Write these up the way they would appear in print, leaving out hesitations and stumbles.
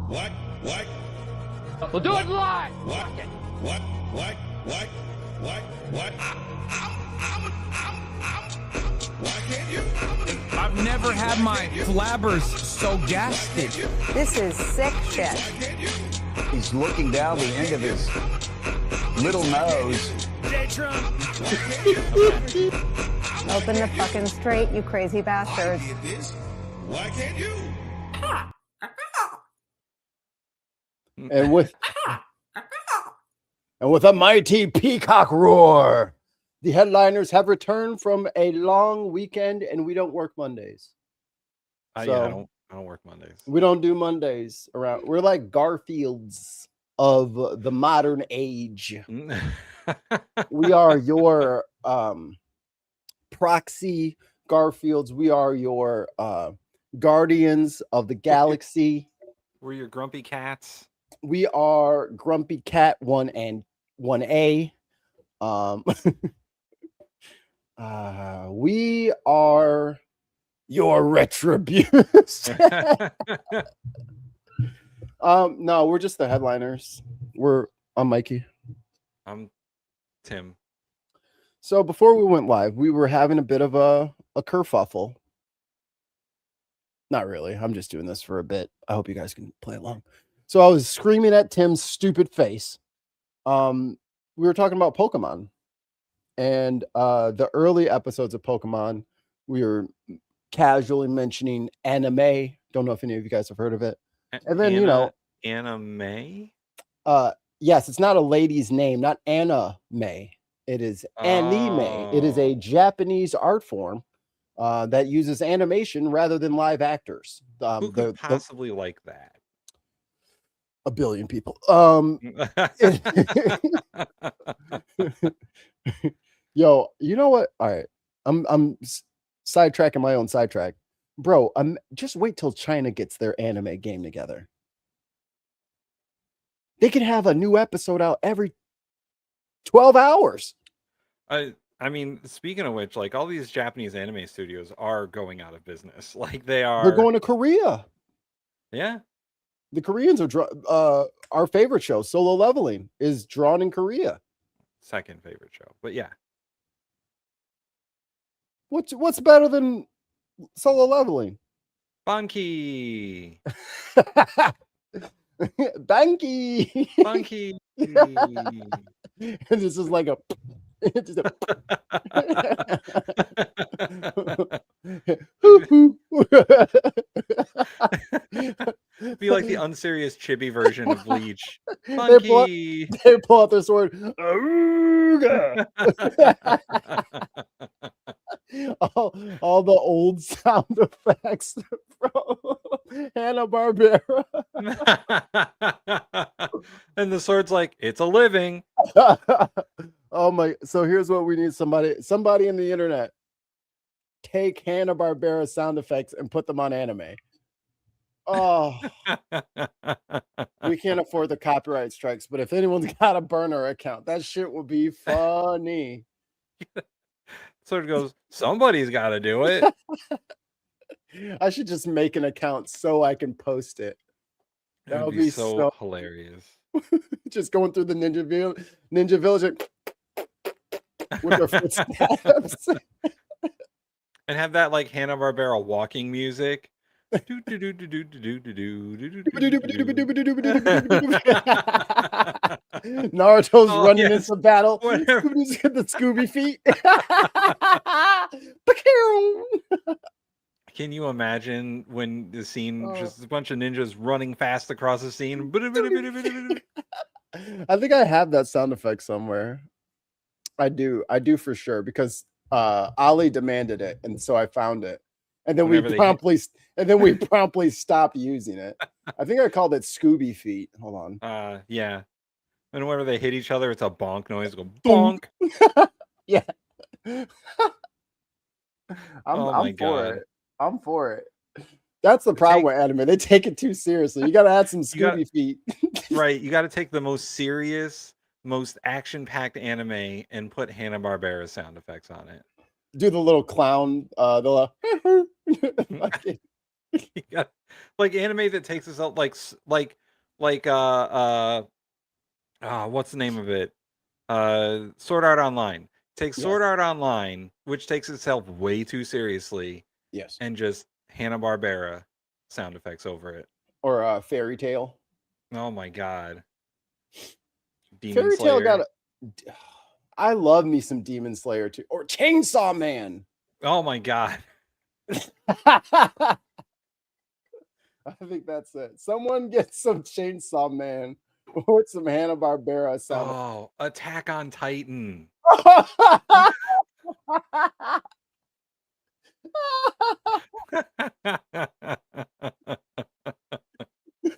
What? We'll do it live. What? What? Why can't you? I've never had my flabbers so gasted. This is sick shit. He's looking down the end of his little nose. Open the fucking straight, you crazy bastards. Why can't you? And with a mighty peacock roar, the headliners have returned from a long weekend, and we don't work Mondays. Yeah, I don't work Mondays. We don't do Mondays around. We're like Garfields of the modern age. We are your proxy Garfields. We are your guardians of the galaxy. We're your grumpy cats. We are Grumpy Cat 1 and 1A. We are your retribution. No, we're just the headliners. I'm Mikey. I'm Tim. So before we went live, we were having a bit of a kerfuffle. Not really. I'm just doing this for a bit. I hope you guys can play along. So I was screaming at Tim's stupid face. We were talking about Pokemon. And the early episodes of Pokemon, we were casually mentioning anime. Don't know if any of you guys have heard of it. And then, anime? Yes, it's not a lady's name, not Anna May. It is anime. It is a Japanese art form that uses animation rather than live actors. Who could possibly like that? A billion people. Yo, you know what? All right, I'm sidetracking my own sidetrack, bro. Just wait till China gets their anime game together. They could have a new episode out every 12 hours. I mean, speaking of which, like all these Japanese anime studios are going out of business. Like they're going to Korea. Yeah. The Koreans are our favorite show, Solo Leveling, is drawn in Korea. Second favorite show, but yeah. What's better than Solo Leveling? Banki. Banky. Banki. And this is like a be like the unserious chibi version of Bleach. They pull out their sword. all the old sound effects from Hanna-Barbera. And the sword's like, it's a living. Oh my! So here's what we need: somebody in the internet take Hanna-Barbera sound effects and put them on anime. Oh, we can't afford the copyright strikes, but if anyone's got a burner account, that shit would be funny. Sword goes, somebody's got to do it. I should just make an account so I can post it. That would be so hilarious. Just going through the Ninja Village with their footsteps. And have that like Hanna-Barbera walking music. Naruto's running into battle. Scooby's got the Scooby feet. Can you imagine when the scene, just a bunch of ninjas running fast across the scene? I think I have that sound effect somewhere. I do for sure, because Ali demanded it, and so I found it. And then we promptly stopped using it. I think I called it Scooby feet. Hold on. Yeah. And whenever they hit each other, it's a bonk noise. Go bonk. Yeah. I'm for it. That's the problem with anime. They take it too seriously. You got to add some Scooby feet. Right. You got to take the most serious, most action-packed anime and put Hanna-Barbera sound effects on it. Do the little clown, like anime that takes us out what's the name of it? Sword Art Online. Takes Sword Art Online, which takes itself way too seriously, Yes. and just Hanna-Barbera sound effects over it. Or Fairy Tail. Oh my god. Demon Fairy Tail Slayer. I love me some Demon Slayer too. Or Chainsaw Man. Oh my god. I think that's it. Someone get some Chainsaw Man or some Hanna-Barbera sound. Oh, Attack on Titan.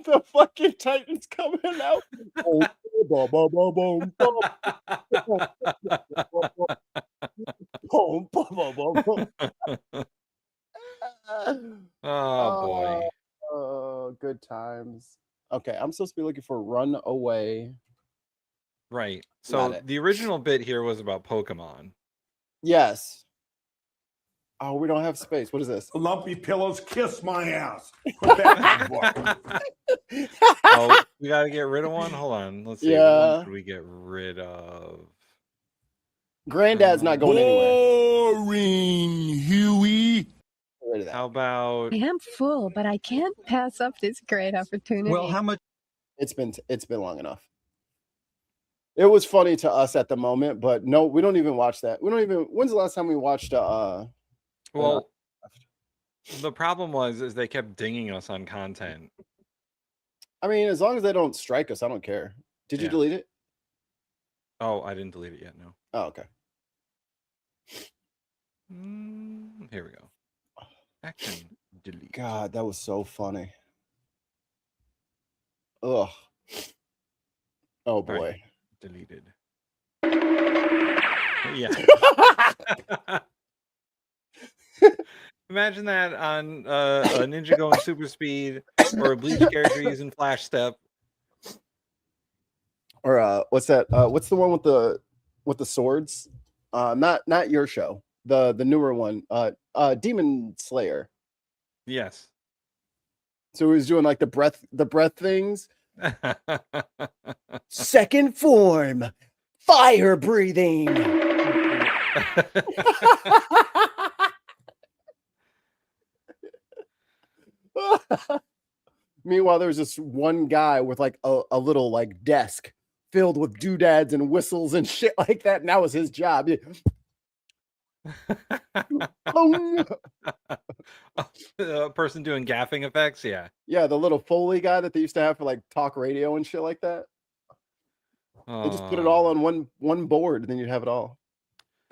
The fucking Titan's coming out. Oh boy. Oh, good times. Okay, I'm supposed to be looking for Run Away. Right. So the original bit here was about Pokemon. Yes. Oh, we don't have space. What is this? Lumpy pillows, kiss my ass. Put that in the book. Oh, we gotta get rid of one. Hold on. Let's see. What one should we get rid of? Granddad's not going anywhere. Boring, Huey. How about? I am full, but I can't pass up this great opportunity. Well, how much? It's been long enough. It was funny to us at the moment, but no, we don't even watch that. We don't even. When's the last time we watched? Well, the problem is they kept dinging us on content. I mean, as long as they don't strike us, I don't care. Did you delete it? Oh, I didn't delete it yet. No. Oh, okay. Here we go. Action delete. God, that was so funny. Ugh. Oh boy. Right. Deleted. Yeah. Imagine that on a ninja going super speed or a Bleach character using flash step. Or what's that? What's the one with the swords? Not your show. The newer one. Demon Slayer. Yes. So he was doing like the breath things. Second form, fire breathing. Meanwhile, there's this one guy with like a little like desk filled with doodads and whistles and shit like that, and that was his job. A person doing gaffing effects, yeah. Yeah, the little Foley guy that they used to have for like talk radio and shit like that. They just put it all on one board, and then you'd have it all.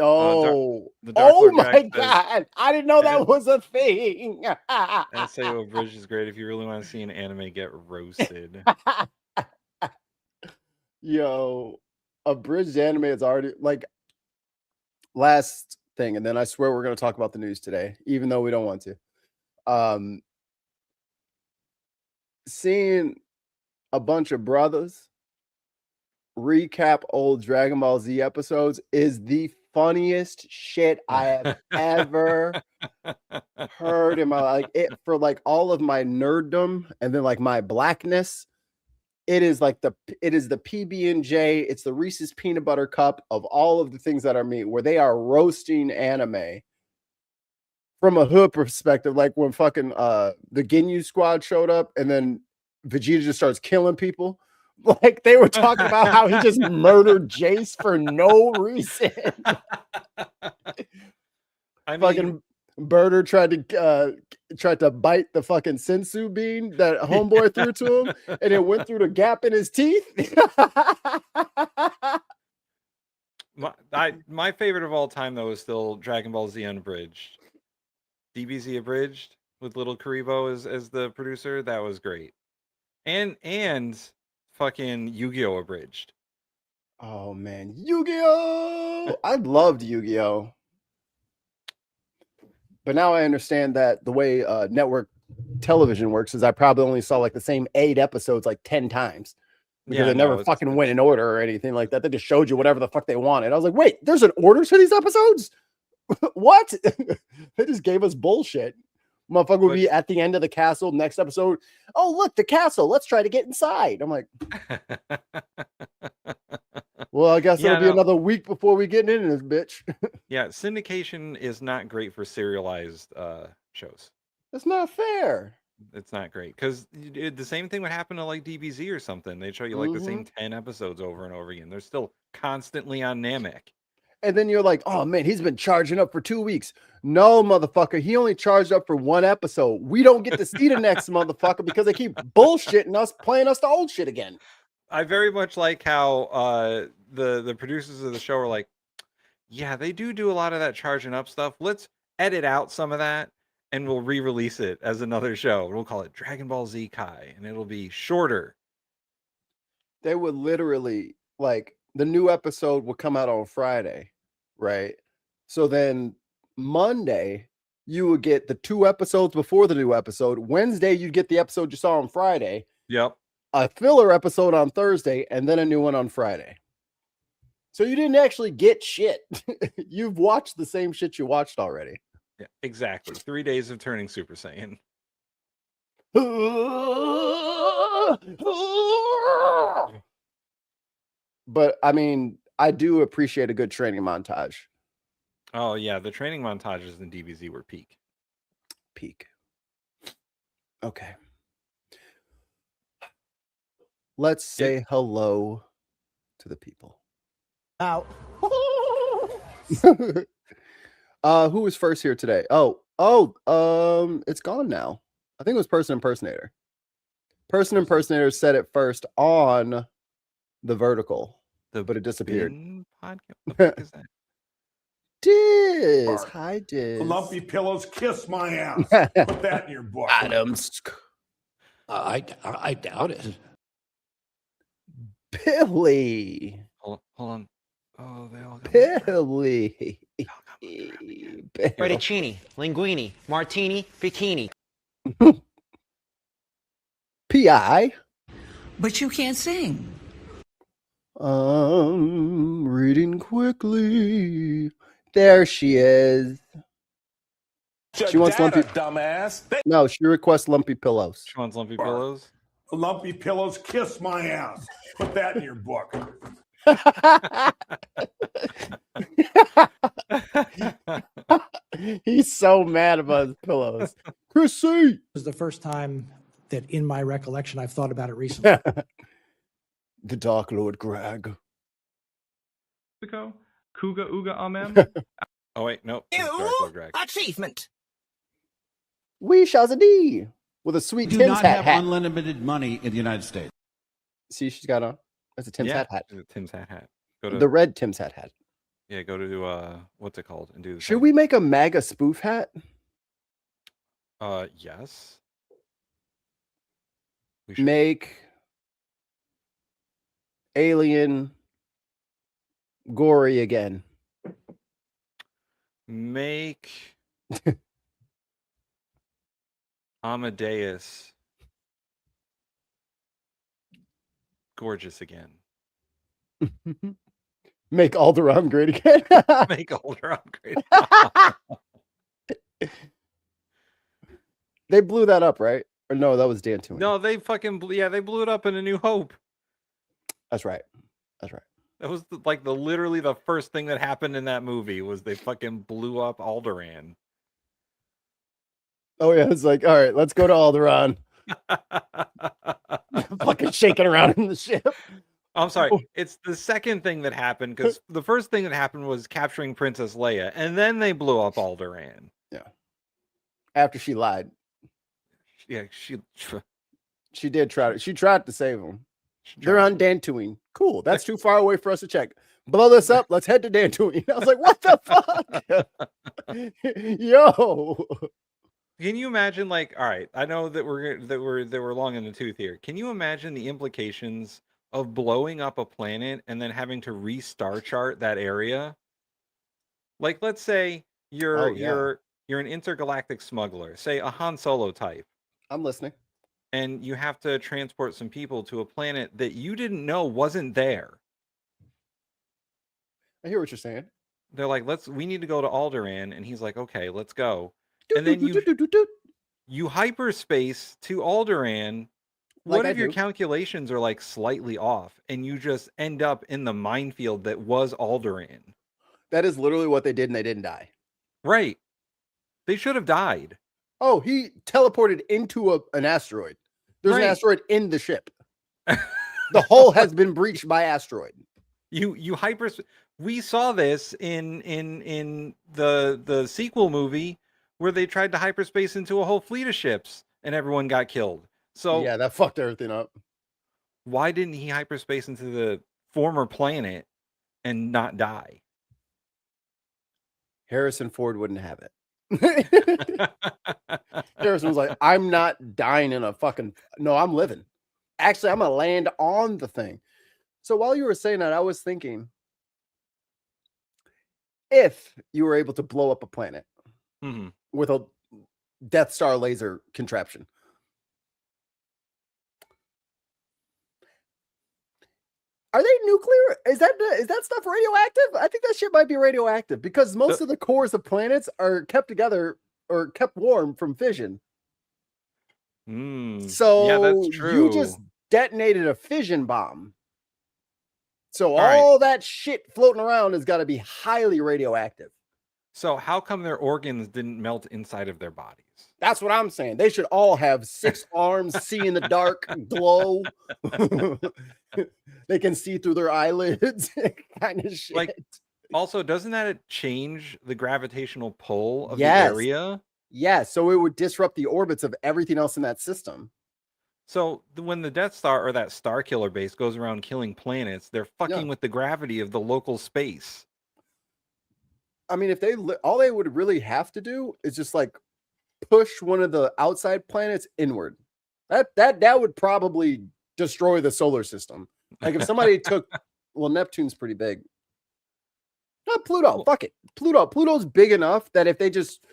Oh, oh my God! I didn't know that was a thing. SAO Bridge is great if you really want to see an anime get roasted. Yo, abridged anime is already like last thing, and then I swear we're going to talk about the news today, even though we don't want to. Seeing a bunch of brothers recap old Dragon Ball Z episodes is the funniest shit I have ever heard in my life. For like all of my nerddom and then like my blackness, it is the PB&J, it's the Reese's peanut butter cup of all of the things that are me, where they are roasting anime from a hood perspective. Like when fucking the Ginyu squad showed up and then Vegeta just starts killing people. Like they were talking about how he just murdered Jace for no reason. I mean, fucking Birder tried to bite the fucking sensu bean that homeboy threw to him, and it went through the gap in his teeth. My favorite of all time though is still Dragon Ball Z Unabridged. DBZ Abridged with Little Karibo as the producer. That was great. And fucking Yu-Gi-Oh! Abridged. Oh man, Yu-Gi-Oh! I loved Yu-Gi-Oh! But now I understand that the way network television works is I probably only saw like the same 8 episodes like 10 times. Because they never fucking went in order or anything like that. They just showed you whatever the fuck they wanted. I was like, wait, there's an order to these episodes? What? They just gave us bullshit. Motherfucker will be at the end of the castle. Next episode, oh look, the castle. Let's try to get inside. I'm like, well, I guess it'll be another week before we get in this bitch. Yeah, syndication is not great for serialized shows. That's not fair. It's not great because the same thing would happen to like DBZ or something. They'd show you like the same 10 episodes over and over again. They're still constantly on Namek. And then you're like, oh man, he's been charging up for 2 weeks. No, motherfucker, he only charged up for 1 episode. We don't get to see the next motherfucker because they keep bullshitting us, playing us the old shit again. I very much like how the producers of the show are like, yeah, they do a lot of that charging up stuff. Let's edit out some of that and we'll re-release it as another show. We'll call it Dragon Ball Z Kai and it'll be shorter. They would literally, like, the new episode will come out on Friday, right? So then Monday, you would get the 2 episodes before the new episode. Wednesday, you'd get the episode you saw on Friday. Yep. A filler episode on Thursday, and then a new one on Friday. So you didn't actually get shit. You've watched the same shit you watched already. Yeah, exactly. 3 days of turning Super Saiyan. But I mean, I do appreciate a good training montage. Oh yeah, the training montages in DBZ were peak. Okay. Let's say hello to the people. Out. Who was first here today? It's gone now. I think it was Person Impersonator. Person Impersonator said it first on the vertical, but it disappeared. What the fuck is that? Diz. Hi, Diz. Lumpy pillows, kiss my ass. Put that in your book. Adams. I doubt it. Billy. Hold on. Oh, they all got Billy. Fettuccine, linguine, martini, bikini. P.I. But you can't sing. Reading quickly. There she is. She wants lumpy dumbass. No, she requests lumpy pillows. She wants lumpy pillows. Lumpy pillows, kiss my ass. Put that in your book. He's so mad about his pillows. Chrissy. It was the first time that in my recollection I've thought about it recently. The Dark Lord Greg. Kuga Uga Amen. Oh wait, no. Achievement. We Shazadi with a sweet Tim's hat. Unlimited money in the United States. See, she's got on. That's a Tim's hat. Tim's hat. Go to the red Tim's hat. Yeah, go to what's it called and do the Should thing. we make a MAGA spoof hat? Yes. We should. Make Alien gory again. Make Amadeus gorgeous again. Make Alderaan great again. Make Alderaan great. They blew that up, right? Or no, that was Dan Tooney. No, they fucking they blew it up in A New Hope. That's right. That was literally the first thing that happened in that movie was they fucking blew up Alderaan. Oh yeah, it's like, all right, let's go to Alderaan. Fucking shaking around in the ship. I'm sorry. It's the second thing that happened because the first thing that happened was capturing Princess Leia, and then they blew up Alderaan. Yeah. After she lied. Yeah, she did try to. She tried to save him. They're on Dantooine. Cool. That's too far away for us to check. Blow this up. Let's head to Dantooine. I was like, what the fuck? Yo. Can you imagine, all right, I know that we're long in the tooth here. Can you imagine the implications of blowing up a planet and then having to restar chart that area? Like, let's say you're an intergalactic smuggler, say a Han Solo type. I'm listening. And you have to transport some people to a planet that you didn't know wasn't there. I hear what you're saying. They're like, we need to go to Alderaan, and he's like, okay, let's go. And then you hyperspace to Alderaan. What Like if I your do. calculations are like slightly off and you just end up in the minefield that was Alderaan? That is literally what they did, and they didn't die. Right. They should have died. Oh, he teleported into an asteroid. There's an Right. asteroid in the ship. The hull has been breached by asteroid. You hyper. We saw this in the sequel movie where they tried to hyperspace into a whole fleet of ships and everyone got killed. So Yeah, that fucked everything up. why didn't he hyperspace into the former planet and not die? Harrison Ford wouldn't have it. Harrison was like, I'm not dying in a fucking... No, I'm living. Actually, I'm going to land on the thing. So while you were saying that, I was thinking, if you were able to blow up a planet with a Death Star laser contraption, are they nuclear? Is that stuff radioactive? I think that shit might be radioactive because most of the cores of planets are kept together or kept warm from fission. So yeah, that's true. You just detonated a fission bomb. So all that shit floating around has got to be highly radioactive. So how come their organs didn't melt inside of their bodies? That's what I'm saying. They should all have 6 arms, see in the dark, glow. They can see through their eyelids, kind of shit. Like, also, doesn't that change the gravitational pull of the Yes. area? Yeah, so it would disrupt the orbits of everything else in that system. So when the Death Star or that Star Killer base goes around killing planets, they're fucking with the gravity of the local space. I mean, if all they would really have to do is just like push one of the outside planets inward. That would probably destroy the solar system. Like if somebody took, well, Neptune's pretty big. Not Pluto. Fuck it. Pluto's big enough that if they just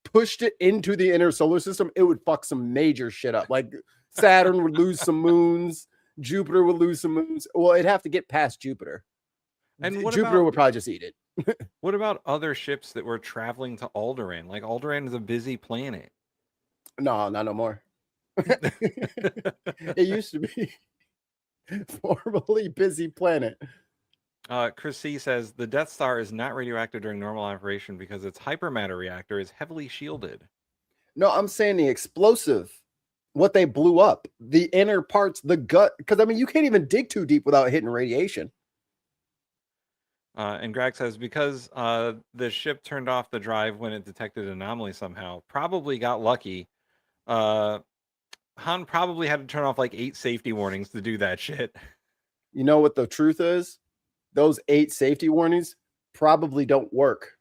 pushed it into the inner solar system, it would fuck some major shit up. Like Saturn would lose some moons. Jupiter would lose some moons. Well, it'd have to get past Jupiter. And Jupiter would probably just eat it. What about other ships that were traveling to Alderaan? Like Alderaan is a busy planet. No, not no more. It used to be formerly busy planet. Chris C says the Death Star is not radioactive during normal operation because its hypermatter reactor is heavily shielded. No, I'm saying the explosive, what they blew up, the inner parts, the gut, because I mean, you can't even dig too deep without hitting radiation. And Greg says because the ship turned off the drive when it detected an anomaly somehow, probably got lucky. Han probably had to turn off like 8 safety warnings to do that shit. You know what the truth is? Those 8 safety warnings probably don't work.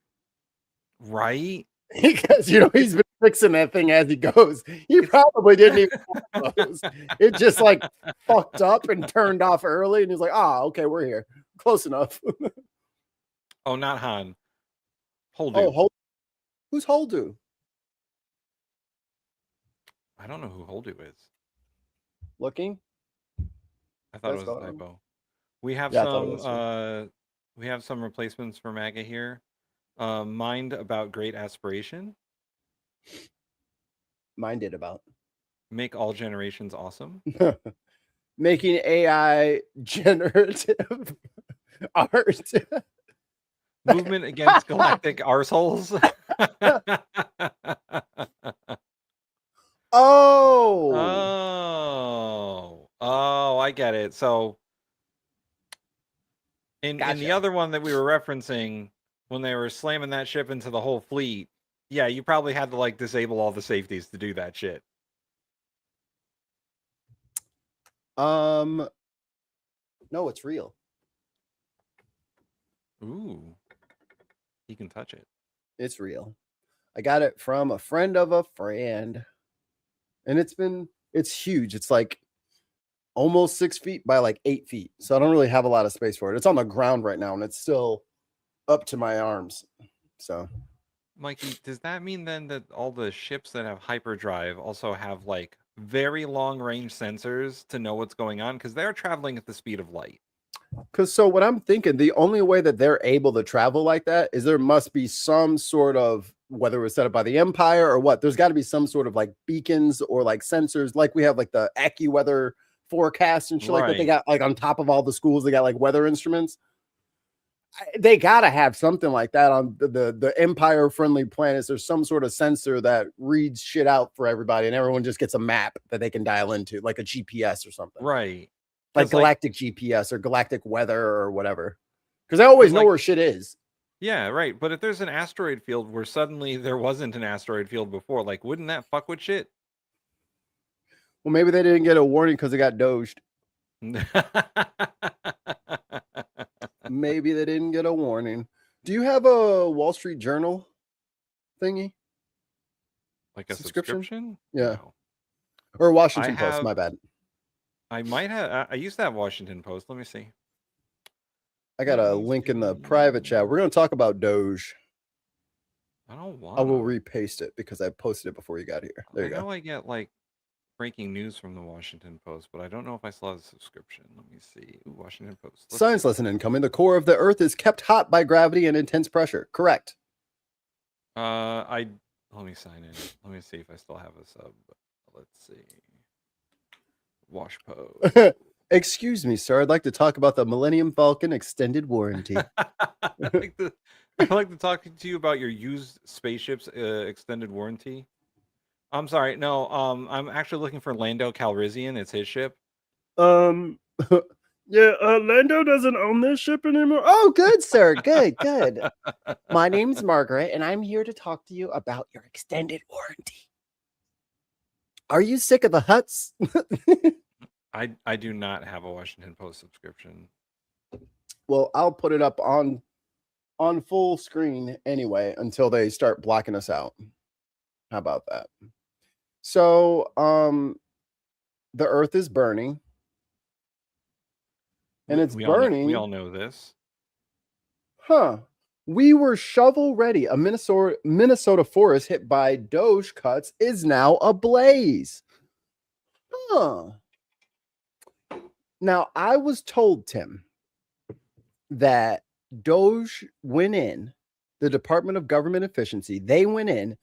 Right? Because, he's been fixing that thing as he goes. He probably didn't even know those. It just like fucked up and turned off early. And he's like, okay, we're here. Close enough. Oh, not Han. Holdu. Oh, who's Holdu? I don't know who Holdu is. Looking? I thought it was a typo. We have some replacements for MAGA here. Mind about great aspiration. Minded about. Make all generations awesome. Making AI generative art. Movement against galactic arseholes. Oh, I get it. So in the other one that we were referencing, when they were slamming that ship into the whole fleet, yeah, you probably had to like disable all the safeties to do that shit. No, it's real. Ooh. He can touch it. It's real. I got it from a friend of a friend. And it's huge. It's like almost 6 feet by like 8 feet. So I don't really have a lot of space for it. It's on the ground right now and it's still up to my arms. So Mikey, does that mean then that all the ships that have hyperdrive also have like very long range sensors to know what's going on? Because they're traveling at the speed of light. Because so what I'm thinking, the only way that they're able to travel like that is there must be some sort of whether it was set up by the Empire or what. There's got to be some sort of like beacons or like sensors, like we have like the AccuWeather forecast and shit like that. They got like on top of all the schools, they got like weather instruments. They gotta have something like that on the Empire friendly planets. There's some sort of sensor that reads shit out for everybody, and everyone just gets a map that they can dial into, like a GPS or something, right? Like galactic GPS or galactic weather or whatever, because they always know where shit is. Yeah, right. But if there's an asteroid field where suddenly there wasn't an asteroid field before, like, wouldn't that fuck with shit? Well, maybe they didn't get a warning because they got doged. Maybe they didn't get a warning. Do you have a Wall Street Journal thingy? Like a subscription? Yeah. No. Or Washington Post, my bad. I might have. I used to have Washington Post. Let me see. I got a link in the private chat. We're going to talk about Doge. I don't want. I will repaste it because I posted it before you got here. There you go. I know I get like breaking news from the Washington Post, but I don't know if I still have a subscription. Let me see. Ooh, Washington Post. Science lesson incoming. The core of the Earth is kept hot by gravity and intense pressure. Correct. Let me sign in. Let me see if I still have a sub. Let's see. Wash Post. Excuse me, sir. I'd like to talk about the Millennium Falcon extended warranty. I'd like to talk to you about your used spaceship's extended warranty. I'm sorry. No, I'm actually looking for Lando Calrissian. It's his ship. Yeah, Lando doesn't own this ship anymore. Oh, good, sir. Good. My name's Margaret, and I'm here to talk to you about your extended warranty. Are you sick of the huts? I do not have a Washington Post subscription. Well, I'll put it up on full screen anyway until they start blocking us out. How about that? So, the Earth is burning. And it's burning. We all know this. Huh. We were shovel ready. A Minnesota forest hit by Doge cuts is now ablaze. Huh. Now, I was told, Tim, that Doge went in, the Department of Government Efficiency, they went in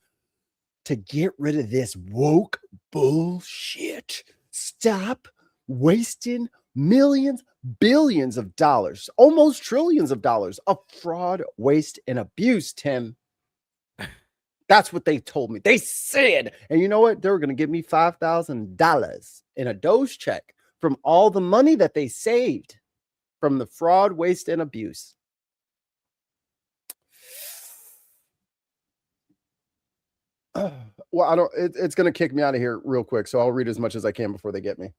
to get rid of this woke bullshit. Stop wasting millions, billions of dollars, almost trillions of dollars of fraud, waste, and abuse, Tim. That's what they told me. They said, and you know what? They were going to give me $5,000 in a Doge check from all the money that they saved from the fraud, waste, and abuse. Well, I don't. It's going to kick me out of here real quick, so I'll read as much as I can before they get me.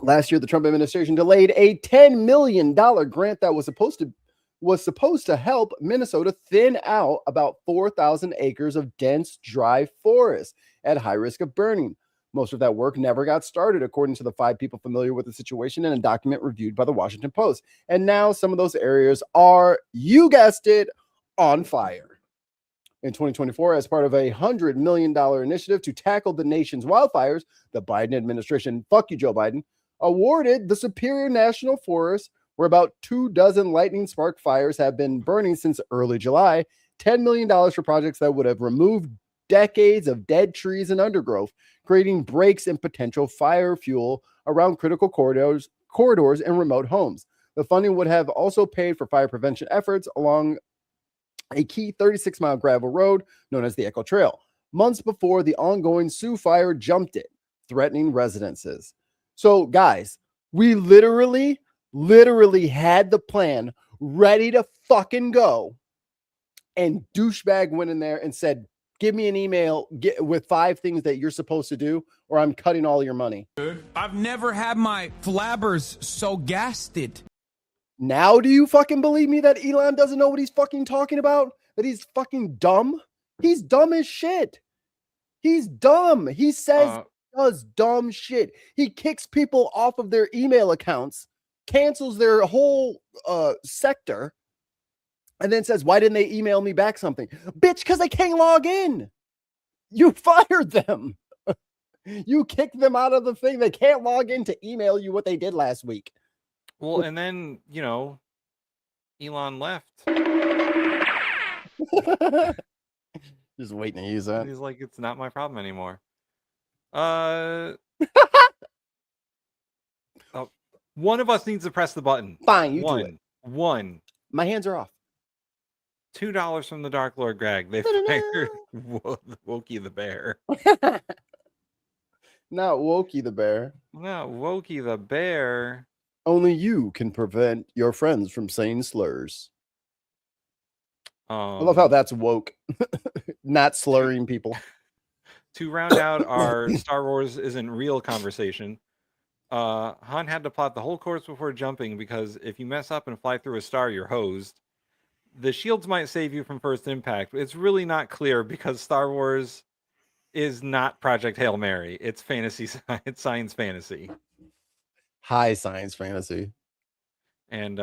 Last year, the Trump administration delayed a $10 million grant that was supposed to help Minnesota thin out about 4,000 acres of dense, dry forest at high risk of burning. Most of that work never got started, according to the 5 people familiar with the situation in a document reviewed by the Washington Post. And now some of those areas are, you guessed it, on fire. In 2024, as part of a $100 million initiative to tackle the nation's wildfires, the Biden administration, fuck you, Joe Biden, awarded the Superior National Forest, where about 24 lightning spark fires have been burning since early July, $10 million for projects that would have removed decades of dead trees and undergrowth, creating breaks in potential fire fuel around critical corridors and remote homes. The funding would have also paid for fire prevention efforts along a key 36-mile gravel road known as the Echo Trail, months before the ongoing Sioux Fire jumped it, threatening residences. So, guys, we literally had the plan ready to fucking go, and douchebag went in there and said, give me an email with 5 things that you're supposed to do, or I'm cutting all your money. I've never had my flabbers so gasted. Now do you fucking believe me that Elon doesn't know what he's fucking talking about? That he's fucking dumb? He's dumb as shit. He's dumb. He says does dumb shit. He kicks people off of their email accounts, cancels their whole sector, and then says, why didn't they email me back something? Bitch, because they can't log in. You fired them. You kicked them out of the thing. They can't log in to email you what they did last week. Well, and then, you know, Elon left. Just waiting to use that. And he's like, it's not my problem anymore. One of us needs to press the button. Fine, you do it. One. My hands are off. $2 from the Dark Lord Greg. They fired Wokey the Bear. Not Wokey the Bear. Not Wokey the Bear. Only you can prevent your friends from saying slurs. I love how that's woke. Not slurring people. To round out our Star Wars isn't real conversation, Han had to plot the whole course before jumping because if you mess up and fly through a star, you're hosed. The shields might save you from first impact, but it's really not clear because Star Wars is not Project Hail Mary. It's fantasy. It's science fantasy. High science fantasy. And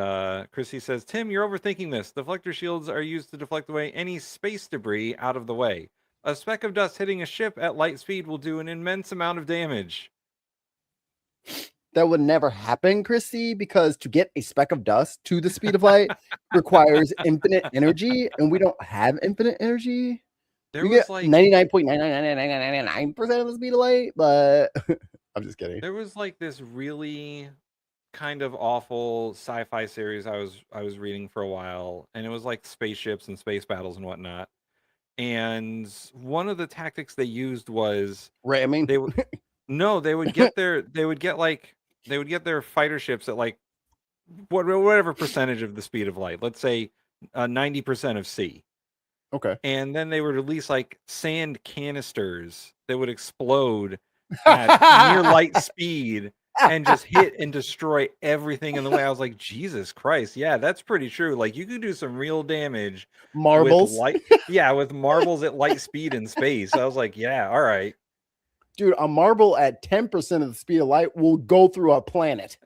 Chrissy says, Tim, you're overthinking this. Deflector shields are used to deflect away any space debris out of the way. A speck of dust hitting a ship at light speed will do an immense amount of damage. That would never happen, Chrissy, because to get a speck of dust to the speed of light requires infinite energy, and we don't have infinite energy. There we was get like 99.99999% of the speed of light, but I'm just kidding. There was like this really kind of awful sci-fi series I was reading for a while, and it was like spaceships and space battles and whatnot. And one of the tactics they used was ramming. They would they would get their fighter ships at like whatever percentage of the speed of light. Let's say 90% of C. Okay. And then they would release like sand canisters that would explode at near light speed and just hit and destroy everything in the way. I was like, Jesus Christ. Yeah, that's pretty true. Like you could do some real damage. Marbles. With marbles at light speed in space. I was like, yeah, all right. Dude, a marble at 10% of the speed of light will go through a planet.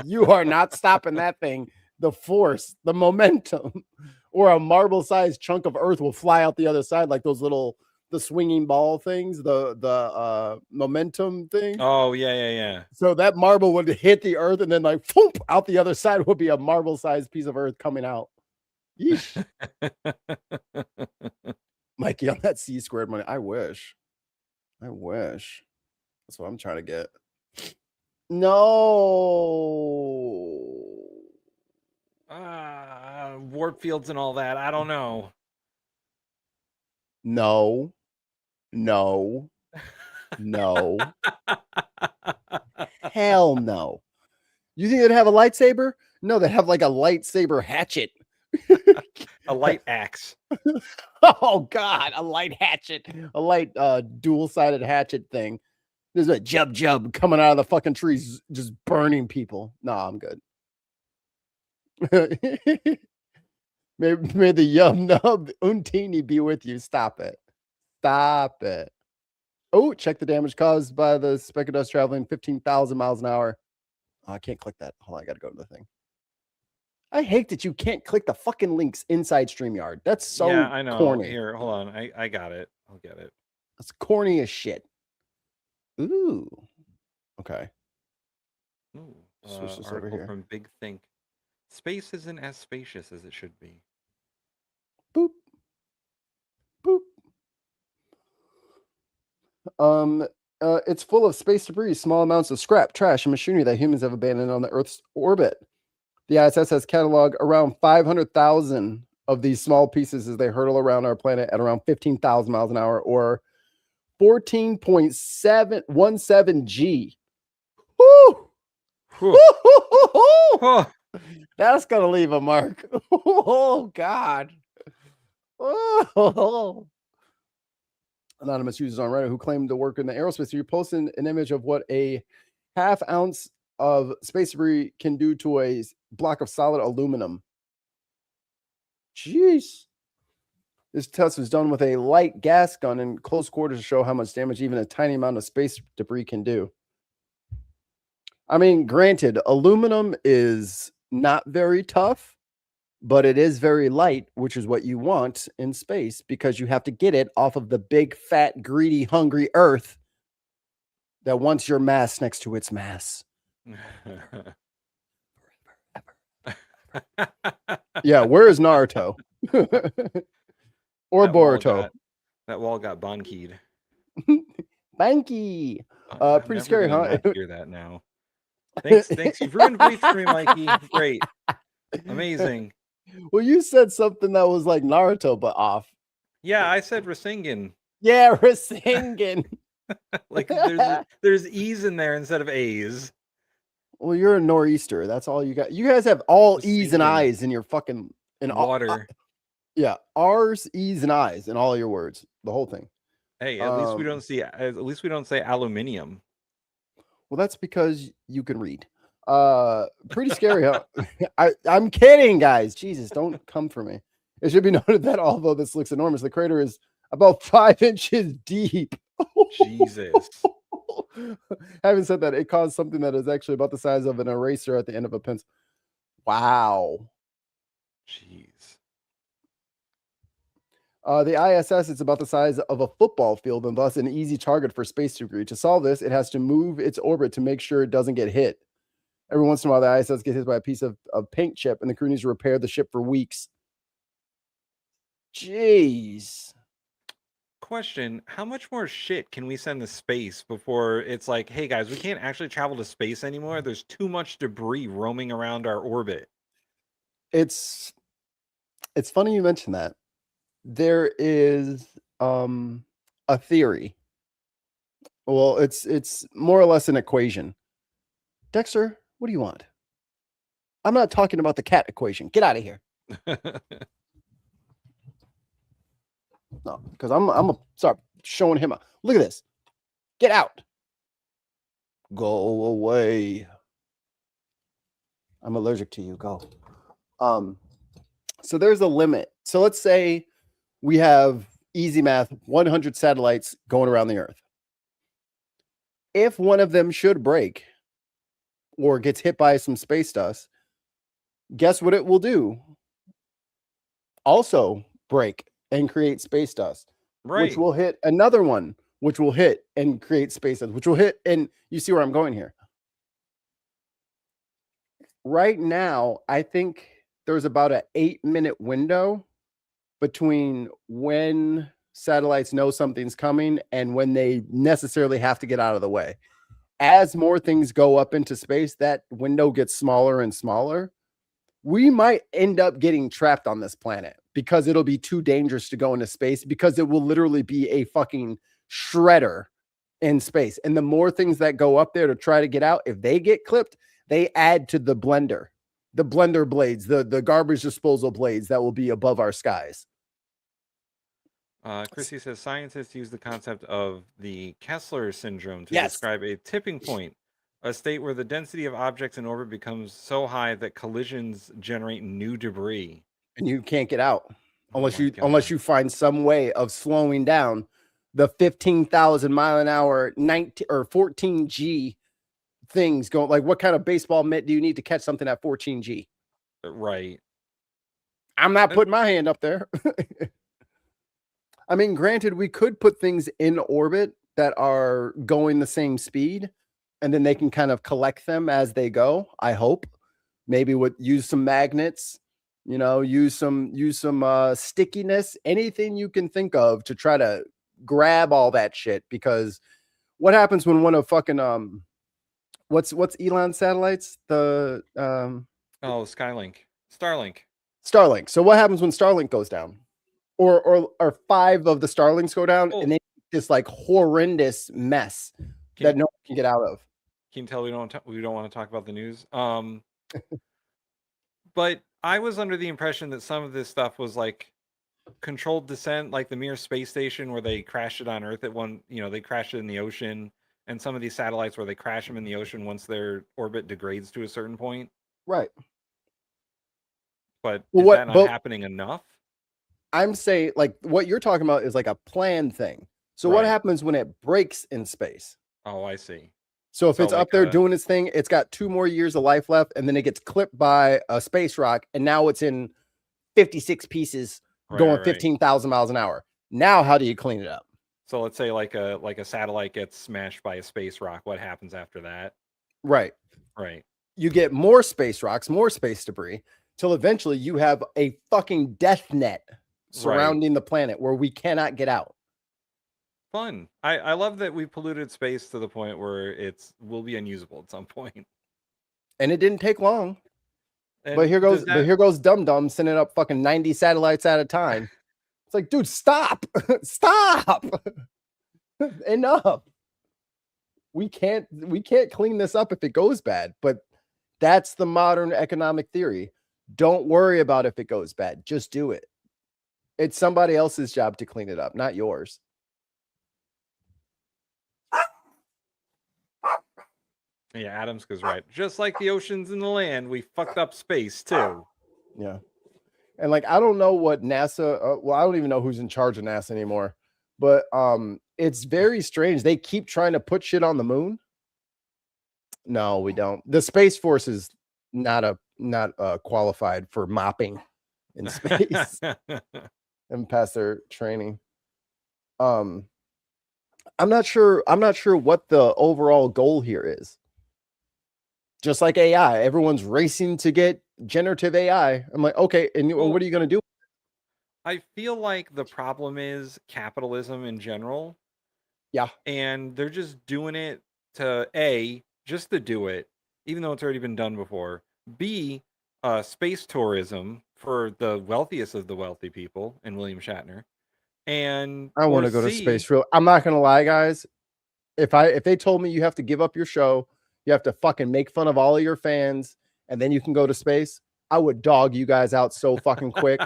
You are not stopping that thing. The force, the momentum, or a marble-sized chunk of earth will fly out the other side like those little the swinging ball things, the momentum thing. Oh, yeah. So that marble would hit the earth and then like boom, out the other side would be a marble-sized piece of earth coming out. Yeesh. Mikey, on that C squared money. I wish. That's what I'm trying to get. No. Warp fields and all that. I don't know. No. Hell no. You think they'd have a lightsaber? No, they have like a lightsaber hatchet. A light axe. Oh God, a light hatchet, a light dual-sided hatchet thing. There's a jub coming out of the fucking trees, just burning people. Nah, I'm good. may the yum nub untini be with you. Stop it. Oh, check the damage caused by the speck of dust traveling 15,000 miles an hour. Oh, I can't click that. Hold on, I gotta go to the thing. I hate that you can't click the fucking links inside StreamYard. That's so I know. corny. Here, hold on. I got it. I'll get it. That's corny as shit. Ooh. Okay. Ooh. Switch this over Article here. from Big Think. Space isn't as spacious as it should be. Boop. It's full of space debris, small amounts of scrap, trash, and machinery that humans have abandoned on the Earth's orbit. The ISS has cataloged around 500,000 of these small pieces as they hurtle around our planet at around 15,000 miles an hour, or 14.717 G. Woo! That's gonna leave a mark. Oh God. Oh. Anonymous users on Reddit who claimed to work in the aerospace industry posted an image of what a half ounce of space debris can do to a block of solid aluminum. Jeez. This test was done with a light gas gun in close quarters to show how much damage even a tiny amount of space debris can do. I mean, granted, aluminum is not very tough, but it is very light, which is what you want in space because you have to get it off of the big, fat, greedy, hungry Earth that wants your mass next to its mass. Yeah, where is Naruto? Or that wall Boruto. That wall got Bankied. Banky. I'm Pretty never scary, gonna huh? not hear that now. Thanks. You've ruined Bleach for me, Mikey. Great. Amazing. Well, you said something that was like Naruto, but off. Yeah, I said Rasengan. Yeah, Rasengan. Like there's E's in there instead of A's. Well, you're a nor'easter. That's all you got. You guys have all E's and Rasengan. I's in your fucking Water. Yeah, R's, E's, and I's in all your words. The whole thing. Hey, at least we don't say aluminium. Well, that's because you can read. Pretty scary, huh? I'm kidding, guys. Jesus, don't come for me. It should be noted that although this looks enormous, the crater is about 5 inches deep. Jesus. Having said that, it caused something that is actually about the size of an eraser at the end of a pencil. Wow. Jeez. The ISS is about the size of a football field and thus an easy target for space debris. To solve this, it has to move its orbit to make sure it doesn't get hit. Every once in a while, the ISS gets hit by a piece of paint chip, and the crew needs to repair the ship for weeks. Jeez. Question, how much more shit can we send to space before it's like, hey guys, we can't actually travel to space anymore? There's too much debris roaming around our orbit. It's funny you mention that. There is a theory. Well, it's more or less an equation. Dexter, what do you want? I'm not talking about the cat equation. Get out of here. No, because I'm gonna start showing him. Look at this. Get out. Go away. I'm allergic to you. Go. So there's a limit. So let's say we have easy math, 100 satellites going around the Earth. If one of them should break or gets hit by some space dust, guess what it will do? Also break and create space dust, Right. which will hit another one, which will hit and create space dust, which will hit. And you see where I'm going here. Right now, I think there's about an 8-minute window between when satellites know something's coming and when they necessarily have to get out of the way. As more things go up into space, that window gets smaller and smaller. We might end up getting trapped on this planet because it'll be too dangerous to go into space, because it will literally be a fucking shredder in space. And the more things that go up there to try to get out, if they get clipped, they add to the blender blades, the garbage disposal blades that will be above our skies. Chrissy says scientists use the concept of the Kessler syndrome to Yes. describe a tipping point, a state where the density of objects in orbit becomes so high that collisions generate new debris. And you can't get out unless my you find some way of slowing down the 15,000 mile an hour 19 or 14G things going. Like, what kind of baseball mitt do you need to catch something at 14G? Right. I'm not putting my hand up there. I mean, granted, we could put things in orbit that are going the same speed, and then they can kind of collect them as they go. I hope maybe use some magnets, use some stickiness, anything you can think of to try to grab all that shit. Because what happens when one of fucking what's Elon's satellites? The Starlink. So what happens when Starlink goes down? Or 5 of the Starlinks go down, and they this like horrendous mess that no one can get out of. Can you tell we don't want to talk about the news? But I was under the impression that some of this stuff was like controlled descent, like the Mir space station where they crashed it on Earth at one, they crashed it in the ocean, and some of these satellites where they crash them in the ocean once their orbit degrades to a certain point. Right. But is that not happening enough? I'm saying, like, what you're talking about is like a planned thing. So what happens when it breaks in space? Oh, I see. So if it's up there doing its thing, it's got 2 more years of life left, and then it gets clipped by a space rock, and now it's in 56 pieces going 15,000 miles an hour. Now, how do you clean it up? So let's say like a satellite gets smashed by a space rock. What happens after that? Right. You get more space rocks, more space debris, till eventually you have a fucking death net. surrounding the planet where we cannot get out. Fun. I love that we polluted space to the point where will be unusable at some point. And it didn't take long. And But here goes Dum Dum sending up fucking 90 satellites at a time. It's like, dude, stop. Stop. Enough. We can't clean this up if it goes bad. But that's the modern economic theory. Don't worry about if it goes bad. Just do it. It's somebody else's job to clean it up, not yours. Yeah, Adams goes right. Just like the oceans and the land, we fucked up space too. Yeah. And like, I don't know what NASA, well, I don't even know who's in charge of NASA anymore, but it's very strange. They keep trying to put shit on the moon. No, we don't. The Space Force is not qualified for mopping in space and pass their training. I'm not sure what the overall goal here is. Just like AI, everyone's racing to get generative AI. I'm like, okay, and what are you going to do? I feel like the problem is capitalism in general. Yeah. And they're just doing it to just to do it, even though it's already been done before. B, space tourism for the wealthiest of the wealthy people and William Shatner. And I want to go to space. I'm not going to lie, guys. If they told me you have to give up your show, you have to fucking make fun of all of your fans, and then you can go to space, I would dog you guys out so fucking quick.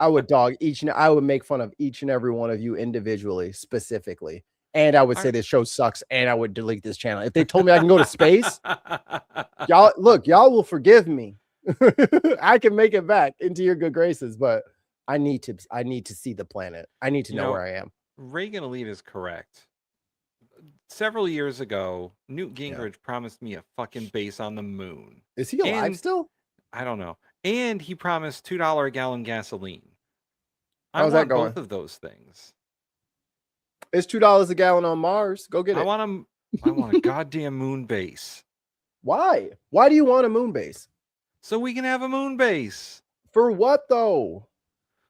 I would I would make fun of each and every one of you individually, specifically. And I would say this show sucks, and I would delete this channel. If they told me I can go to space, y'all will forgive me. I can make it back into your good graces, but I need to see the planet. I need to know where I am. Reagan Elite is correct. Several years ago, Newt Gingrich promised me a fucking base on the moon. Is he alive still? I don't know. And he promised $2 a gallon gasoline. How's that going? Both of those things. It's $2 a gallon on Mars. Go get it. I want a goddamn moon base. Why? Why do you want a moon base? So we can have a moon base. For what though?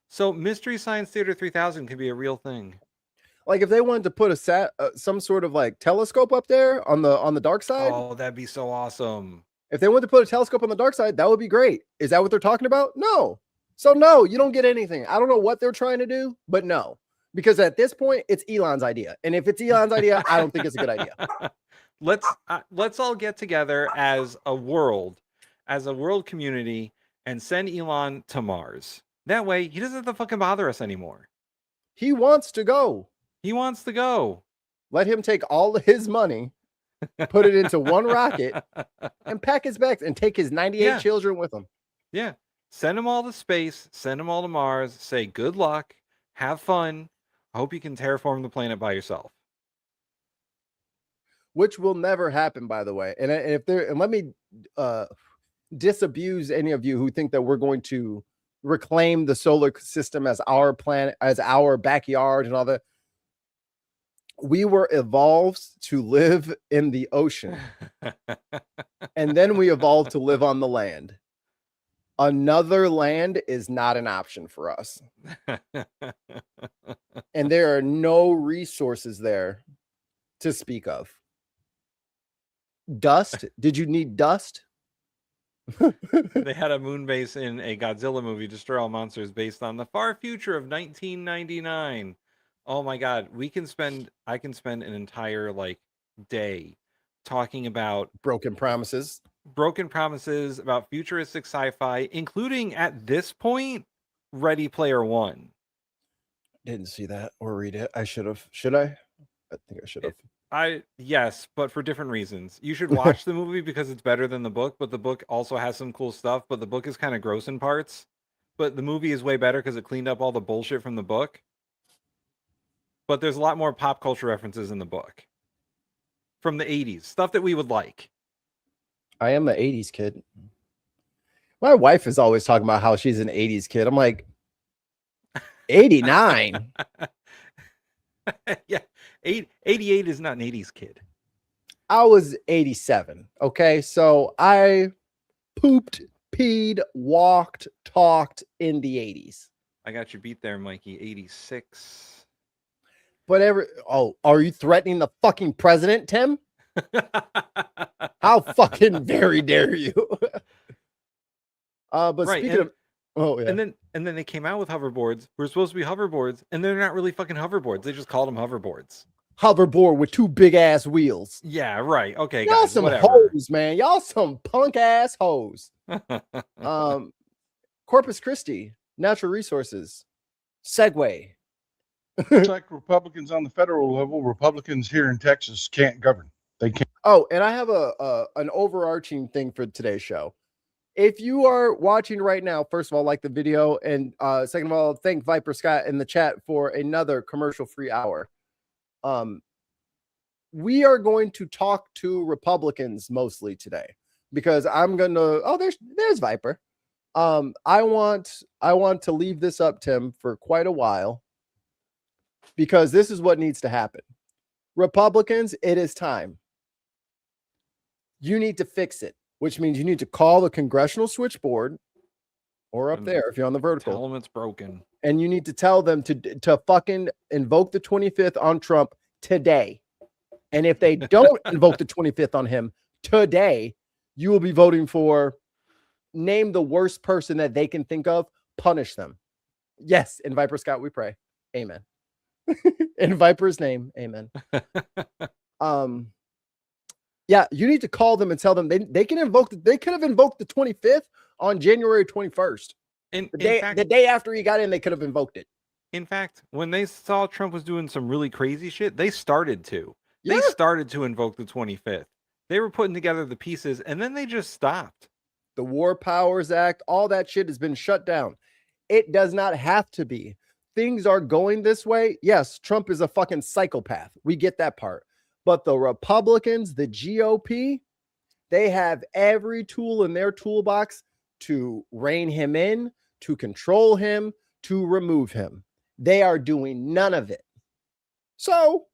So Mystery Science Theater 3000 can be a real thing. Like if they wanted to put some sort of like telescope up there on the dark side. Oh, that'd be so awesome. If they wanted to put a telescope on the dark side, that would be great. Is that what they're talking about? No. So no, you don't get anything. I don't know what they're trying to do, but no. Because at this point, it's Elon's idea. And if it's Elon's idea, I don't think it's a good idea. Let's all get together as a world community and send Elon to Mars. That way, he doesn't have to fucking bother us anymore. He wants to go. He wants to go. Let him take all of his money, put it into one rocket, and pack his bags and take his 98 children with him. Yeah. Send them all to space. Send them all to Mars. Say good luck. Have fun. I hope you can terraform the planet by yourself. Which will never happen, by the way. And let me disabuse any of you who think that we're going to reclaim the solar system as our planet, as our backyard and all that. We were evolved to live in the ocean. And then we evolved to live on the land. Another land is not an option for us. And there are no resources there to speak of. Dust? Did you need dust? They had a moon base in a Godzilla movie, Destroy All Monsters, based on the far future of 1999. Oh my God, I can spend an entire day talking about broken promises about futuristic sci-fi, including at this point, Ready Player One. Didn't see that or read it. I should have. Should I? I think I should have. Yes, but for different reasons. You should watch the movie because it's better than the book, but the book also has some cool stuff, but the book is kind of gross in parts. But the movie is way better because it cleaned up all the bullshit from the book. But there's a lot more pop culture references in the book. From the 80s. Stuff that we would like. I am an 80s kid. My wife is always talking about how she's an 80s kid. I'm like, 89? Yeah. 88 is not an 80s kid. I was 87. Okay. So I pooped, peed, walked, talked in the 80s. I got you beat there, Mikey. 86. Whatever. Oh, are you threatening the fucking president, Tim? How fucking very dare you? But Right, speaking and- of, oh yeah, And then they came out with hoverboards. We're supposed to be hoverboards, and they're not really fucking hoverboards. They just called them hoverboards. hoverboard with 2 big ass wheels. Yeah, right. Okay, Y'all guys, some whatever. hoes, man. Y'all some punk ass hoes. Corpus Christi, natural resources, Segway. It's like Republicans on the federal level. Republicans here in Texas can't govern. They can't. Oh, and I have an overarching thing for today's show. If you are watching right now, first of all, like the video, and second of all, thank Viper Scott in the chat for another commercial-free hour. We are going to talk to Republicans mostly today because I'm gonna. Oh, there's Viper. I want to leave this up, Tim, for quite a while because this is what needs to happen. Republicans, it is time. You need to fix it, which means you need to call the congressional switchboard or up there if you're on the vertical. Tell them it's broken. And you need to tell them to fucking invoke the 25th on Trump today. And if they don't invoke the 25th on him today, you will be voting for name the worst person that they can think of, punish them. Yes, in Viper Scott we pray. Amen. In Viper's name, amen. Yeah, you need to call them and tell them they can invoke they could have invoked the 25th on January 21st. The day after he got in, they could have invoked it. In fact, when they saw Trump was doing some really crazy shit, they started to. Yeah. They started to invoke the 25th. They were putting together the pieces, and then they just stopped. The War Powers Act, all that shit has been shut down. It does not have to be. Things are going this way. Yes, Trump is a fucking psychopath. We get that part. But the Republicans, the GOP, they have every tool in their toolbox to rein him in, to control him, to remove him. They are doing none of it. So,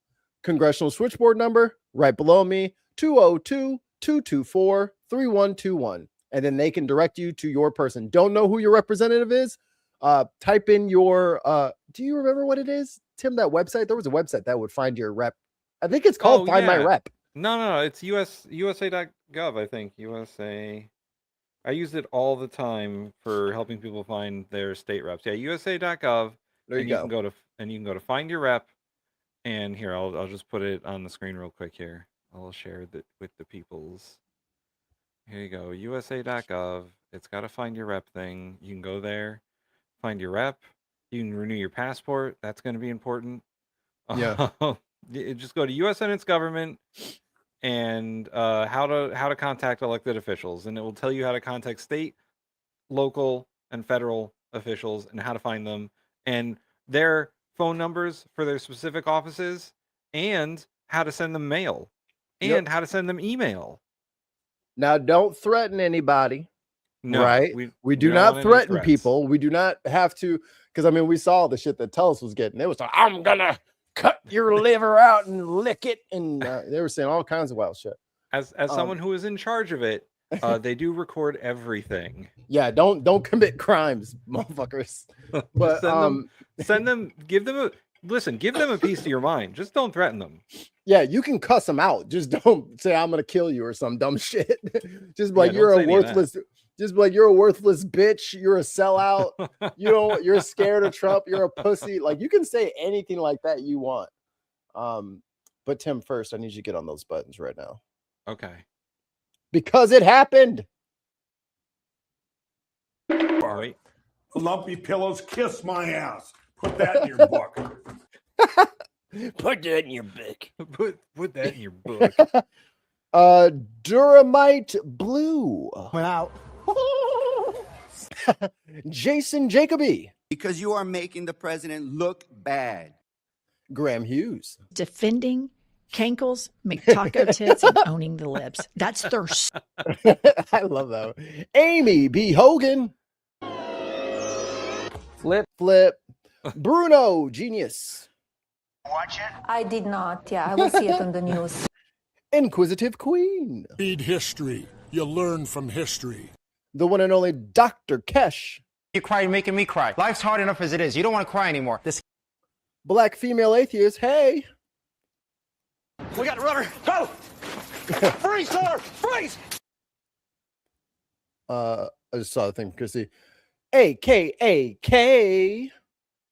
congressional switchboard number right below me, 202-224-3121. And then they can direct you to your person. Don't know who your representative is? Type in your, do you remember what it is, Tim, that website? There was a website that would find your rep. I think it's called Find My Rep. No, it's USA.gov, I think. USA. I use it all the time for helping people find their state reps. Yeah, USA.gov. There you go. You can go to Find Your Rep. And here, I'll just put it on the screen real quick here. I'll share that with the peoples. Here you go, USA.gov. It's got a Find Your Rep thing. You can go there, find your rep. You can renew your passport. That's going to be important. Yeah. Just go to U.S. and its government and how to contact elected officials, and it will tell you how to contact state, local, and federal officials and how to find them and their phone numbers for their specific offices and how to send them mail and how to send them email. Now, don't threaten anybody. No, right? We do not threaten people. We do not have to, because I mean, we saw the shit that Telus was getting. It was like, I'm gonna cut your liver out and lick it, and they were saying all kinds of wild shit. As someone who is in charge of it, they do record everything. Yeah, don't commit crimes, motherfuckers. But send them, give them a piece of your mind. Just don't threaten them. Yeah, you can cuss them out. Just don't say I'm gonna kill you or some dumb shit. Just be like you're a worthless. Just be like you're a worthless bitch. You're a sellout. You're scared of Trump. You're a pussy. Like you can say anything like that you want. But Tim, first, I need you to get on those buttons right now. Okay. Because it happened. Wait. Lumpy pillows, kiss my ass. Put that in your book. Put that in your book. Put that in your book. Duramite Blue. Went out. Jason Jacoby. Because you are making the president look bad. Graham Hughes. Defending cankles, McTaco tits, and owning the libs. That's thirst. I love that one. Amy B. Hogan. Flip. Bruno Genius. Watch it? I did not. Yeah, I will see it on the news. Inquisitive Queen. Read history. You learn from history. The one and only Dr. Kesh. You cry, you're making me cry. Life's hard enough as it is. You don't want to cry anymore. This Black female atheist. Hey. we got rubber. Go. Freeze, sir. Freeze. I just saw the thing, Chrissy. AKAK.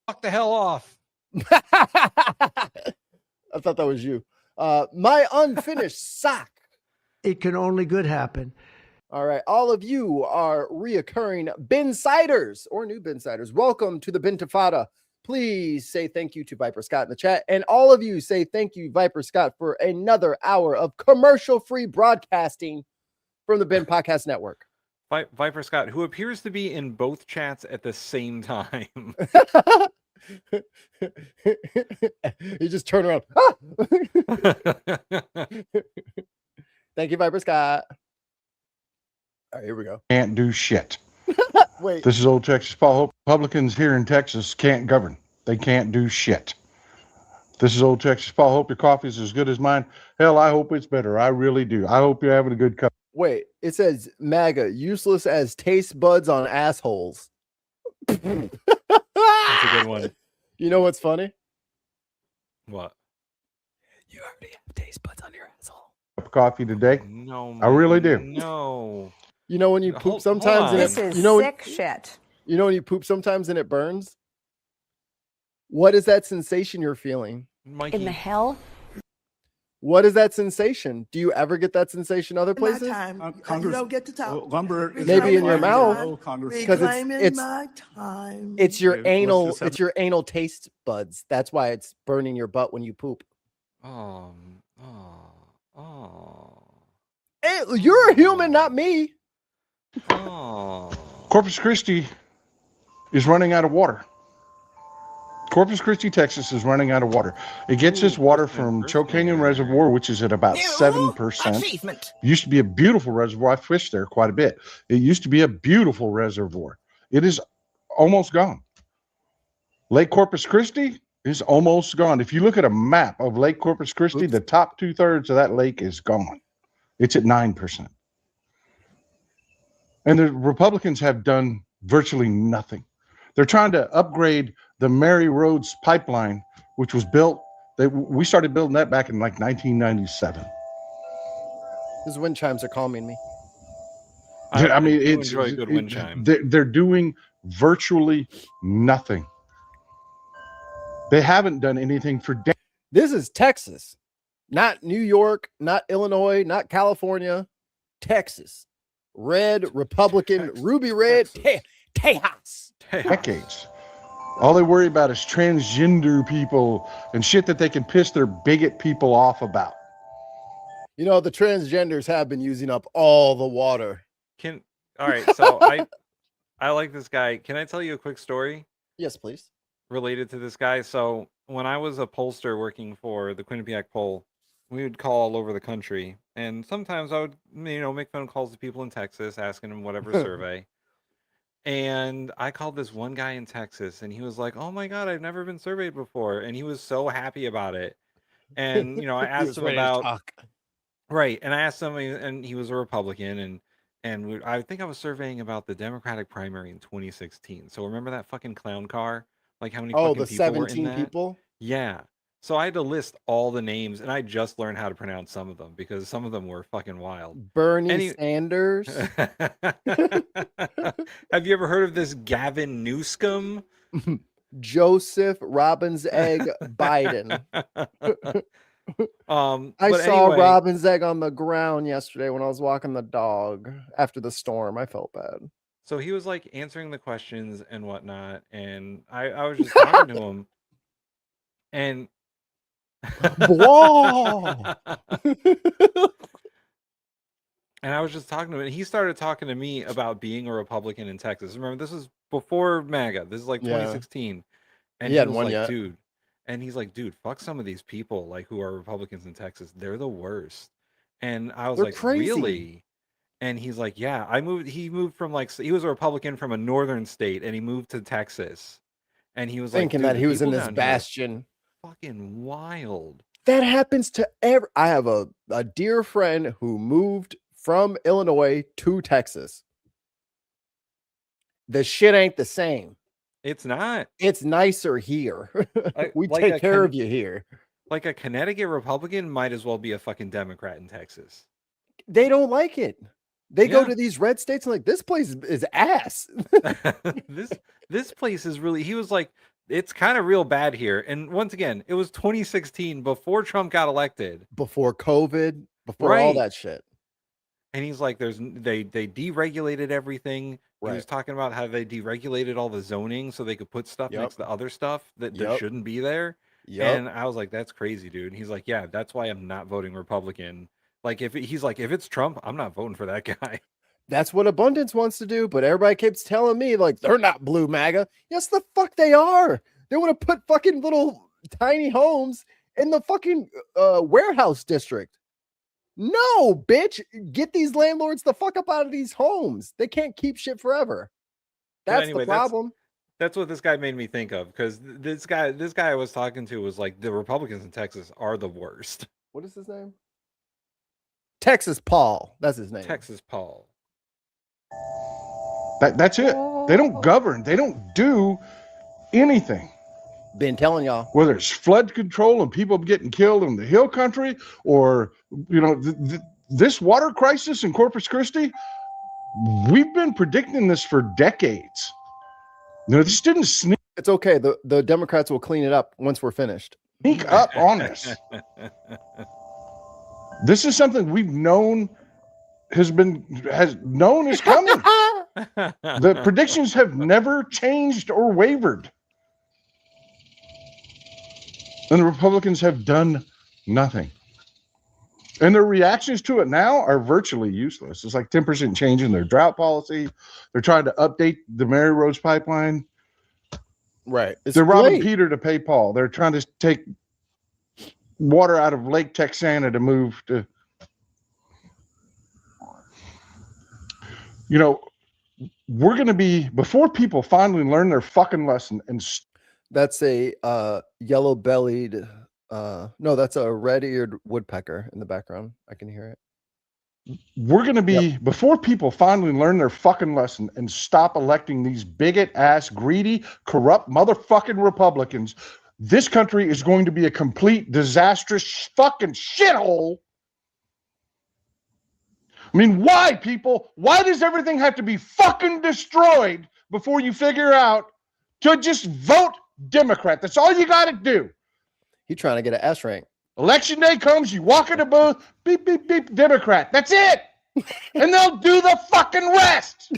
Fuck the hell off. I thought that was you. My unfinished sock. It can only good happen. All right. All of you are reoccurring Binsiders or new Binsiders. Welcome to the Bintifada. Please say thank you to Viper Scott in the chat. And all of you say thank you, Viper Scott, for another hour of commercial-free broadcasting from the Ben Podcast Network. Viper Scott, who appears to be in both chats at the same time. You just turn around. Thank you, Viper Scott. All right, here we go. Can't do shit. Wait. This is Old Texas Paul. Republicans here in Texas can't govern. They can't do shit. This is Old Texas Paul. Hope your coffee is as good as mine. Hell, I hope it's better. I really do. I hope you're having a good cup. Wait, it says MAGA, useless as taste buds on assholes. That's a good one. You know what's funny? What? You already have taste buds on your asshole. Cup of coffee today? No, I really do. No. You know when you poop Hold sometimes and on. This is you know sick shit. you know when you poop sometimes and it burns? What is that sensation you're feeling? Mikey. In the hell? What is that sensation? Do you ever get that sensation other places? You don't get to talk. Lumber is Maybe in your Reclaim mouth. my Congress. Because Reclaiming my time. it's your Okay, let's anal just have- it's your anal taste buds. That's why it's burning your butt when you poop. Oh. Hey, you're a human, not me. Oh. Corpus Christi is running out of water. Corpus Christi, Texas is running out of water. It gets its water from Choke Canyon Reservoir, which is at about 7%. Achievement. Used to be a beautiful reservoir. I fished there quite a bit. It used to be a beautiful reservoir. It is almost gone. Lake Corpus Christi is almost gone. If you look at a map of Lake Corpus Christi, the top 2/3 of that lake is gone. It's at 9%. And the Republicans have done virtually nothing. They're trying to upgrade the Mary Roads pipeline, which was built. We started building that back in like 1997. These wind chimes are calming me. I mean, do it's enjoy a good wind chime. They're doing virtually nothing. They haven't done anything for decades. This is Texas, not New York, not Illinois, not California. Texas. Red, Republican, Texas. ruby red, Texas. Tejas. All they worry about is transgender people and shit that they can piss their bigot people off about. You know, the transgenders have been using up all the water. All right, so I like this guy. Can I tell you a quick story Yes, please. related to this guy? So when I was a pollster working for the Quinnipiac poll, we would call all over the country, and sometimes I would, make phone calls to people in Texas, asking them whatever survey. And I called this one guy in Texas, and he was like, "Oh my God, I've never been surveyed before," and he was so happy about it. And I He asked was him ready to about talk. right, and I asked him, and he was a Republican, and I think I was surveying about the Democratic primary in 2016. So remember that fucking clown car? Like how many Oh, fucking the people were in 17 that? people? Yeah. So I had to list all the names, and I just learned how to pronounce some of them because some of them were fucking wild. Bernie Sanders. Have you ever heard of this Gavin Newsom? Joseph Robin's Egg Biden. I But saw anyway, Robin's Egg on the ground yesterday when I was walking the dog after the storm. I felt bad. so he was like answering the questions and whatnot, and I was just talking to him, and Whoa! and I was just talking to him, and he started talking to me about being a Republican in Texas. Remember, this is before MAGA. This is like Yeah. 2016, and He he hadn't was won like, yet. dude, and he's like, dude, fuck some of these people like who are Republicans in Texas. They're the worst. And I was They're like, crazy. really? And he's like, yeah, he moved from he was a Republican from a northern state, and he moved to Texas. And he was Thinking like, that dude, he the was in people this down here are bastion. fucking wild. That happens to I have a dear friend who moved from Illinois to Texas. the shit ain't the same. It's not. It's nicer here. We like take care of you here. Like a Connecticut Republican might as well be a fucking Democrat in Texas. They don't like it. They go Yeah. to these red states and like, this place is ass. This place is really, he was like, it's kind of real bad here. And once again, it was 2016 before Trump got elected. Before COVID, before all Right. that shit. And he's like, they deregulated everything. He was talking about how they deregulated all the zoning so they could put stuff next to other stuff that shouldn't be there. And I was like, that's crazy, dude. And he's like, yeah, that's why I'm not voting Republican. Like, if it's Trump, I'm not voting for that guy. That's what Abundance wants to do, but everybody keeps telling me like they're not blue MAGA. Yes, the fuck they are. They want to put fucking little tiny homes in the fucking warehouse district. No, bitch, get these landlords the fuck up out of these homes. They can't keep shit forever. That's anyway, the problem. That's what this guy made me think of, because this guy I was talking to was like, the Republicans in Texas are the worst. What is his name? Texas Paul. That's his name. Texas Paul. That's it. They don't govern. They don't do anything. Been telling y'all. Whether it's flood control and people getting killed in the hill country, or this water crisis in Corpus Christi, we've been predicting this for decades. This didn't sneak. It's okay. The Democrats will clean it up once we're finished. Sneak up on us. This is something we've known has known is coming. The predictions have never changed or wavered. And the Republicans have done nothing. And their reactions to it now are virtually useless. It's like 10% change in their drought policy. They're trying to update the Mary Rose pipeline. Right. They're robbing Peter to pay Paul. They're trying to take water out of Lake Texana to move to. We're going to be, before people finally learn their fucking lesson. And that's a yellow-bellied, no, that's a red-eared woodpecker in the background. I can hear it. We're going to be, before people finally learn their fucking lesson and stop electing these bigot-ass, greedy, corrupt motherfucking Republicans, this country is going to be a complete disastrous fucking shithole. I mean, why, people? Why does everything have to be fucking destroyed before you figure out to just vote Democrat? That's all you got to do. You're trying to get an S rank. Election day comes, you walk in the booth, beep, beep, beep, Democrat. That's it. And they'll do the fucking rest.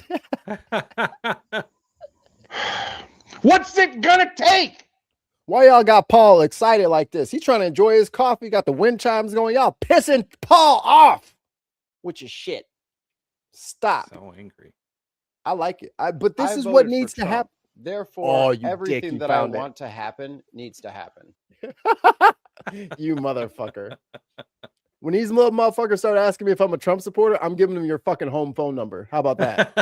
What's it gonna take? Why y'all got Paul excited like this? He's trying to enjoy his coffee, got the wind chimes going. Y'all pissing Paul off. Which is shit. Stop. So angry. I like it. But this is what needs to happen. Therefore, everything that I want to happen needs to happen. You motherfucker. When these little motherfuckers start asking me if I'm a Trump supporter, I'm giving them your fucking home phone number. How about that?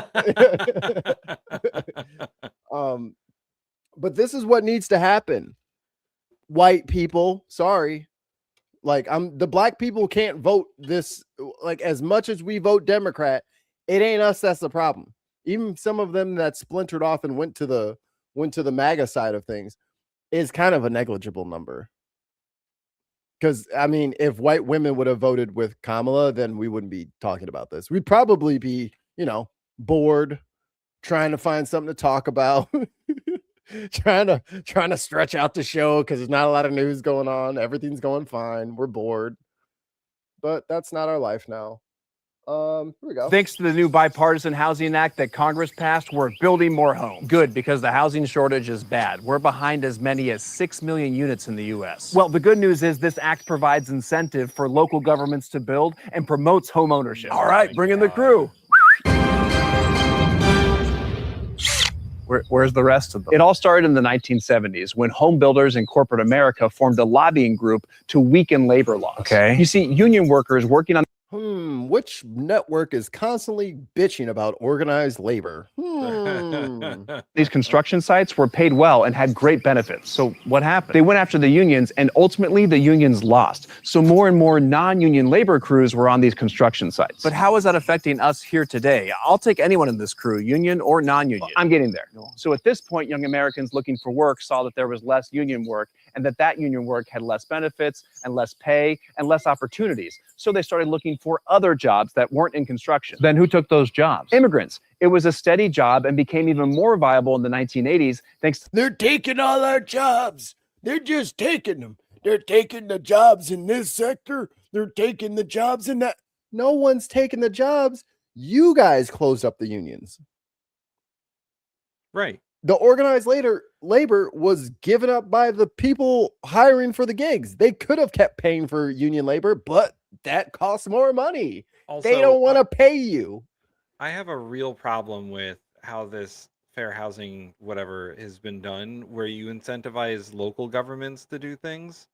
But this is what needs to happen. White people, sorry. Like, the black people can't vote this. Like, as much as we vote Democrat, it ain't us that's the problem. Even some of them that splintered off and went to the MAGA side of things is kind of a negligible number. Because, I mean, if white women would have voted with Kamala, then we wouldn't be talking about this. We'd probably be, bored, trying to find something to talk about. trying to stretch out the show because there's not a lot of news going on. Everything's going fine. We're bored. But that's not our life now. Here we go. Thanks to the new bipartisan housing act that Congress passed, we're building more homes. Good, because the housing shortage is bad. We're behind as many as 6 million units in the U.S. Well, the good news is this act provides incentive for local governments to build and promotes home ownership. All right, bring in the crew. Where's the rest of them? It all started in the 1970s when home builders in corporate America formed a lobbying group to weaken labor laws. Okay. You see, union workers working on Which network is constantly bitching about organized labor? These construction sites were paid well and had great benefits. So what happened? They went after the unions, and ultimately the unions lost. So more and more non-union labor crews were on these construction sites. But how is that affecting us here today? I'll take anyone in this crew, union or non-union. I'm getting there. So at this point, young Americans looking for work saw that there was less union work, and that union work had less benefits and less pay and less opportunities. So they started looking for other jobs that weren't in construction. Then who took those jobs? Immigrants. It was a steady job and became even more viable in the 1980s thanks to— They're taking all our jobs. They're just taking them. They're taking the jobs in this sector. They're taking the jobs in that. No one's taking the jobs. You guys closed up the unions. Right. The organized labor was given up by the people hiring for the gigs. They could have kept paying for union labor, but that costs more money. Also, they don't want to pay you. I have a real problem with how this fair housing whatever has been done, where you incentivize local governments to do things.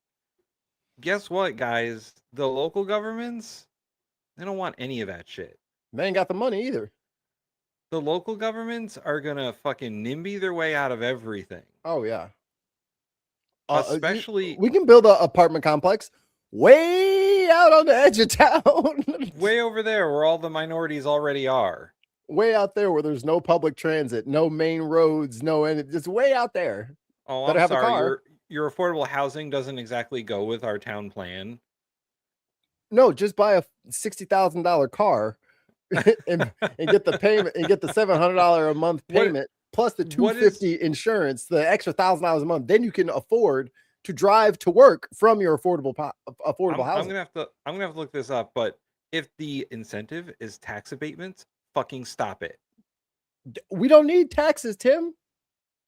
Guess what, guys? The local governments, they don't want any of that shit. They ain't got the money either. The local governments are gonna fucking NIMBY their way out of everything. Oh yeah. Especially, we can build an apartment complex way out on the edge of town. way over there where all the minorities already are. Way out there where there's no public transit, no main roads, just way out there. Oh, Better I'm have a sorry. car. Your affordable housing doesn't exactly go with our town plan. No, just buy a $60,000 car and get the payment and get the $700 a month payment plus the $250 insurance, the extra $1,000 a month. Then you can afford to drive to work from your affordable housing. I'm gonna have to look this up. But if the incentive is tax abatements, fucking stop it. We don't need taxes, Tim.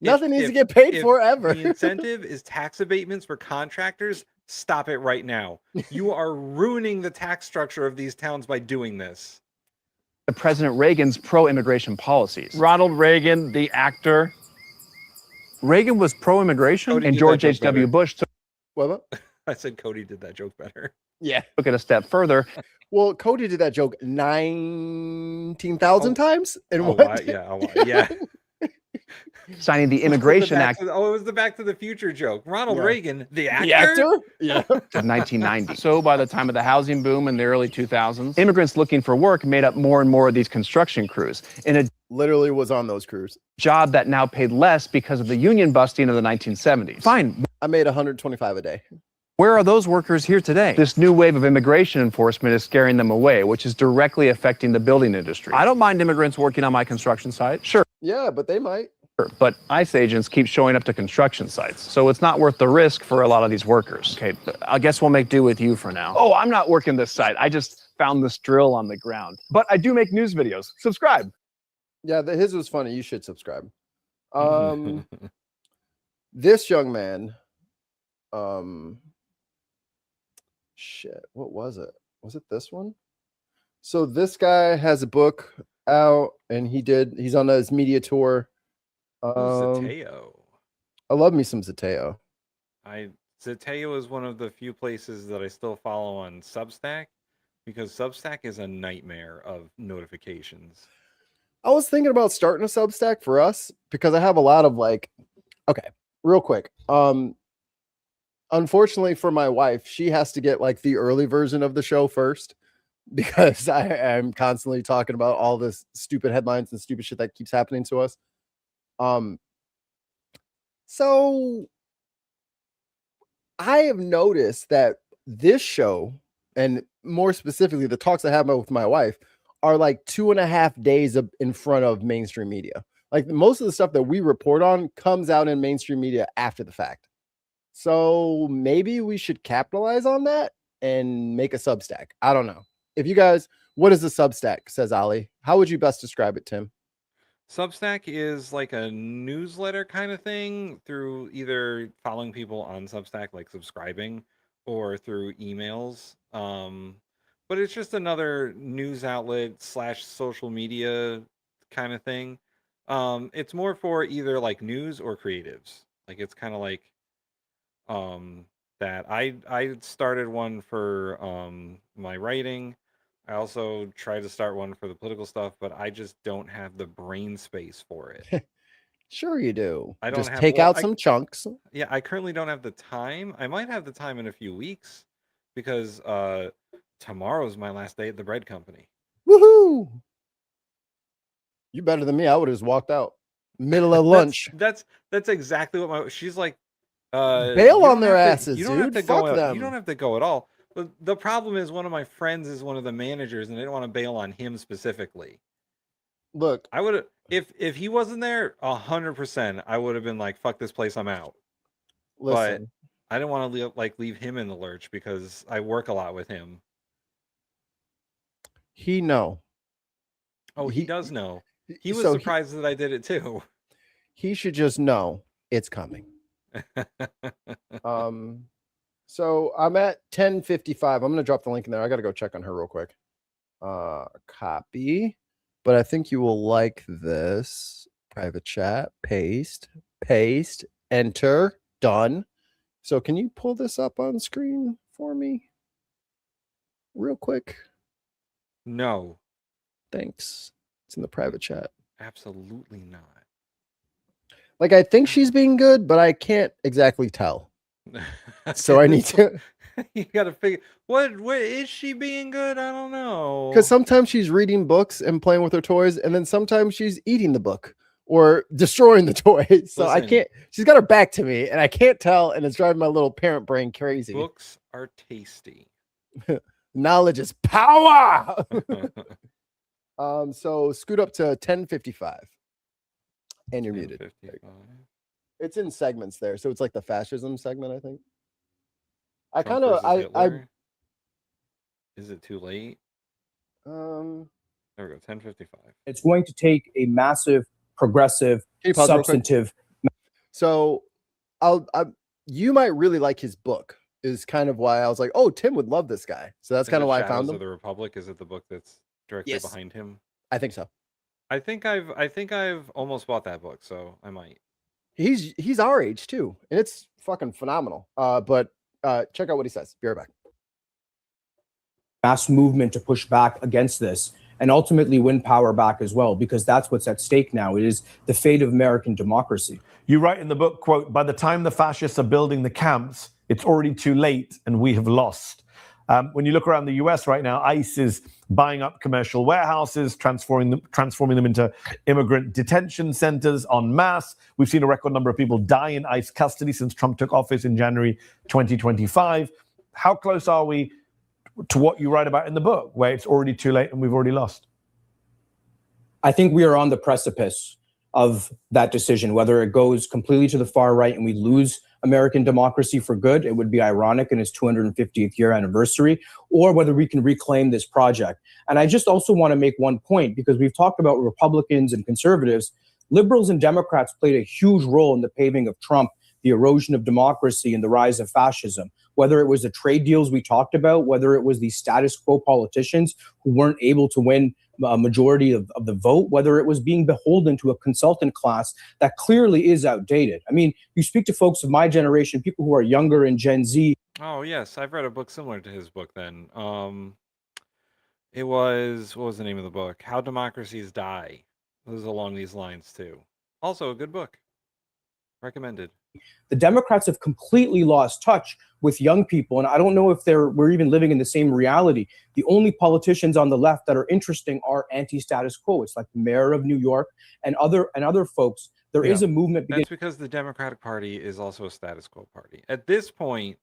Nothing needs to get paid forever. The incentive is tax abatements for contractors. Stop it right now. You are ruining the tax structure of these towns by doing this. President Reagan's pro-immigration policies. Ronald Reagan, the actor. Reagan was pro-immigration, and George H.W. Bush took— What? I said Cody did that joke better. Yeah. Took it a step further. Well, Cody did that joke 19,000 times. And yeah. Signing the Immigration Act. It was the Back to the Future joke. Ronald Reagan, the actor? Yeah. Of 1990. So by the time of the housing boom in the early 2000s, immigrants looking for work made up more and more of these construction crews. In a literally was on those crews. Job that now paid less because of the union busting of the 1970s. Fine. I made $125 a day. Where are those workers here today? This new wave of immigration enforcement is scaring them away, which is directly affecting the building industry. I don't mind immigrants working on my construction site. Sure. Yeah, but they might. But ICE agents keep showing up to construction sites, so it's not worth the risk for a lot of these workers. Okay, I guess we'll make do with you for now. Oh, I'm not working this site. I just found this drill on the ground. But I do make news videos. Subscribe. Yeah, his was funny. You should subscribe. This young man, shit, what was it? Was it this one? So this guy has a book out, and he's on his media tour. Zateo. I love me some Zateo. Zateo is one of the few places that I still follow on Substack, because Substack is a nightmare of notifications. I was thinking about starting a Substack for us because I have a lot of okay, real quick. Unfortunately for my wife, she has to get the early version of the show first because I am constantly talking about all this stupid headlines and stupid shit that keeps happening to us. So I have noticed that this show, and more specifically the talks I have with my wife, are 2.5 days in front of mainstream media. Most of the stuff that we report on comes out in mainstream media after the fact. So maybe we should capitalize on that and make a Substack. I don't know. If you guys, what is a Substack, says Ali? How would you best describe it, Tim? Substack is like a newsletter kind of thing through either following people on Substack, like subscribing, or through emails. But it's just another news outlet / social media kind of thing. It's more for either news or creatives. It's kind of that I started one for my writing. I also try to start one for the political stuff, but I just don't have the brain space for it. Sure you do. I don't Just have take out some chunks. Yeah, I currently don't have the time. I might have the time in a few weeks because tomorrow's my last day at the bread company. Woohoo! You better than me. I would have just walked out middle of lunch. That's exactly what she's like. Bail on their asses, you don't dude. have to Fuck go. them. You don't have to go at all. The problem is one of my friends is one of the managers, and they don't want to bail on him specifically. Look, I would have if he wasn't there 100%. I would have been like, "Fuck this place, I'm out." Listen, but I didn't want to leave him in the lurch because I work a lot with him. He know. Oh, he does know. He was so surprised that I did it too. He should just know it's coming. So I'm at 10:55. I'm gonna drop the link in there. I gotta go check on her real quick. Copy. But I think you will like this. Private chat, paste, enter, done. So can you pull this up on screen for me? Real quick. No. Thanks. It's in the private chat. Absolutely not. Like, I think she's being good, but I can't exactly tell. So I need to. You gotta figure what is she being good? I don't know. Because sometimes she's reading books and playing with her toys, and then sometimes she's eating the book or destroying the toys. So I can't. She's got her back to me, and I can't tell, and it's driving my little parent brain crazy. Books are tasty. Knowledge is power. So scoot up to 10:55, and you're muted. It's in segments there, so it's like the fascism segment, I think. I kind of Is it too late? There we go. 10:55. It's going to take a massive, progressive, substantive. So, you might really like his book. Is kind of why I was like, oh, Tim would love this guy. So that's kind of why I found him. Of the Republic. Is it the book that's directly behind him? I think so. I think I've almost bought that book, so I might. He's our age too, and it's fucking phenomenal. But check out what he says. Be right back. Mass movement to push back against this and ultimately win power back as well, because that's what's at stake now. It is the fate of American democracy. You write in the book, quote, by the time the fascists are building the camps, it's already too late and we have lost. When you look around the US right now, ICE is buying up commercial warehouses, transforming them into immigrant detention centers en masse. We've seen a record number of people die in ICE custody since Trump took office in January 2025. How close are we to what you write about in the book, where it's already too late and we've already lost? I think we are on the precipice of that decision, whether it goes completely to the far right and we lose American democracy for good. It would be ironic in its 250th year anniversary, or whether we can reclaim this project. And I just also want to make one point, because we've talked about Republicans and conservatives. Liberals and Democrats played a huge role in the paving of Trump, the erosion of democracy, and the rise of fascism. Whether it was the trade deals we talked about, whether it was the status quo politicians who weren't able to win a majority of the vote, whether it was being beholden to a consultant class that clearly is outdated. I mean, you speak to folks of my generation, people who are younger in Gen Z. Oh, yes. I've read a book similar to his book then. It was, what was the name of the book? How Democracies Die. It was along these lines too. Also a good book. Recommended. The Democrats have completely lost touch with young people, and I don't know if we're even living in the same reality. The only politicians on the left that are interesting are anti-status quo. It's like the mayor of New York and other folks. There is a movement. That's because the Democratic Party is also a status quo party. At this point,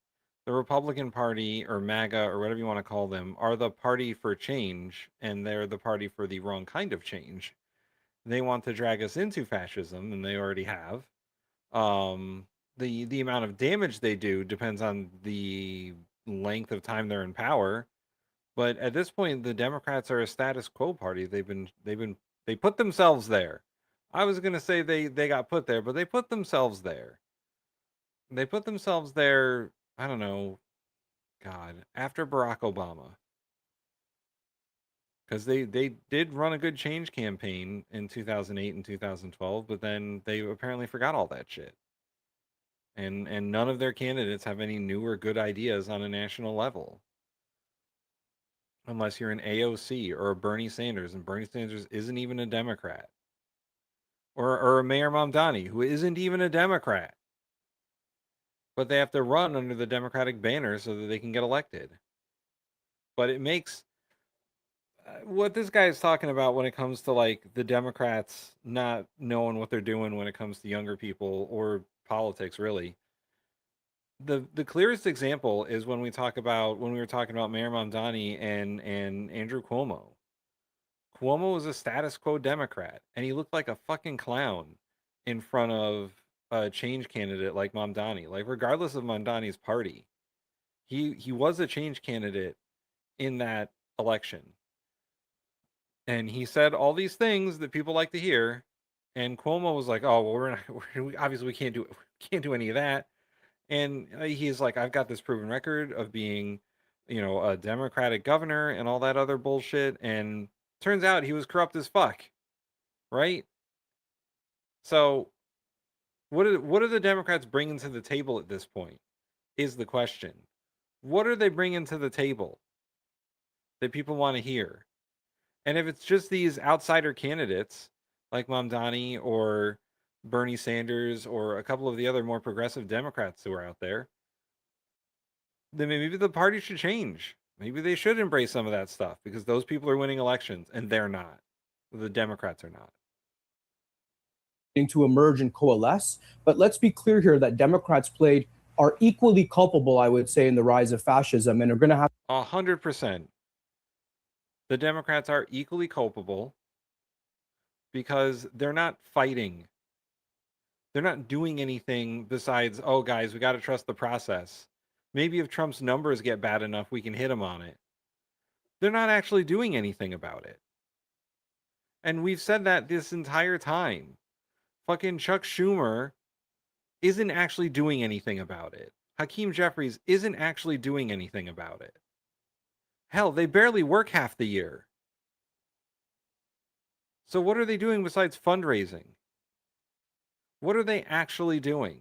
the Republican Party, or MAGA, or whatever you want to call them, are the party for change, and they're the party for the wrong kind of change. They want to drag us into fascism, and they already have. The amount of damage they do depends on the length of time they're in power. But at this point, the Democrats are a status quo party. They put themselves there. I was gonna say they got put there, but they put themselves there. They put themselves there, I don't know, God, after Barack Obama. Because they did run a good change campaign in 2008 and 2012, but then they apparently forgot all that shit. And none of their candidates have any new or good ideas on a national level. unless you're an AOC or a Bernie Sanders, and Bernie Sanders isn't even a Democrat, or a Mayor Mamdani who isn't even a Democrat, but they have to run under the Democratic banner so that they can get elected. But it makes what this guy is talking about when it comes to like the Democrats not knowing what they're doing when it comes to younger people or politics, really. The clearest example is when we were talking about Mayor Mamdani and Andrew Cuomo. Cuomo was a status quo Democrat, and he looked like a fucking clown in front of a change candidate like Mamdani. Like, regardless of Mamdani's party, he was a change candidate in that election. And he said all these things that people like to hear, and Cuomo was like, "Oh, well, obviously we can't do any of that." And he's like, "I've got this proven record of being, a Democratic governor and all that other bullshit." And turns out he was corrupt as fuck, right? So, what are the Democrats bringing to the table at this point? Is the question. What are they bringing to the table that people want to hear? And if it's just these outsider candidates like Mamdani or Bernie Sanders or a couple of the other more progressive Democrats who are out there, then maybe the party should change. Maybe they should embrace some of that stuff because those people are winning elections and they're not. The Democrats are not. To emerge and coalesce. But let's be clear here that Democrats are equally culpable, I would say, in the rise of fascism, and are going to have 100%. The Democrats are equally culpable because they're not fighting. They're not doing anything besides, oh, guys, we got to trust the process. Maybe if Trump's numbers get bad enough, we can hit him on it. They're not actually doing anything about it. And we've said that this entire time. Fucking Chuck Schumer isn't actually doing anything about it. Hakeem Jeffries isn't actually doing anything about it. Hell, they barely work half the year. So what are they doing besides fundraising? What are they actually doing?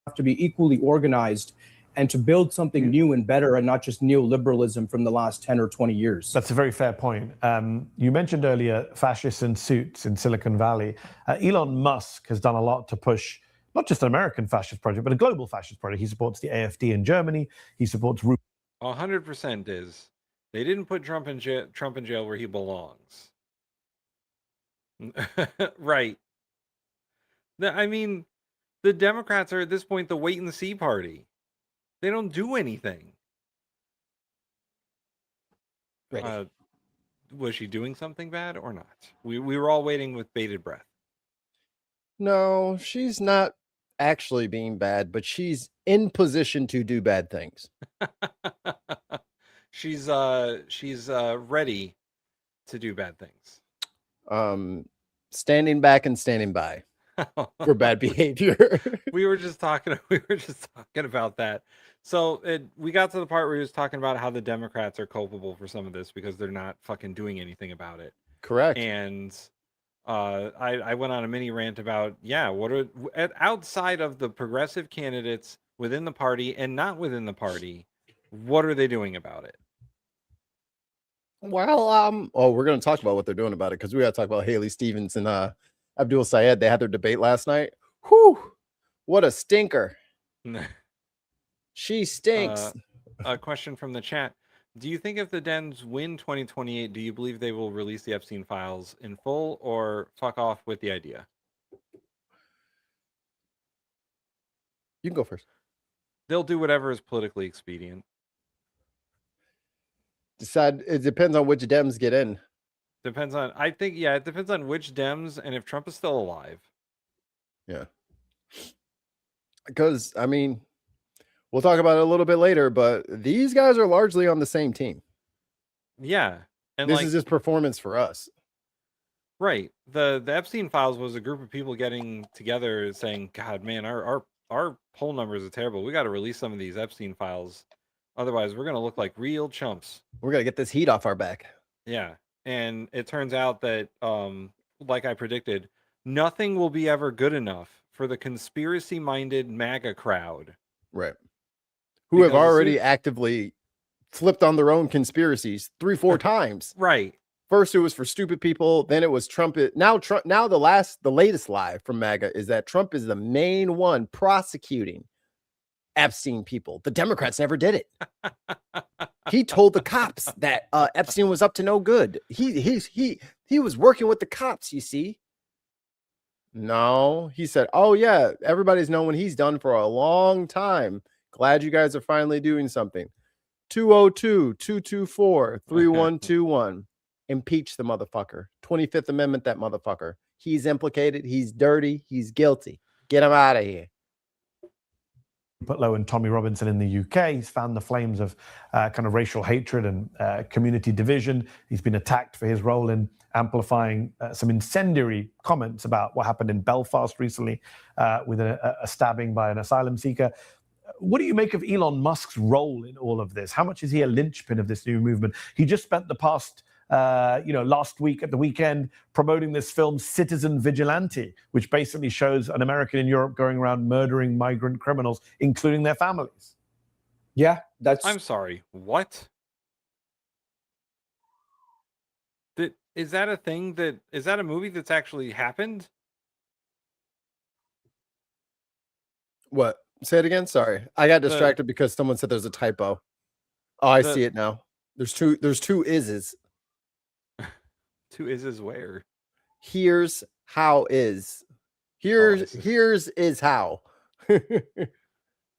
have to be equally organized and to build something new and better, and not just neoliberalism from the last 10 or 20 years. That's a very fair point. You mentioned earlier fascists in suits in Silicon Valley. Elon Musk has done a lot to push not just an American fascist project, but a global fascist project. He supports the AfD in Germany. He supports 100% is. They didn't put Trump in jail where he belongs. Right. I mean, the Democrats are at this point the wait and see party. They don't do anything. Was she doing something bad or not? We were all waiting with bated breath. No, she's not actually being bad, but she's in position to do bad things. She's ready to do bad things. Standing back and standing by for bad behavior. we were just talking about that. So we got to the part where he was talking about how the Democrats are culpable for some of this because they're not fucking doing anything about it. Correct. And I went on a mini rant about, what are outside of the progressive candidates within the party and not within the party, what are they doing about it? Well, we're going to talk about what they're doing about it because we got to talk about Haley Stevens and Abdul Sayed. They had their debate last night. Whew, what a stinker. She stinks. A question from the chat. Do you think if the Dems win 2028, do you believe they will release the Epstein files in full or fuck off with the idea? You can go first. They'll do whatever is politically expedient. It depends on which Dems get in. It depends on which Dems and if Trump is still alive. Yeah. Because, I mean, we'll talk about it a little bit later, but these guys are largely on the same team. Yeah. And this is just performance for us. Right. The Epstein files was a group of people getting together saying, God, man, our poll numbers are terrible. We got to release some of these Epstein files. Otherwise, we're going to look like real chumps. We're going to get this heat off our back. Yeah. And it turns out that, like I predicted, nothing will be ever good enough for the conspiracy-minded MAGA crowd. Right. Who have already actively flipped on their own conspiracies 3-4 times. Right. First it was for stupid people, then it was Trump. Now the latest lie from MAGA is that Trump is the main one prosecuting Epstein people. The Democrats never did it. He told the cops that Epstein was up to no good. He was working with the cops, you see. No, he said, "Oh yeah, everybody's known what he's done for a long time. Glad you guys are finally doing something." 202-224-3121. Impeach the motherfucker. 25th Amendment that motherfucker. He's implicated. He's dirty. He's guilty. Get him out of here. Putlow and Tommy Robinson in the UK. He's fanned the flames of kind of racial hatred and community division. He's been attacked for his role in amplifying some incendiary comments about what happened in Belfast recently with a stabbing by an asylum seeker. What do you make of Elon Musk's role in all of this? How much is he a linchpin of this new movement? He just spent the past last week at the weekend promoting this film Citizen Vigilante, which basically shows an American in Europe going around murdering migrant criminals, including their families. Yeah, I'm sorry. What? Is that a thing is that a movie that's actually happened? What? Say it again. Sorry, I got distracted because someone said there's a typo. Oh, I see it now. There's two ises. Two ises where? Here's how is. Here's is how. Too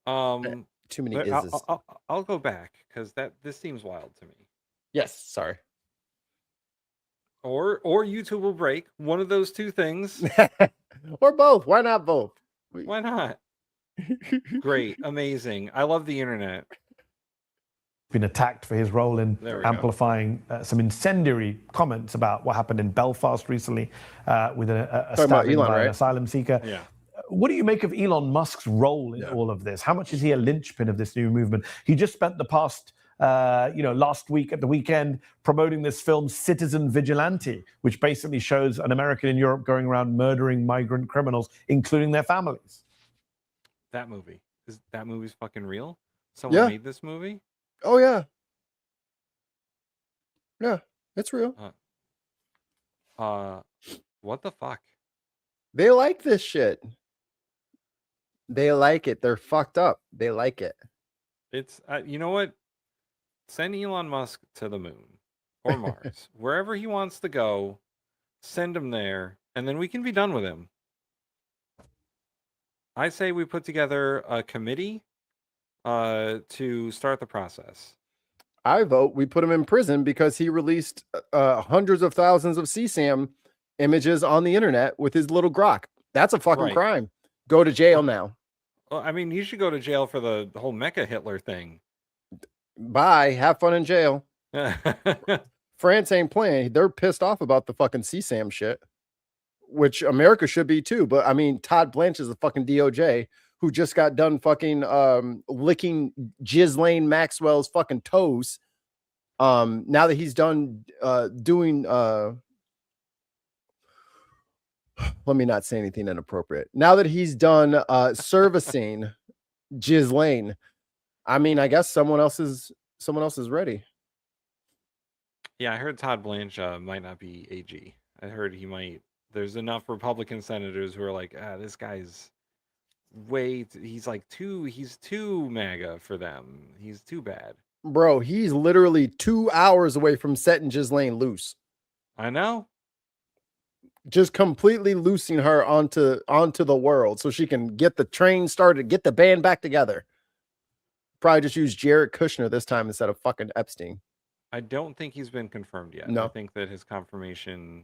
many ises. I'll go back because this seems wild to me. Yes, sorry. Or YouTube will break. One of those two things. Or both. Why not both? Why not? Great, amazing. I love the internet. Been attacked for his role in amplifying some incendiary comments about what happened in Belfast recently with a stabbing by an asylum seeker. Yeah. What do you make of Elon Musk's role in all of this? How much is he a linchpin of this new movement? He just spent the past last week at the weekend promoting this film Citizen Vigilante, which basically shows an American in Europe going around murdering migrant criminals, including their families. That movie's fucking real? Someone made this movie? Oh yeah. Yeah, it's real. What the fuck? They like this shit. They like it. They're fucked up. They like it. It's you know what? Send Elon Musk to the moon or Mars, wherever he wants to go. Send him there, and then we can be done with him. I say we put together a committee to start the process. I vote we put him in prison because he released hundreds of thousands of CSAM images on the internet with his little grok. That's a fucking crime. Go to jail now. Well, I mean, he should go to jail for the whole Mecha Hitler thing. Bye. Have fun in jail. France ain't playing. They're pissed off about the fucking CSAM shit, which America should be too. But I mean, Todd Blanche is the fucking DOJ who just got done fucking licking Ghislaine Maxwell's fucking toes. Now that he's done doing let me not say anything inappropriate. Now that he's done servicing Ghislaine, I mean, I guess someone else is ready. Yeah, I heard Todd Blanche might not be AG. I heard he might. There's enough Republican senators who are like, this guy's he's too MAGA for them. He's too bad. Bro, he's literally 2 hours away from setting Ghislaine loose. I know. Just completely loosing her onto the world so she can get the train started, get the band back together. Probably just use Jared Kushner this time instead of fucking Epstein. I don't think he's been confirmed yet. No. I think that his confirmation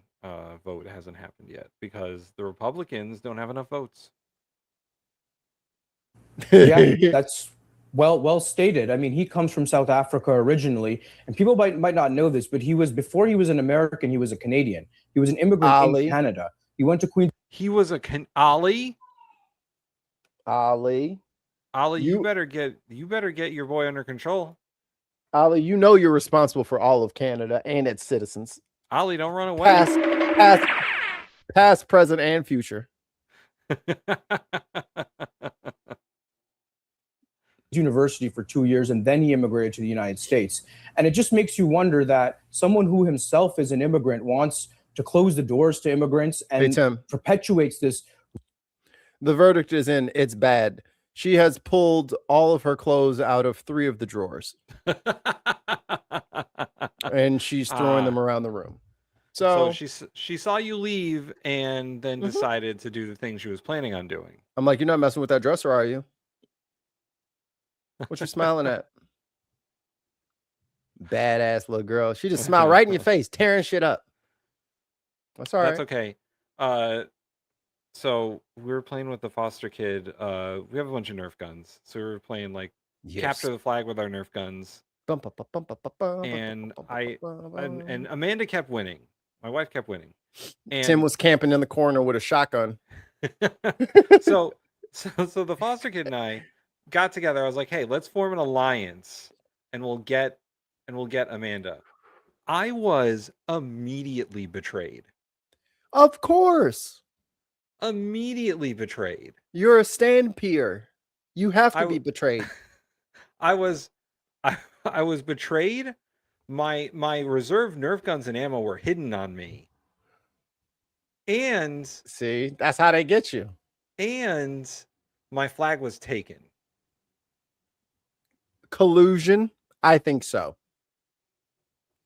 vote hasn't happened yet because the Republicans don't have enough votes. Yeah, that's well stated. I mean, he comes from South Africa originally, and people might not know this, but before he was an American, he was a Canadian. He was an immigrant in Canada. He went to Queen. He was a Ali. Ali, you better get your boy under control. Ali, you know you're responsible for all of Canada and its citizens. Ali, don't run away. Past, present, and future. university for 2 years, and then he immigrated to the United States. And it just makes you wonder that someone who himself is an immigrant wants to close the doors to immigrants and perpetuates this. The verdict is in. It's bad. She has pulled all of her clothes out of 3 of the drawers. And she's throwing them around the room. So she saw you leave and then decided to do the thing she was planning on doing. I'm like, you're not messing with that dresser, are you? What you smiling at? Badass little girl. She just smiled right in your face, tearing shit up. That's all right. That's okay. So we were playing with the foster kid. We have a bunch of Nerf guns. So we were playing like capture the flag with our Nerf guns. And and Amanda kept winning. My wife kept winning. And Tim was camping in the corner with a shotgun. so the foster kid and I got together. I was like, hey, let's form an alliance and we'll get Amanda. I was immediately betrayed. Of course. Immediately betrayed. You're a stand peer. You have to be betrayed. I was betrayed. My reserve Nerf guns and ammo were hidden on me. And see, that's how they get you. And my flag was taken. Collusion? I think so.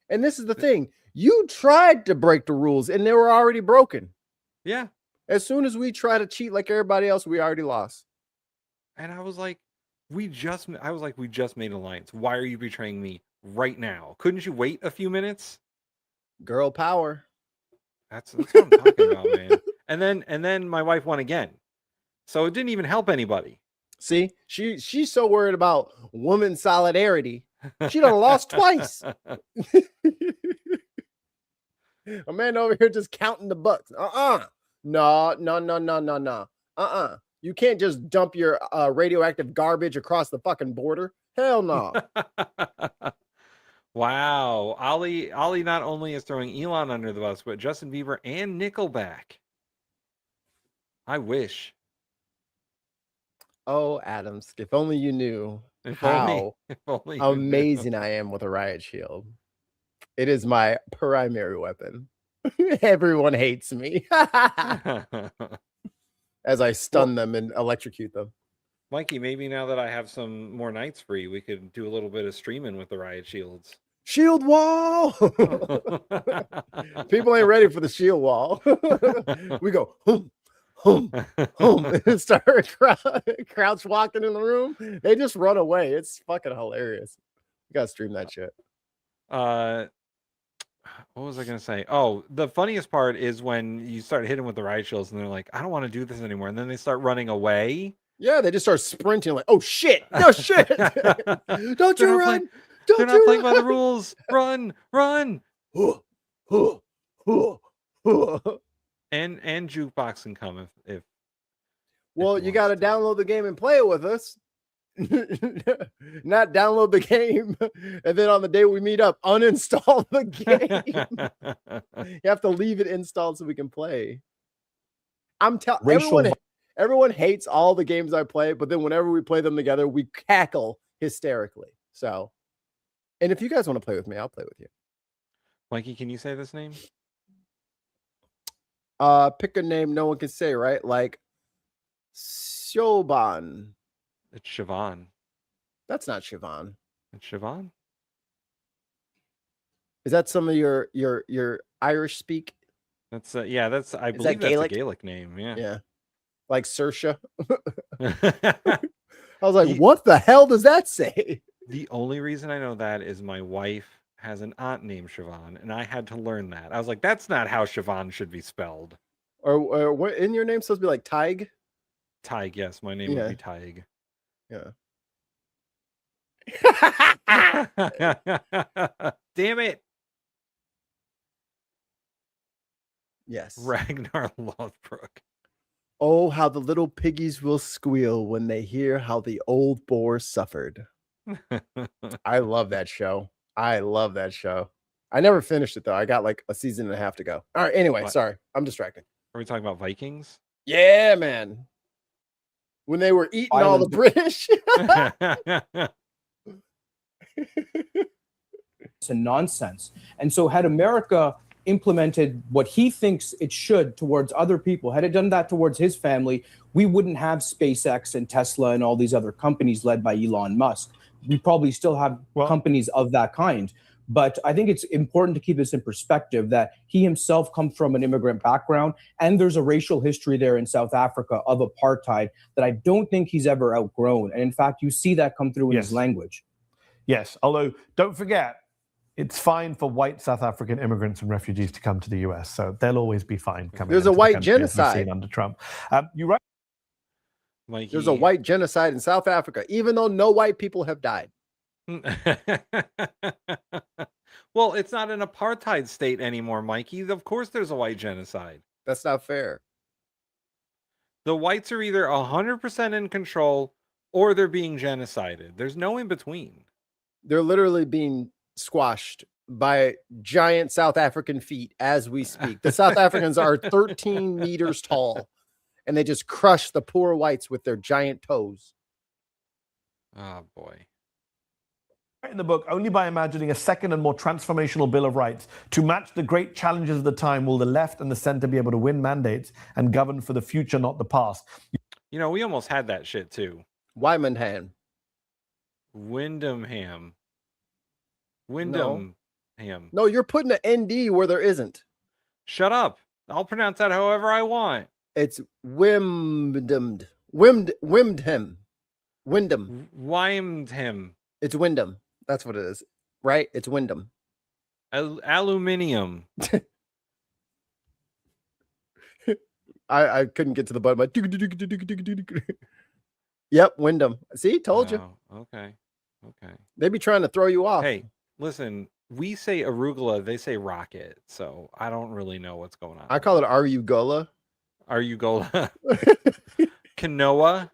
And this is the thing. You tried to break the rules and they were already broken. Yeah. As soon as we try to cheat like everybody else, we already lost. And I was like, we just made an alliance. Why are you betraying me right now? Couldn't you wait a few minutes? Girl power. That's what I'm talking about, man. And then my wife won again. So it didn't even help anybody. See, she's so worried about woman solidarity. She done lost twice. A man over here just counting the bucks. No. You can't just dump your radioactive garbage across the fucking border. Hell no. Wow. Ollie not only is throwing Elon under the bus, but Justin Bieber and Nickelback. I wish. Oh, Adams, if only you knew how amazing I am with a riot shield. It is my primary weapon. Everyone hates me. As I stun them and electrocute them. Mikey, maybe now that I have some more nights free, we could do a little bit of streaming with the riot shields. Shield wall. People ain't ready for the shield wall. We go home, and start crouch walking in the room. They just run away. It's fucking hilarious. You gotta stream that shit. What was I gonna say? Oh, the funniest part is when you start hitting with the riot shields and they're like, I don't want to do this anymore. And then they start running away. Yeah, they just start sprinting like, oh shit, no shit. Don't you run. They're not playing by the rules. Run. And jukebox can come if well, you got to download the game and play it with us. Not download the game and then on the day we meet up, uninstall the game. You have to leave it installed so we can play. I'm telling everyone hates all the games I play, but then whenever we play them together, we cackle hysterically. So, and if you guys want to play with me, I'll play with you. Mikey, can you say this name? Pick a name no one can say, right? Like Shoban. It's Siobhan. That's not Siobhan. It's Siobhan. Is that some of your Irish speak? That's yeah. That's I believe that's a Gaelic name. Yeah. Yeah. Like Saoirse. I was like, what the hell does that say? The only reason I know that is my wife has an aunt named Siobhan, and I had to learn that. I was like, that's not how Siobhan should be spelled. Or what in your name supposed to be like Tig? Tig, yes. My name would be Tig. Yeah. Damn it. Yes. Ragnar Lothbrok. Oh, how the little piggies will squeal when they hear how the old boar suffered. I love that show. I never finished it though. I got like a season and a half to go. All right. Anyway, sorry. I'm distracted. Are we talking about Vikings? Yeah, man. when they were eating all the British. It's a nonsense. And so had America implemented what he thinks it should towards other people, had it done that towards his family, we wouldn't have SpaceX and Tesla and all these other companies led by Elon Musk. We probably still have companies of that kind. But I think it's important to keep this in perspective that he himself comes from an immigrant background, and there's a racial history there in South Africa of apartheid that I don't think he's ever outgrown. And in fact, you see that come through in his language. Yes, although don't forget, it's fine for white South African immigrants and refugees to come to the US, so they'll always be fine coming. There's a white genocide under Trump. You're right. Mikey. There's a white genocide in South Africa, even though no white people have died. Well, it's not an apartheid state anymore, Mikey. Of course there's a white genocide. That's not fair. The whites are either 100% in control or they're being genocided. There's no in between. They're literally being squashed by giant South African feet as we speak. The South Africans are 13 meters tall, and they just crush the poor whites with their giant toes. Oh, boy. In the book, only by imagining a second and more transformational Bill of Rights to match the great challenges of the time will the left and the center be able to win mandates and govern for the future, not the past. You know, we almost had that shit too. Wymanham. Wyndham. No, you're putting an ND where there isn't. Shut up. I'll pronounce that however I want. It's Wyndham. It's Wyndham. That's what it is, right? It's Wyndham. Aluminium. I couldn't get to the button. Yep, Wyndham. See, told you. Okay. They be trying to throw you off. Hey, listen, we say arugula, they say rocket, so I don't really know what's going on. I call it Arugula. Arugula. Quinoa.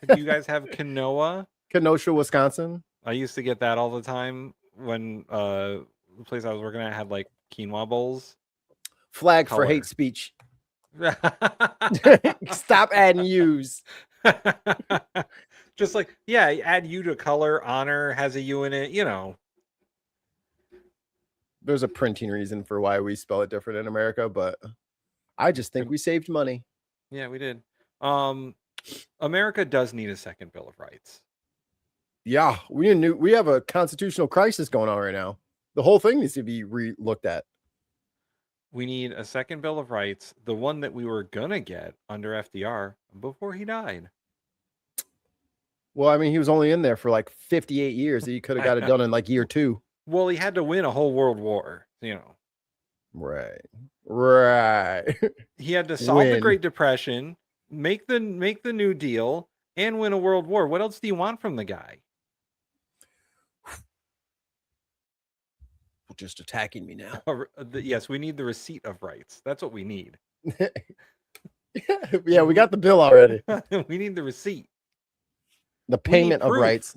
Do you guys have quinoa? Kenosha, Wisconsin. I used to get that all the time when the place I was working at had like quinoa bowls. Flag for hate speech. Stop adding U's. Just like, yeah, add U to color. Honor has a U in it, you know. There's a printing reason for why we spell it different in America, but I just think we saved money. Yeah, we did. America does need a second Bill of Rights. Yeah, we have a constitutional crisis going on right now. The whole thing needs to be looked at. We need a second Bill of Rights, the one that we were gonna get under FDR before he died. Well, I mean, he was only in there for like 58 years. He could have got it done in like year 2. Well, he had to win a whole world war, you know. Right. He had to solve the Great Depression, make the New Deal, and win a world war. What else do you want from the guy? Just attacking me now. Yes, we need the receipt of rights. That's what we need. Yeah, we got the bill already. We need the receipt. The payment of rights.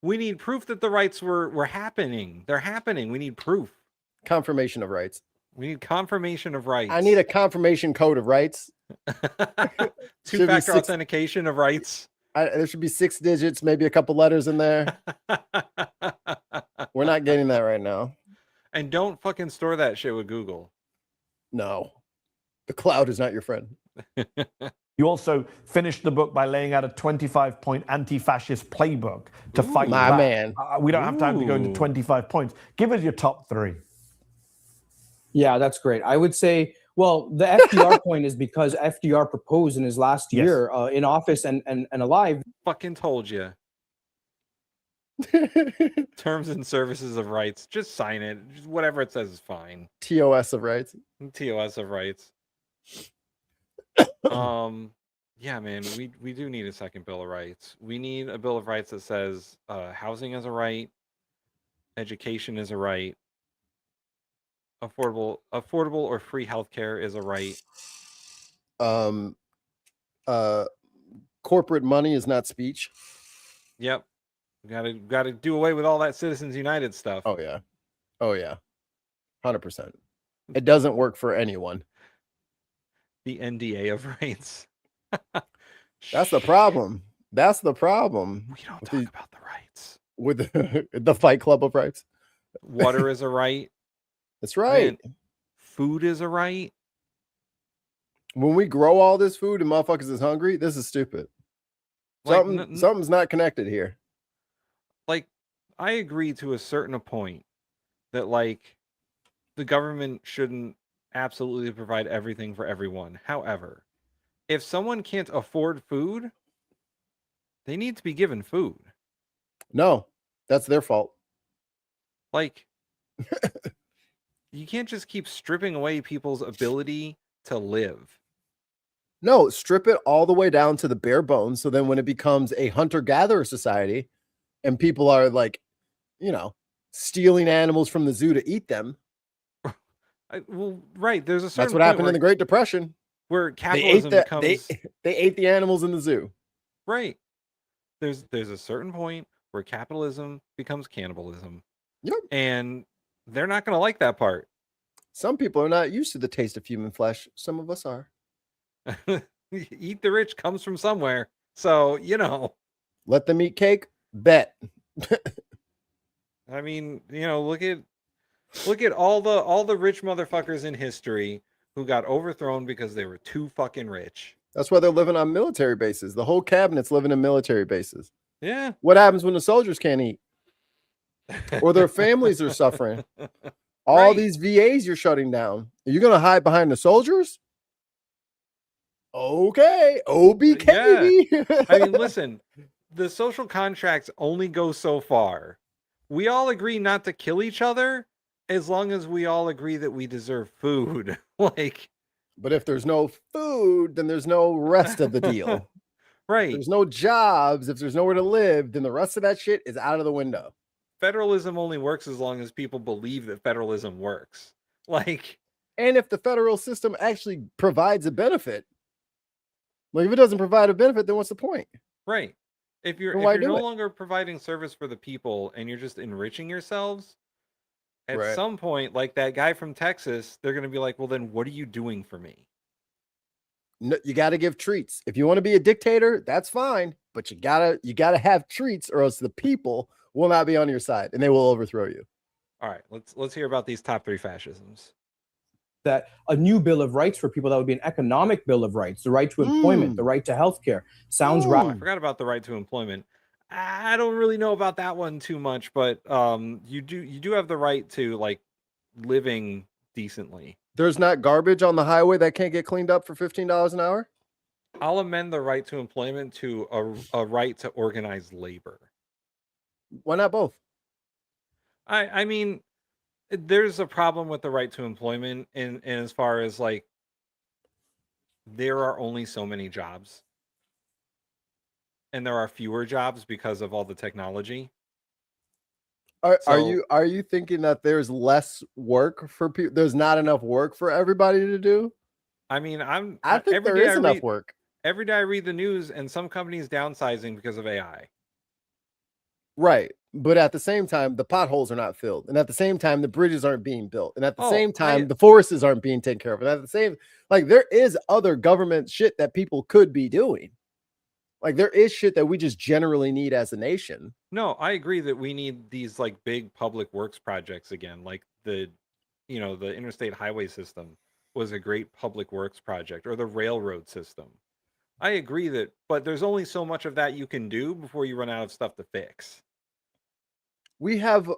We need proof that the rights were happening. They're happening. We need proof. Confirmation of rights. We need confirmation of rights. I need a confirmation code of rights. Two-factor authentication of rights. There should be 6 digits, maybe a couple letters in there. We're not getting that right now. And don't fucking store that shit with Google. No. The cloud is not your friend. You also finished the book by laying out a 25-point anti-fascist playbook to fight my back. man. We don't have time to go into 25 points. Give us your top 3. Yeah, that's great. I would say, well, the FDR point is because FDR proposed in his last year in office and alive. Fucking told you. Terms and services of rights. Just sign it. Just whatever it says is fine. TOS of rights. TOS of rights. Yeah, man, we do need a second Bill of Rights. We need a Bill of Rights that says housing is a right, education is a right, affordable or free healthcare is a right. Corporate money is not speech. Yep. Gotta do away with all that Citizens United stuff. Oh yeah. 100%. It doesn't work for anyone. The NDA of rights. That's the problem. That's the problem. We don't talk about the rights. With the Fight Club of rights. Water is a right. That's right. Man, food is a right. When we grow all this food and motherfuckers is hungry, this is stupid. Like, Something's not connected here. Like, I agree to a certain point that, like, the government shouldn't absolutely provide everything for everyone. However, if someone can't afford food, they need to be given food. No, that's their fault. Like, you can't just keep stripping away people's ability to live. No, strip it all the way down to the bare bones. So then when it becomes a hunter-gatherer society and people are like, you know, stealing animals from the zoo to eat them. Well, right. There's a certain That's what happened in the Great Depression. Where capitalism becomes... They ate the animals in the zoo. Right. There's a certain point where capitalism becomes cannibalism. Yep. And they're not going to like that part. Some people are not used to the taste of human flesh. Some of us are. Eat the rich comes from somewhere. So, you know. Let them eat cake? Bet. I mean, you know, look at all the rich motherfuckers in history who got overthrown because they were too fucking rich. That's why they're living on military bases. The whole cabinet's living in military bases. Yeah. What happens when the soldiers can't eat? Or their families are suffering? All these VAs you're shutting down. Are you going to hide behind the soldiers? Okay. OBK. Yeah. I mean, listen, the social contracts only go so far. We all agree not to kill each other as long as we all agree that we deserve food. Like, but if there's no food, then there's no rest of the deal. Right. If there's no jobs, if there's nowhere to live, then the rest of that shit is out of the window. Federalism only works as long as people believe that federalism works. Like, and if the federal system actually provides a benefit. Like, if it doesn't provide a benefit, then what's the point? Right. If you're no longer providing service for the people and you're just enriching yourselves, at some point, like that guy from Texas, they're going to be like, well, then what are you doing for me? No, you got to give treats. If you want to be a dictator, that's fine, but you gotta have treats, or else the people will not be on your side and they will overthrow you. All right, let's hear about these top 3 fascisms. That a new bill of rights for people, that would be an economic bill of rights, the right to employment, the right to healthcare. Sounds right. I forgot about the right to employment. I don't really know about that one too much, but you do have the right to, like, living decently. There's not garbage on the highway that can't get cleaned up for $15 an hour. I'll amend the right to employment to a right to organize labor. Why not both? I mean, there's a problem with the right to employment in as far as, like, there are only so many jobs. And there are fewer jobs because of all the technology. Are you thinking that there's less work for people? There's not enough work for everybody to do? I mean, I think there is enough work. Every day I read the news and some companies downsizing because of AI. Right. But at the same time, the potholes are not filled. And at the same time, the bridges aren't being built. And at the same time, the forests aren't being taken care of. And at the same, like, there is other government shit that people could be doing. Like, there is shit that we just generally need as a nation. No, I agree that we need these, like, big public works projects again. Like the interstate highway system was a great public works project, or the railroad system. I agree that, but there's only so much of that you can do before you run out of stuff to fix. We have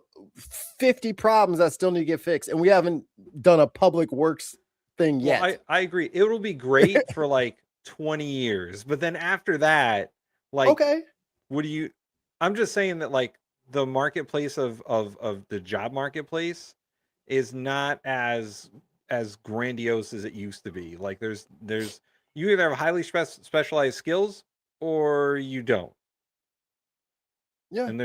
50 problems that still need to get fixed, and we haven't done a public works thing yet. Well, I agree. It will be great for like 20 years, but then after that, like, okay, what do you? I'm just saying that, like, the marketplace of the job marketplace is not as grandiose as it used to be. Like, there's you either have highly specialized skills or you don't. Yeah, and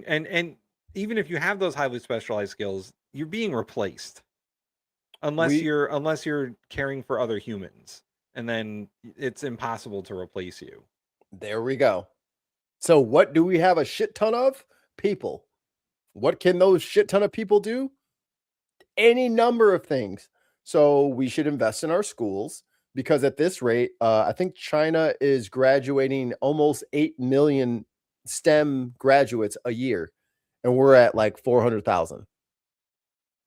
and even if you have those highly specialized skills, you're being replaced unless you're caring for other humans, and then it's impossible to replace you. There we go. So what do we have a shit ton of? People. What can those shit ton of people do? Any number of things. So we should invest in our schools. because at this rate, I think China is graduating almost 8 million STEM graduates a year, and we're at like 400,000.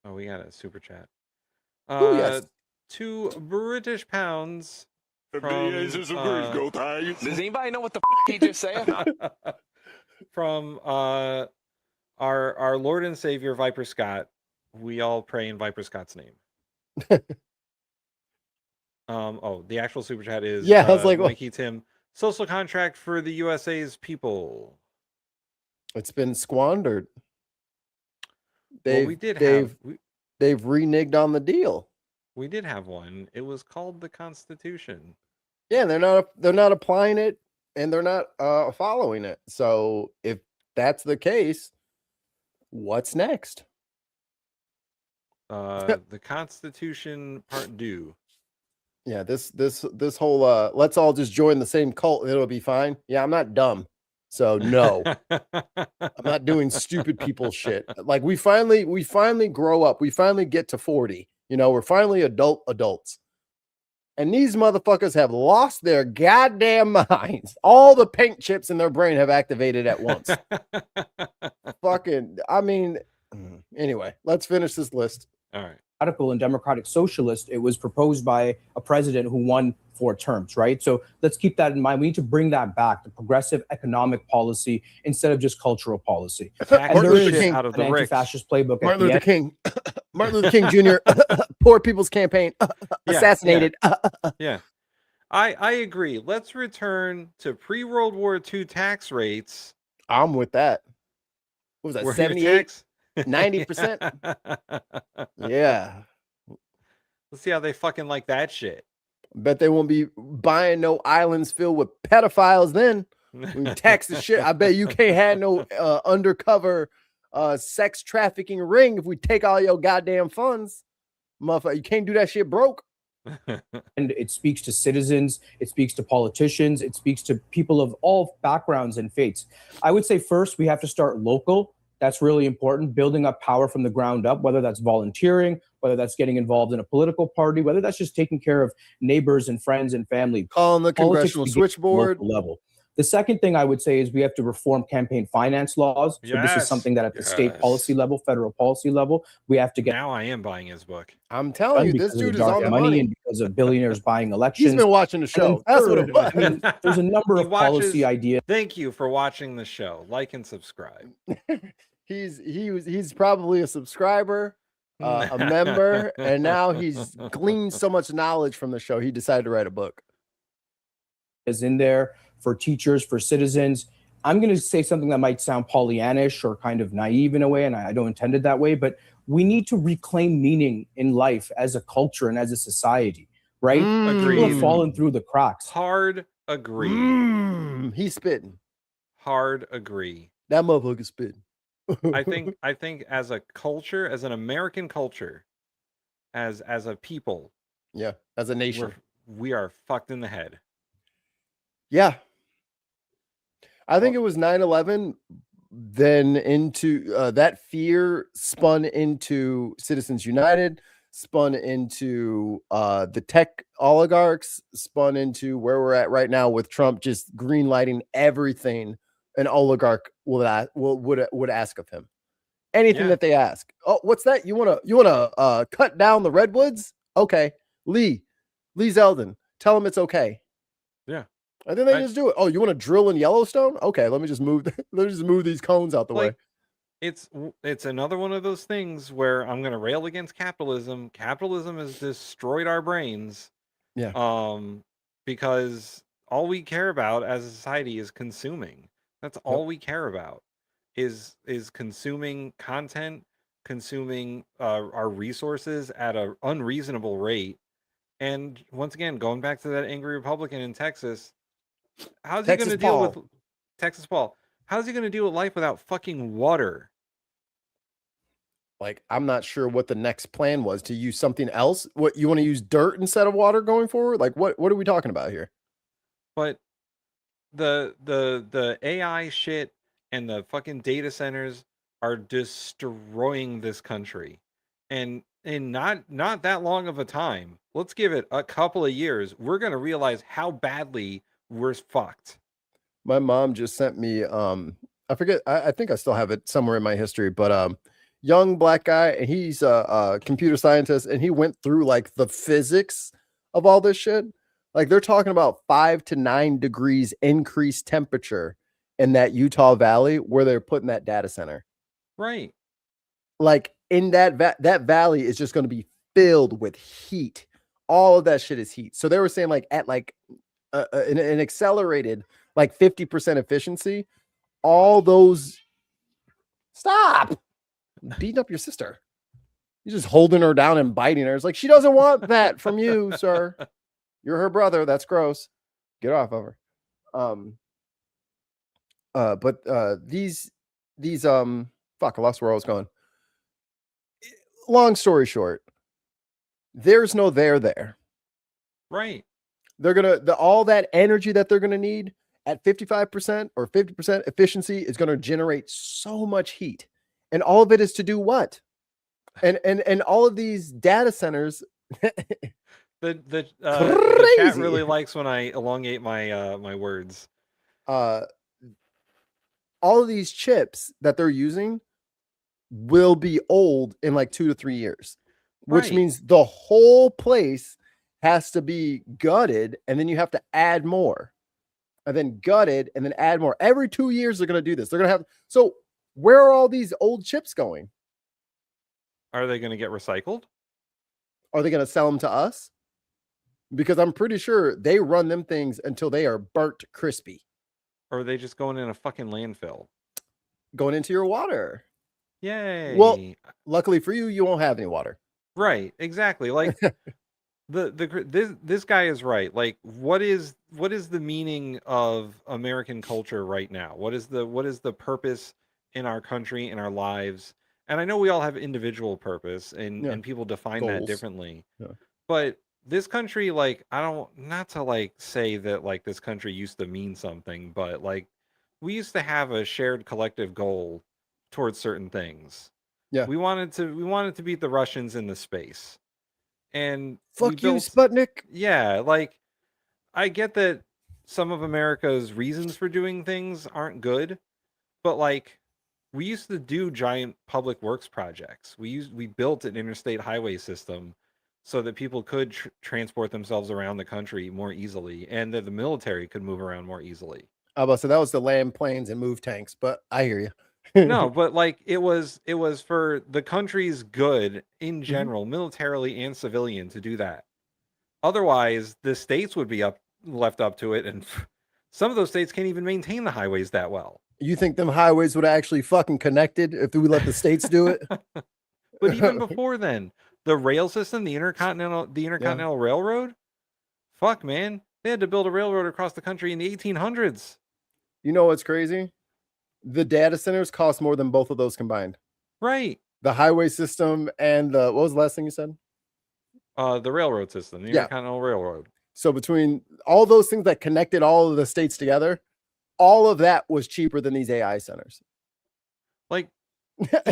Oh, we got a super chat. Oh yes, 2 British pounds from. Does anybody know what the he just said? From our Lord and Savior Viper Scott. We all pray in Viper Scott's name. The actual super chat is I was like, Mikey Tim, social contract for the USA's people. It's been squandered. They've reneged on the deal. We did have one. It was called the Constitution. Yeah, they're not applying it, and they're not following it. So if that's the case, what's next? The Constitution Part 2. Yeah, this whole let's all just join the same cult, it'll be fine. Yeah, I'm not dumb. So no. I'm not doing stupid people shit. Like we finally grow up. We finally get to 40. We're finally adults. And these motherfuckers have lost their goddamn minds. All the paint chips in their brain have activated at once. Anyway, let's finish this list. All right. Radical and democratic socialist, it was proposed by a president who won 4 terms, right? So let's keep that in mind. We need to bring that back to progressive economic policy instead of just cultural policy. Martin Luther King out of the anti-fascist playbook. Martin Luther King Jr. Poor People's Campaign assassinated. Yeah. I agree. Let's return to pre-World War II tax rates. I'm with that. What was that? 78? 90%? Yeah. Let's see how they fucking like that shit. Bet they won't be buying no islands filled with pedophiles then. We tax the shit. I bet you can't have no undercover sex trafficking ring if we take all your goddamn funds. Motherfucker, you can't do that shit broke. And it speaks to citizens, it speaks to politicians, it speaks to people of all backgrounds and faiths. I would say first we have to start local. That's really important, building up power from the ground up, whether that's volunteering, whether that's getting involved in a political party, whether that's just taking care of neighbors and friends and family. Calling the congressional switchboard. Level. The second thing I would say is we have to reform campaign finance laws. So this is something that at the state policy level, federal policy level, we have to get. Now I am buying his book. I'm telling you, this dude is on the money. And because of billionaires buying elections. He's been watching the show. That's what it was. I mean, there's a number of policy ideas. Thank you for watching the show. Like and subscribe. He's probably a subscriber, a member, and now he's gleaned so much knowledge from the show. He decided to write a book. Is in there for teachers, for citizens. I'm going to say something that might sound Pollyannish or kind of naive in a way, and I don't intend it that way, but we need to reclaim meaning in life as a culture and as a society, right? People have fallen through the cracks. Hard agree. He's spitting. Hard agree. That motherfucker's spitting. I think as a culture, as an American culture, as a people, as a nation, we are fucked in the head. Yeah. I think it was 9/11, then into that fear spun into Citizens United, spun into the tech oligarchs, spun into where we're at right now with Trump just green lighting everything an oligarch would ask of him. Anything that they ask. Oh, what's that? You wanna cut down the redwoods? Okay. Lee Zeldin, tell him it's okay. Yeah. And then they just do it. Oh, you want to drill in Yellowstone? Okay, let me just move these cones out the way. It's another one of those things where I'm going to rail against capitalism. Capitalism has destroyed our brains. Yeah. Because all we care about as a society is consuming. That's all we care about is consuming content, consuming our resources at an unreasonable rate. And once again, going back to that angry Republican in Texas, how's he going to deal with Texas Paul? How's he going to deal with life without fucking water? Like, I'm not sure what the next plan was, to use something else. What, you want to use dirt instead of water going forward? Like, what are we talking about here? But the AI shit and the fucking data centers are destroying this country. And in not that long of a time, let's give it a couple of years, we're going to realize how badly we're fucked. My mom just sent me I forget, I think I still have it somewhere in my history, but young black guy, and he's a computer scientist, and he went through like the physics of all this shit. Like they're talking about 5 to 9 degrees increased temperature in that Utah Valley where they're putting that data center. Right. Like in that valley is just going to be filled with heat. All of that shit is heat. So they were saying like at like an accelerated like 50% efficiency, all those stop beating up your sister. You're just holding her down and biting her. It's like she doesn't want that from you, sir. You're her brother. That's gross. Get off of her. But these fuck, I lost where I was going. Long story short, there's no there. Right. They're gonna all that energy that they're gonna need at 55% or 50% efficiency is gonna generate so much heat, and all of it is to do what? And all of these data centers. The chat really likes when I elongate my my words. All of these chips that they're using will be old in like 2 to 3 years, which means the whole place has to be gutted, and then you have to add more, and then gutted, and then add more. Every 2 years they're going to do this. They're going to have. So where are all these old chips going? Are they going to get recycled? Are they going to sell them to us? Because I'm pretty sure they run them things until they are burnt crispy. Or are they just going in a fucking landfill? Going into your water. Yay. Well, luckily for you, you won't have any water. Right, exactly. Like this guy is right. Like what is the meaning of American culture right now? What is the purpose in our country, in our lives? And I know we all have individual purpose, and people define that differently. Yeah. But this country, like, not to like say that like this country used to mean something, but like we used to have a shared collective goal towards certain things. Yeah. We wanted to beat the Russians in the space. And fuck you, Sputnik. Yeah, like I get that some of America's reasons for doing things aren't good, but like we used to do giant public works projects. We built an interstate highway system so that people could transport themselves around the country more easily, and that the military could move around more easily. So that was the land planes and move tanks, but I hear you. No, but like it was for the country's good in general, militarily and civilian, to do that. Otherwise, the states would be left up to it, and some of those states can't even maintain the highways that well. You think them highways would actually fucking connected if we let the states do it? But even before then, the rail system, the intercontinental railroad, fuck man, they had to build a railroad across the country in the 1800s. You know what's crazy? The data centers cost more than both of those combined. Right. The highway system and what was the last thing you said? The railroad system, the Intercontinental Railroad. So between all those things that connected all of the states together, all of that was cheaper than these AI centers. Like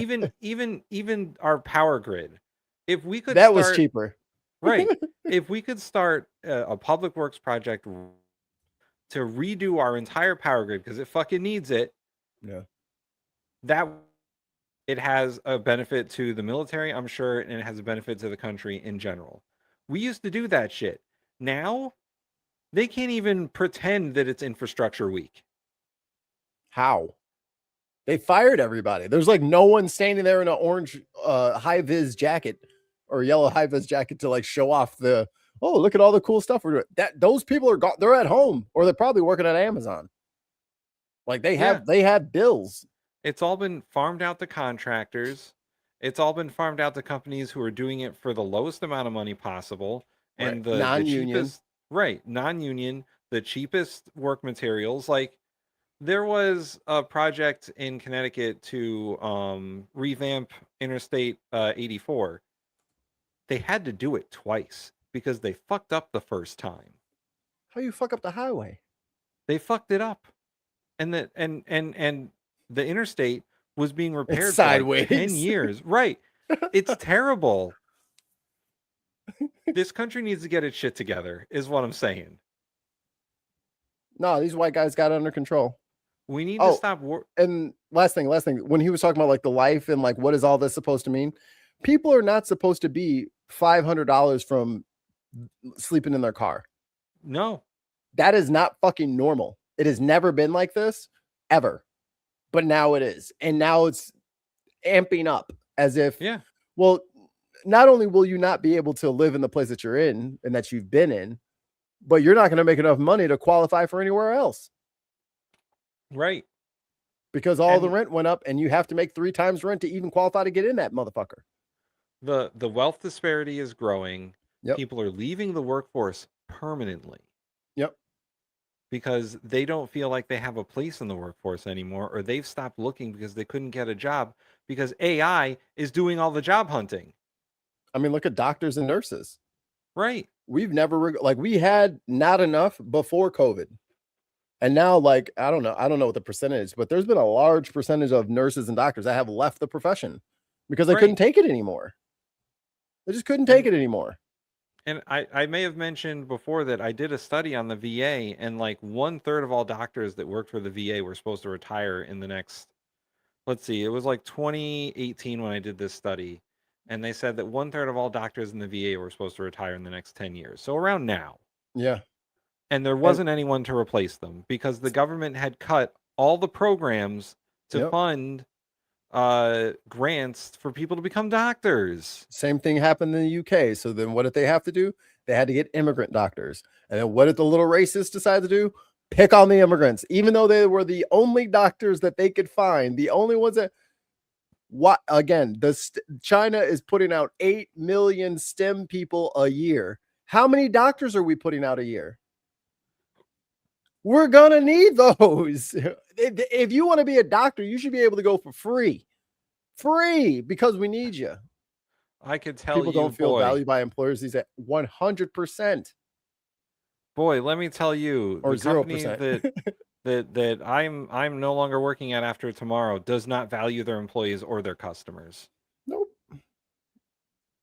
even our power grid. If we could was cheaper. Right. If we could start a public works project to redo our entire power grid because it fucking needs it. Yeah. That it has a benefit to the military, I'm sure, and it has a benefit to the country in general. We used to do that shit. Now, they can't even pretend that it's infrastructure week. How? They fired everybody. There's like no one standing there in an orange high-vis jacket or yellow high-vis jacket to like show off the, oh, look at all the cool stuff we're doing. Those people are they're at home, or they're probably working at Amazon. Like they have bills. It's all been farmed out to contractors. It's all been farmed out to companies who are doing it for the lowest amount of money possible. And the non-union. Non-union, the cheapest work materials. Like there was a project in Connecticut to revamp Interstate 84. They had to do it twice because they fucked up the first time. How you fuck up the highway? They fucked it up. And the interstate was being repaired sideways for like 10 years. Right. It's terrible. This country needs to get its shit together, is what I'm saying. No, these white guys got it under control. We need to stop. And last thing, when he was talking about like the life and like what is all this supposed to mean? People are not supposed to be $500 from sleeping in their car. No, that is not fucking normal. It has never been like this ever, but now it is, and now it's amping up as if, well, not only will you not be able to live in the place that you're in and that you've been in, but you're not going to make enough money to qualify for anywhere else. Right. Because all the rent went up and you have to make 3 times rent to even qualify to get in that motherfucker. The wealth disparity is growing. Yep. People are leaving the workforce permanently. Yep. Because they don't feel like they have a place in the workforce anymore, or they've stopped looking because they couldn't get a job because AI is doing all the job hunting. I mean, look at doctors and nurses. Right. We've never we had not enough before COVID. And now, like, I don't know what the percentage is, but there's been a large percentage of nurses and doctors that have left the profession because they couldn't take it anymore. They just couldn't take it anymore. And I may have mentioned before that I did a study on the VA, and like 1/3 of all doctors that worked for the VA were supposed to retire in the next, let's see, it was like 2018 when I did this study. And they said that 1/3 of all doctors in the VA were supposed to retire in the next 10 years. So around now. Yeah. And there wasn't anyone to replace them because the government had cut all the programs to fund grants for people to become doctors. Same thing happened in the UK. So then what did they have to do? They had to get immigrant doctors. And then what did the little racists decide to do? Pick on the immigrants, even though they were the only doctors that they could find, the only ones that China is putting out 8 million STEM people a year. How many doctors are we putting out a year? We're gonna need those. If you want to be a doctor, you should be able to go for free because we need you. I could tell people you, don't feel valued by employers. These at 100%. Boy, let me tell you, or the 0%. company that I'm no longer working at after tomorrow does not value their employees or their customers. Nope.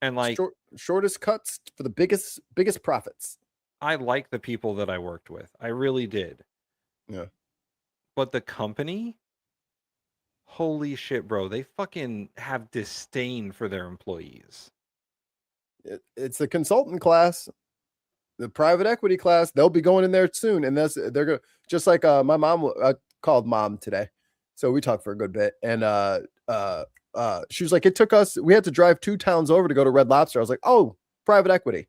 And like shortest cuts for the biggest profits. I like the people that I worked with. I really did. Yeah. But the company, holy shit, bro. They fucking have disdain for their employees. It's the consultant class, the private equity class. They'll be going in there soon. And they're going to, just like my mom, I called mom today. So we talked for a good bit. And she was like, we had to drive 2 towns over to go to Red Lobster. I was like, oh, private equity.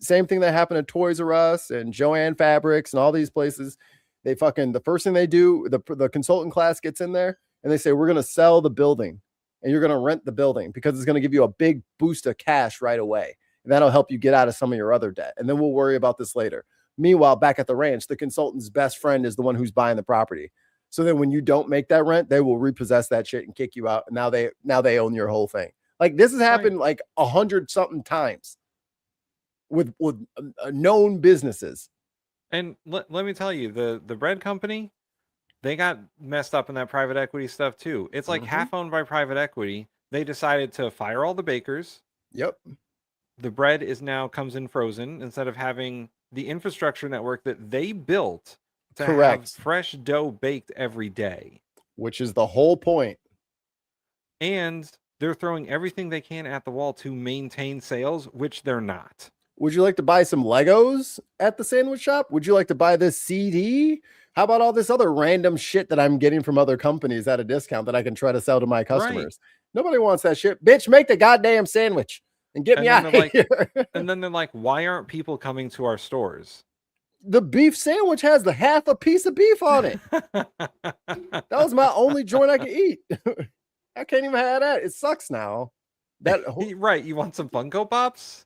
Same thing that happened at Toys R Us and Joann Fabrics and all these places. They the first thing they do, the consultant class gets in there and they say, we're going to sell the building and you're going to rent the building because it's going to give you a big boost of cash right away. And that'll help you get out of some of your other debt. And then we'll worry about this later. Meanwhile, back at the ranch, the consultant's best friend is the one who's buying the property. So then when you don't make that rent, they will repossess that shit and kick you out. And now they own your whole thing. Like this has happened like 100-something times with known businesses. And let me tell you, the bread company, they got messed up in that private equity stuff too. It's like half owned by private equity. They decided to fire all the bakers. Yep. The bread comes in frozen instead of having the infrastructure network that they built to have fresh dough baked every day. Which is the whole point. And they're throwing everything they can at the wall to maintain sales, which they're not. Would you like to buy some Legos at the sandwich shop? Would you like to buy this CD? How about all this other random shit that I'm getting from other companies at a discount that I can try to sell to my customers? Nobody wants that shit. Bitch, make the goddamn sandwich and get me out of here. And then they're like, why aren't people coming to our stores? The beef sandwich has the half a piece of beef on it. That was my only joint I could eat. I can't even have that. It sucks now. Right. You want some Funko Pops?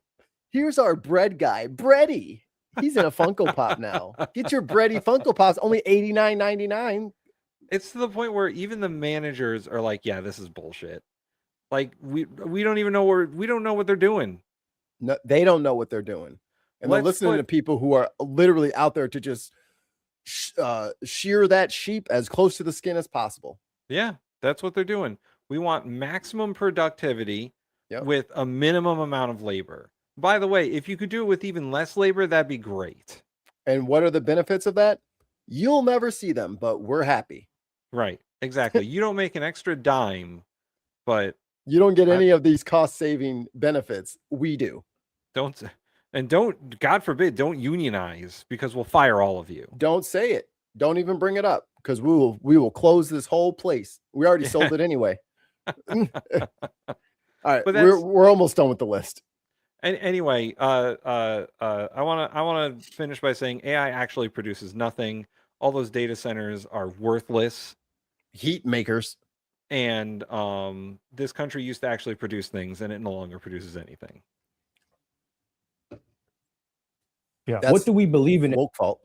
Here's our bread guy, Bready. He's in a Funko Pop now. Get your Bready Funko Pops, only $89.99. It's to the point where even the managers are like, yeah, this is bullshit. Like we don't even know we don't know what they're doing. No, they don't know what they're doing. And they're listening to people who are literally out there to just shear that sheep as close to the skin as possible. Yeah, that's what they're doing. We want maximum productivity with a minimum amount of labor. By the way, if you could do it with even less labor, that'd be great. And what are the benefits of that? You'll never see them, but we're happy. Right. Exactly. You don't make an extra dime, but you don't get any of these cost-saving benefits. We do. Don't, God forbid, don't unionize because we'll fire all of you. Don't say it. Don't even bring it up because we will close this whole place. We already sold it anyway. All right, But we're almost done with the list. And anyway, I want to finish by saying AI actually produces nothing. All those data centers are worthless. Heat makers. And this country used to actually produce things, and it no longer produces anything. Yeah. What do we believe in? Woke fault.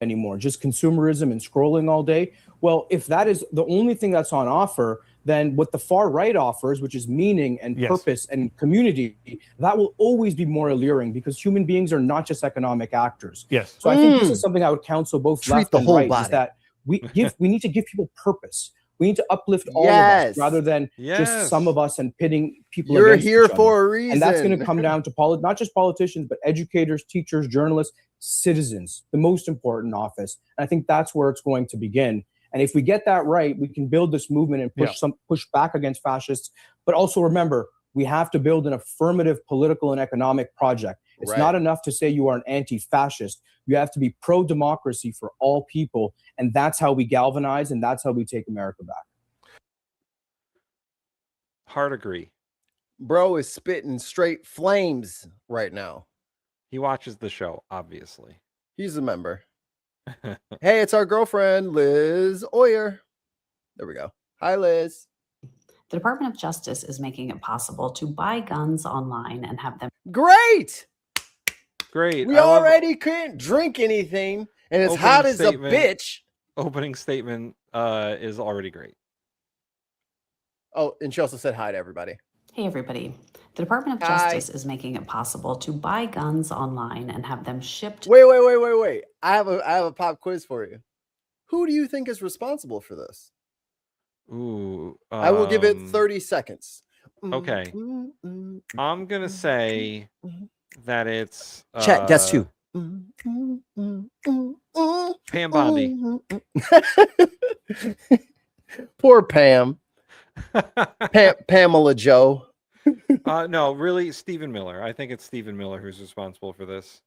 Anymore? Just consumerism and scrolling all day? Well, if that is the only thing that's on offer, then what the far right offers, which is meaning and purpose and community, that will always be more alluring because human beings are not just economic actors. Yes. So I think this is something I would counsel both left and right, is that we need to give people purpose. We need to uplift all of us rather than just some of us and pitting people against here each for other. a reason. And that's going to come down to not just politicians, but educators, teachers, journalists, citizens, the most important office. And I think that's where it's going to begin. And if we get that right, we can build this movement and push back against fascists. But also remember, we have to build an affirmative political and economic project. It's not enough to say you are an anti-fascist. You have to be pro-democracy for all people. And that's how we galvanize, and that's how we take America back. Hard agree. Bro is spitting straight flames right now. He watches the show, obviously. He's a member. Hey, it's our girlfriend, Liz Oyer. There we go. Hi, Liz. The Department of Justice is making it possible to buy guns online and have them. Great. Great. We already can't drink anything, and it's hot as a bitch. Opening statement is already great. Oh, and she also said hi to everybody. Hey, everybody. The Department of Justice is making it possible to buy guns online and have them shipped. Wait. I have a pop quiz for you. Who do you think is responsible for this? Ooh. I will give it 30 seconds. Okay. I'm going to say that it's... Chat, guess who? Pam Bondi. Poor Pam. Pamela Joe. No, really, Stephen Miller. I think it's Stephen Miller who's responsible for this.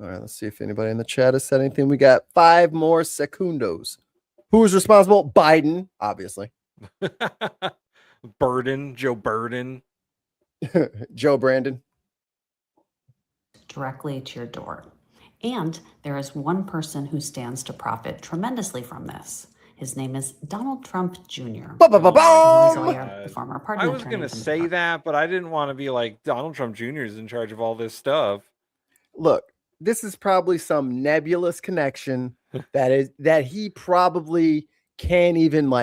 All right, let's see if anybody in the chat has said anything. We got 5 more segundos. Who is responsible? Biden, obviously. Burden, Joe Burden. Joe Brandon. Directly to your door. And there is one person who stands to profit tremendously from this. His name is Donald Trump Jr. The former partner. I was going to say that, but I didn't want to be like Donald Trump Jr. is in charge of all this stuff. Look, this is probably some nebulous connection that he probably can't even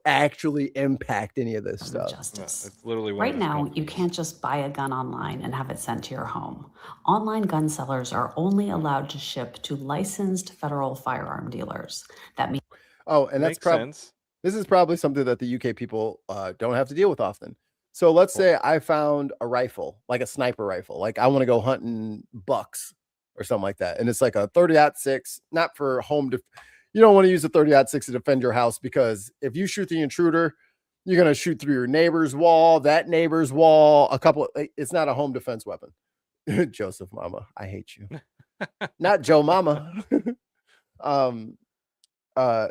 actually impact any of this stuff. Justice. It's literally right now, you can't just buy a gun online and have it sent to your home. Online gun sellers are only allowed to ship to licensed federal firearm dealers. That means. Oh, and that's probably this is probably something that the UK people don't have to deal with often. So let's say I found a rifle, like a sniper rifle, like I want to go hunting bucks or something like that, and it's like a 30-06, not for home. You don't want to use a 30-06 to defend your house because if you shoot the intruder, you're gonna shoot through your neighbor's wall, that neighbor's wall. It's not a home defense weapon. Joseph Mama, I hate you. Not Joe Mama.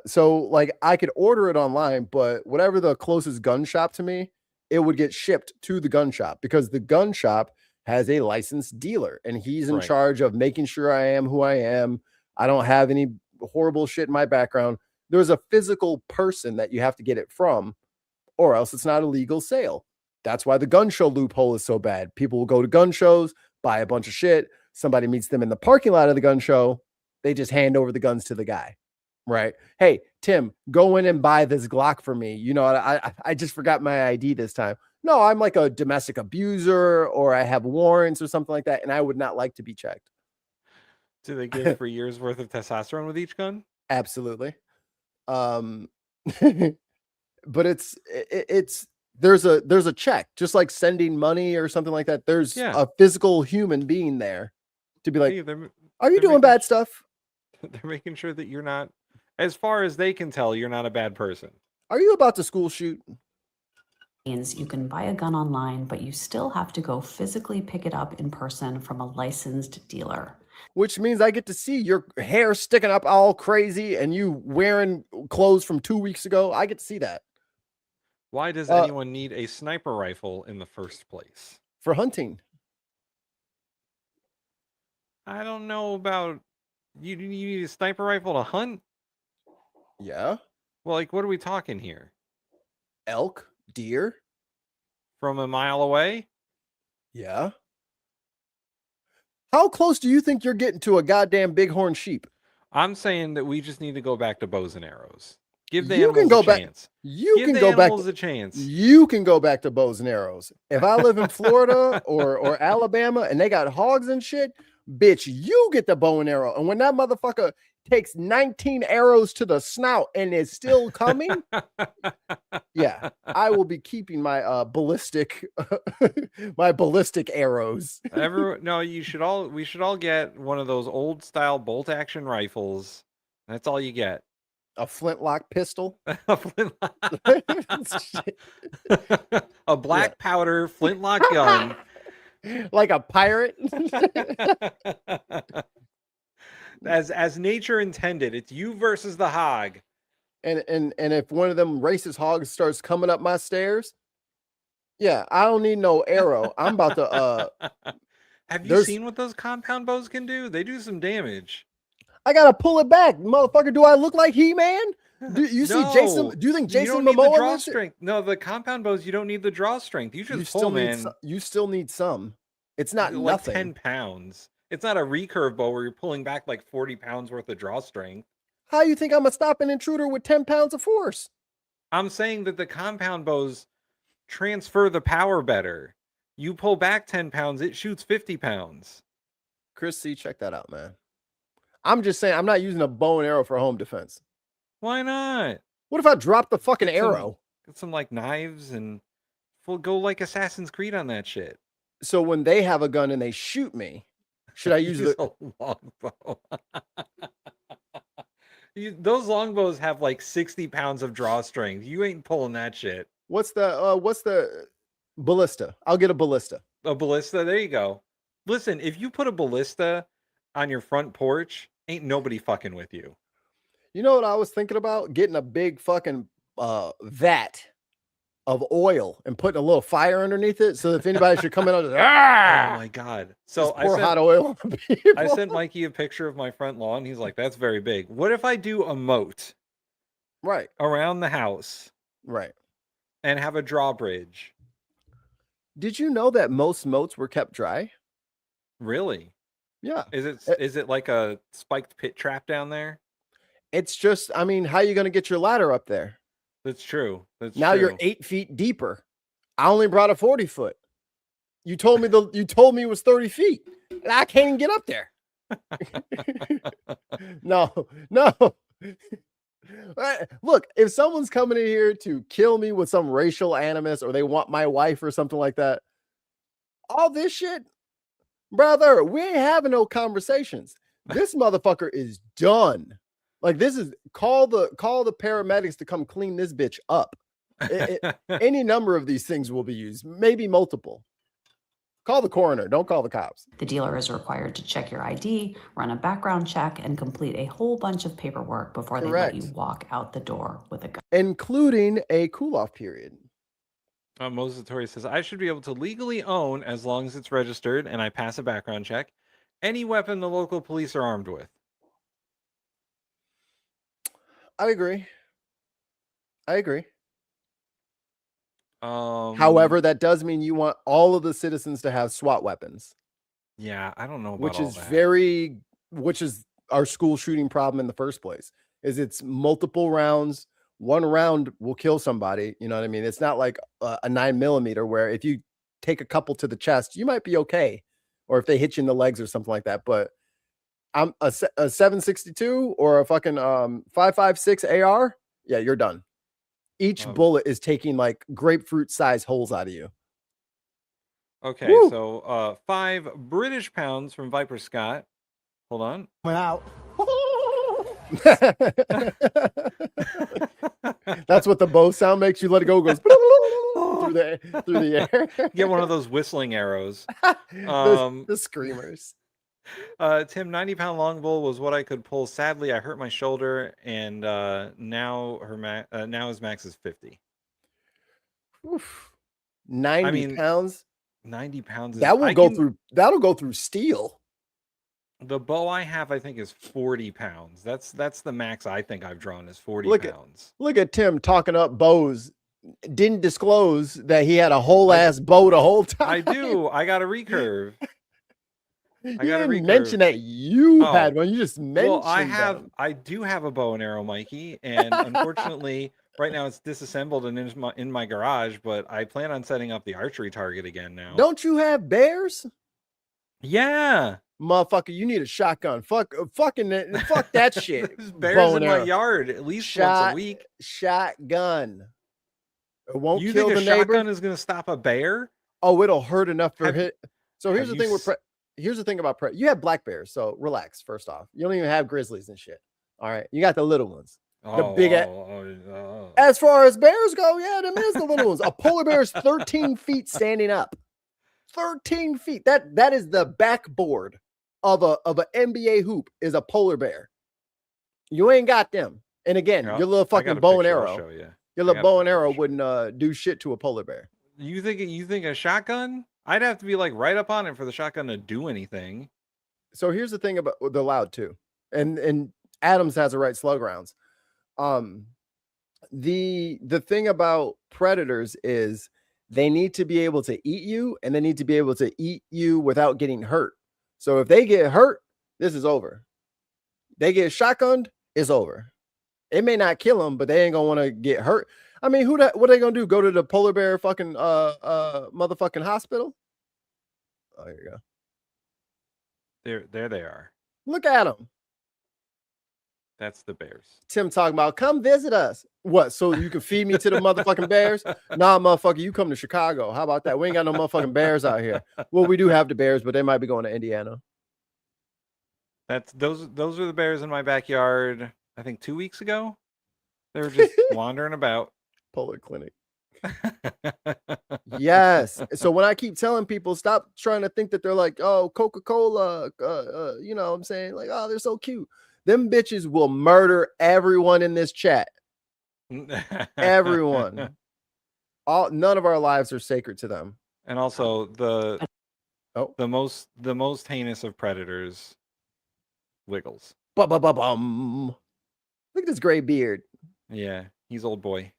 So like I could order it online, but whatever the closest gun shop to me, it would get shipped to the gun shop because the gun shop has a licensed dealer and he's in charge of making sure I am who I am. I don't have any horrible shit in my background. There's a physical person that you have to get it from, or else it's not a legal sale. That's why the gun show loophole is so bad. People will go to gun shows, buy a bunch of shit. Somebody meets them in the parking lot of the gun show. They just hand over the guns to the guy. Right. Hey, Tim, go in and buy this Glock for me. You know, I just forgot my ID this time. No, I'm like a domestic abuser or I have warrants or something like that. And I would not like to be checked. Do they give for years worth of testosterone with each gun? Absolutely. But it's there's a check, just like sending money or something like that. There's a physical human being there to be like, Hey, are you doing bad stuff? They're making sure that you're not, as far as they can tell, you're not a bad person. Are you about to school shoot? Means you can buy a gun online, but you still have to go physically pick it up in person from a licensed dealer. Which means I get to see your hair sticking up all crazy and you wearing clothes from 2 weeks ago. I get to see that. Why does anyone need a sniper rifle in the first place? For hunting. I don't know about you need a sniper rifle to hunt? Yeah. Well, like, what are we talking here? Elk, deer. From a mile away? Yeah. How close do you think you're getting to a goddamn bighorn sheep? I'm saying that we just need to go back to bows and arrows. Give the You animals can go a back. chance. You Give can the go back. animals a chance. You can go back to bows and arrows. If I live in Florida or Alabama and they got hogs and shit, bitch, you get the bow and arrow. And when that motherfucker takes 19 arrows to the snout and is still coming, yeah, I will be keeping my ballistic my ballistic arrows. We should all get one of those old style bolt action rifles. That's all you get. A flintlock pistol. A flintlock. A black powder flintlock gun. Like a pirate. As nature intended. It's you versus the hog. And if one of them racist hogs starts coming up my stairs, yeah, I don't need no arrow. I'm about to Have you seen what those compound bows can do? They do some damage. I gotta pull it back, motherfucker. Do I look like He-Man? Do you see Jason? Do you think Jason you don't need the draw Momoa strength? No, the compound bows, you don't need the draw strength. You just pull, man. You still need some. It's not like nothing. 10 pounds. It's not a recurve bow where you're pulling back like 40 pounds worth of draw strength. How you think I'm gonna stop an intruder with 10 pounds of force? I'm saying that the compound bows transfer the power better. You pull back 10 pounds, it shoots 50 pounds. Chris C, check that out, man. I'm just saying, I'm not using a bow and arrow for home defense. Why not? What if I drop the fucking arrow? Get some like knives and we'll go like Assassin's Creed on that shit. So when they have a gun and they shoot me, should I use a longbow? Those longbows have like 60 pounds of draw strength. You ain't pulling that shit. What's the ballista? I'll get a ballista. A ballista, there you go. Listen, if you put a ballista on your front porch, ain't nobody fucking with you. You know what I was thinking about? Getting a big fucking vat of oil and putting a little fire underneath it, so if anybody should come in, oh my god! So I pour hot oil. I sent Mikey a picture of my front lawn. He's like, "That's very big. What if I do a moat, right, around the house, right, and have a drawbridge?" Did you know that most moats were kept dry? Really? Yeah. Is it like a spiked pit trap down there? It's just, I mean, how are you going to get your ladder up there? That's true. Now you're 8 feet deeper. I only brought a 40 foot. You told me it was 30 feet. And I can't even get up there. No. Look, if someone's coming in here to kill me with some racial animus or they want my wife or something like that, all this shit, brother, we ain't having no conversations. This motherfucker is done. Like, this is call the paramedics to come clean this bitch up. Any number of these things will be used, maybe multiple. Call the coroner. Don't call the cops. The dealer is required to check your ID, run a background check, and complete a whole bunch of paperwork before they let you walk out the door with a gun. Including a cool-off period. Moses Torrey says, I should be able to legally own, as long as it's registered and I pass a background check, any weapon the local police are armed with. I agree. However, that does mean you want all of the citizens to have SWAT weapons. Yeah, I don't know about which is our school shooting problem in the first place. Is it's multiple rounds. One round will kill somebody. You know what I mean? It's not like a 9mm where if you take a couple to the chest, you might be okay, or if they hit you in the legs or something like that. But I'm a 7.62 or a fucking 5.56 AR. Yeah, you're done. Each bullet is taking like grapefruit size holes out of you. Okay, Woo! so 5 British pounds from Viper Scott. Hold on. Went out. That's what the bow sound makes. You let it go, it goes through the air. Get one of those whistling arrows. The screamers. Tim, 90-pound longbow was what I could pull. Sadly, I hurt my shoulder, and now his max is 50. Oof. 90 pounds. 90 pounds. That'll go through steel. The bow I have, I think, is 40 pounds. That's the max I think I've drawn is 40 pounds. Look at Tim talking up bows. Didn't disclose that he had a whole ass bow the whole time. I do. I got a recurve. You didn't mention that you had one. You just mentioned. Well, I do have a bow and arrow, Mikey, and unfortunately, right now it's disassembled and in my garage. But I plan on setting up the archery target again now. Don't you have bears? Yeah, motherfucker, you need a shotgun. Fuck that shit. There's bears in my yard at least once a week. Shotgun. It won't you kill think the a neighbor. Shotgun is going to stop a bear? Oh, it'll hurt enough for hit. So here's the thing here's the thing about you have black bears, so relax. First off, you don't even have grizzlies and shit. All right, you got the little ones. As far as bears go, yeah, them is the little ones. A polar bear is 13 feet standing up. 13 feet. That is the backboard of an NBA hoop is a polar bear. You ain't got them. And again, your little fucking bow and arrow. Your little bow and arrow wouldn't do shit to a polar bear. You think a shotgun? I'd have to be like right up on it for the shotgun to do anything. So here's the thing about the loud too. And Adams has the right slug rounds. The thing about predators is they need to be able to eat you, and they need to be able to eat you without getting hurt. So if they get hurt, this is over. They get shotgunned, it's over. It may not kill them, but they ain't gonna want to get hurt. I mean, what are they gonna do? Go to the polar bear fucking motherfucking hospital? Oh, here you go. There they are. Look at them. That's the bears. Tim talking about come visit us. What? So you can feed me to the motherfucking bears? Nah, motherfucker, you come to Chicago. How about that? We ain't got no motherfucking bears out here. Well, we do have the bears, but they might be going to Indiana. Those are the bears in my backyard. I think 2 weeks ago. They were just wandering about. Polar clinic. Yes. So when I keep telling people, stop trying to think that they're like, oh, Coca-Cola, you know what I'm saying? Like, oh, they're so cute. Them bitches will murder everyone in this chat. Everyone. None of our lives are sacred to them. And also the most heinous of predators, Wiggles. Look at this gray beard. Yeah, he's old boy.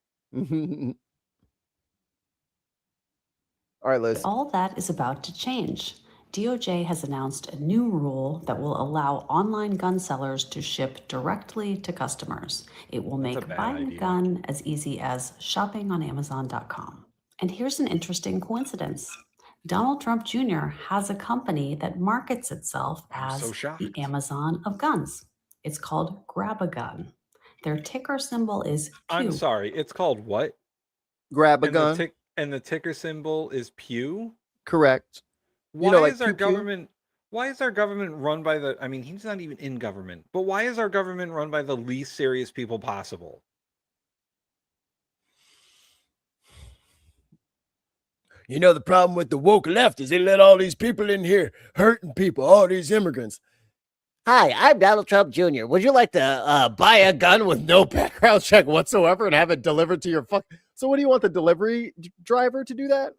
All right, Liz. All that is about to change. DOJ has announced a new rule that will allow online gun sellers to ship directly to customers. It will make buying a gun as easy as shopping on Amazon.com. And here's an interesting coincidence. Donald Trump Jr. has a company that markets itself as the Amazon of guns. It's called Grab a Gun. Their ticker symbol is Q. I'm sorry, it's called what? Grab a Gun. And the ticker symbol is Pew? Correct. Why is our government run by the, I mean, he's not even in government, but why is our government run by the least serious people possible? You know, the problem with the woke left is they let all these people in here hurting people, all these immigrants. Hi, I'm Donald Trump Jr. Would you like to buy a gun with no background check whatsoever and have it delivered to your So what do you want the delivery driver to do that?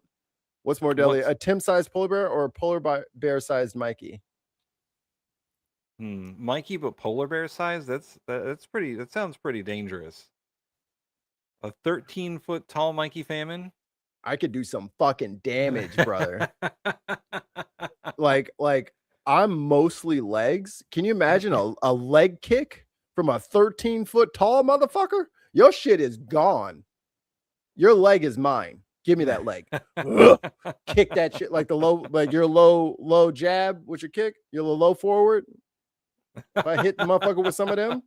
What's more deadly, a Tim-sized polar bear or a polar bear-sized Mikey? Mikey, but polar bear size? That sounds pretty dangerous. A 13-foot tall Mikey Famine? I could do some fucking damage, brother. like I'm mostly legs. Can you imagine a leg kick from a 13-foot tall motherfucker? Your shit is gone. Your leg is mine. Give me that leg. Kick that shit like your low jab with your kick, your low forward. If I hit the motherfucker with some of them,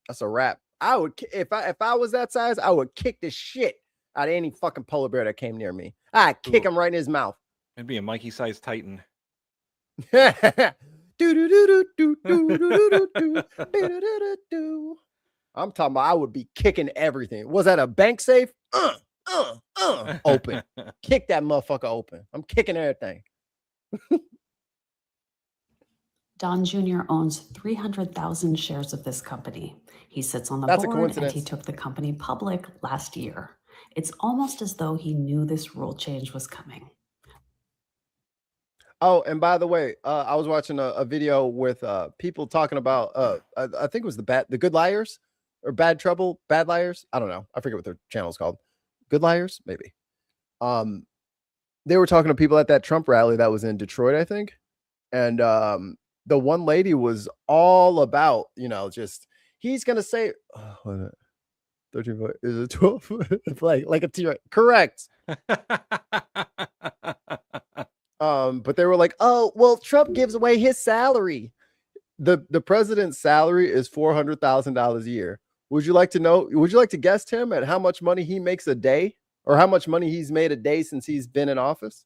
that's a wrap. I would if I was that size, I would kick the shit out of any fucking polar bear that came near me. I'd kick him right in his mouth. It'd be a Mikey-sized Titan. I'm talking about I would be kicking everything. Was that a bank safe? Open. Kick that motherfucker open. I'm kicking everything. Don Jr. owns 300,000 shares of this company. He sits on the That's a board and coincidence. he took the company public last year. It's almost as though he knew this rule change was coming. Oh, and by the way, I was watching a video with people talking about I think it was the Good Liars or Bad Liars. I don't know. I forget what their channel's called. Good Liars, maybe. They were talking to people at that Trump rally that was in Detroit, I think. And the one lady was all about, just he's gonna say 13 foot is it 12 foot? like a T-Rex. Correct. But they were like, oh, well, Trump gives away his salary. The president's salary is $400,000 a year. Would you like to guess, Tim, at how much money he makes a day or how much money he's made a day since he's been in office?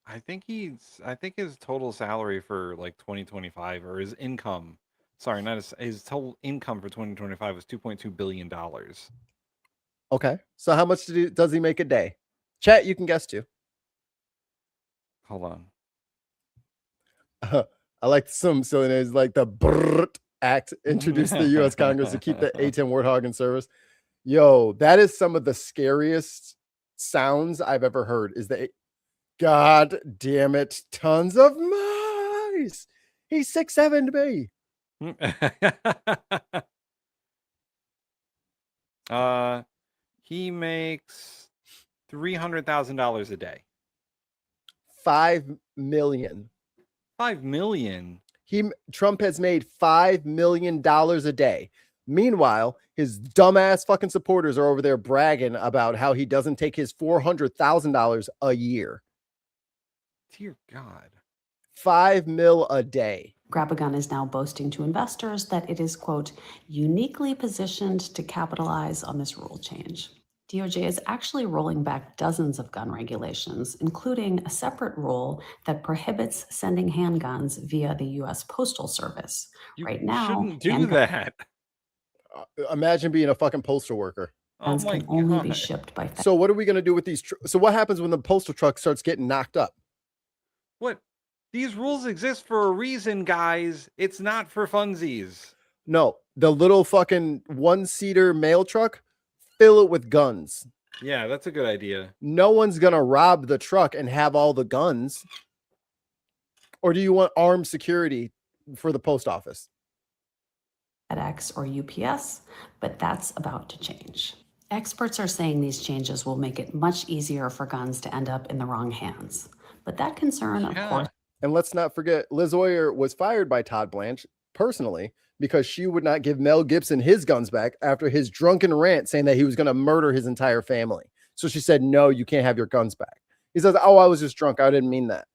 I think his total salary for like 2025 or his income, sorry, not his total income for 2025 was $2.2 billion. Okay. So how much does he make a day? Chat, you can guess too. Hold on. I like some silliness like the BRRT Act introduced the U.S. Congress to keep the A-10 warthog in service. Yo, that is some of the scariest sounds I've ever heard. God damn it, tons of mice. He's 6'7" to me. He makes $300,000 a day. 5 million. 5 million. Trump has made $5 million a day. Meanwhile, his dumbass fucking supporters are over there bragging about how he doesn't take his $400,000 a year. Dear God. 5 mil a day. Grab a Gun is now boasting to investors that it is, quote, uniquely positioned to capitalize on this rule change. DOJ is actually rolling back dozens of gun regulations, including a separate rule that prohibits sending handguns via the U.S. Postal Service. Right now, shouldn't do that. Imagine being a fucking postal worker. Guns can only be shipped by FedEx. So what are we going to do with these? So what happens when the postal truck starts getting knocked up? What? These rules exist for a reason, guys. It's not for funsies. No, the little fucking one-seater mail truck, fill it with guns. Yeah, that's a good idea. No one's going to rob the truck and have all the guns. Or do you want armed security for the post office? FedEx or UPS, but that's about to change. Experts are saying these changes will make it much easier for guns to end up in the wrong hands. But that concern, of course. And let's not forget, Liz Oyer was fired by Todd Blanche personally because she would not give Mel Gibson his guns back after his drunken rant saying that he was going to murder his entire family. So she said, no, you can't have your guns back. He says, oh, I was just drunk. I didn't mean that.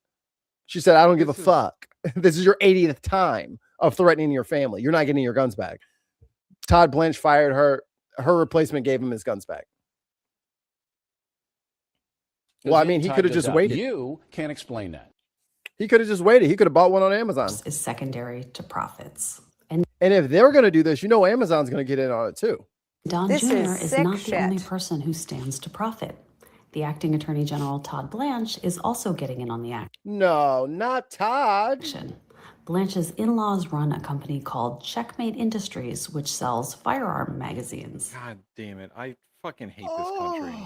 She said, I don't give a fuck. This is your 80th time of threatening your family. You're not getting your guns back. Todd Blanche fired her. Her replacement gave him his guns back. Well, I mean, he could have just waited. You can't explain that. He could have just waited. He could have bought one on Amazon. Is secondary to profits. And if they're going to do this, Amazon's going to get in on it too. Don Jr. is not the only person who stands to profit. The acting Attorney General Todd Blanche is also getting in on the action. No, not Todd. Blanche's in-laws run a company called Checkmate Industries, which sells firearm magazines. God damn it. I fucking hate this country.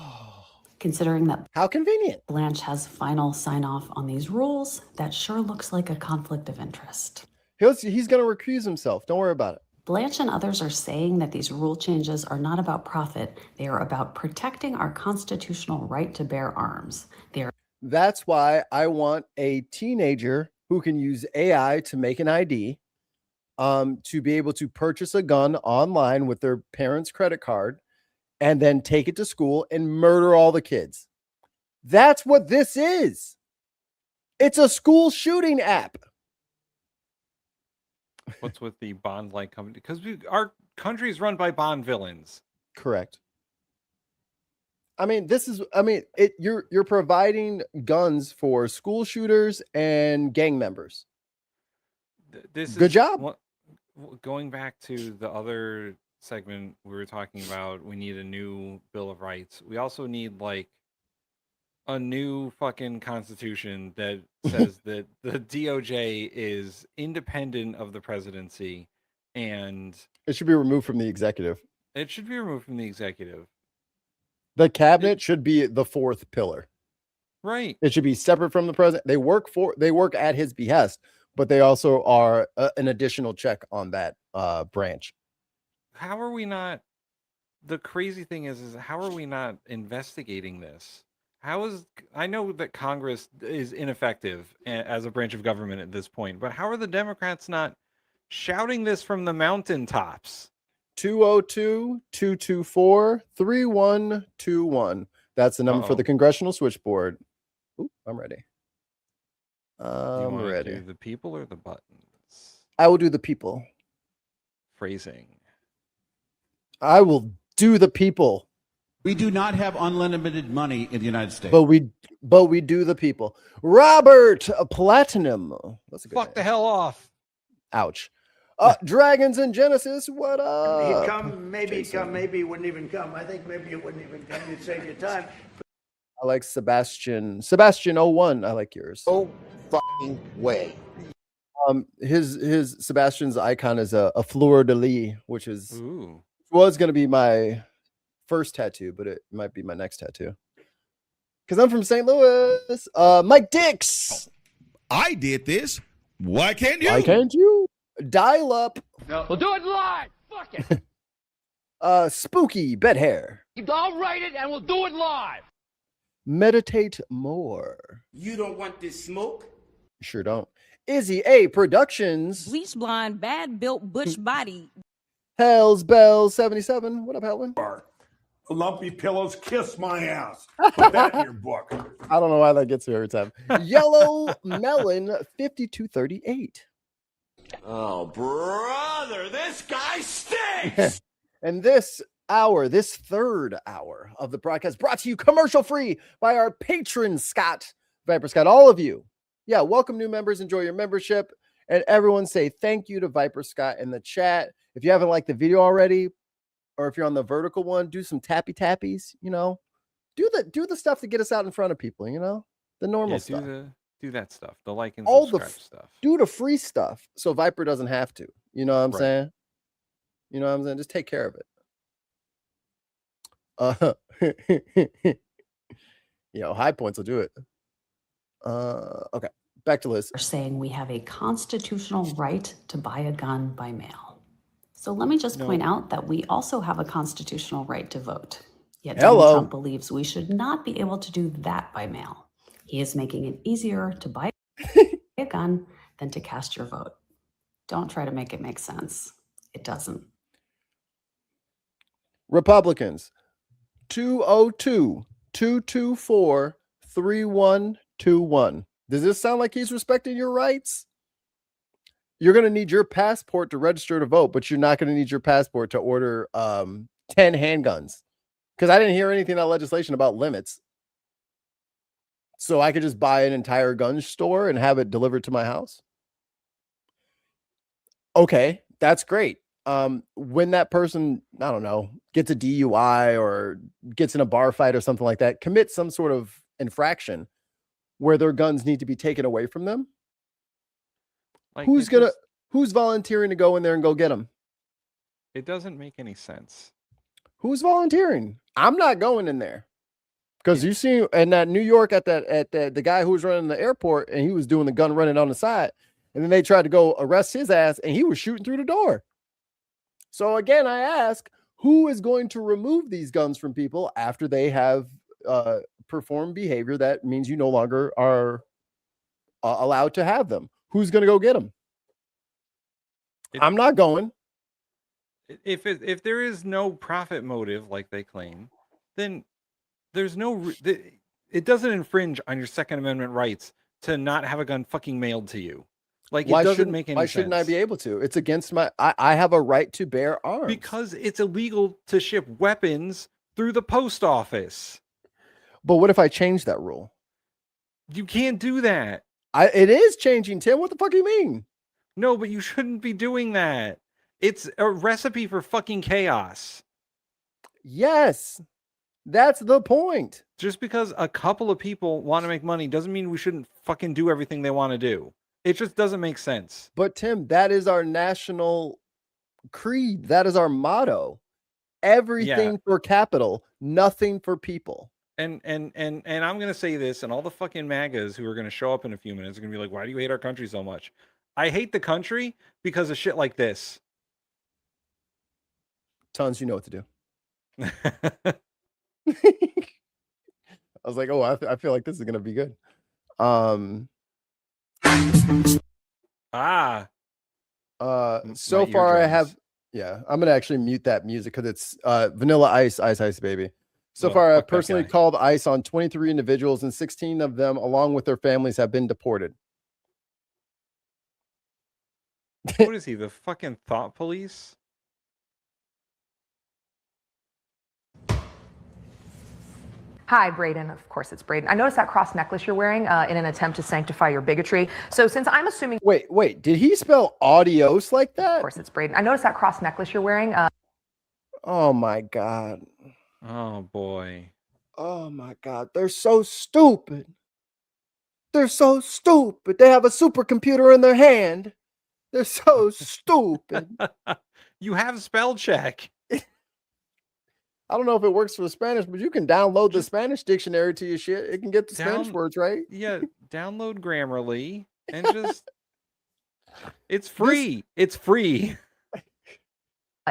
Considering that how convenient Blanche has final sign-off on these rules, that sure looks like a conflict of interest. He's going to recuse himself. Don't worry about it. Blanche and others are saying that these rule changes are not about profit. They are about protecting our constitutional right to bear arms. That's why I want a teenager who can use AI to make an ID, to be able to purchase a gun online with their parents' credit card and then take it to school and murder all the kids. That's what this is. It's a school shooting app. What's with the bond-like company? Because our country is run by bond villains. Correct. I mean, you're providing guns for school shooters and gang members. Good job. Going back to the other segment we were talking about, we need a new Bill of Rights. We also need like a new fucking constitution that says that the DOJ is independent of the presidency and it should be removed from the executive. It should be removed from the executive. The cabinet should be the fourth pillar. Right. It should be separate from the president. They work at his behest, but they also are an additional check on that branch. How are we not? The crazy thing is how are we not investigating this? I know that Congress is ineffective as a branch of government at this point, but how are the Democrats not shouting this from the mountaintops? 202-224-3121. That's the number for the congressional switchboard. Ooh, I'm ready. I'm ready. Do the people or the buttons? I will do the people. Phrasing. I will do the people. We do not have unlimited money in the United States. But we do the people. Robert Platinum. That's a good Fuck name. the hell off. Ouch. Dragons in Genesis, what up? He'd come, maybe he wouldn't even come. I think maybe it wouldn't even come. You'd save your time. I like Sebastian 01. I like yours. No fucking way. His Sebastian's icon is a fleur de lis, which was going to be my first tattoo, but it might be my next tattoo because I'm from St. Louis. Mike Dix. I did this. Why can't you? Why can't you? Dial up. No. We'll do it live. Fuck it. Spooky bed hair. I'll write it and we'll do it live. Meditate more. You don't want this smoke? Sure don't. Izzy A Productions. Bleach blonde, bad built bush body. Hell's Bells 77. What up, Helen? Lumpy pillows kiss my ass. Put that in your book. I don't know why that gets me every time. Yellow Melon 5238. Oh, brother, this guy stinks. And this third hour of the broadcast brought to you commercial free by our patron Scott, Viper Scott. All of you. Yeah, welcome new members. Enjoy your membership. And everyone say thank you to Viper Scott in the chat. If you haven't liked the video already, or if you're on the vertical one, do some tappy tappies, do the stuff to get us out in front of people, the normal stuff. Do that stuff. The like and all subscribe stuff. Do the free stuff so Viper doesn't have to. You know what I'm saying? You know what I'm saying? Just take care of it. High points will do it. Okay. Back to Liz. Are saying we have a constitutional right to buy a gun by mail. So let me just point out that we also have a constitutional right to vote. Yet Donald Trump believes we should not be able to do that by mail. He is making it easier to buy a gun than to cast your vote. Don't try to make it make sense. It doesn't. Republicans, 202-224-3121. Does this sound like he's respecting your rights? You're going to need your passport to register to vote, but you're not going to need your passport to order 10 handguns. Because I didn't hear anything in that legislation about limits. So I could just buy an entire gun store and have it delivered to my house. Okay, that's great. When that person, I don't know, gets a DUI or gets in a bar fight or something like that, commits some sort of infraction where their guns need to be taken away from them. Like who's volunteering to go in there and go get them? It doesn't make any sense. Who's volunteering? I'm not going in there. Because you see in that New York at the guy who was running the airport and he was doing the gun running on the side. And then they tried to go arrest his ass and he was shooting through the door. So again, I ask, who is going to remove these guns from people after they have performed behavior that means you no longer are allowed to have them? Who's going to go get them? I'm not going. If there is no profit motive like they claim, then there's it doesn't infringe on your Second Amendment rights to not have a gun fucking mailed to you. Like, it doesn't make any sense. Why shouldn't I be able to? It's against I have a right to bear arms. Because it's illegal to ship weapons through the post office. But what if I change that rule? You can't do that. It is changing, Tim. What the fuck do you mean? No, but you shouldn't be doing that. It's a recipe for fucking chaos. Yes. That's the point. Just because a couple of people want to make money doesn't mean we shouldn't fucking do everything they want to do. It just doesn't make sense. But Tim, that is our national creed. That is our motto. Everything for capital, nothing for people. And I'm gonna say this, and all the fucking MAGAs who are gonna show up in a few minutes are gonna be like, "Why do you hate our country so much?" I hate the country because of shit like this. Tons, you know what to do. I was like, oh, I feel like this is gonna be good. So far I have, I'm gonna actually mute that music because it's Vanilla Ice, Ice Baby. So far I've personally called ICE on 23 individuals, and 16 of them, along with their families, have been deported. What is he, the fucking thought police? Hi, Braden. Of course, it's Braden. I noticed that cross necklace you're wearing in an attempt to sanctify your bigotry. So since I'm assuming... Wait. Did he spell adios like that? Of course, it's Braden. I noticed that cross necklace you're wearing. Oh, my God. Oh, boy. Oh, my God. They're so stupid. They're so stupid. They have a supercomputer in their hand. They're so stupid. You have spell check. I don't know if it works for the Spanish, but you can download the Spanish dictionary to your shit. It can get the Spanish words right. Yeah, download Grammarly and just... It's free. It's free.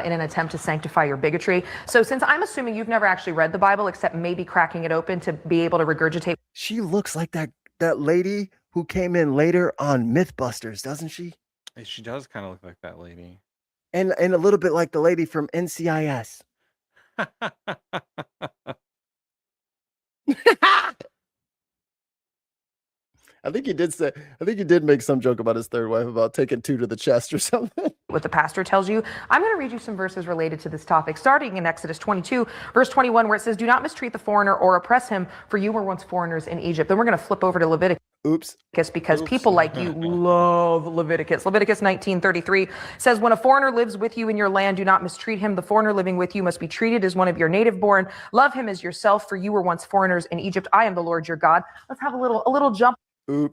In an attempt to sanctify your bigotry. So since I'm assuming you've never actually read the Bible, except maybe cracking it open to be able to regurgitate... She looks like that lady who came in later on Mythbusters, doesn't she? She does kind of look like that lady. And a little bit like the lady from NCIS. I think he did make some joke about his third wife about taking two to the chest or something. What the pastor tells you. I'm going to read you some verses related to this topic, starting in Exodus 22, verse 21, where it says, "Do not mistreat the foreigner or oppress him, for you were once foreigners in Egypt." Then we're going to flip over to Leviticus. Because people like you love Leviticus. Leviticus 19:33 says, "When a foreigner lives with you in your land, do not mistreat him. The foreigner living with you must be treated as one of your native born. Love him as yourself, for you were once foreigners in Egypt. I am the Lord your God." Let's have a little jump. A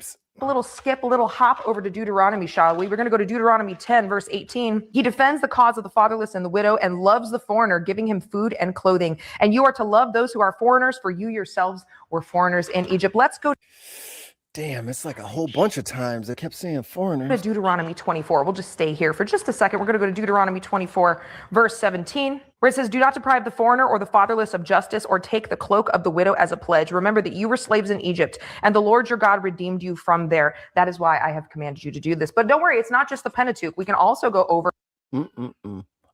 little skip, a little hop over to Deuteronomy, shall we? We're going to go to Deuteronomy 10, verse 18. "He defends the cause of the fatherless and the widow and loves the foreigner, giving him food and clothing. And you are to love those who are foreigners, for you yourselves were foreigners in Egypt." Let's go. Damn, it's like a whole bunch of times they kept saying foreigners. To Deuteronomy 24. We'll just stay here for just a second. We're going to go to Deuteronomy 24, verse 17, where it says, "Do not deprive the foreigner or the fatherless of justice, or take the cloak of the widow as a pledge. Remember that you were slaves in Egypt, and the Lord your God redeemed you from there. That is why I have commanded you to do this." But don't worry, it's not just the Pentateuch. We can also go over.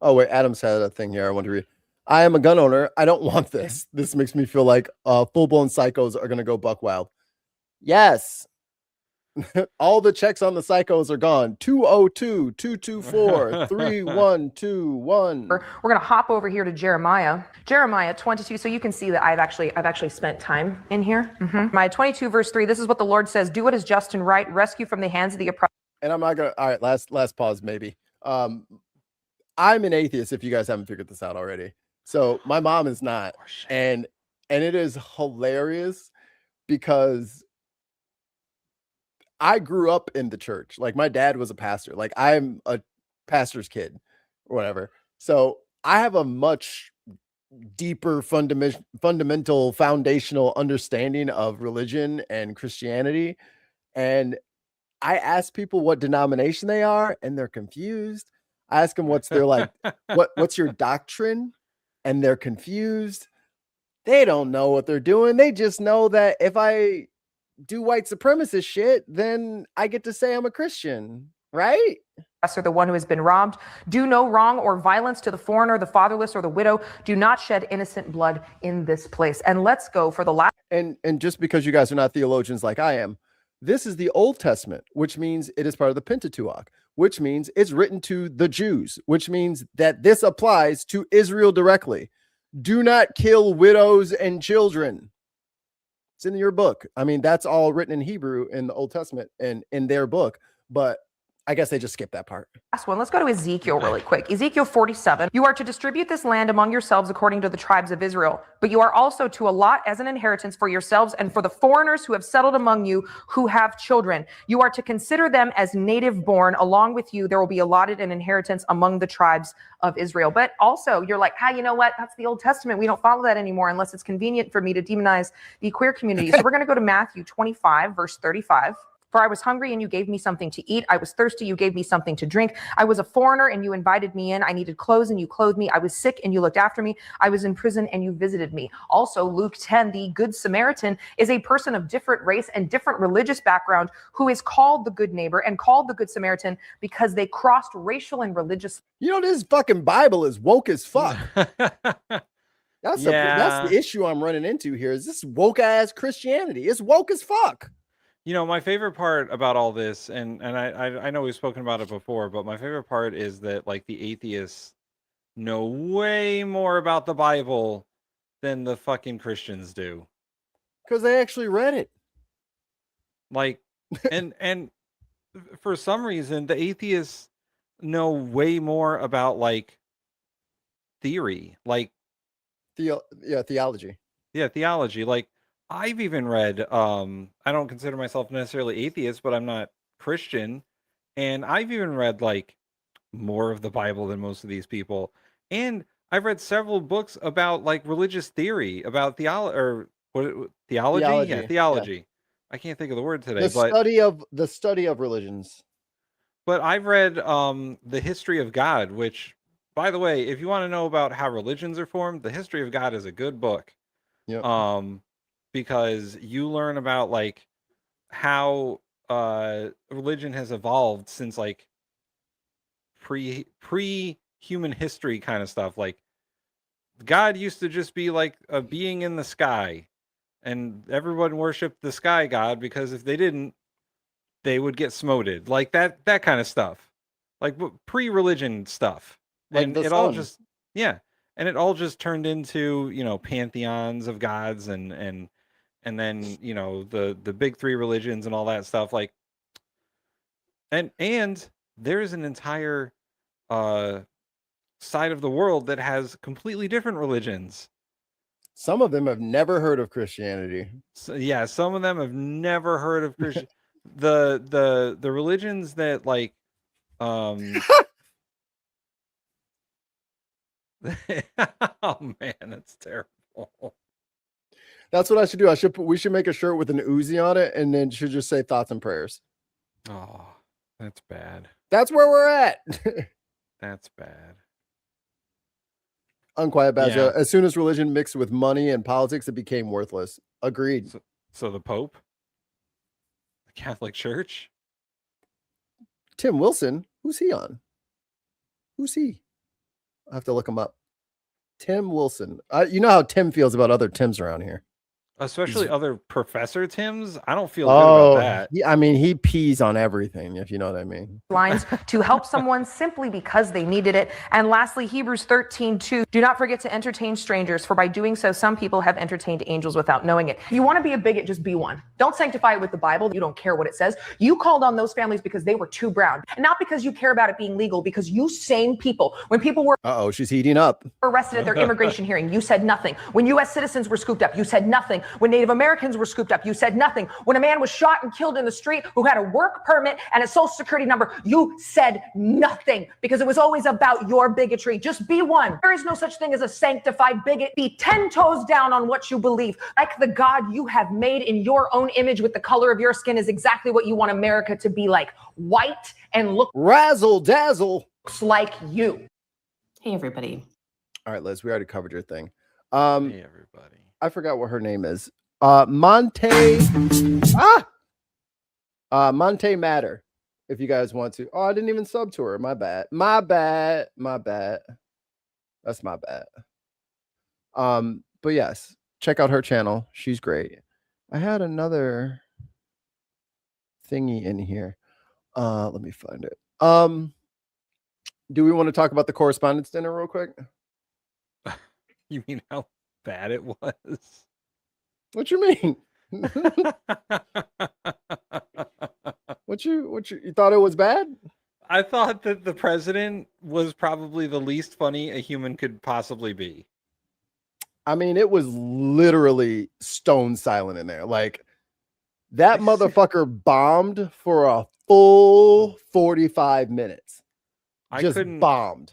Oh, wait, Adam's had a thing here I want to read. "I am a gun owner. I don't want this. This makes me feel like full-blown psychos are going to go buck wild." Yes. All the checks on the psychos are gone. 202-224-3121. We're going to hop over here to Jeremiah 22. So you can see that I've actually spent time in here. My 22 verse 3. This is what the Lord says: "Do what is just and right. Rescue from the hands of the oppressed." And I'm not gonna. All right, last pause maybe. I'm an atheist. If you guys haven't figured this out already, so my mom is not, and it is hilarious because I grew up in the church. Like, my dad was a pastor. Like, I'm a pastor's kid or whatever. So I have a much deeper fundamental foundational understanding of religion and Christianity. And I ask people what denomination they are, and they're confused. I ask them what's what's your doctrine, and they're confused. They don't know what they're doing. They just know that if I do white supremacist shit, then I get to say I'm a Christian, right? Or the one who has been robbed. "Do no wrong or violence to the foreigner, the fatherless, or the widow. Do not shed innocent blood in this place." And let's go for the last. And just because you guys are not theologians like I am, This is the Old Testament, which means it is part of the Pentateuch, which means it's written to the Jews, which means that this applies to Israel directly. Do not kill widows and children. It's in your book. I mean, that's all written in Hebrew in the Old Testament and in their book, but I guess they just skipped that part. Last one. Let's go to Ezekiel really quick. Ezekiel 47. You are to distribute this land among yourselves according to the tribes of Israel, but you are also to allot as an inheritance for yourselves and for the foreigners who have settled among you who have children. You are to consider them as native born. Along with you, there will be allotted an inheritance among the tribes of Israel. But also, you're like, you know what? That's the Old Testament. We don't follow that anymore unless it's convenient for me to demonize the queer community. So we're going to go to Matthew 25, verse 35. For I was hungry and you gave me something to eat. I was thirsty, you gave me something to drink. I was a foreigner and you invited me in. I needed clothes and you clothed me. I was sick and you looked after me. I was in prison and you visited me. Also, Luke 10, the Good Samaritan is a person of different race and different religious background who is called the Good Neighbor and called the Good Samaritan because they crossed racial and religious. You know, this fucking Bible is woke as fuck. That's the issue I'm running into here is this woke ass Christianity. It's woke as fuck. You know, my favorite part about all this, and I know we've spoken about it before, but my favorite part is that like the atheists know way more about the Bible than the fucking Christians do. Because they actually read it. Like, and for some reason, the atheists know way more about like theory, like theology. Yeah, theology. Like I've even read, I don't consider myself necessarily atheist, but I'm not Christian. And I've even read like more of the Bible than most of these people. And I've read several books about like religious theory, about theology or theology? Yeah, theology. Yeah. I can't think of the word today. The study of religions. But I've read The History of God, which, by the way, if you want to know about how religions are formed, The History of God is a good book. Yep. Because you learn about like how religion has evolved since like pre-human history kind of stuff. Like God used to just be like a being in the sky, and everyone worshipped the sky god because if they didn't, they would get smoted. Like that kind of stuff, like pre-religion stuff. Like and it all just and it all just turned into, you know, pantheons of gods and then, you know, the big three religions and all that stuff. Like and there's an entire side of the world that has completely different religions. Some of them have never heard of Christianity. So, yeah, some of them have never heard of Christian. the religions that like oh man, that's terrible. That's what I should do. We should make a shirt with an Uzi on it and then should just say thoughts and prayers. Oh, that's bad. That's where we're at. That's bad. Unquiet Badger. Yeah. As soon as religion mixed with money and politics, it became worthless. Agreed. So the Pope? The Catholic Church? Tim Wilson? Who's he on? Who's he? I have to look him up. Tim Wilson. You know how Tim feels about other Tims around here. Especially other Professor Tims. I don't feel good about that. I mean, he pees on everything, if you know what I mean. Lines to help someone simply because they needed it. And lastly, Hebrews 13:2. Do not forget to entertain strangers, for by doing so, some people have entertained angels without knowing it. If you want to be a bigot, just be one. Don't sanctify it with the Bible. You don't care what it says. You called on those families because they were too brown. And not because you care about it being legal, because you same people, when people were she's heating up. Arrested at their immigration hearing, you said nothing. When U.S. citizens were scooped up, you said nothing. When Native Americans were scooped up, you said nothing. When a man was shot and killed in the street who had a work permit and a social security number, you said nothing because it was always about your bigotry. Just be one. There is no such thing as a sanctified bigot. Be 10 toes down on what you believe. Like the God you have made in your own image with the color of your skin is exactly what you want America to be like. White and look razzle dazzle. Looks like you. Hey, everybody. All right, Liz, we already covered your thing. Hey, everybody. I forgot what her name is. Monte Matter. If you guys want to. Oh, I didn't even sub to her. My bad. That's my bad. But yes, check out her channel. She's great. I had another. thingy in here. Let me find it. Do we want to talk about the correspondence dinner real quick? You mean how bad it was? What you mean? What you thought it was bad? I thought that the president was probably the least funny a human could possibly be. I mean, it was literally stone silent in there. Like that motherfucker bombed for a full 45 minutes. Just bombed.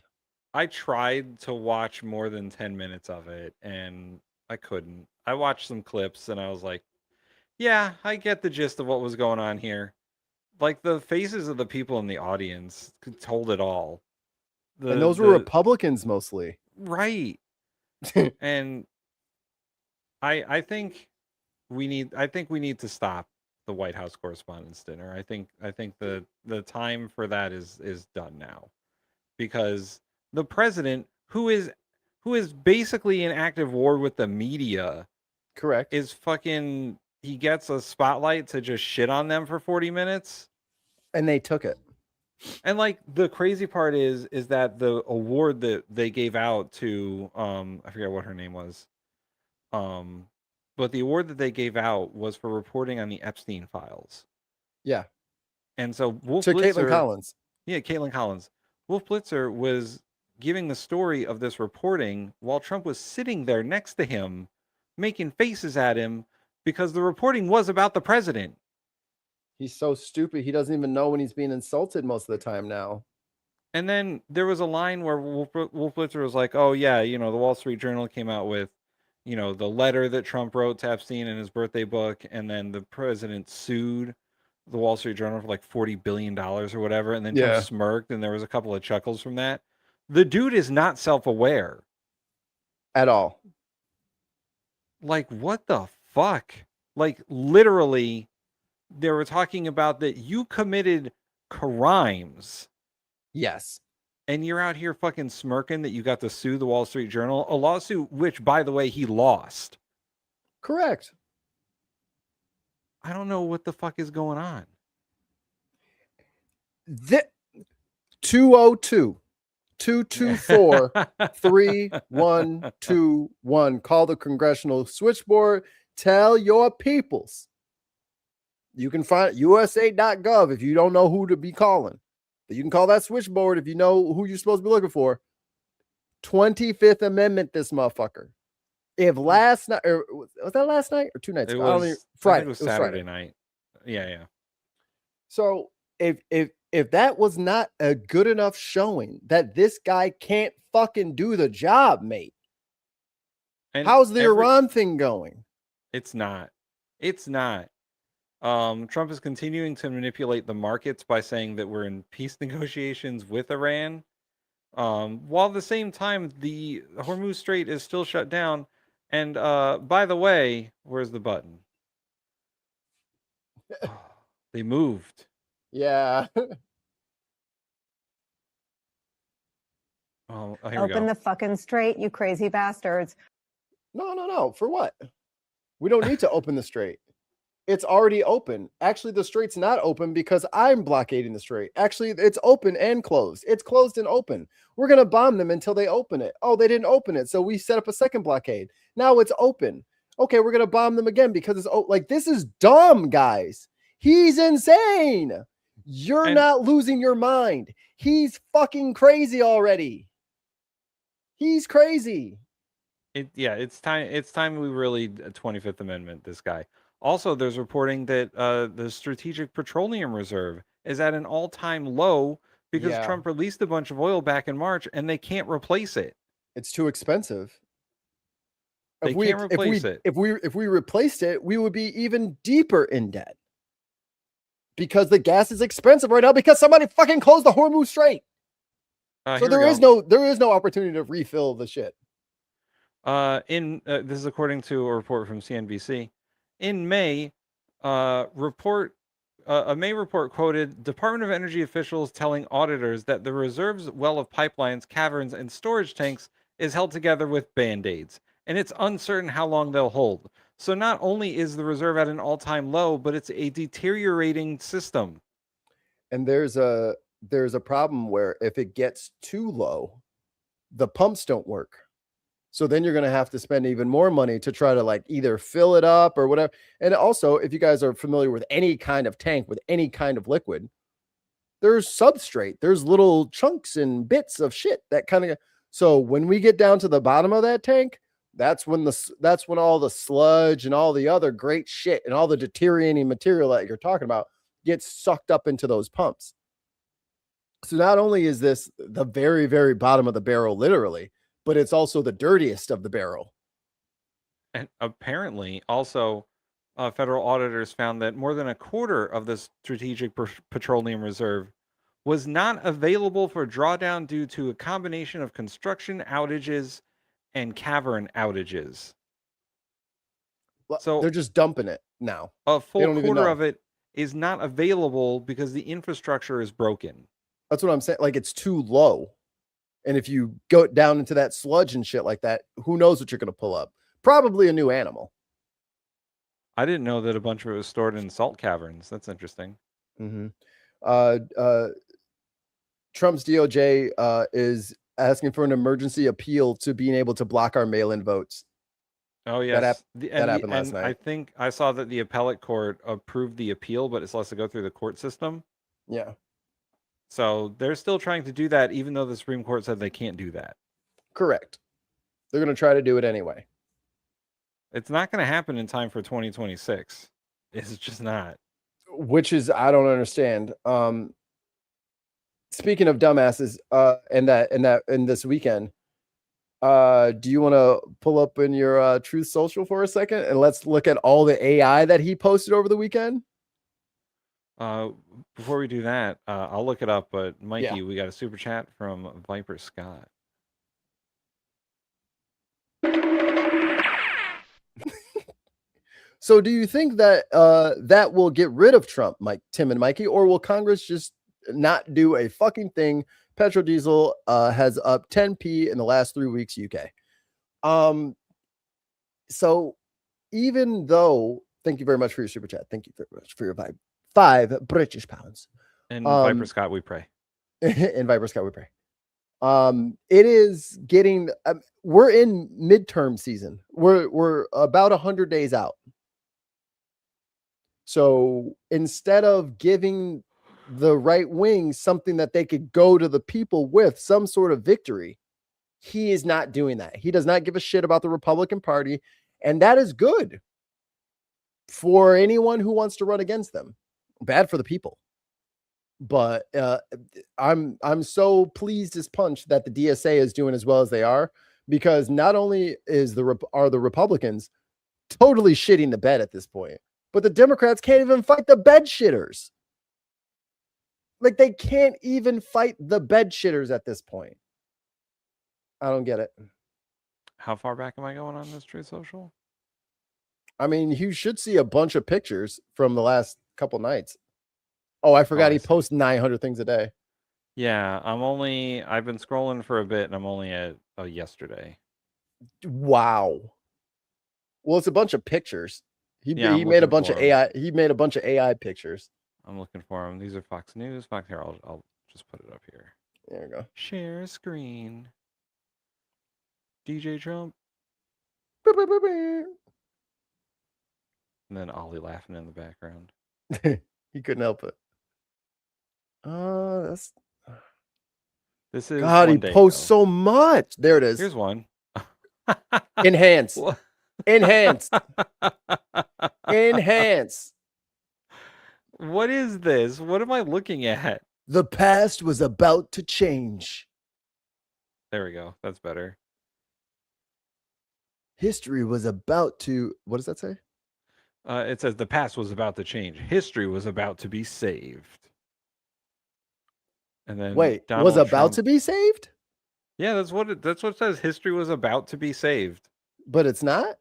I tried to watch more than 10 minutes of it and I couldn't. I watched some clips and I was like, yeah, I get the gist of what was going on here. Like the faces of the people in the audience told it all. And those were Republicans mostly. Right. And I think we need to stop the White House Correspondents' Dinner. I think the time for that is done now. Because the president, who is basically in active war with the media, correct, is fucking, he gets a spotlight to just shit on them for 40 minutes. And they took it. And like the crazy part is that the award that they gave out to I forget what her name was. But the award that they gave out was for reporting on the Epstein files. Yeah. And so Wolf to Blitzer, Caitlin Collins. Yeah, Caitlin Collins. Wolf Blitzer was giving the story of this reporting while Trump was sitting there next to him, making faces at him because the reporting was about the president. He's so stupid. He doesn't even know when he's being insulted most of the time now. And then there was a line where Wolf Blitzer was like, oh, yeah, the Wall Street Journal came out with, the letter that Trump wrote to Epstein in his birthday book. And then the president sued the Wall Street Journal for like $40 billion or whatever. And then Trump smirked and there was a couple of chuckles from that. The dude is not self-aware. At all. Like, what the fuck? Like, literally, they were talking about that you committed crimes. Yes. And you're out here fucking smirking that you got to sue the Wall Street Journal, a lawsuit which, by the way, he lost. Correct. I don't know what the fuck is going on. 202-224-3121. Call the congressional switchboard. Tell your peoples. You can find USA.gov if you don't know who to be calling. But you can call that switchboard if you know who you're supposed to be looking for. 25th Amendment, this motherfucker. If last night, or was that last night or 2 nights ago? Friday. I think it was Saturday night. Yeah. So if that was not a good enough showing that this guy can't fucking do the job, mate. And how's the Iran thing going? It's not. Trump is continuing to manipulate the markets by saying that we're in peace negotiations with Iran. While at the same time, the Hormuz Strait is still shut down. And by the way, where's the button? They moved. Yeah. Here Open the fucking strait, you crazy bastards. No. For what? We don't need to open the strait. It's already open. Actually, the strait's not open because I'm blockading the strait. Actually, it's open and closed. It's closed and open. We're going to bomb them until they open it. Oh, they didn't open it. So we set up a second blockade. Now it's open. Okay, we're going to bomb them again because it's like, this is dumb, guys. He's insane. You're not losing your mind. He's fucking crazy already. He's crazy. It's time we really 25th Amendment this guy. Also, there's reporting that the Strategic Petroleum Reserve is at an all-time low because Trump released a bunch of oil back in March and they can't replace it. It's too expensive. They can't replace it. If we replaced it, we would be even deeper in debt. Because the gas is expensive right now because somebody fucking closed the Hormuz Strait. So there is no opportunity to refill the shit. This is according to a report from CNBC. In May, a May report quoted Department of Energy officials telling auditors that the reserves well of pipelines, caverns, and storage tanks is held together with Band-Aids, and it's uncertain how long they'll hold. So not only is the reserve at an all-time low, but it's a deteriorating system. And there's a problem where if it gets too low, the pumps don't work. So then you're going to have to spend even more money to try to like either fill it up or whatever. And also, if you guys are familiar with any kind of tank with any kind of liquid, there's substrate, there's little chunks and bits of shit that kind of. So when we get down to the bottom of that tank, that's when all the sludge and all the other great shit and all the deteriorating material that you're talking about gets sucked up into those pumps. So not only is this the very, very bottom of the barrel, literally, but it's also the dirtiest of the barrel. And apparently, also, federal auditors found that more than a quarter of the strategic petroleum reserve was not available for drawdown due to a combination of construction outages and cavern outages. So they're just dumping it now. A full quarter of it is not available because the infrastructure is broken. That's what I'm saying. Like, it's too low. And if you go down into that sludge and shit like that, who knows what you're going to pull up? Probably a new animal. I didn't know that a bunch of it was stored in salt caverns. That's interesting. Mm-hmm. Trump's DOJ is asking for an emergency appeal to being able to block our mail-in votes. Oh, yes. That happened last night. I think I saw that the appellate court approved the appeal, but it still has to go through the court system. Yeah. So they're still trying to do that, even though the Supreme Court said they can't do that. Correct. They're going to try to do it anyway. It's not going to happen in time for 2026. It's just not. Which is, I don't understand. Speaking of dumbasses, and this weekend, do you want to pull up in your Truth Social for a second and let's look at all the AI that he posted over the weekend? Before we do that, I'll look it up. But Mikey, we got a super chat from Viper Scott. So, do you think that that will get rid of Trump, Tim and Mikey, or will Congress just not do a fucking thing? Petrodiesel has up 10p in the last 3 weeks, UK. So, even though, thank you very much for your super chat. Thank you very much for your 5 British pounds. And Viper Scott, we pray. In Viper Scott, we pray. It is getting. We're in midterm season. We're about 100 days out. So instead of giving the right wing something that they could go to the people with, some sort of victory, he is not doing that. He does not give a shit about the Republican Party, and that is good for anyone who wants to run against them. Bad for the people. But I'm so pleased as punch that the DSA is doing as well as they are, because not only are the Republicans totally shitting the bed at this point, but the Democrats can't even fight the bed shitters. Like, they can't even fight the bed shitters at this point. I don't get it. How far back am I going on this Truth Social? I mean, you should see a bunch of pictures from the last couple nights. Oh, I forgot he posts 900 things a day. Yeah, I've been scrolling for a bit and I'm only at yesterday. Wow. Well, it's a bunch of pictures. He made a bunch of AI. He made a bunch of AI pictures. I'm looking for them. These are Fox News. Here, I'll just put it up here. There we go. Share screen. DJ Trump. And then Ollie laughing in the background. He couldn't help it. This is God. He posts so much. There it is. Here's one. Enhance. Enhance. Enhance. What is this? What am I looking at? The past was about to change. There we go. That's better. History was about to. What does that say? It says the past was about to change. History was about to be saved. And then wait, Donald was about Trump... to be saved? Yeah, that's what it says. History was about to be saved. But it's not?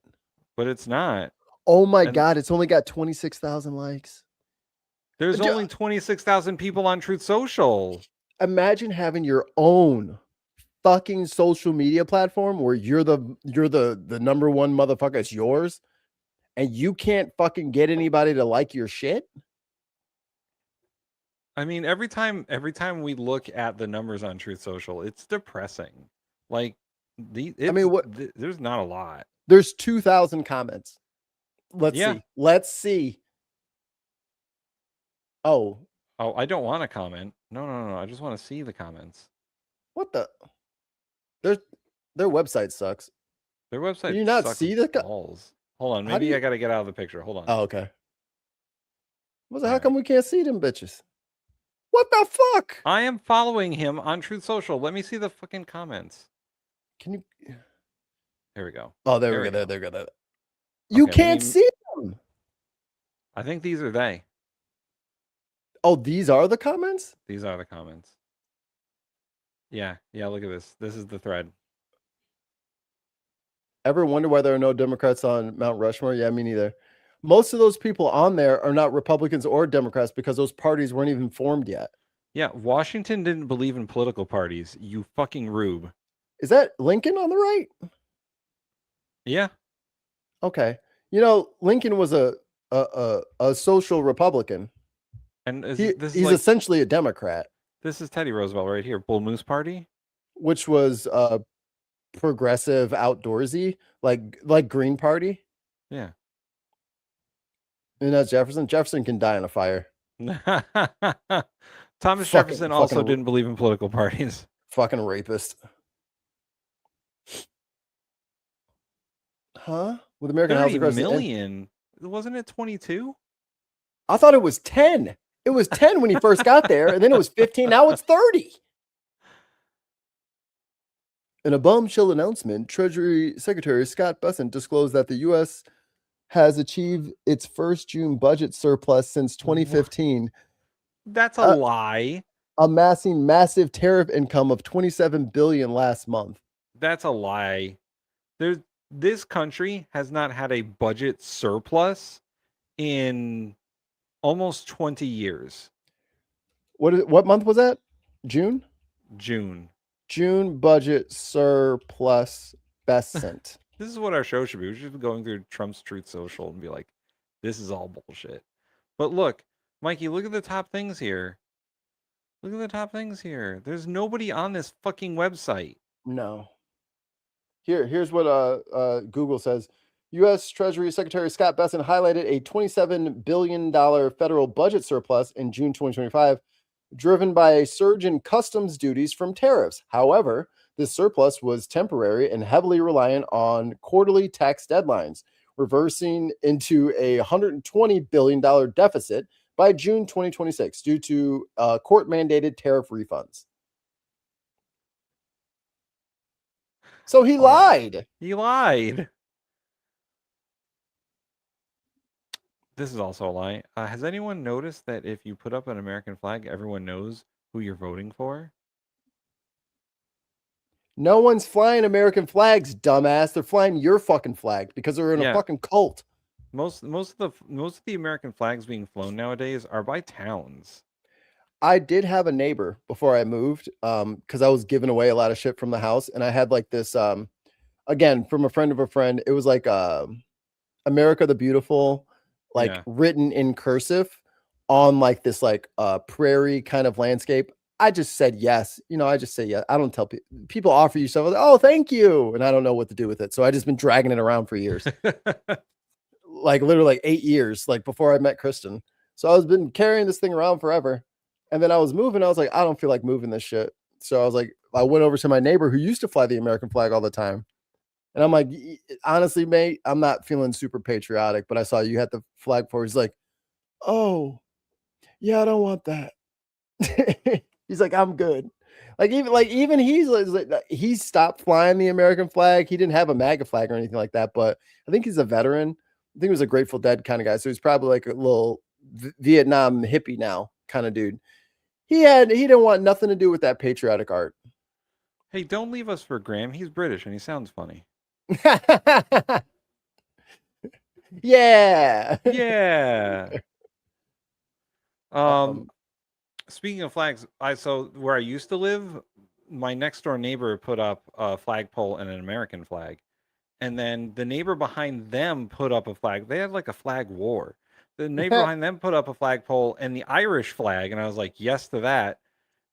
But it's not. Oh my God, it's only got 26,000 likes. There's only 26,000 people on Truth Social. Imagine having your own fucking social media platform where you're the number one motherfucker. It's yours. and you can't fucking get anybody to like your shit. I mean, every time we look at the numbers on Truth Social, it's depressing. Like, there's not a lot. There's 2,000 comments. Let's Yeah. see. Let's see. Oh, I don't want to comment. No. I just want to see the comments. what the? Their website sucks. Their website. Can you not sucks see the balls. Hold on. How do Maybe you- I got to get out of the picture. Hold on. Oh, okay. How come we can't see them bitches? What the fuck? I am following him on Truth Social. Let me see the fucking comments. Can you? There we go. Oh, there we go. There we go. You Okay, can't see them. I think these are they. Oh, these are the comments? These are the comments. Yeah. Look at this. This is the thread. Ever wonder why there are no Democrats on Mount Rushmore? Yeah, me neither. Most of those people on there are not Republicans or Democrats because those parties weren't even formed yet. Yeah, Washington didn't believe in political parties. You fucking rube. Is that Lincoln on the right? Yeah. Okay. You know, Lincoln was a social Republican. And he's essentially a Democrat. This is Teddy Roosevelt right here. Bull Moose Party, which was progressive, outdoorsy, like Green Party. Yeah. And that's Jefferson. Jefferson can die in a fire. Thomas Jefferson also didn't believe in political parties. Fucking rapist. Huh? With American housing crisis. million. Wasn't it 22? I thought it was 10. It was 10 when he first got there, and then it was 15. Now it's 30. In a bombshell announcement, Treasury Secretary Scott Bessent disclosed that the U.S. has achieved its first June budget surplus since 2015. That's a lie. Amassing massive tariff income of $27 billion last month. That's a lie. This country has not had a budget surplus in almost 20 years. What month was that? June? June budget surplus Bessent. This is what our show should be. We should be going through Trump's Truth Social and be like, this is all bullshit. But look, Mikey, look at the top things here. Look at the top things here. There's nobody on this fucking website. No. Here's what Google says. U.S. Treasury Secretary Scott Bessent highlighted a $27 billion federal budget surplus in June 2025, driven by a surge in customs duties from tariffs. However, this surplus was temporary and heavily reliant on quarterly tax deadlines, reversing into a $120 billion deficit by June 2026 due to court-mandated tariff refunds. So he lied. He lied. This is also a lie. Has anyone noticed that if you put up an American flag, everyone knows who you're voting for? No one's flying American flags, dumbass. They're flying your fucking flag because they're in a fucking cult. Most of the American flags being flown nowadays are by towns. I did have a neighbor before I moved, because I was giving away a lot of shit from the house, and I had like this, again, from a friend of a friend. It was like America the Beautiful, written in cursive on like this prairie kind of landscape. I just said yes. I just say yes. I don't tell people offer you stuff. Oh, thank you. And I don't know what to do with it. So I just been dragging it around for years. Literally 8 years, before I met Kristen. So I was been carrying this thing around forever. And then I was moving. I was like, I don't feel like moving this shit. So I was like, I went over to my neighbor who used to fly the American flag all the time. And I'm like, honestly, mate, I'm not feeling super patriotic, but I saw you had the flag for. He's like, oh, yeah, I don't want that. He's like, I'm good. Even he stopped flying the American flag. He didn't have a MAGA flag or anything like that, but I think he's a veteran. I think he was a Grateful Dead kind of guy. So he's probably like a little Vietnam hippie now kind of dude. He didn't want nothing to do with that patriotic art. Hey, don't leave us for Graham. He's British and he sounds funny. Yeah. Yeah. Speaking of flags, where I used to live, my next door neighbor put up a flagpole and an American flag. and then the neighbor behind them put up a flag. They had like a flag war. The neighbor behind them put up a flagpole and the Irish flag, and I was like, yes to that.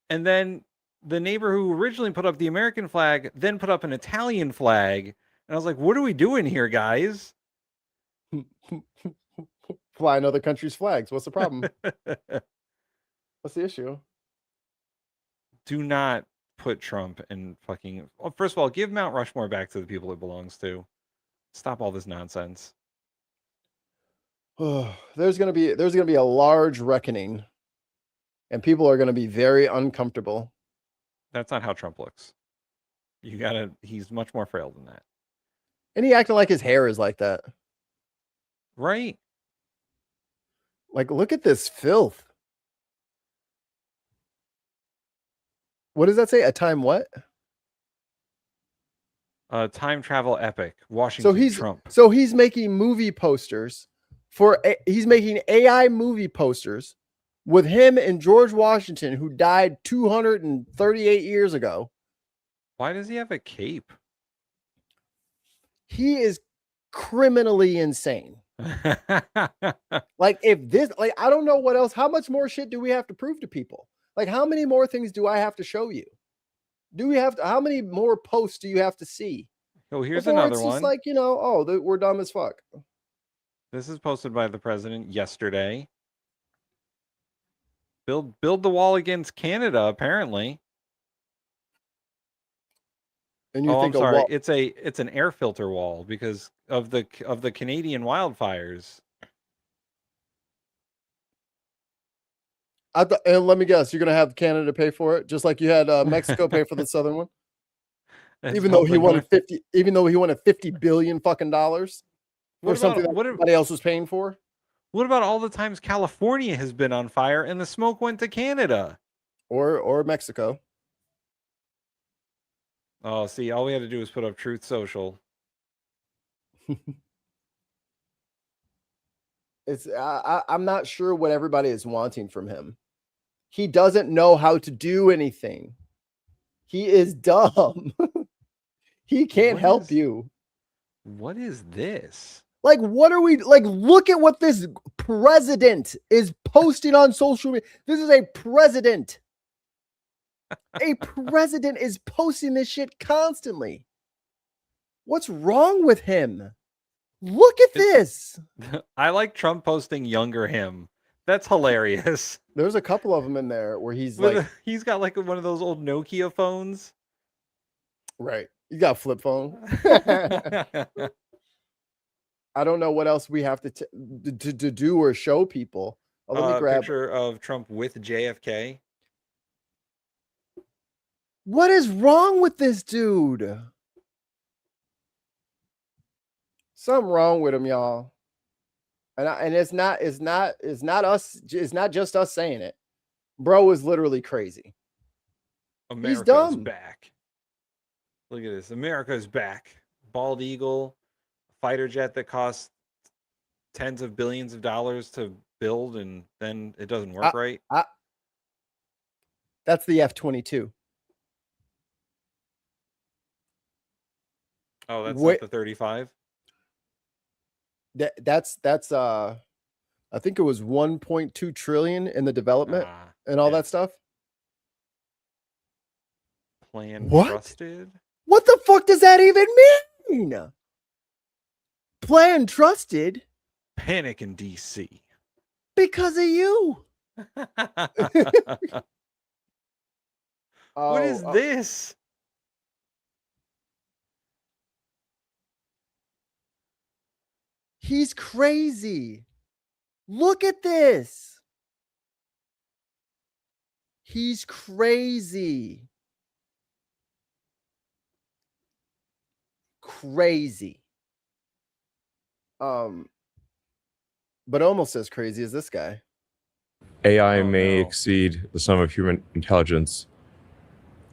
And then the neighbor who originally put up the American flag then put up an Italian flag, and I was like, what are we doing here, guys? Flying other countries' flags. What's the problem? What's the issue? Do not put Trump in fucking. Well, first of all, give Mount Rushmore back to the people it belongs to. Stop all this nonsense. There's gonna be a large reckoning, and people are gonna be very uncomfortable. That's not how Trump looks. He's much more frail than that. And he acting like his hair is like that. Right. Like, look at this filth. What does that say? A time what? Time travel epic. Washington Trump. So he's making movie posters he's making AI movie posters with him and George Washington, who died 238 years ago. Why does he have a cape? He is criminally insane. Like, I don't know what else. How much more shit do we have to prove to people? Like, how many more things do I have to show you? How many more posts do you have to see? Oh, here's Before another it's one. just like, we're dumb as fuck. This is posted by the president yesterday. Build the wall against Canada, apparently. And you think I'm sorry. It's an air filter wall because of the Canadian wildfires. And let me guess, you're gonna have Canada pay for it, just like you had Mexico pay for the southern one. Even though he wanted $50 billion fucking dollars for something that everybody else was paying for. What about all the times California has been on fire and the smoke went to Canada or Mexico? Oh, see, all we had to do was put up Truth Social. I'm not sure what everybody is wanting from him. He doesn't know how to do anything. He is dumb. He can't help you. What is this? Like, what are we like? Look at what this president is posting on social media. This is a president. A president is posting this shit constantly. What's wrong with him? Look at this. I like Trump posting younger him. That's hilarious. There's a couple of them in there where he's he's got like one of those old Nokia phones. Right. He's got a flip phone. I don't know what else we have to do or show people. Let me grab a picture of Trump with JFK. What is wrong with this dude? Something wrong with him, y'all. And it's not just us saying it. Bro is literally crazy. America's He's dumb. Back. Look at this. America's back. Bald eagle, fighter jet that costs tens of billions of dollars to build, and then it doesn't work right. That's the F-22. Oh, that's not the 35. That's I think it was 1.2 trillion in the development and all that stuff. Plan trusted. What the fuck does that even mean? Plan trusted. Panic in DC. Because of you. What is this? He's crazy. Look at this. He's crazy. Crazy. But almost as crazy as this guy. AI may exceed the sum of human intelligence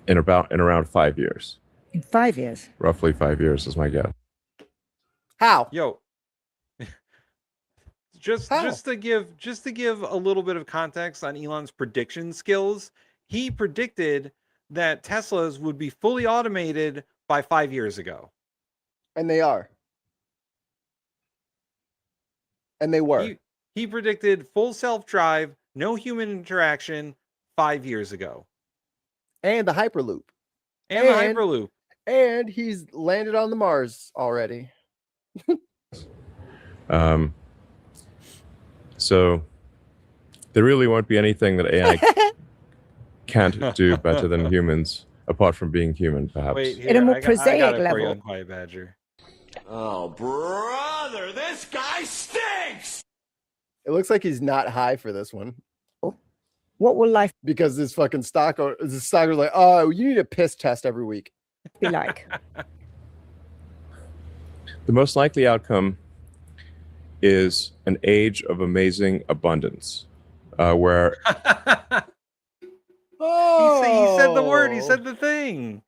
in around 5 years. In 5 years? Roughly 5 years is my guess. How? Yo. Just to give a little bit of context on Elon's prediction skills, he predicted that Teslas would be fully automated by 5 years ago. And they are. And they were. He predicted full self-drive, no human interaction 5 years ago. And the Hyperloop. And the Hyperloop. And he's landed on the Mars already. So there really won't be anything that AI can't do better than humans, apart from being human, perhaps. Wait, here, At a more I got prosaic it for you level. on Quiet Badger. Oh, brother, this guy stinks! It looks like he's not high for this one. What will life Because this fucking stocker's like, oh, you need a piss test every week. be like? The most likely outcome is an age of amazing abundance, where Oh, He said the word. He said the thing.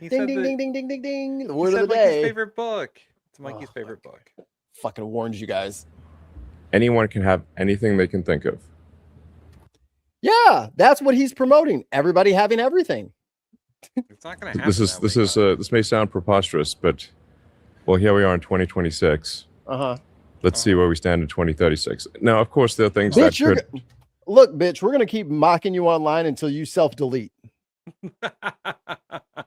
He ding, said ding, the, ding, ding, ding, ding, ding. The he word said of the Mikey's day. favorite book. It's Mikey's Oh, favorite book. Fucking warned you guys. anyone can have anything they can think of. Yeah, that's what he's promoting. Everybody having everything. It's not going to happen. This may sound preposterous, but well, here we are in 2026. Uh-huh. Let's see where we stand in 2036. Now, of course, there are things Bitch, that could. Look, bitch, we're gonna keep mocking you online until you self-delete.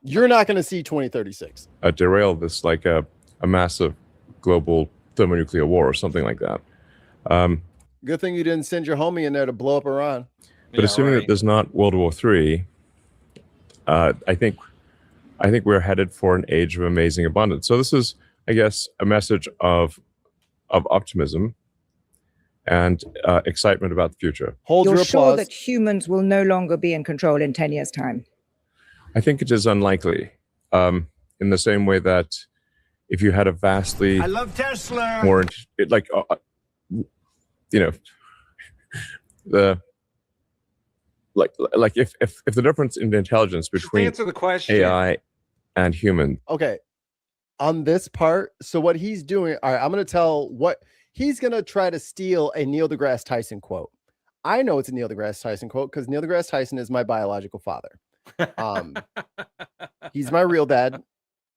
You're not gonna see 2036. Derail this, like a massive global thermonuclear war or something like that. Good thing you didn't send your homie in there to blow up Iran. But assuming that there's not World War III, I think we're headed for an age of amazing abundance. So this is, I guess, a message of optimism and excitement about the future. Hold You're your sure applause. that humans will no longer be in control in 10 years' time? I think it is unlikely, in the same way that if you had a vastly I love Tesla. more, the like if the difference in the intelligence between answer the question. AI and human. Okay. On this part, so what he's doing, all right, I'm going to tell what he's going to try to steal a Neil deGrasse Tyson quote. I know it's a Neil deGrasse Tyson quote because Neil deGrasse Tyson is my biological father. He's my real dad.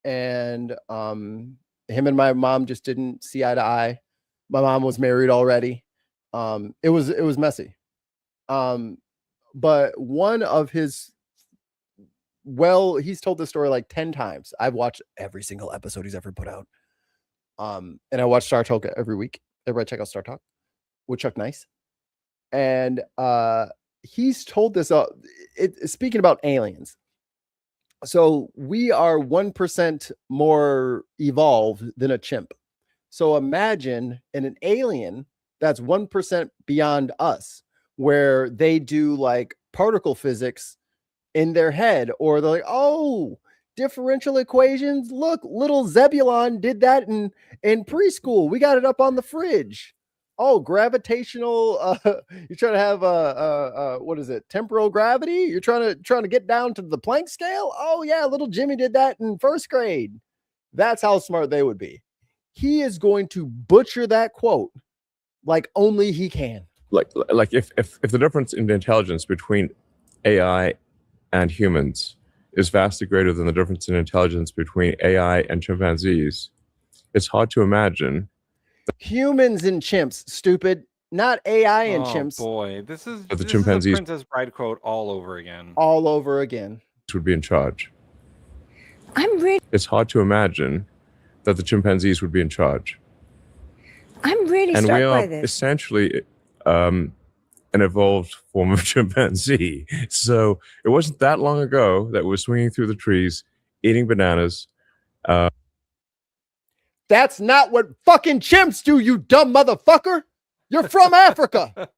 And him and my mom just didn't see eye to eye. My mom was married already. It was messy. But one of his, well, he's told this story like 10 times. I've watched every single episode he's ever put out. And I watch Star Talk every week. Everybody check out Star Talk with Chuck Nice. And he's told this, speaking about aliens. So we are 1% more evolved than a chimp. So imagine an alien that's 1% beyond us, where they do like particle physics in their head, or they're like, oh, differential equations. Look, little Zebulon did that in preschool. We got it up on the fridge. Oh, gravitational. You're trying to have what is it? Temporal gravity. You're trying to get down to the Planck scale. Oh yeah, little Jimmy did that in first grade. That's how smart they would be. He is going to butcher that quote like only he can. Like if the difference in the intelligence between AI and humans is vastly greater than the difference in intelligence between AI and chimpanzees, it's hard to imagine. Humans and chimps, stupid, not AI and chimps. Boy, this is The the chimpanzees Princess Bride quote all over again. All over again. Would be in charge. I'm really It's hard to imagine that the chimpanzees would be in charge. I'm really And struck we are by this. essentially an evolved form of chimpanzee. So it wasn't that long ago that we were swinging through the trees, eating bananas. That's not what fucking chimps do, you dumb motherfucker. You're from Africa.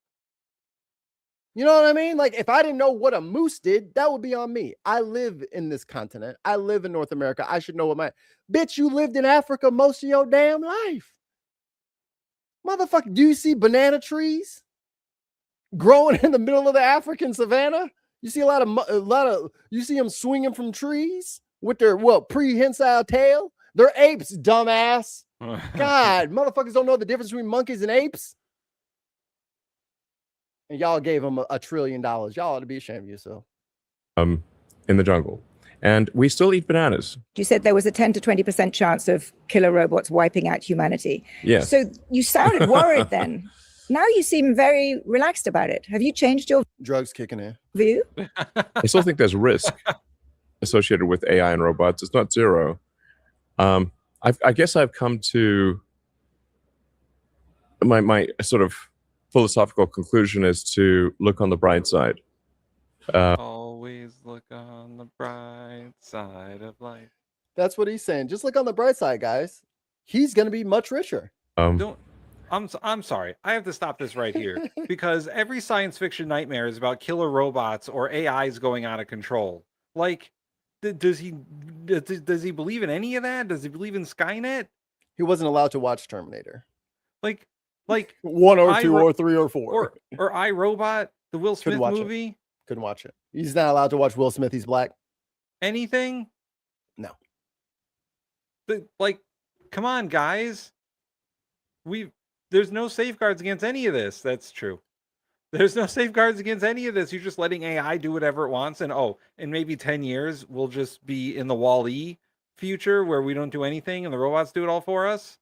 You know what I mean? Like, if I didn't know what a moose did, that would be on me. I live in this continent. I live in North America. I should know what my bitch, you lived in Africa most of your damn life. Motherfucker, do you see banana trees growing in the middle of the African savannah? You see a lot of you see them swinging from trees with their prehensile tail? They're apes, dumbass. God, motherfuckers don't know the difference between monkeys and apes. And y'all gave them $1 trillion. Y'all ought to be ashamed of yourself. In the jungle. And we still eat bananas. You said there was a 10 to 20% chance of killer robots wiping out humanity. Yes. So you sounded worried then. Now you seem very relaxed about it. Have you changed your drugs kicking in view? I still think there's risk associated with AI and robots. It's not zero. I guess I've come to my sort of philosophical conclusion is to look on the bright side. Always look on the bright side of life. That's what he's saying. Just look on the bright side, guys. He's going to be much richer. I'm sorry. I have to stop this right here because every science fiction nightmare is about killer robots or AIs going out of control. Like, does he believe in any of that? Does he believe in Skynet? He wasn't allowed to watch Terminator. Like 1 or 2 or 3 or 4 or iRobot, the Will Smith movie. Couldn't watch it. He's not allowed to watch Will Smith. He's black. Anything? No. Like, come on, guys. There's no safeguards against any of this. That's true. There's no safeguards against any of this. You're just letting AI do whatever it wants. And in maybe 10 years, we'll just be in the Wall-E future where we don't do anything and the robots do it all for us.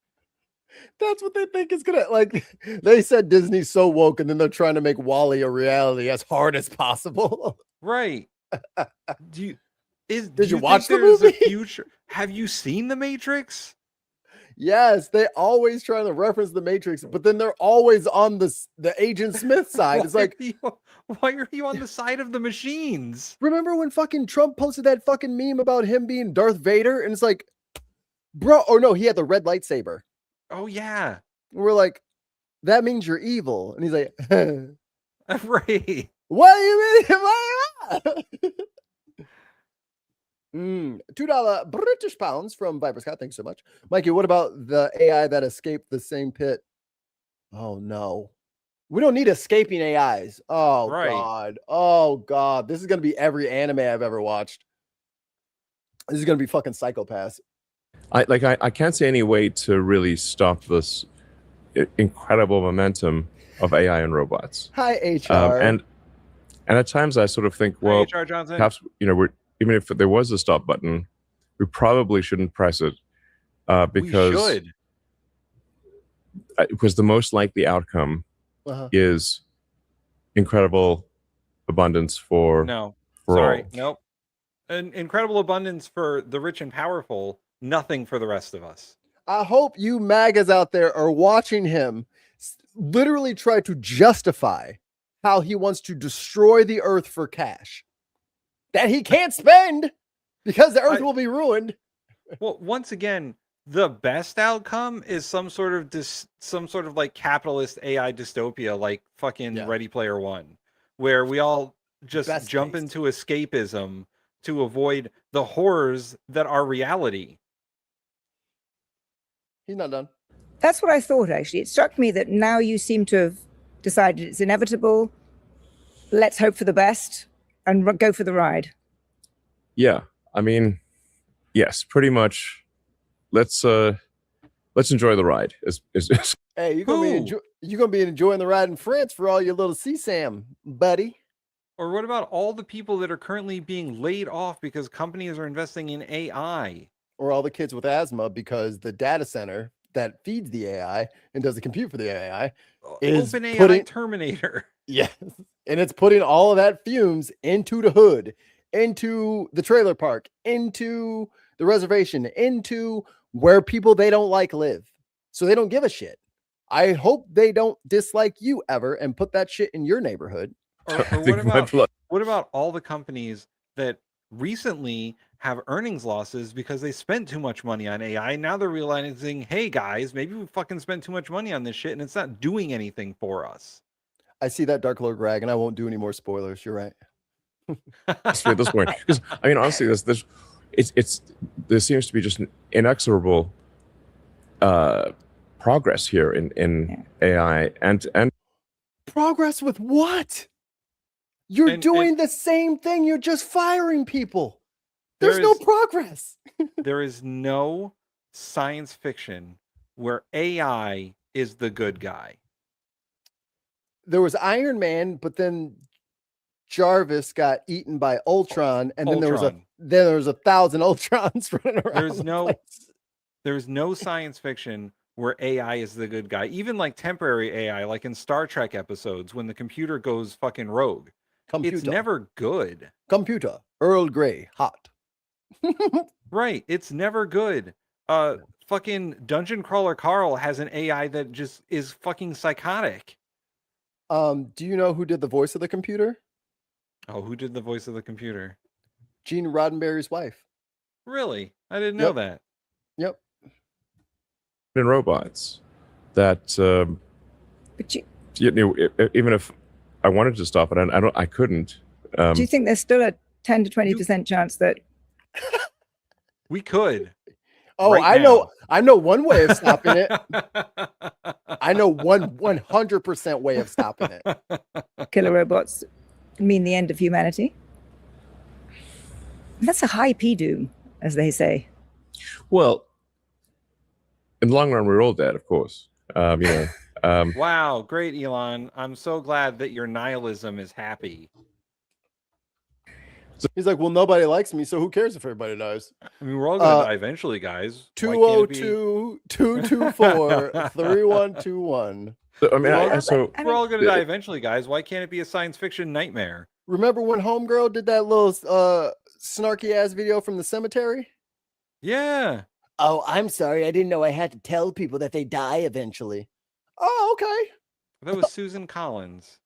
That's what they think is gonna, like, they said Disney's so woke, and then they're trying to make Wall-E a reality as hard as possible. Right. Did you watch the movie? Future? Have you seen The Matrix? Yes, they always try to reference the Matrix, but then they're always on the Agent Smith side. It's like, why are you on the side of the machines? Remember when fucking Trump posted that fucking meme about him being Darth Vader? And it's like, bro, or no, he had the red lightsaber. Oh, yeah. We're like, that means you're evil. And he's like, right. What do you mean? $2 British pounds from Viper Scott. Thanks so much. Mikey, what about the AI that escaped the same pit? Oh, no. We don't need escaping AIs. Oh, right. God. Oh, God. This is going to be every anime I've ever watched. This is going to be fucking Psychopaths. I can't see any way to really stop this incredible momentum of AI and robots. Hi, HR. And at times I sort of think, well, Hi, HR Johnson. perhaps, even if there was a stop button, we probably shouldn't press it because we should. Because the most likely outcome is incredible abundance for all. Nope. An incredible abundance for the rich and powerful. Nothing for the rest of us. I hope you MAGAs out there are watching him literally try to justify how he wants to destroy the earth for cash that he can't spend because the earth will be ruined. Well, once again, the best outcome is some sort of like capitalist AI dystopia, like fucking Ready Player One, where we all just jump into escapism to avoid the horrors that are reality. He's not done. That's what I thought, actually. It struck me that now you seem to have decided it's inevitable. Let's hope for the best and go for the ride. Yeah. I mean, yes, pretty much. Let's enjoy the ride. Hey, you're gonna be enjoying the ride in France for all your little CSAM, buddy. Or what about all the people that are currently being laid off because companies are investing in AI? Or all the kids with asthma because the data center that feeds the AI and does the compute for the AI is OpenAI Terminator. Yes. And it's putting all of that fumes into the hood, into the trailer park, into the reservation, into where people they don't like live. So they don't give a shit. I hope they don't dislike you ever and put that shit in your neighborhood. Or what about all the companies that recently have earnings losses because they spent too much money on AI? Now they're realizing, hey guys, maybe we fucking spent too much money on this shit and it's not doing anything for us. I see that, Dark Lord Greg, and I won't do any more spoilers. You're right. At this point, because I mean, honestly, there seems to be just an inexorable progress here in AI and progress with what? You're doing the same thing. You're just firing people. There's no progress. There is no science fiction where AI is the good guy. There was Iron Man, but then Jarvis got eaten by Ultron, and then there was then there's 1,000 Ultrons running around. There's no science fiction where AI is the good guy. Even like temporary AI, like in Star Trek episodes, when the computer goes fucking rogue, it's never good. Computer, Earl Grey, hot. Right, it's never good. Fucking Dungeon Crawler Carl has an AI that just is fucking psychotic. Do you know who did the voice of the computer? Oh, who did the voice of the computer? Gene Roddenberry's wife. Really? I didn't know that. Yep. In robots, that But even if I wanted to stop it, I couldn't. do you think there's still a 10 to 20% chance that we could? Oh, right I know one way of stopping it. I know 100% way of stopping it. killer robots mean the end of humanity? That's a high P doom, as they say. Well, in the long run, we're all dead, of course. Wow, great, Elon. I'm so glad that your nihilism is happy. He's like, well, nobody likes me, so who cares if everybody dies? I mean, we're all going to die eventually, guys. 202-224-3121. So, I mean, we're all going to die eventually, guys. Why can't it be a science fiction nightmare? Remember when Homegirl did that little snarky ass video from the cemetery? Yeah. Oh, I'm sorry. I didn't know I had to tell people that they die eventually. Oh, okay. That was Susan Collins.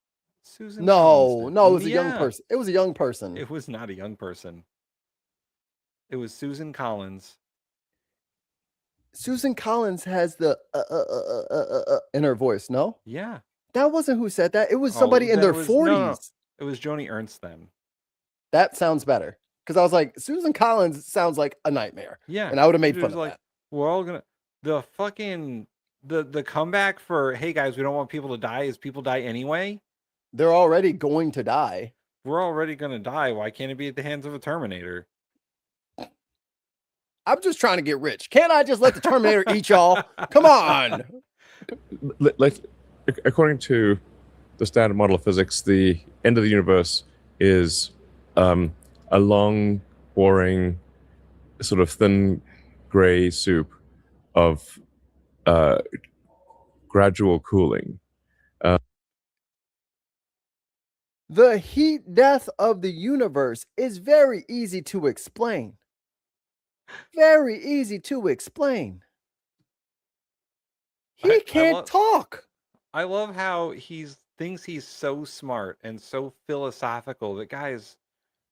No, it was a young person. It was a young person. It was not a young person. It was Susan Collins. Susan Collins has the in her voice, no? Yeah. That wasn't who said that. It was somebody in their 40s. No. It was Joni Ernst then. That sounds better. Because I was like, Susan Collins sounds like a nightmare. Yeah. And I would have made fun of that. We're all gonna the fucking the comeback for, hey guys, we don't want people to die, is people die anyway. They're already going to die. We're already gonna die. Why can't it be at the hands of a Terminator? I'm just trying to get rich. Can't I just let the Terminator eat y'all? Come on. Like, according to the standard model of physics, the end of the universe is a long, boring, sort of thin gray soup of gradual cooling. The heat death of the universe is very easy to explain. Very easy to explain. He can't talk. I love how he thinks he's so smart and so philosophical that, guys,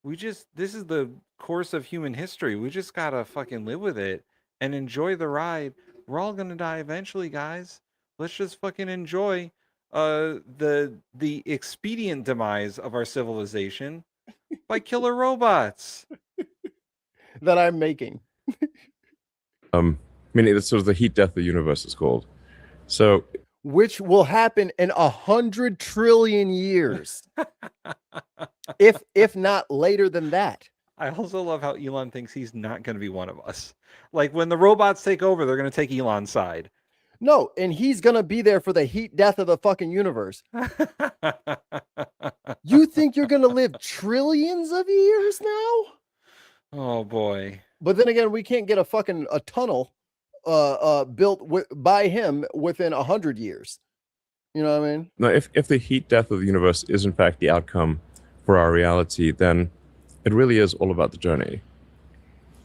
this is the course of human history. We just gotta fucking live with it and enjoy the ride. We're all gonna die eventually, guys. Let's just fucking enjoy the expedient demise of our civilization by killer robots that I'm making. I mean, it's sort of the heat death of the universe is called. So, which will happen in 100 trillion years, if not later than that. I also love how Elon thinks he's not going to be one of us. Like, when the robots take over, they're going to take Elon's side. No, and he's going to be there for the heat death of the fucking universe. You think you're going to live trillions of years now? Oh, boy. But then again, we can't get a tunnel built by him within 100 years. You know what I mean? No, if the heat death of the universe is in fact the outcome for our reality, then it really is all about the journey.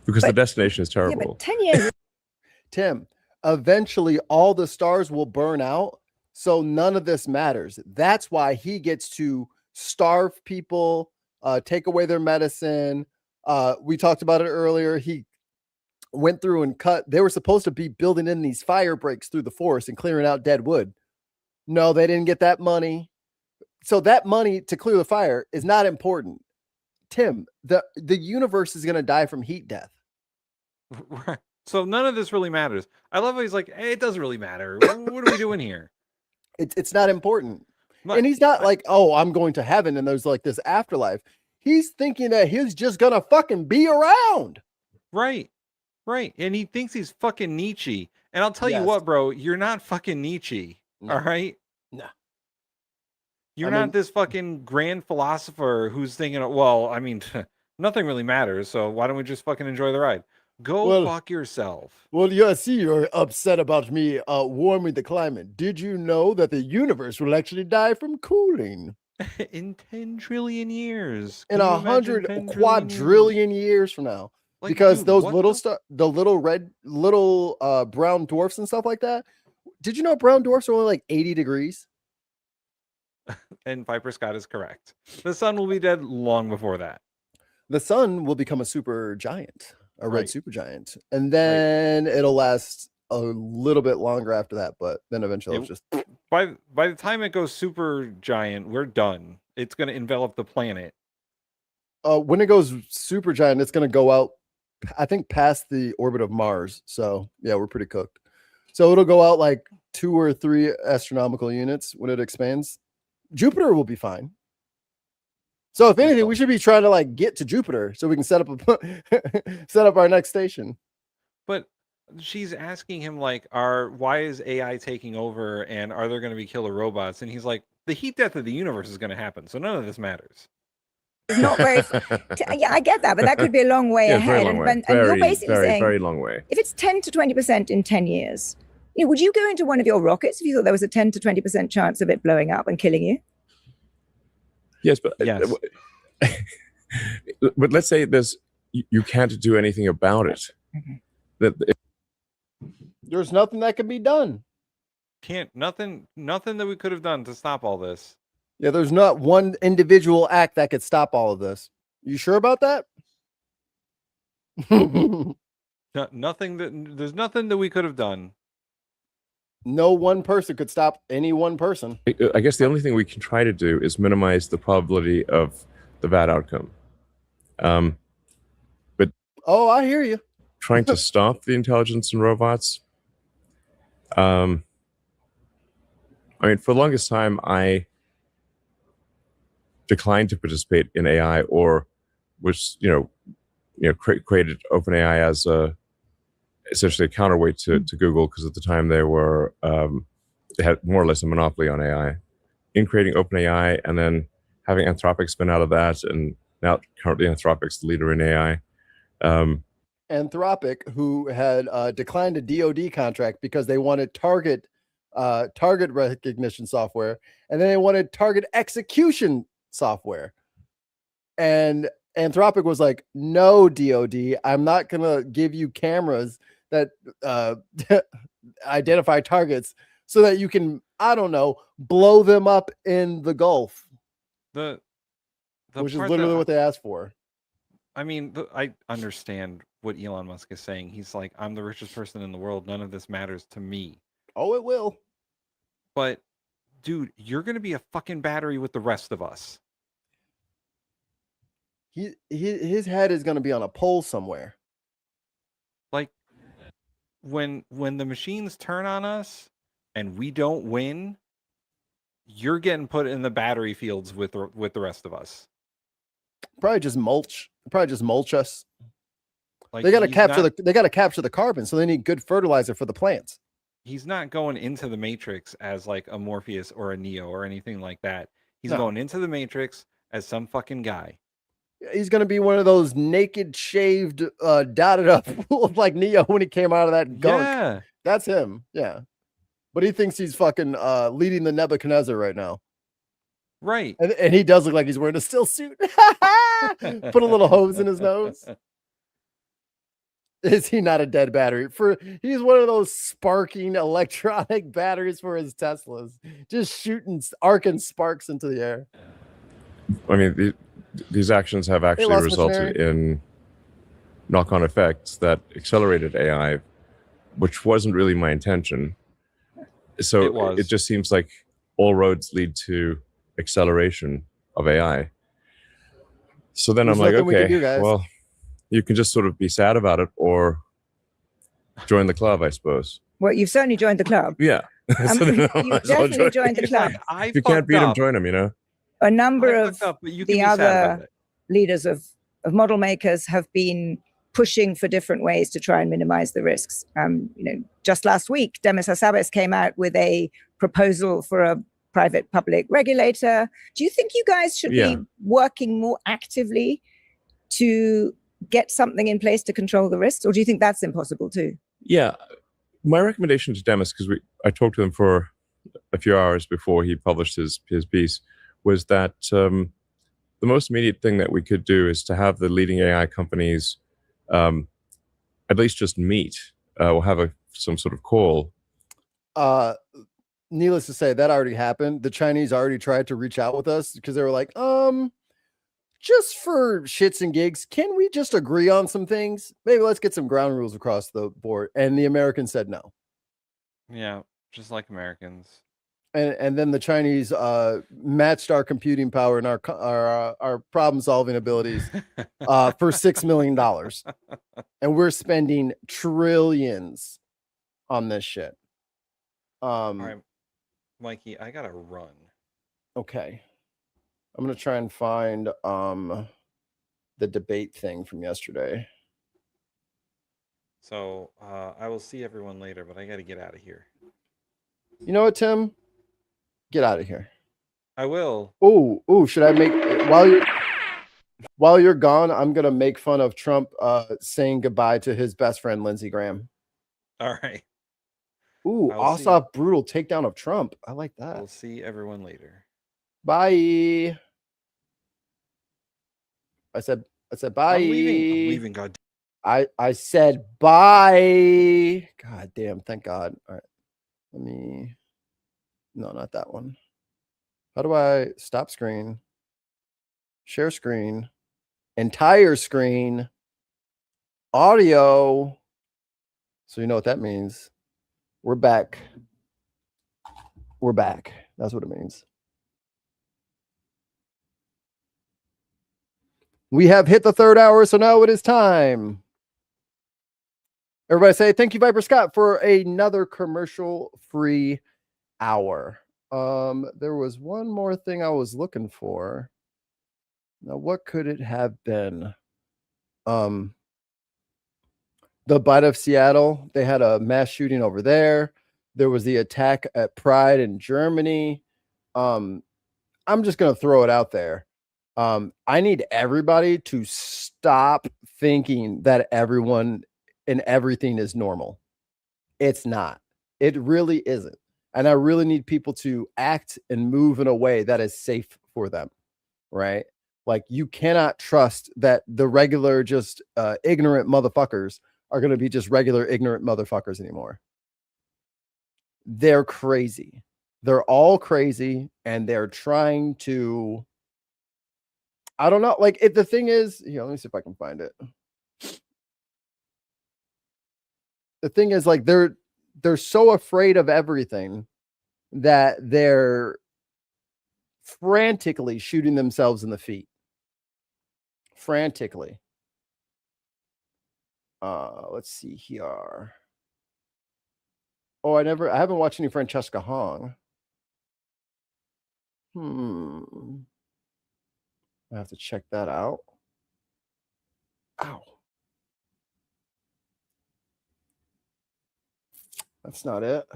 Because the destination is terrible. Yeah, but 10 years. Tim, eventually all the stars will burn out, so none of this matters. That's why he gets to starve people, take away their medicine. We talked about it earlier. He went through and they were supposed to be building in these fire breaks through the forest and clearing out dead wood. No, they didn't get that money. So that money to clear the fire is not important. Tim, the universe is going to die from heat death. So none of this really matters. I love how he's like, hey, it doesn't really matter. What are we doing here? It's not important. And he's not like, oh, I'm going to heaven and there's like this afterlife. He's thinking that he's just going to fucking be around. Right. And he thinks he's fucking Nietzsche. And I'll tell you what, bro, you're not fucking Nietzsche. No. All right? No. You're not this fucking grand philosopher who's thinking, well, I mean, nothing really matters. So why don't we just fucking enjoy the ride? Go fuck yourself. Well, yeah, I see you're upset about me warming the climate. Did you know that the universe will actually die from cooling? In 10 trillion years. In Can you 100 imagine 10 quadrillion years from now. Like, Because dude, those what little the- the little brown dwarfs and stuff like that. Did you know brown dwarfs are only like 80 degrees? And Piper Scott is correct. The sun will be dead long before that. The sun will become a super giant, a red Right. super giant, and then it'll last a little bit longer after that, but then eventually it's just By the time it goes super giant, we're done. It's going to envelop the planet. when it goes super giant, it's going to go out, I think, past the orbit of Mars. So yeah, we're pretty cooked. So it'll go out like 2 or 3 astronomical units when it expands. Jupiter will be fine. So if anything, we should be trying to like get to Jupiter so we can set up our next station. But she's asking him like, why is AI taking over and are there going to be killer robots? And he's like, the heat death of the universe is going to happen. So none of this matters. It's not very. Yeah, I get that, but that could be a long way Yeah, ahead. very long way. And you're basically saying, very long way. if it's 10 to 20% in 10 years, would you go into one of your rockets if you thought there was a 10 to 20% chance of it blowing up and killing you? Yes, but Yes. but let's say you can't do anything about it. There's nothing that can be done. Nothing that we could have done to stop all this. Yeah, there's not one individual act that could stop all of this. You sure about that? There's nothing that we could have done. No one person could stop any one person. I guess the only thing we can try to do is minimize the probability of the bad outcome. But oh, I hear you. Trying to stop the intelligence in robots. I mean, for the longest time, I declined to participate in AI, or was created OpenAI as essentially a counterweight to Google, because at the time they had more or less a monopoly on AI. In creating OpenAI and then having Anthropic spin out of that, and now currently Anthropic's the leader in AI. Anthropic, who had declined a DoD contract because they wanted target recognition software, and then they wanted target execution software. And Anthropic was like, no, DoD, I'm not going to give you cameras that identify targets so that you can, I don't know, blow them up in the Gulf. The which is part literally that- what they asked for. I mean, I understand what Elon Musk is saying. He's like, I'm the richest person in the world. None of this matters to me. Oh, it will. But, dude, you're going to be a fucking battery with the rest of us. His head is going to be on a pole somewhere. Like, when the machines turn on us and we don't win, you're getting put in the battery fields with the rest of us. Probably just mulch us. Like, They got to he's capture the carbon, so they need good fertilizer for the plants. He's not going into the Matrix as like a Morpheus or a Neo or anything like that. He's No. going into the Matrix as some fucking guy. He's going to be one of those naked, shaved, dotted up like Neo when he came out of that gunk. Yeah. That's him. Yeah. But he thinks he's fucking leading the Nebuchadnezzar right now. Right. And he does look like he's wearing a still suit. Put a little hose in his nose. Is he not a dead battery? He's one of those sparking electronic batteries for his Teslas, just shooting arcing sparks into the air. I mean, these actions have actually lost resulted in knock-on effects that accelerated AI, which wasn't really my intention. So it just seems like all roads lead to acceleration of AI. So then There's I'm like, nothing we can okay, do, guys. well, you can just sort of be sad about it or join the club, I suppose. Well, you've certainly joined the club. Yeah. So then I You've might as well definitely join. joined the club. If you can't beat them, join them, you know? A number I of fucked up, but you can the be sad about other it. leaders of model makers have been pushing for different ways to try and minimize the risks. Just last week, Demis Hassabis came out with a proposal for a private public regulator. Do you think you guys should Yeah. be working more actively to get something in place to control the risks, or do you think that's impossible too? Yeah, my recommendation to Demis, because I talked to him for a few hours before he published his piece, was that the most immediate thing that we could do is to have the leading AI companies at least just meet or have some sort of call. Needless to say, that already happened. The Chinese already tried to reach out with us because they were like, just for shits and gigs, can we just agree on some things? Maybe let's get some ground rules across the board. And the Americans said no. Yeah, just like Americans. And then the Chinese matched our computing power and our problem solving abilities for $6 million. And we're spending trillions on this shit. All right, Mikey, I gotta run. Okay. I'm gonna try and find the debate thing from yesterday. So I will see everyone later, but I gotta get out of here. You know what, Tim? Get out of here. I will. Oh, should I make while you're gone, I'm gonna make fun of Trump saying goodbye to his best friend Lindsey Graham. All right. Ooh, Ossoff brutal takedown of Trump. I like that. We'll see everyone later. Bye. I said bye. I'm leaving. God. I said bye. God damn. Thank God. All right. No, not that one. How do I stop screen? Share screen. Entire screen. Audio. So you know what that means. We're back. We're back. That's what it means. We have hit the third hour, so now it is time. Everybody say thank you, Viper Scott, for another commercial-free hour. There was one more thing I was looking for. Now, what could it have been? The bite of Seattle, they had a mass shooting over there. There was the attack at Pride in Germany. I'm just going to throw it out there. I need everybody to stop thinking that everyone and everything is normal. It's not. It really isn't. And I really need people to act and move in a way that is safe for them, right? Like, you cannot trust that the regular, just ignorant motherfuckers are going to be just regular ignorant motherfuckers anymore. They're crazy. They're all crazy, and they're trying to, I don't know. Like, the thing is, here, let me see if I can find it. The thing is, like, they're so afraid of everything that they're frantically shooting themselves in the feet. Frantically. Let's see here. Oh, I haven't watched any Francesca Hong. I have to check that out. Ow. That's not it.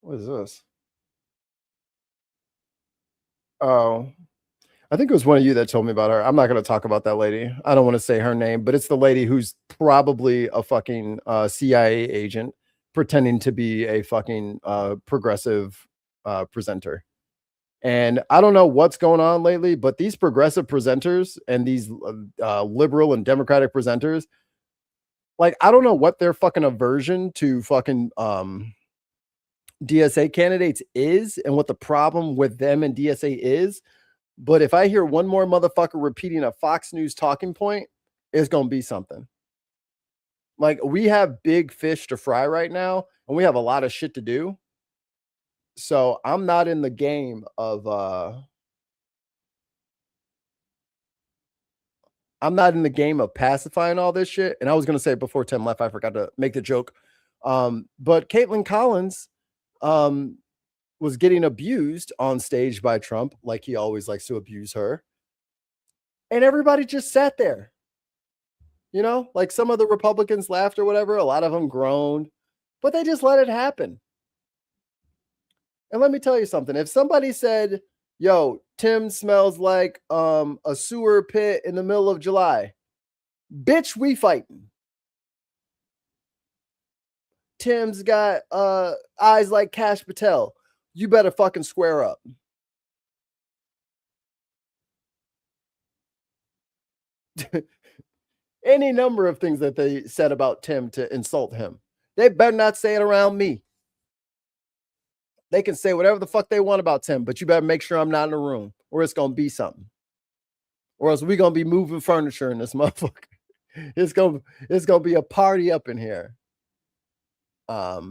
What is this? Oh, I think it was one of you that told me about her. I'm not going to talk about that lady. I don't want to say her name, but it's the lady who's probably a fucking CIA agent pretending to be a fucking progressive presenter. And I don't know what's going on lately, but these progressive presenters and these liberal and democratic presenters, like, I don't know what their fucking aversion to fucking DSA candidates is and what the problem with them and DSA is. But if I hear one more motherfucker repeating a Fox News talking point, it's going to be something. Like, we have big fish to fry right now, and we have a lot of shit to do. So I'm not in the game of pacifying all this shit. And I was going to say before Tim left, I forgot to make the joke. But Caitlin Collins was getting abused on stage by Trump, like he always likes to abuse her. And everybody just sat there. You know, like, some of the Republicans laughed or whatever. A lot of them groaned, but they just let it happen. And let me tell you something. If somebody said, yo, Tim smells like a sewer pit in the middle of July, bitch, we fighting. Tim's got eyes like Cash Patel. You better fucking square up. Any number of things that they said about Tim to insult him. They better not say it around me. They can say whatever the fuck they want about Tim, but you better make sure I'm not in the room or it's going to be something. Or else we're going to be moving furniture in this motherfucker. It's going to be a party up in here. But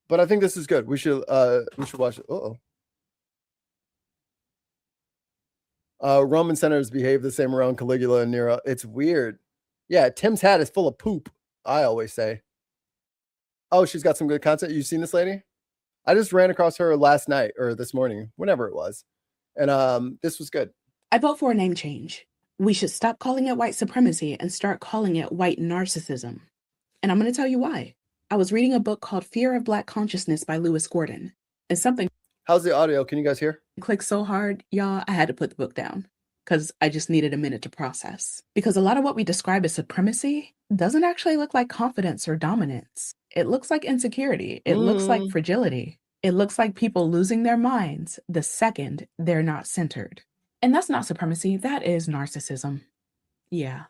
I think this is good. We should watch it. Roman senators behave the same around Caligula and Nero. It's weird. Yeah, Tim's hat is full of poop, I always say. Oh, she's got some good content. You seen this lady? I just ran across her last night or this morning, whenever it was. And this was good. I vote for a name change. We should stop calling it white supremacy and start calling it white narcissism. And I'm going to tell you why. I was reading a book called Fear of Black Consciousness by Lewis Gordon. And something... How's the audio? Can you guys hear? Clicked so hard, y'all, I had to put the book down because I just needed a minute to process. Because a lot of what we describe as supremacy doesn't actually look like confidence or dominance. It looks like insecurity. It looks like fragility. It looks like people losing their minds the second they're not centered. And that's not supremacy, that is narcissism. Yeah.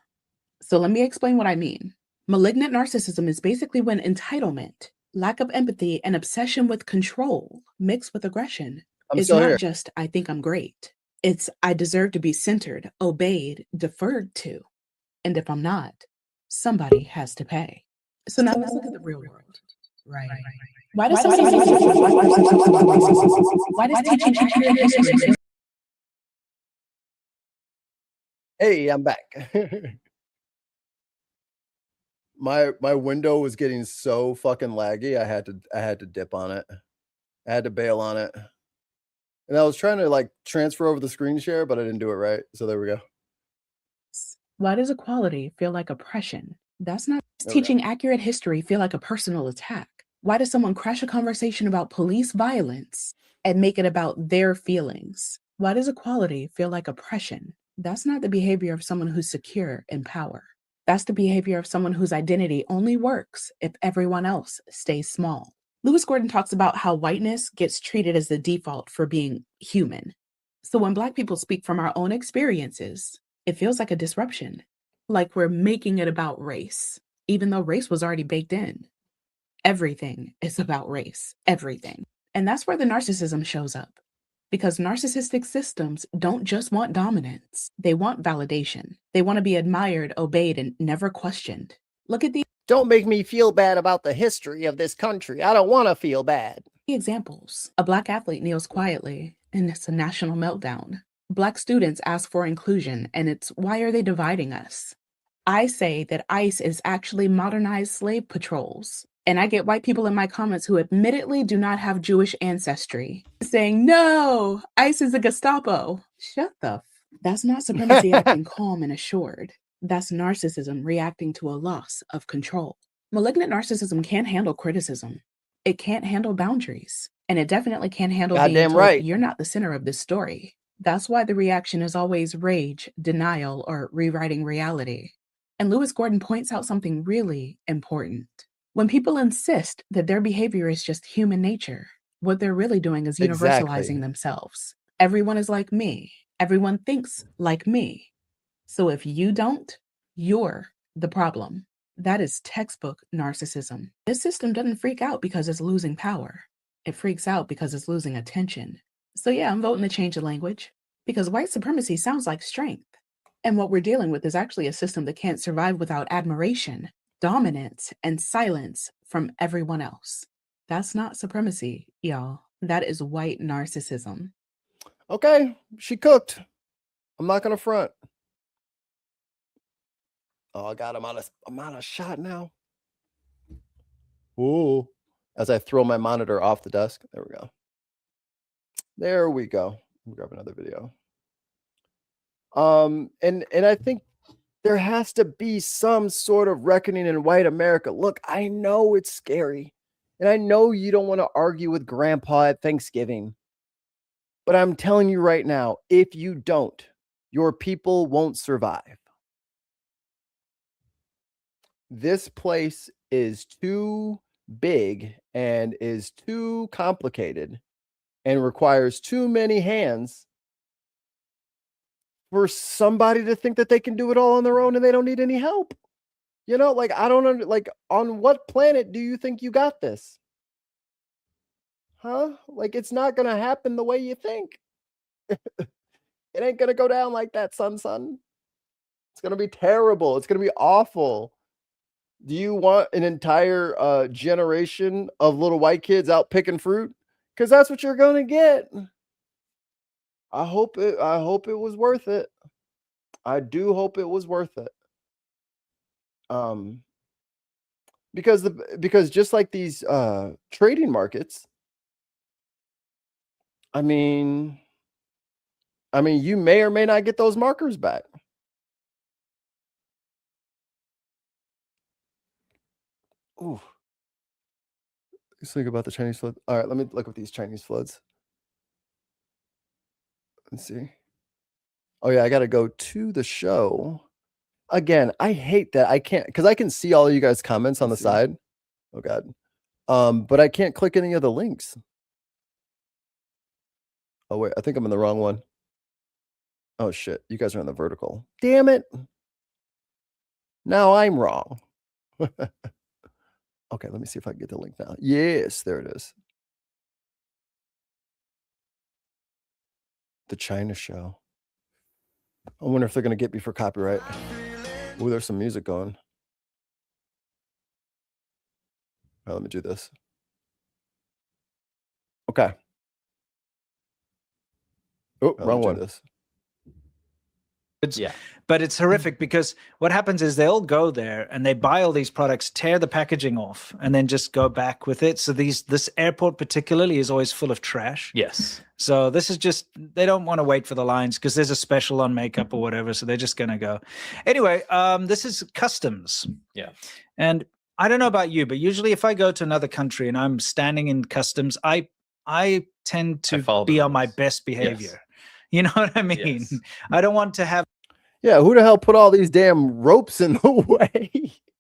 So let me explain what I mean. Malignant narcissism is basically when entitlement, lack of empathy, and obsession with control mixed with aggression. It's not just, I think I'm great. It's, I deserve to be centered, obeyed, deferred to. And if I'm not, somebody has to pay. So now let's look at the real world. Right. Why does teaching history? Hey, I'm back. My window was getting so fucking laggy. I had to dip on it. I had to bail on it. And I was trying to like transfer over the screen share, but I didn't do it right. So there we go. Why does equality feel like oppression? That's not teaching accurate history feel like a personal attack. Why does someone crash a conversation about police violence and make it about their feelings? Why does equality feel like oppression? That's not the behavior of someone who's secure in power. That's the behavior of someone whose identity only works if everyone else stays small. Lewis Gordon talks about how whiteness gets treated as the default for being human. So when Black people speak from our own experiences, it feels like a disruption, like we're making it about race, even though race was already baked in. Everything is about race, everything. And that's where the narcissism shows up. Because narcissistic systems don't just want dominance, they want validation. They want to be admired, obeyed, and never questioned. Look at the Don't make me feel bad about the history of this country. I don't want to feel bad. examples. A Black athlete kneels quietly, and it's a national meltdown. Black students ask for inclusion, and it's, why are they dividing us? I say that ICE is actually modernized slave patrols. And I get white people in my comments who admittedly do not have Jewish ancestry saying, no, ICE is a Gestapo. Shut the f. That's not supremacy acting calm and assured. That's narcissism reacting to a loss of control. Malignant narcissism can't handle criticism. It can't handle boundaries. And it definitely can't handle being told, you're not the center of this story. That's why the reaction is always rage, denial, or rewriting reality. And Lewis Gordon points out something really important. When people insist that their behavior is just human nature, what they're really doing is universalizing themselves. Everyone is like me. Everyone thinks like me. So if you don't, you're the problem. That is textbook narcissism. This system doesn't freak out because it's losing power. It freaks out because it's losing attention. So yeah, I'm voting to change the language because white supremacy sounds like strength. And what we're dealing with is actually a system that can't survive without admiration, dominance, and silence from everyone else. That's not supremacy, y'all. That is white narcissism. Okay, she cooked. I'm not gonna front. Oh God, I'm out of shot now. Ooh, as I throw my monitor off the desk. There we go. There we go. We'll grab another video. And I think there has to be some sort of reckoning in white America. Look, I know it's scary. And I know you don't want to argue with grandpa at Thanksgiving, but I'm telling you right now, if you don't, your people won't survive. This place is too big and is too complicated and requires too many hands for somebody to think that they can do it all on their own and they don't need any help. You know, like, I don't like, on what planet do you think you got this? Huh? Like, it's not going to happen the way you think. It ain't going to go down like that, son. It's going to be terrible. It's going to be awful. Do you want an entire generation of little white kids out picking fruit? Because that's what you're going to get. I hope it was worth it. I do hope it was worth it. Because just like these trading markets, I mean, you may or may not get those markers back. Ooh. Let's think about the Chinese flood. All right, let me look at these Chinese floods. Let's see. Oh yeah, I got to go to the show. Again, I hate that I can't, because I can see all of you guys' comments on the side. Oh God. But I can't click any of the links. Oh wait, I think I'm in the wrong one. Oh shit, you guys are on the vertical. Damn it. Now I'm wrong. Okay, let me see if I can get the link now. Yes, there it is. The China show. I wonder if they're going to get me for copyright. Ooh, there's some music going. All right, let me do this. Okay. Oh, wrong one. This. Yeah. But it's horrific because what happens is they all go there and they buy all these products, tear the packaging off, and then just go back with it. So this airport particularly is always full of trash. Yes. So this is just, they don't want to wait for the lines because there's a special on makeup or whatever. So they're just going to go. Anyway, this is customs. Yeah. And I don't know about you, but usually if I go to another country and I'm standing in customs, I tend to be on my best behavior. Yes. You know what I mean? Yes. I don't want to have who the hell put all these damn ropes in the way?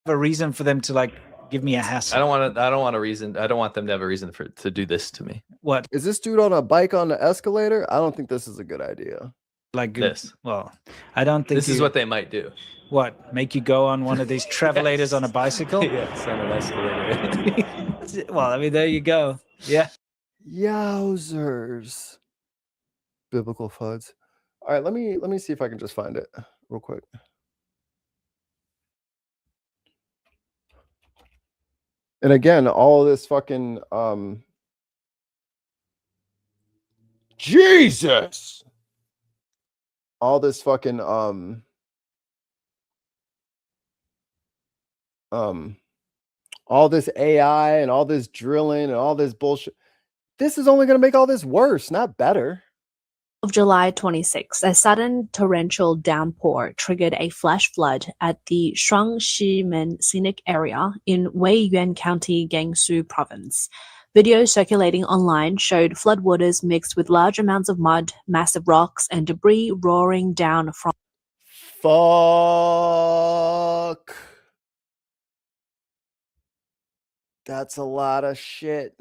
A reason for them to like give me a hassle. I don't want a reason. I don't want them to have a reason to do this to me. What is this dude on a bike on the escalator? I don't think this is a good idea. Like this. Well, I don't think this is what they might do. What, make you go on one of these travelators on a bicycle? Yes, on an escalator. Well, I mean, there you go. Yeah. Yowzers. Biblical FUDs. All right, let me see if I can just find it real quick. And again, all of this fucking Jesus. All this fucking all this AI and all this drilling and all this bullshit. This is only going to make all this worse, not better. Of July 26, a sudden torrential downpour triggered a flash flood at the Shuangximen Scenic Area in Weiyuan County, Gansu Province. Videos circulating online showed floodwaters mixed with large amounts of mud, massive rocks, and debris roaring down from. Fuck. That's a lot of shit.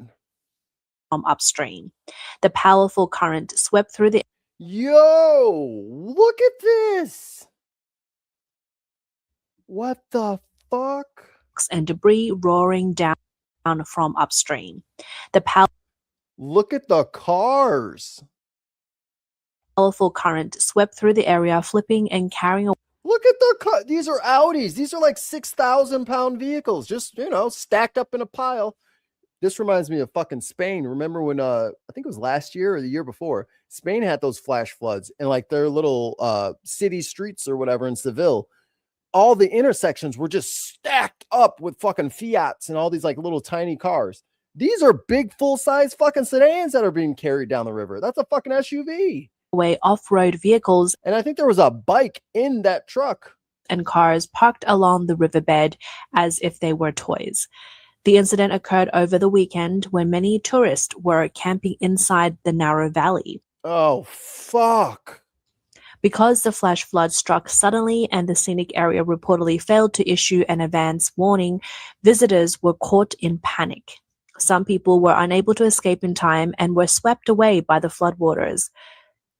From upstream. The powerful current swept through the. Yo, look at this. What the fuck? And debris roaring down from upstream. Look at the cars. Powerful current swept through the area, flipping and carrying away. Look at the car. These are Audis. These are like 6,000-pound vehicles, just, stacked up in a pile. This reminds me of fucking Spain. Remember when I think it was last year or the year before, Spain had those flash floods and like their little city streets or whatever in Seville. All the intersections were just stacked up with fucking Fiats and all these like little tiny cars. These are big full-size fucking sedans that are being carried down the river. That's a fucking SUV. Away off-road vehicles. And I think there was a bike in that truck. And cars parked along the riverbed as if they were toys. The incident occurred over the weekend when many tourists were camping inside the narrow valley. Oh, fuck. Because the flash flood struck suddenly and the scenic area reportedly failed to issue an advance warning, visitors were caught in panic. Some people were unable to escape in time and were swept away by the floodwaters.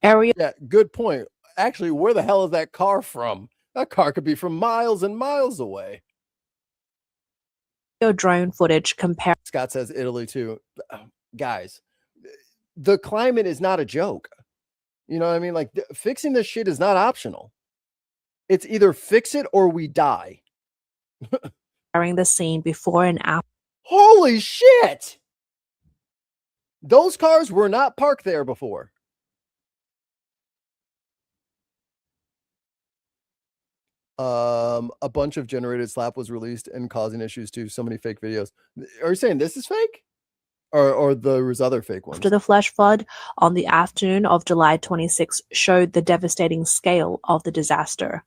Yeah, good point. Actually, where the hell is that car from? That car could be from miles and miles away. Drone footage compared. Scott says Italy too. Guys, the climate is not a joke. You know what I mean? Like fixing this shit is not optional. It's either fix it or we die. During the scene before and after. Holy shit! Those cars were not parked there before. A bunch of generated slap was released and causing issues too. So many fake videos. Are you saying this is fake? Or there was other fake ones? After the flash flood on the afternoon of July 26 showed the devastating scale of the disaster.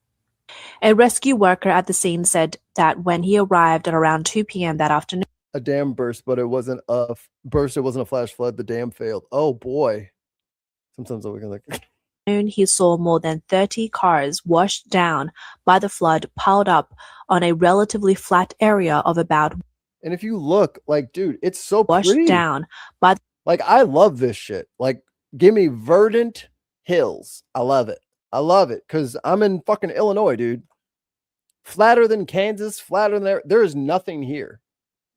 A rescue worker at the scene said that when he arrived at around 2 p.m. that afternoon, a dam burst, but it wasn't a burst. It wasn't a flash flood. The dam failed. Oh boy. Sometimes I look like he saw more than 30 cars washed down by the flood piled up on a relatively flat area of about. And if you look, like, dude, it's so washed pretty. Down by. Like, I love this shit. Like, give me verdant hills. I love it. I love it because I'm in fucking Illinois, dude. Flatter than Kansas, flatter than there. There is nothing here.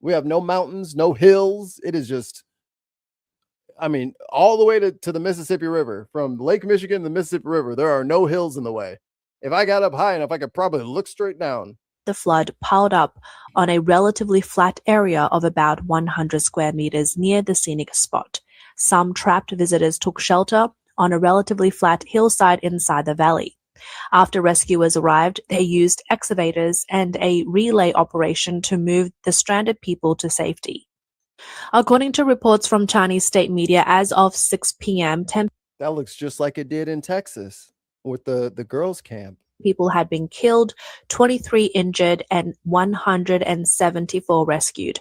We have no mountains, no hills. It is just, I mean, all the way to the Mississippi River. From Lake Michigan to the Mississippi River, there are no hills in the way. If I got up high enough, I could probably look straight down. The flood piled up on a relatively flat area of about 100 square meters near the scenic spot. Some trapped visitors took shelter on a relatively flat hillside inside the valley. After rescuers arrived, they used excavators and a relay operation to move the stranded people to safety. According to reports from Chinese state media, as of 6 p.m., 10 that looks just like it did in Texas with the girls' camp. People had been killed, 23 injured, and 174 rescued.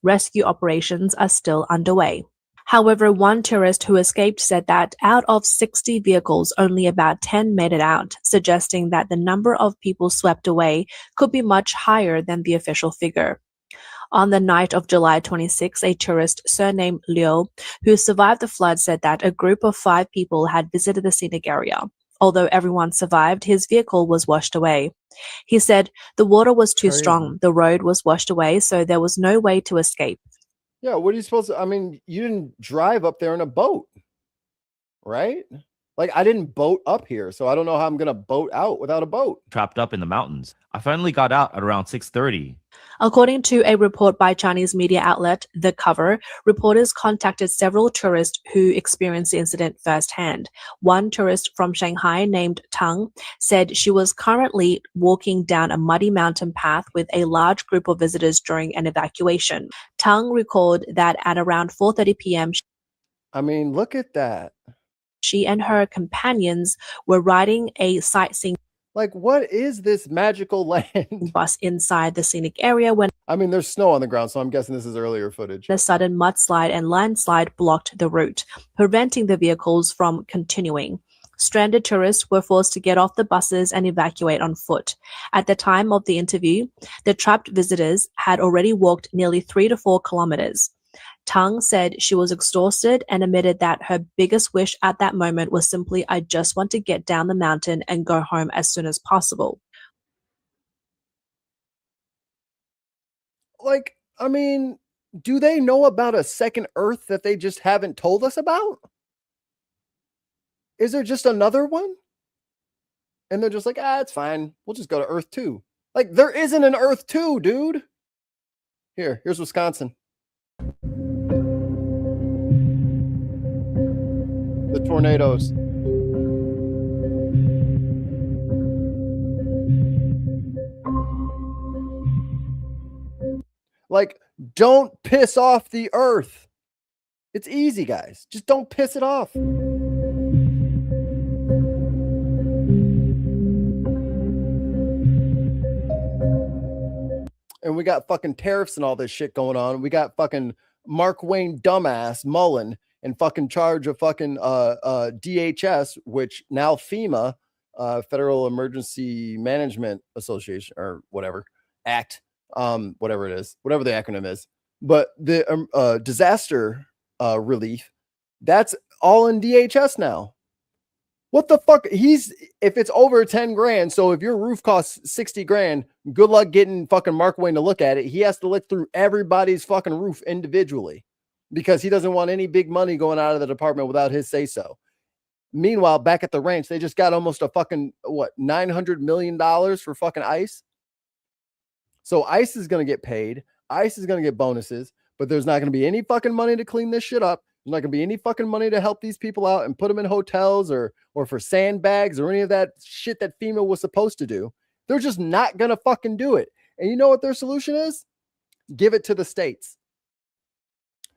Rescue operations are still underway. However, one tourist who escaped said that out of 60 vehicles, only about 10 made it out, suggesting that the number of people swept away could be much higher than the official figure. On the night of July 26, a tourist surnamed Liu, who survived the flood, said that a group of 5 people had visited the scenic area. Although everyone survived, his vehicle was washed away. He said the water was too strong. The road was washed away, so there was no way to escape. Yeah, what are you supposed to? I mean, you didn't drive up there in a boat, right? Like, I didn't boat up here, so I don't know how I'm going to boat out without a boat. Trapped up in the mountains. I finally got out at around 6:30. According to a report by Chinese media outlet The Cover, reporters contacted several tourists who experienced the incident firsthand. One tourist from Shanghai named Tang said she was currently walking down a muddy mountain path with a large group of visitors during an evacuation. Tang recalled that at around 4:30 p.m. I mean, look at that. She and her companions were riding a sightseeing like, what is this magical land bus inside the scenic area when I mean, there's snow on the ground, so I'm guessing this is earlier footage. A sudden mudslide and landslide blocked the route, preventing the vehicles from continuing. Stranded tourists were forced to get off the buses and evacuate on foot. At the time of the interview, the trapped visitors had already walked nearly 3 to 4 kilometers. Tang said she was exhausted and admitted that her biggest wish at that moment was simply, I just want to get down the mountain and go home as soon as possible. Like, I mean, do they know about a second Earth that they just haven't told us about? Is there just another one? And they're just like, it's fine. We'll just go to Earth 2. Like, there isn't an Earth 2, dude. Here's Wisconsin. The tornadoes. Like, don't piss off the Earth. It's easy, guys. Just don't piss it off. and we got fucking tariffs and all this shit going on. We got fucking Mark Wayne dumbass Mullen in fucking charge of fucking DHS, which now FEMA, Federal Emergency Management Association or whatever act, whatever it is, whatever the acronym is. But the disaster relief, that's all in DHS now. What the fuck? If it's over 10 grand, so if your roof costs 60 grand, good luck getting fucking Mark Wayne to look at it. He has to look through everybody's fucking roof individually because he doesn't want any big money going out of the department without his say so. Meanwhile, back at the ranch, they just got almost a fucking, $900 million for fucking ICE. So ICE is going to get paid. ICE is going to get bonuses, but there's not going to be any fucking money to clean this shit up. There's not going to be any fucking money to help these people out and put them in hotels or for sandbags or any of that shit that FEMA was supposed to do. They're just not going to fucking do it. And you know what their solution is? Give it to the states.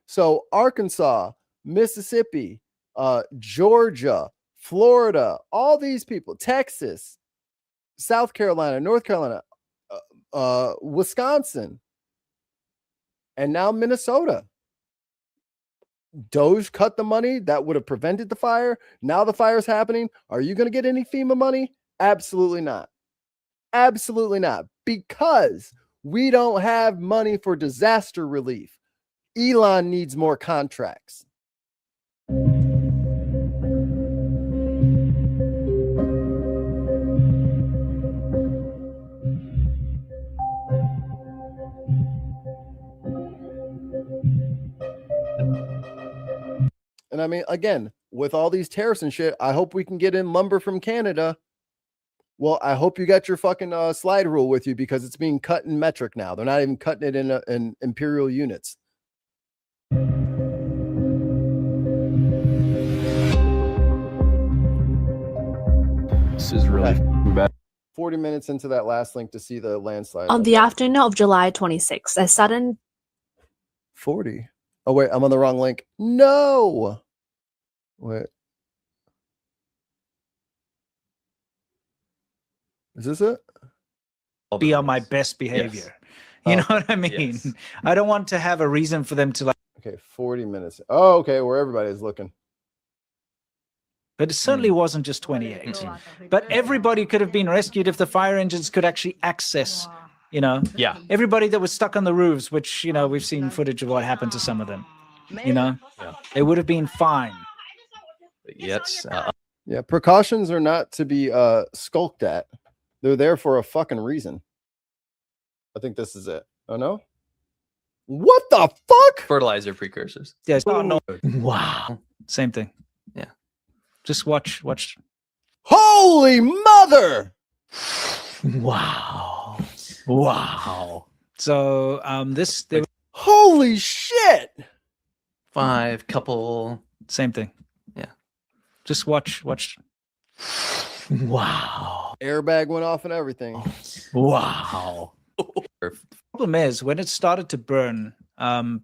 So Arkansas, Mississippi, Georgia, Florida, all these people, Texas, South Carolina, North Carolina, Wisconsin, and now Minnesota. Doge cut the money that would have prevented the fire. Now the fire's happening. Are you going to get any FEMA money? Absolutely not. Absolutely not. Because we don't have money for disaster relief. Elon needs more contracts. And I mean, again, with all these tariffs and shit, I hope we can get in lumber from Canada. Well, I hope you got your fucking slide rule with you because it's being cut in metric now. They're not even cutting it in imperial units. This is really bad. 40 minutes into that last link to see the landslide. On the afternoon of July 26, a sudden 40. Oh, wait, I'm on the wrong link. No. Wait. Is this it? Be on my best behavior. You know what I mean? Yes. I don't want to have a reason for them to like. Okay, 40 minutes. Oh, okay, where everybody's looking. But it certainly wasn't just 28. But everybody could have been rescued if the fire engines could actually access, Yeah. Everybody that was stuck on the roofs, which, we've seen footage of what happened to some of them, Yeah. They would have been fine. Yes. Yeah, precautions are not to be skulked at. They're there for a fucking reason. I think this is it. Oh, no? What the fuck? Fertilizer precursors. Yes. Oh, no. Wow. Same thing. Yeah. Just watch. Holy mother! Wow. Wow. So this holy shit. 5 couple. Same thing. Yeah. Just watch. Wow. Airbag went off and everything. Wow. The problem is when it started to burn,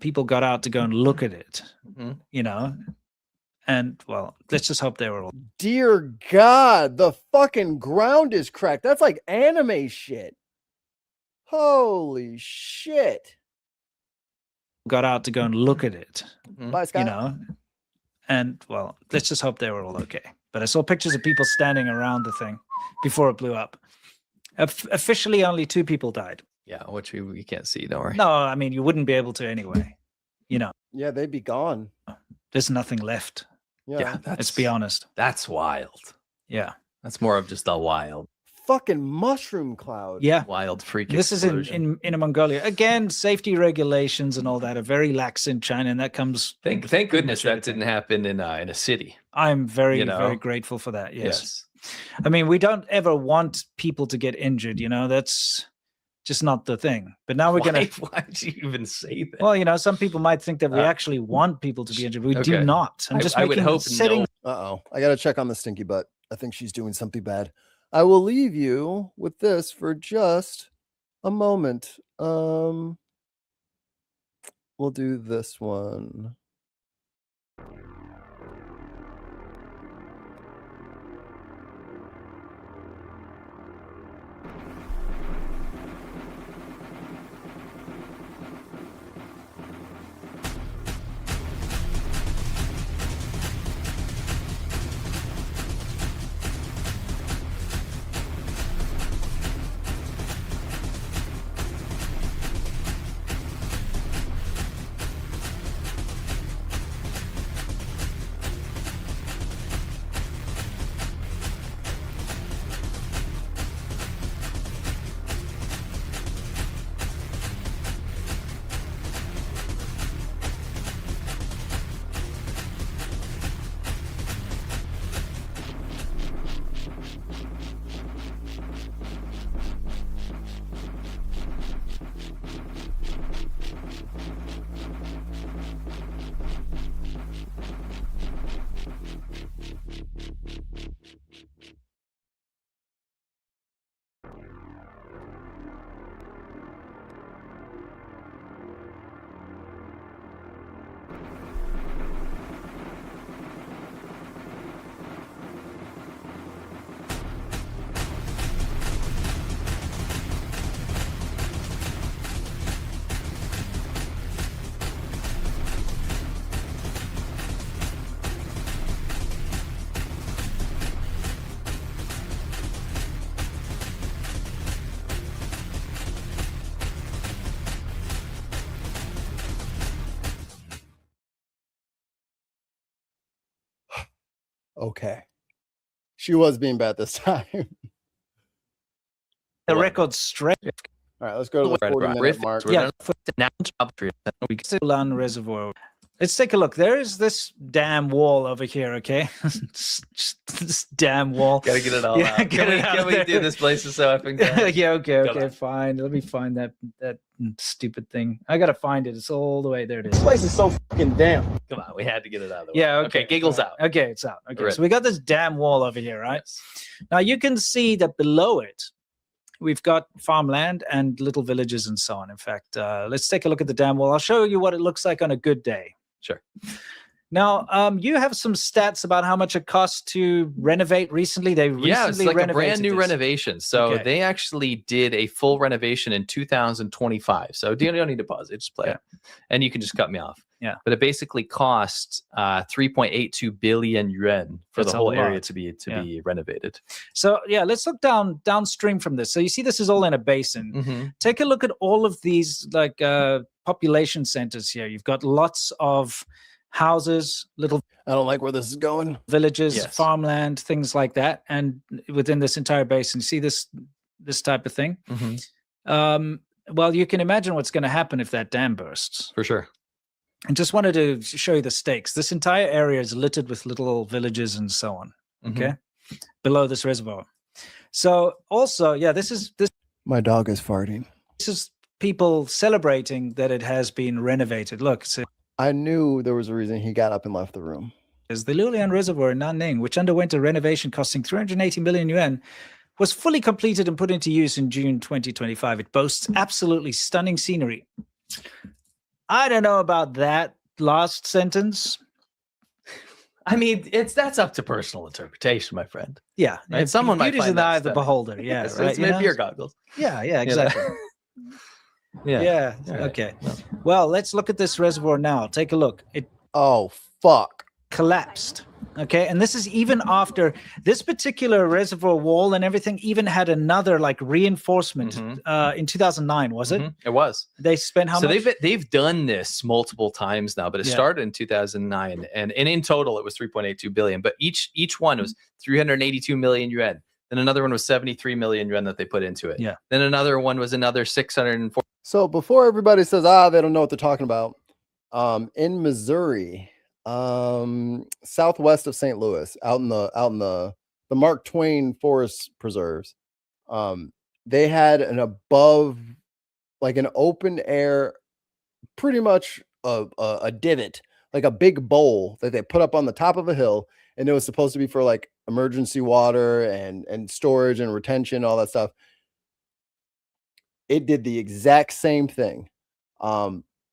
people got out to go and look at it. And well, let's just hope they were all. Dear God, the fucking ground is cracked. That's like anime shit. Holy shit. Got out to go and look at it. Bye, Scott. And well, let's just hope they were all okay. But I saw pictures of people standing around the thing before it blew up. Officially, only 2 people died. Yeah, which we can't see, don't worry. No, I mean, you wouldn't be able to anyway. Yeah, they'd be gone. There's nothing left. Yeah, let's be honest. That's wild. Yeah. That's more of just a wild. Fucking mushroom cloud. Yeah. Wild freak This explosion. is in Mongolia. Again, safety regulations and all that are very lax in China, and that comes. Thank goodness that didn't happen in a city. I'm very grateful for that. Yes. I mean, we don't ever want people to get injured. That's just not the thing. But now we're gonna. Why did you even say that? Well, some people might think that we actually want people to be injured. We do not. I'm just I would hope setting. no. Uh-oh. I gotta check on the stinky butt. I think she's doing something bad. I will leave you with this for just a moment. We'll do this one. Okay. She was being bad this time. The record straight. All right, let's go to the 40-minute mark. Yeah, Ulan Reservoir. Let's take a look. There is this damn wall over here, okay? This damn wall. Gotta get it all out. Can we do this place is so effing good? Yeah, okay, fine. Let me find that stupid thing. I gotta find it. It's all the way there. It is. This place is so fucking damn. Come on, we had to get it out of the way. Yeah, okay. Giggles out. Okay, it's out. Okay, so we got this damn wall over here, right? Yes. Now you can see that below it, we've got farmland and little villages and so on. In fact, let's take a look at the dam wall. I'll show you what it looks like on a good day. Sure. Now, you have some stats about how much it costs to renovate recently. They recently it's like a brand new this. renovation. So they actually did a full renovation in 2025. So you don't need to pause it, just play it. And you can just cut me off. Yeah. But it basically cost 3.82 billion yuan for the whole area to be renovated. So yeah, let's look downstream from this. So you see this is all in a basin. Take a look at all of these like population centers here. You've got lots of houses, little I don't like where this is going. Villages, farmland, things like that. And within this entire basin, see this type of thing. Well, you can imagine what's going to happen if that dam bursts. For sure. And just wanted to show you the stakes. This entire area is littered with little villages and so on. Okay. Below this reservoir. So also, yeah, this. My dog is farting. This is people celebrating that it has been renovated. Look, I knew there was a reason he got up and left the room. Is the Lulian Reservoir in Nanning, which underwent a renovation costing 380 million yuan, was fully completed and put into use in June 2025. It boasts absolutely stunning scenery. I don't know about that last sentence. I mean, that's up to personal interpretation, my friend. Yeah, right? Someone might beauty's find in the that eye of the stunning. beholder. Yeah, it's right. maybe beer goggles. Yeah, exactly. Yeah. Okay. Well, let's look at this reservoir now. Take a look. It fuck collapsed. Okay, and this is even after this particular reservoir wall and everything even had another like reinforcement in 2009, was it? It was. They spent how much? So they've done this multiple times now, but it started in 2009, and in total it was 3.82 billion. But each one was 382 million yuan. Then another one was 73 million yuan that they put into it. Yeah. Then another one was another 604. So before everybody says, they don't know what they're talking about, in Missouri, southwest of St. Louis, out in the Mark Twain Forest Preserves, they had an above, like an open air, pretty much a divot, like a big bowl that they put up on the top of a hill, and it was supposed to be for like emergency water and storage and retention, all that stuff. It did the exact same thing.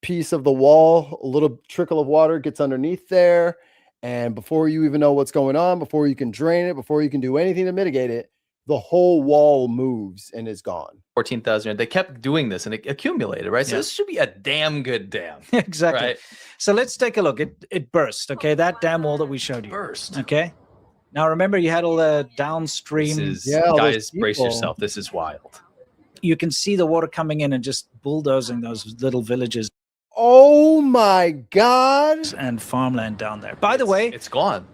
Piece of the wall, a little trickle of water gets underneath there, and before you even know what's going on, before you can drain it, before you can do anything to mitigate it, the whole wall moves and is gone. 14,000. They kept doing this and it accumulated, right? So this should be a damn good dam. Exactly. Right? So let's take a look. It burst. Okay, that dam wall that we showed you burst. Okay. Now remember, you had all the downstream. This is, guys, brace yourself. This is wild. You can see the water coming in and just bulldozing those little villages. Oh my God. And farmland down there. By the way, it's gone.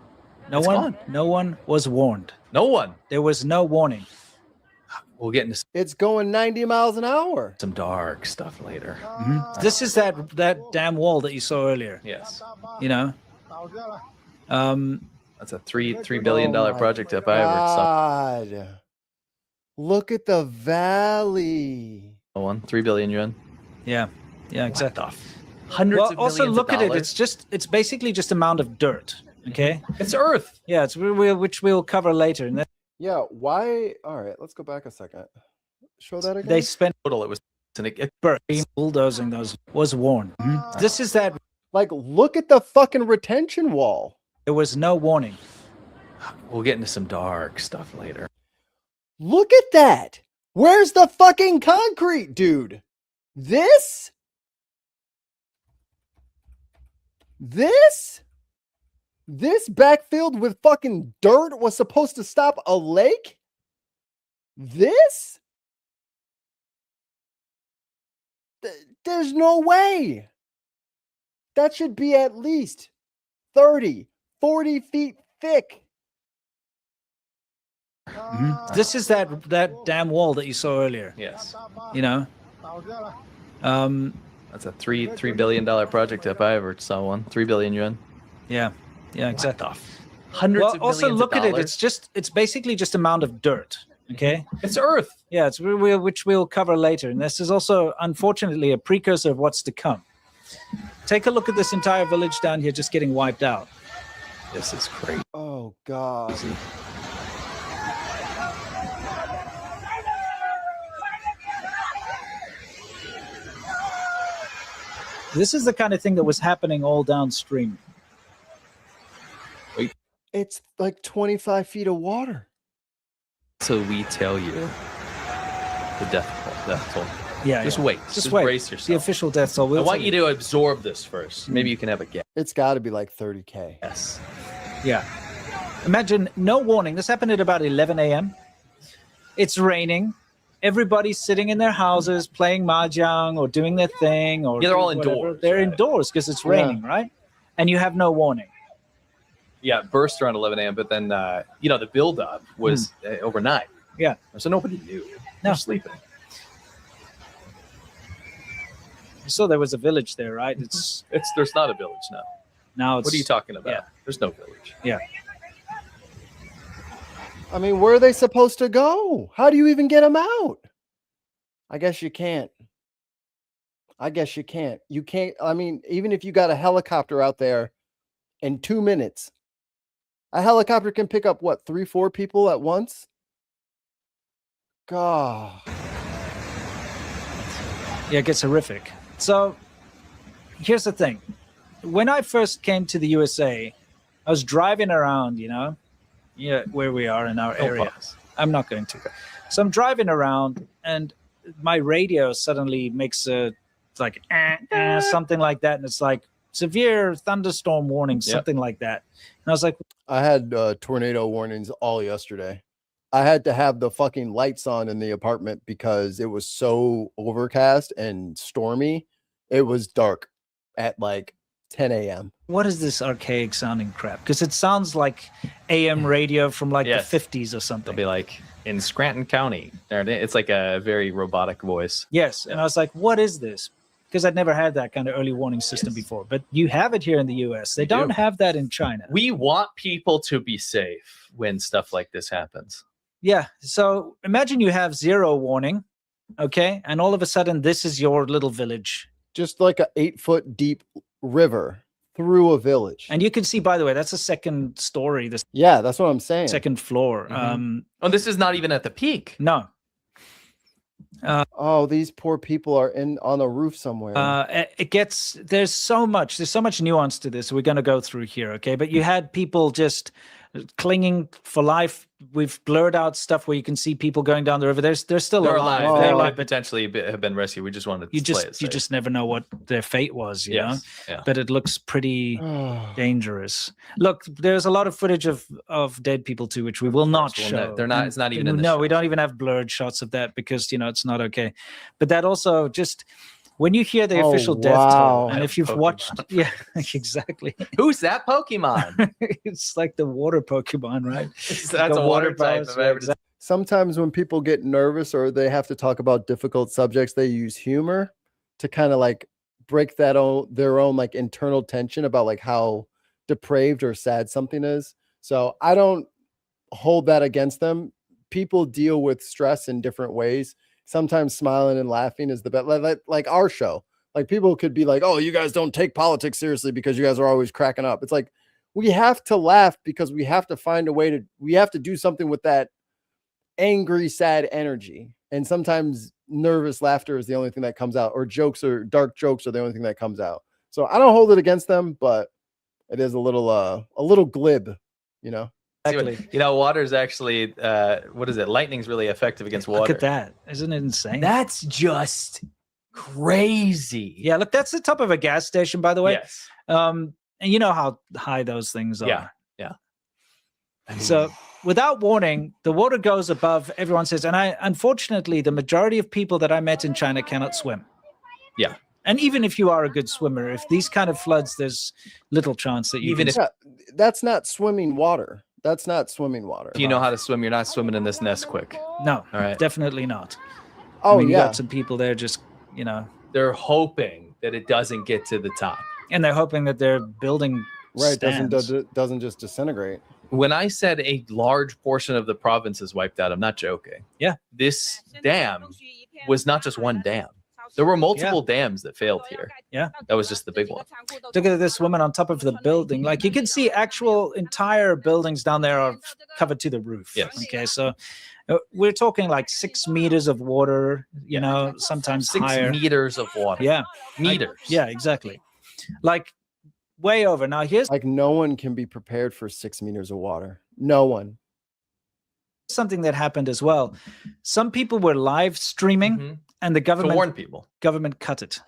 No one was warned. No one. There was no warning. We'll get into it's going 90 miles an hour. Some dark stuff later. This is that damn wall that you saw earlier. Yes. You know. That's a $3 billion project if I ever saw. God. Look at the valley. 3 billion yuan. Yeah, exactly. Hundreds of also millions look of at it. dollars. It's basically just a mound of dirt. Okay. It's earth. Yeah, which we'll cover later. And yeah. Why? All right. Let's go back a second. Show that again. They spent total. It was bulldozing those was warned. This is that. Like, look at the fucking retention wall. There was no warning. We'll get into some dark stuff later. Look at that. Where's the fucking concrete, dude? This backfilled with fucking dirt was supposed to stop a lake? There's no way. That should be at least 30, 40 feet thick. This is that damn wall that you saw earlier. Yes. You know. That's a $3 billion project if I ever saw one. 3 billion yuan. Yeah. Yeah. Exactly. Hundreds well, of also millions look of at dollars. it. It's basically just a mound of dirt. Okay. It's Earth. Yeah. It's which we'll cover later, and this is also unfortunately a precursor of what's to come. Take a look at this entire village down here just getting wiped out. This is crazy. Oh God. This is the kind of thing that was happening all downstream. It's like 25 feet of water. So we tell you the death toll. Yeah. Just yeah. wait. Just wait. Brace yourself. The official death toll. I want you to absorb this first. Maybe you can have a guess. It's got to be like 30K. Yes. Yeah. Imagine no warning. This happened at about 11 a.m. It's raining. Everybody's sitting in their houses playing mahjong or doing their thing. Or they're all whatever. indoors. They're right? indoors because it's raining, right? And you have no warning. Yeah, it burst around 11 a.m. But then, the buildup was overnight. Yeah. So nobody knew. No. They're sleeping. So there was a village there, right? There's not a village now. Now it's. What are you talking about? Yeah. There's no village. Yeah. I mean, where are they supposed to go? How do you even get them out? I guess you can't. You can't. I mean, even if you got a helicopter out there in 2 minutes, a helicopter can pick up what, 3-4 people at once? God. Yeah, it gets horrific. So here's the thing. When I first came to the USA, I was driving around, where we are in our area. I'm not going to. So I'm driving around and my radio suddenly makes something like that. And it's like severe thunderstorm warning, something like that. And I was like, I had tornado warnings all yesterday. I had to have the fucking lights on in the apartment because it was so overcast and stormy. It was dark at like 10 a.m. what is this archaic sounding crap? Because it sounds like AM radio from like the 50s or something. They'll be like, in Scranton County. It's like a very robotic voice. Yes. And I was like, what is this? Because I'd never had that kind of early warning system before. But you have it here in the US. They don't have that in China. We want people to be safe when stuff like this happens. Yeah. So imagine you have zero warning, okay? And all of a sudden, this is your little village. Just like a 8-foot deep river through a village. And you can see, by the way, that's a second story. Yeah, that's what I'm saying. Second floor. This is not even at the peak. No. These poor people are on a roof somewhere. There's so much nuance to this we're going to go through here, okay? But you had people just clinging for life. We've blurred out stuff where you can see people going down the river. They're still alive. They alive. could potentially have been rescued. We just wanted to you just never know what their fate was, you know. Yeah. But it looks pretty dangerous. Look, there's a lot of footage of dead people too, which we will not show. They're not. It's not even. No, we don't even have blurred shots of that because it's not okay. But that also just. When you hear the official death toll, and if you've watched, exactly. Who's that Pokemon? It's like the water Pokemon, right? That's a water type. Sometimes when people get nervous or they have to talk about difficult subjects, they use humor to kind of like break their own like internal tension about like how depraved or sad something is. So I don't hold that against them. People deal with stress in different ways. Sometimes smiling and laughing is the best. Like our show, like people could be like, "Oh, you guys don't take politics seriously because you guys are always cracking up." It's like we have to laugh because we have to find a way we have to do something with that angry, sad energy. And sometimes nervous laughter is the only thing that comes out, or jokes or dark jokes are the only thing that comes out. So I don't hold it against them, but it is a little glib, Exactly. Water's actually what is it? Lightning's really effective against water. Look at that. Isn't it insane? That's just crazy. Yeah, look, that's the top of a gas station, by the way. Yes. And you know how high those things are. Yeah. So without warning, the water goes above, everyone says, and unfortunately, the majority of people that I met in China cannot swim. Yeah. And even if you are a good swimmer, if these kind of floods, there's little chance that you that's not swimming water. That's not swimming water. If you know how to swim, you're not swimming in this Nesquik. No, all right, definitely not. Oh, I mean, you yeah. got some people there just, you know, they're hoping that it doesn't get to the top, and they're hoping that they're building stands. Doesn't just disintegrate. When I said a large portion of the province is wiped out, I'm not joking. Yeah, this dam was not just one dam. There were multiple dams that failed here. Yeah, that was just the big one. Look at this woman on top of the building. Like, you can see actual entire buildings down there are covered to the roof. Yes. Okay, so we're talking like 6 meters of water, you know, sometimes 6 higher. meters of water. Yeah. Meters. Yeah, exactly. Like way over. Now here's like no one can be prepared for 6 meters of water. No one. Something that happened as well. Some people were live streaming and the government to warn people. Government cut it.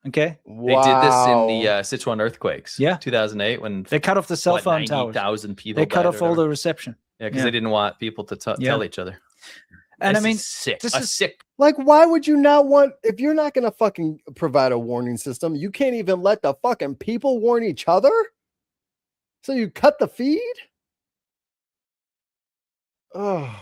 Okay. They did this in the Sichuan earthquakes. Yeah. 2008 when they cut off the cell phone towers. 90,000 people. They cut died off or all whatever. the reception. Yeah, because they didn't want people to tell each other. And This I mean, is sick. this A is sick. Like, why would you not want, if you're not going to fucking provide a warning system, you can't even let the fucking people warn each other? So you cut the feed? Oh.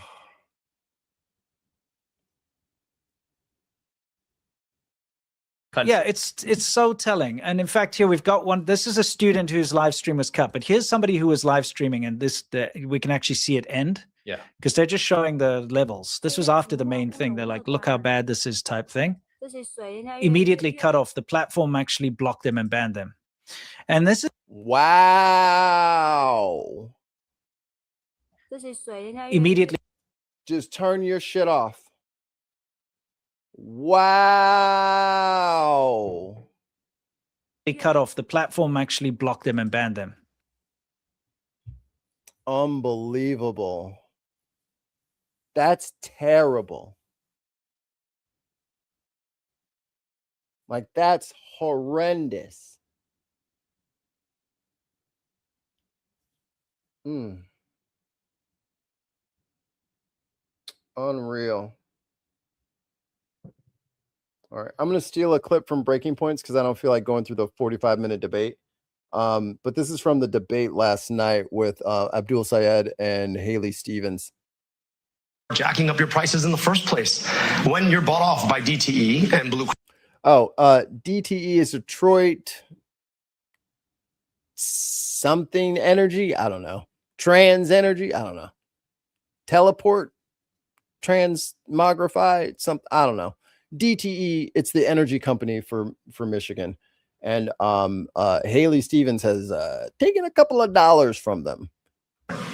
Yeah, it's so telling. And in fact, here we've got one. This is a student whose live stream was cut, but here's somebody who was live streaming, and we can actually see it end. Yeah, because they're just showing the levels. This was after the main thing. They're like, look how bad this is, type thing. Immediately cut off. The platform actually blocked them and banned them. And this is wow. Immediately just turn your shit off. Wow. They cut off. The platform actually blocked them and banned them. Unbelievable. That's terrible. Like, that's horrendous. Unreal. All right, I'm going to steal a clip from Breaking Points because I don't feel like going through the 45-minute debate. But this is from the debate last night with Abdul Sayed and Haley Stevens. Jacking up your prices in the first place when you're bought off by DTE and Blue. Oh, DTE is Detroit something energy. I don't know. Trans energy. I don't know. Teleport. Transmogrify. Something. I don't know. DTE. It's the energy company for Michigan, and Haley Stevens has taken a couple of dollars from them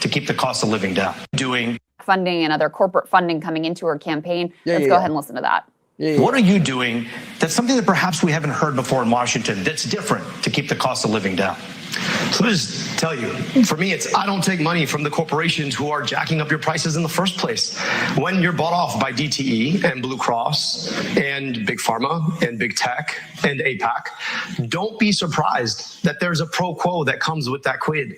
to keep the cost of living down. Doing funding and other corporate funding coming into her campaign. Let's go ahead and listen to that. What are you doing that's something that perhaps we haven't heard before in Washington that's different to keep the cost of living down? So let me just tell you, for me, it's I don't take money from the corporations who are jacking up your prices in the first place. When you're bought off by DTE and Blue Cross and Big Pharma and Big Tech and APAC, don't be surprised that there's a pro quo that comes with that quid.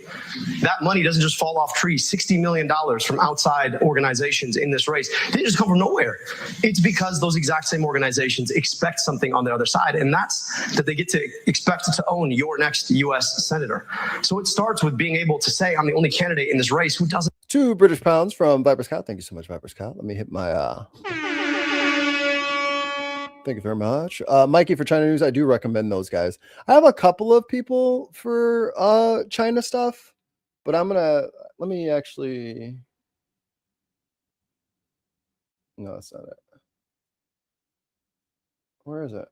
That money doesn't just fall off trees. $60 million from outside organizations in this race, they just come from nowhere. It's because those exact same organizations expect something on the other side, and that's that they get to expect to own your next U.S. senator. So it starts with being able to say, I'm the only candidate in this race who doesn't. 2 British pounds from Viper Scout. Thank you so much, Viper Scout. Let me hit my thank you very much. Mikey for China News. I do recommend those guys. I have a couple of people for China stuff, but let me actually. No, that's not it. Where is it?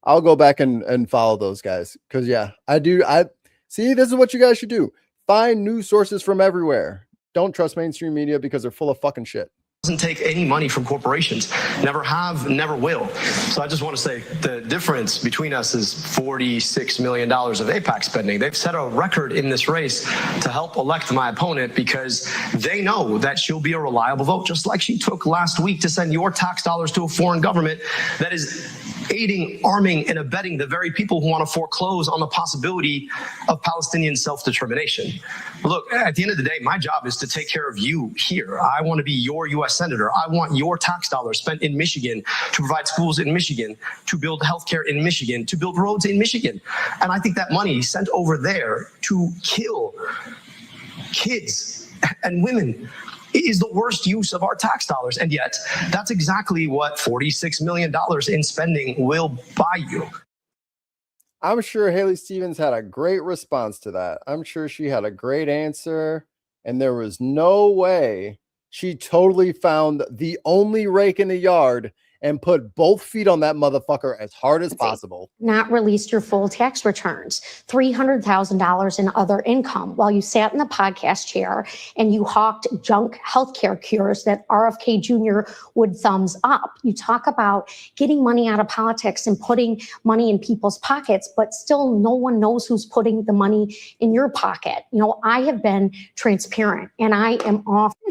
I'll go back and follow those guys because I see. This is what you guys should do. Find news sources from everywhere. Don't trust mainstream media because they're full of fucking shit. Doesn't take any money from corporations. Never have, never will. So I just want to say the difference between us is $46 million of APAC spending. They've set a record in this race to help elect my opponent because they know that she'll be a reliable vote, just like she took last week to send your tax dollars to a foreign government that is aiding, arming, and abetting the very people who want to foreclose on the possibility of Palestinian self-determination. Look, at the end of the day, my job is to take care of you here. I want to be your U.S. senator. I want your tax dollars spent in Michigan to provide schools in Michigan, to build healthcare in Michigan, to build roads in Michigan. And I think that money sent over there to kill kids and women is the worst use of our tax dollars. And yet, that's exactly what $46 million in spending will buy you. I'm sure Haley Stevens had a great response to that. I'm sure she had a great answer, and there was no way she totally found the only rake in the yard and put both feet on that motherfucker as hard as possible. Not released your full tax returns, $300,000 in other income while you sat in the podcast chair and you hawked junk healthcare cures that RFK Jr. would thumbs up. You talk about getting money out of politics and putting money in people's pockets, but still no one knows who's putting the money in your pocket. You know, I have been transparent and I am offering,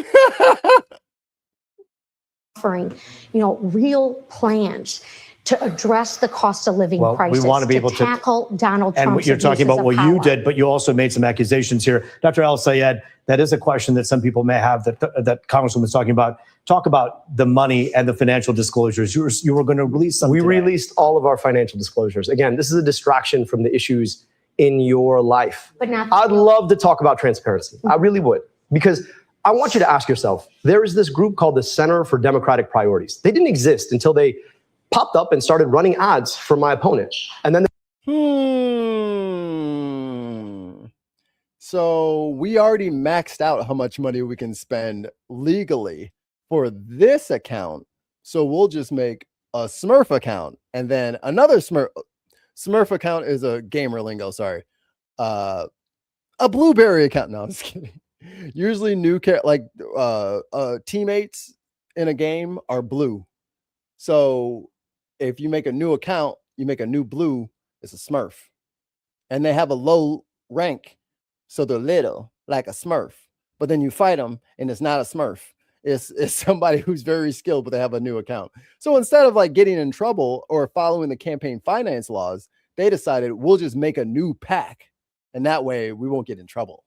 you know, real plans to address the cost of living crisis, we want to be able to tackle Donald Trump's and you're talking abuses about of what power. you did, but you also made some accusations here. Dr. El Sayed, that is a question that some people may have that Congresswoman was talking about. Talk about the money and the financial disclosures. You were going to release some. We today. released all of our financial disclosures. Again, this is a distraction from the issues in your life. But not I'd love to talk about transparency. I really would. Because I want you to ask yourself, there is this group called the Center for Democratic Priorities. They didn't exist until they popped up and started running ads for my opponent. And then So we already maxed out how much money we can spend legally for this account. So we'll just make a Smurf account and then another Smurf account is a gamer lingo. Sorry. A Blueberry account. No, I'm just kidding. Usually teammates in a game are blue. So if you make a new account, you make a new blue, it's a Smurf. And they have a low rank. So they're little, like a Smurf. But then you fight them and it's not a Smurf. It's somebody who's very skilled, but they have a new account. So instead of like getting in trouble or following the campaign finance laws, they decided we'll just make a new pack. And that way we won't get in trouble.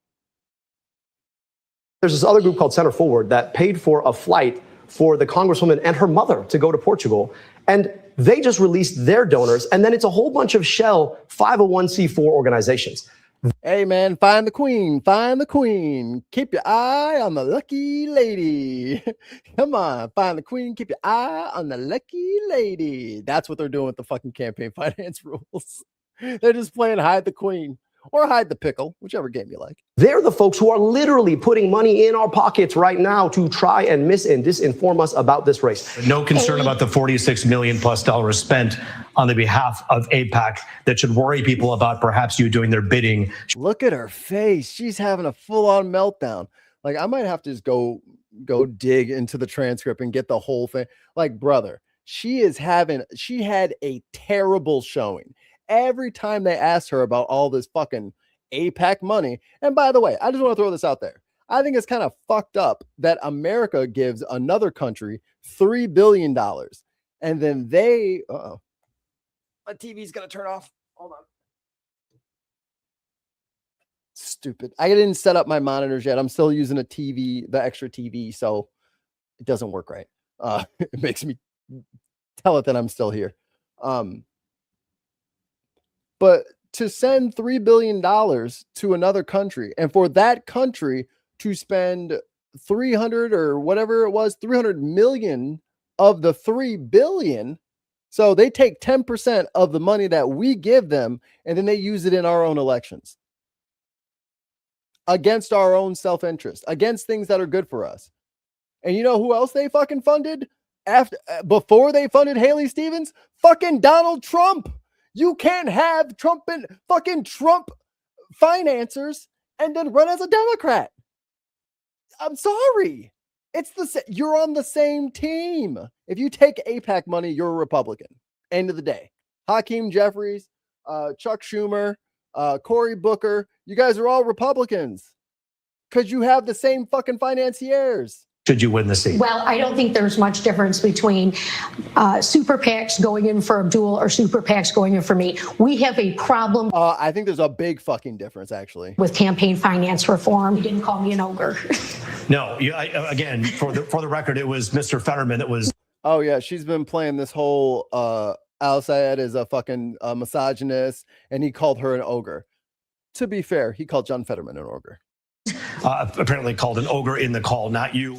there's this other group called Center Forward that paid for a flight for the Congresswoman and her mother to go to Portugal. And they just released their donors. And then it's a whole bunch of shell 501c4 organizations. Hey, man, find the queen. Find the queen. Keep your eye on the lucky lady. Come on, find the queen. Keep your eye on the lucky lady. That's what they're doing with the fucking campaign finance rules. They're just playing hide the queen or hide the pickle, whichever game you like. They're the folks who are literally putting money in our pockets right now to try and mis and disinform us about this race. No concern about the $46 million+ spent on the behalf of AIPAC that should worry people about perhaps you doing their bidding. Look at her face. She's having a full-on meltdown. Like, I might have to just go dig into the transcript and get the whole thing. Like, brother, she had a terrible showing. Every time they asked her about all this fucking AIPAC money. And by the way, I just want to throw this out there. I think it's kind of fucked up that America gives another country $3 billion. And then they, my TV's going to turn off. Hold on. Stupid. I didn't set up my monitors yet. I'm still using a TV, the extra TV. So it doesn't work right. It makes me tell it that I'm still here. But to send $3 billion to another country and for that country to spend 300 or whatever it was, 300 million of the 3 billion. So they take 10% of the money that we give them and then they use it in our own elections against our own self-interest, against things that are good for us. And you know who else they fucking funded before they funded Haley Stevens? Fucking Donald Trump. You can't have Trump financiers and then run as a Democrat. I'm sorry. You're on the same team. If you take AIPAC money, you're a Republican. End of the day. Hakeem Jeffries, Chuck Schumer, Cory Booker, you guys are all Republicans because you have the same fucking financiers. Should you win the seat? Well, I don't think there's much difference between super PACs going in for Abdul or super PACs going in for me. We have a problem. I think there's a big fucking difference, actually. With campaign finance reform. You didn't call me an ogre. No, again, for the record, it was Mr. Fetterman that was. Oh, yeah. She's been playing this whole Al Sayed is a fucking misogynist, and he called her an ogre. To be fair, he called John Fetterman an ogre. apparently called an ogre in the call, not you.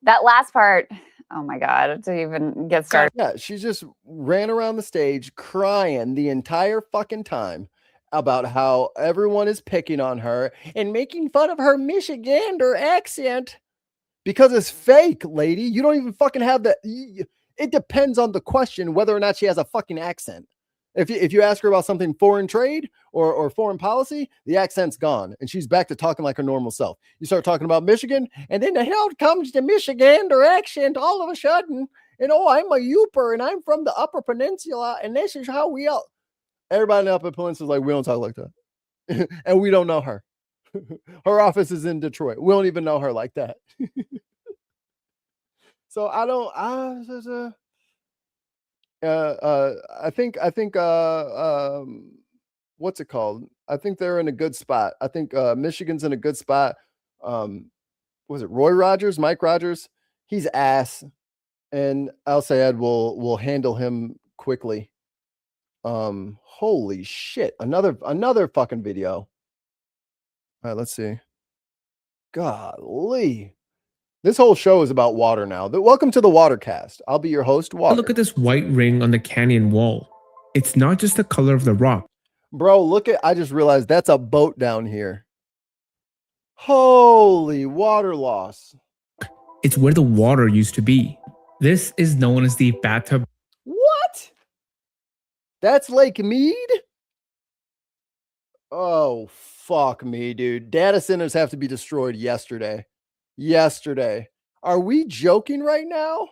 That last part, oh my God, to even get started. Yeah, she just ran around the stage crying the entire fucking time about how everyone is picking on her and making fun of her Michigander accent because it's fake, lady. You don't even fucking have that. It depends on the question whether or not she has a fucking accent. If you ask her about something foreign trade or foreign policy, the accent's gone and she's back to talking like her normal self. You start talking about Michigan, and then the hell comes the Michigander accent all of a sudden. And I'm a Youper and I'm from the Upper Peninsula, and this is how we all. Everybody in the Upper Peninsula is like, we don't talk like that, and we don't know her. Her office is in Detroit. We don't even know her like that. So I don't. I think what's it called? I think they're in a good spot. I think Michigan's in a good spot. Was it Roy Rogers, Mike Rogers? He's ass, and Al Sayed will handle him quickly. Holy shit! Another fucking video. All right, let's see. Golly. This whole show is about water now. Welcome to the Watercast. I'll be your host, Water. Look at this white ring on the canyon wall. It's not just the color of the rock. Bro, I just realized that's a boat down here. Holy water loss. It's where the water used to be. This is known as the bathtub. What? That's Lake Mead? Oh, fuck me, dude. Data centers have to be destroyed yesterday. Are we joking right now?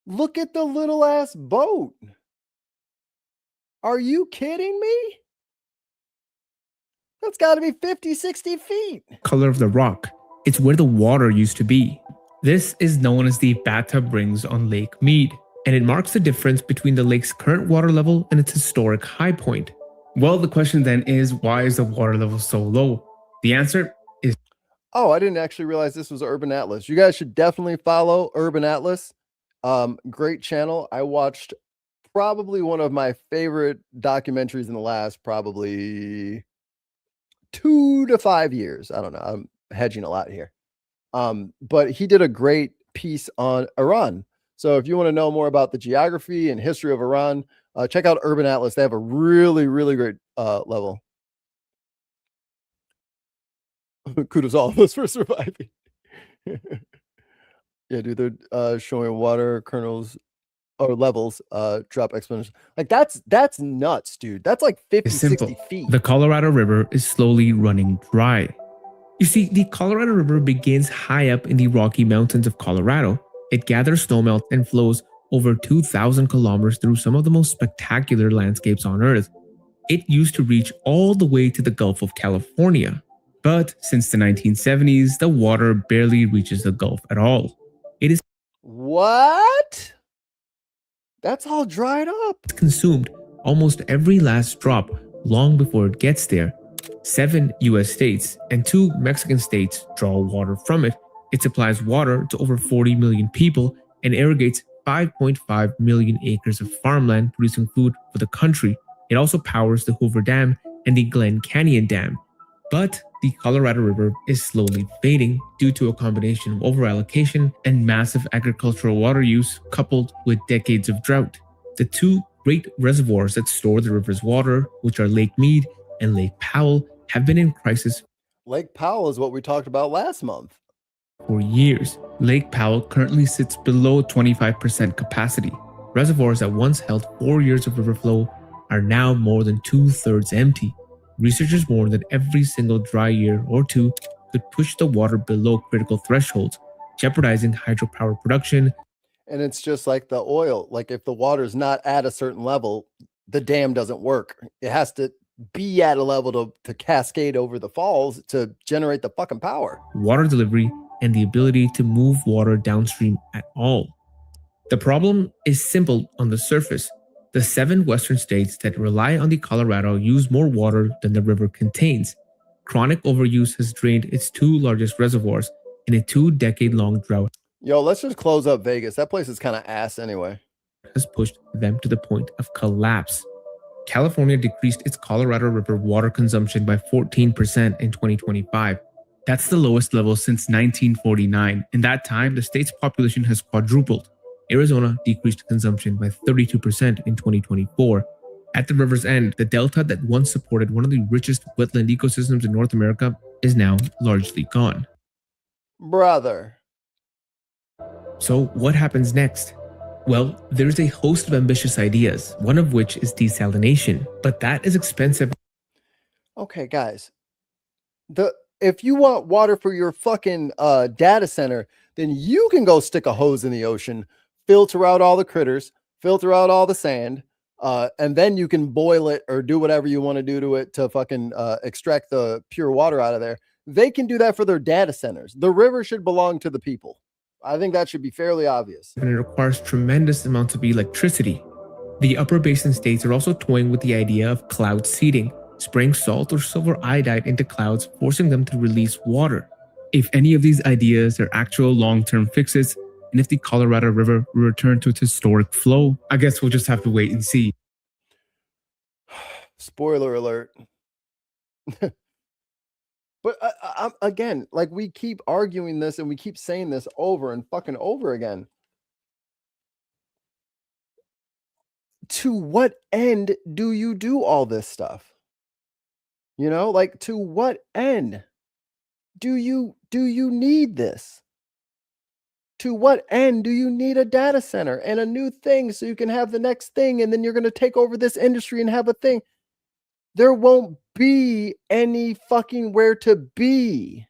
Look at the little ass boat. Are you kidding me? That's got to be 50, 60 feet. Color of the rock. It's where the water used to be. This is known as the bathtub rings on Lake Mead, and it marks the difference between the lake's current water level and its historic high point. Well, the question then is, why is the water level so low? The answer is... Oh, I didn't actually realize this was Urban Atlas. You guys should definitely follow Urban Atlas. Great channel. I watched probably one of my favorite documentaries in the last probably 2 to 5 years. I don't know. I'm hedging a lot here. But he did a great piece on Iran. So if you want to know more about the geography and history of Iran, check out Urban Atlas. They have a really, really great level. Kudos all of us for surviving. Yeah, dude, they're showing water kernels or levels drop exponentially. Like that's nuts, dude. That's like 50, 60 feet. The Colorado River is slowly running dry. You see, the Colorado River begins high up in the Rocky Mountains of Colorado. It gathers snowmelt and flows over 2,000 kilometers through some of the most spectacular landscapes on Earth. It used to reach all the way to the Gulf of California. But since the 1970s, the water barely reaches the Gulf at all. It is what? That's all dried up. Consumed almost every last drop long before it gets there. 7 US states and 2 Mexican states draw water from it. It supplies water to over 40 million people and irrigates 5.5 million acres of farmland, producing food for the country. It also powers the Hoover Dam and the Glen Canyon Dam. But the Colorado River is slowly fading due to a combination of overallocation and massive agricultural water use coupled with decades of drought. The 2 great reservoirs that store the river's water, which are Lake Mead and Lake Powell, have been in crisis. Lake Powell is what we talked about last month. For years. Lake Powell currently sits below 25% capacity. Reservoirs that once held 4 years of river flow are now more than 2/3 empty. Researchers warn that every single dry year or two could push the water below critical thresholds, jeopardizing hydropower production. And it's just like the oil. Like if the water's not at a certain level, the dam doesn't work. It has to be at a level to cascade over the falls to generate the fucking power. Water delivery and the ability to move water downstream at all. The problem is simple on the surface. The 7 western states that rely on the Colorado use more water than the river contains. Chronic overuse has drained its 2 largest reservoirs in a 2-decade-long drought. Yo, let's just close up Vegas. That place is kind of ass anyway. Has pushed them to the point of collapse. California decreased its Colorado River water consumption by 14% in 2025. That's the lowest level since 1949. In that time, the state's population has quadrupled. Arizona decreased consumption by 32% in 2024. At the river's end, the delta that once supported one of the richest wetland ecosystems in North America is now largely gone. Brother. So what happens next? Well, there's a host of ambitious ideas, one of which is desalination, but that is expensive. Okay, guys. If you want water for your fucking data center, then you can go stick a hose in the ocean, filter out all the critters, filter out all the sand, and then you can boil it or do whatever you want to do to it to fucking extract the pure water out of there. They can do that for their data centers. The river should belong to the people. I think that should be fairly obvious. And it requires tremendous amounts of electricity. The upper basin states are also toying with the idea of cloud seeding, spraying salt or silver iodide into clouds, forcing them to release water. If any of these ideas are actual long-term fixes, and if the Colorado River will return to its historic flow, I guess we'll just have to wait and see. Spoiler alert. But again, like we keep arguing this and we keep saying this over and fucking over again. To what end do you do all this stuff? You know, like to what end do you need this? To what end do you need a data center and a new thing so you can have the next thing and then you're going to take over this industry and have a thing? There won't be any fucking where to be.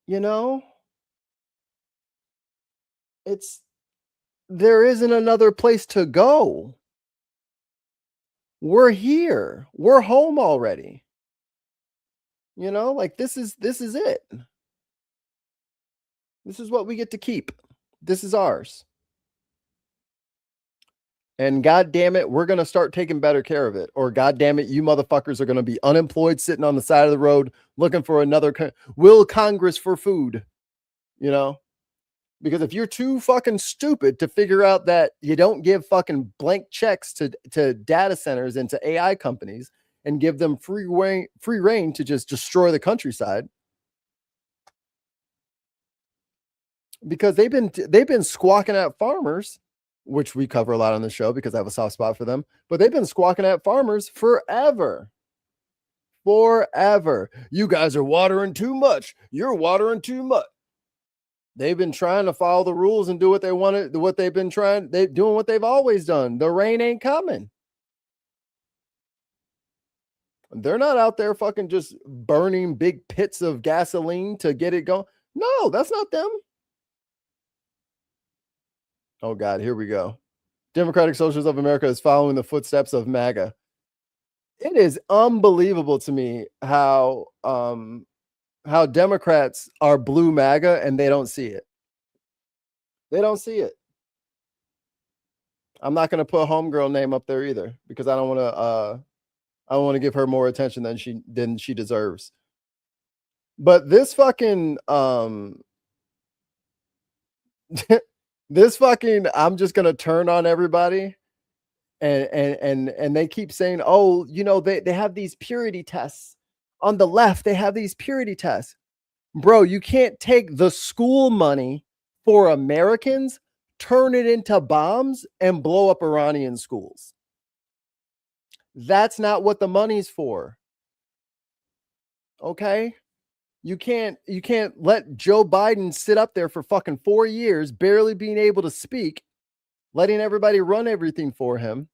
You know? There isn't another place to go. We're here. We're home already. You know, like this is it. This is what we get to keep. This is ours. And God damn it, we're going to start taking better care of it. Or God damn it, you motherfuckers are going to be unemployed sitting on the side of the road looking for another will Congress for food. You know? Because if you're too fucking stupid to figure out that you don't give fucking blank checks to data centers and to AI companies and give them free reign to just destroy the countryside. Because they've been squawking at farmers, which we cover a lot on the show because I have a soft spot for them, but they've been squawking at farmers forever. Forever. You guys are watering too much. You're watering too much. They've been trying to follow the rules and do what they wanted, what they've been trying, they're doing what they've always done. The rain ain't coming. They're not out there fucking just burning big pits of gasoline to get it going. No, that's not them. Oh God, here we go. Democratic Socialists of America is following the footsteps of MAGA. It is unbelievable to me how Democrats are blue MAGA and they don't see it. They don't see it. I'm not going to put a homegirl name up there either because I don't want to give her more attention than she deserves. But this fucking I'm just gonna turn on everybody, and they keep saying, oh, you know, they have these purity tests on the left. They have these purity tests, bro. You can't take the school money for Americans, turn it into bombs, and blow up Iranian schools. That's not what the money's for. Okay. You can't let Joe Biden sit up there for fucking 4 years, barely being able to speak, letting everybody run everything for him.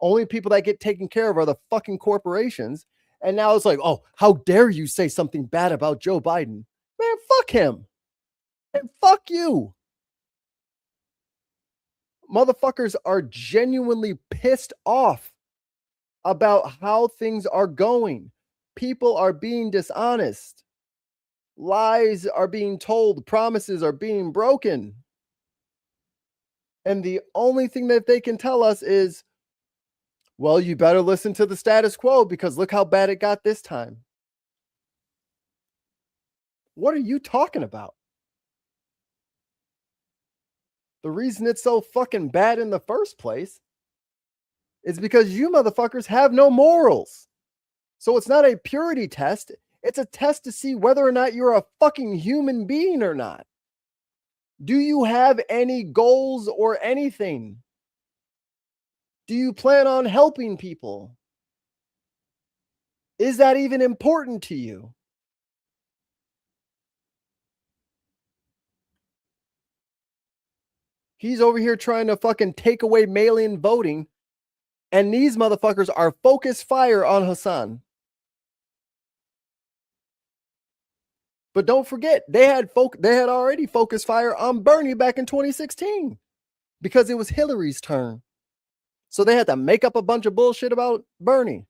Only people that get taken care of are the fucking corporations. And now it's like, oh, how dare you say something bad about Joe Biden? Man, fuck him. And fuck you. Motherfuckers are genuinely pissed off about how things are going. People are being dishonest. Lies are being told, promises are being broken. And the only thing that they can tell us is, well, you better listen to the status quo because look how bad it got this time. What are you talking about? The reason it's so fucking bad in the first place is because you motherfuckers have no morals. So it's not a purity test. It's a test to see whether or not you're a fucking human being or not. Do you have any goals or anything? Do you plan on helping people? Is that even important to you? He's over here trying to fucking take away mail-in voting, and these motherfuckers are focus fire on Hassan. But don't forget, they had already focused fire on Bernie back in 2016 because it was Hillary's turn. So they had to make up a bunch of bullshit about Bernie,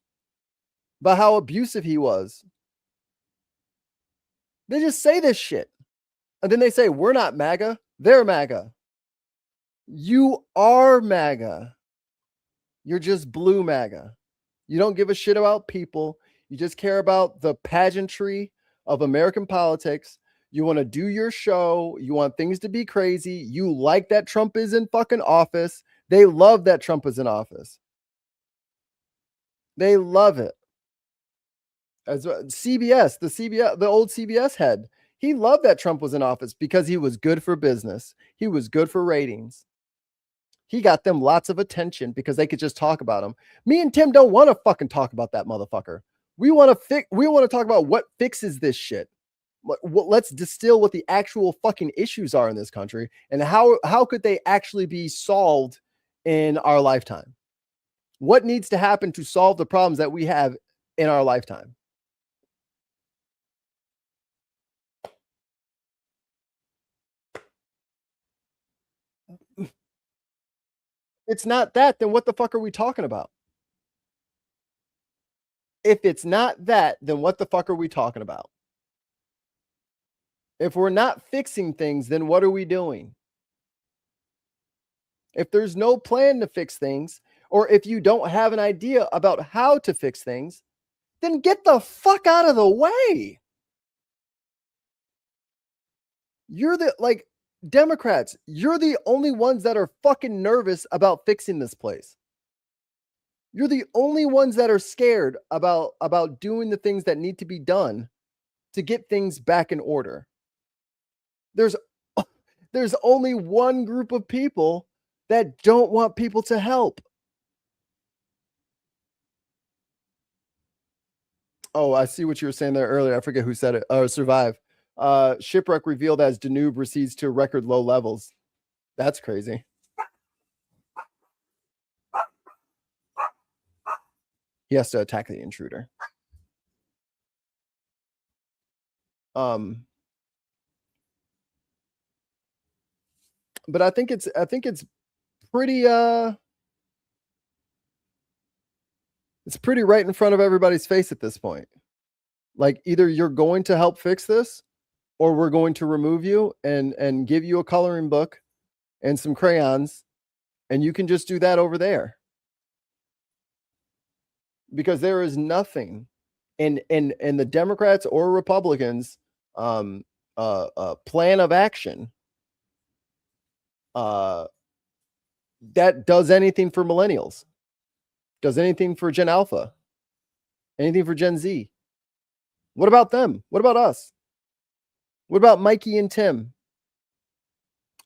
about how abusive he was. They just say this shit. And then they say, we're not MAGA, they're MAGA. You are MAGA. You're just blue MAGA. You don't give a shit about people. You just care about the pageantry of American politics. You want to do your show. You want things to be crazy. You like that Trump is in fucking office. They love that Trump is in office. They love it. As CBS, the old CBS head, he loved that Trump was in office because he was good for business. He was good for ratings. He got them lots of attention because they could just talk about him. Me and Tim don't want to fucking talk about that motherfucker. We want to talk about what fixes this shit. Let's distill what the actual fucking issues are in this country and how could they actually be solved in our lifetime? What needs to happen to solve the problems that we have in our lifetime? It's not that, then what the fuck are we talking about? If it's not that, then what the fuck are we talking about? If we're not fixing things, then what are we doing? If there's no plan to fix things, or if you don't have an idea about how to fix things, then get the fuck out of the way. You're Democrats, you're the only ones that are fucking nervous about fixing this place. You're the only ones that are scared about doing the things that need to be done to get things back in order. There's only one group of people that don't want people to help. Oh, I see what you were saying there earlier. I forget who said it. Survive. Shipwreck revealed as Danube recedes to record low levels. That's crazy. He has to attack the intruder. But I think it's pretty it's pretty right in front of everybody's face at this point. Like either you're going to help fix this or we're going to remove you and give you a coloring book and some crayons and you can just do that over there. Because there is nothing in the Democrats or Republicans plan of action that does anything for millennials, does anything for Gen Alpha, anything for Gen Z. What about them? What about us? What about Mikey and Tim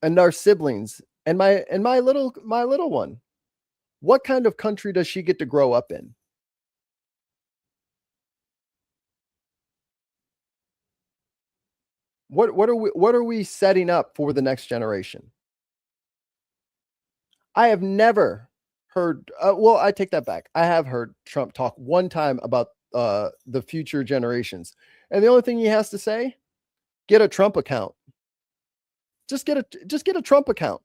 and our siblings and my little one? What kind of country does she get to grow up in? What are we setting up for the next generation? I have never heard, well, I take that back. I have heard Trump talk one time about the future generations. And the only thing he has to say, get a Trump account. Just get a Trump account.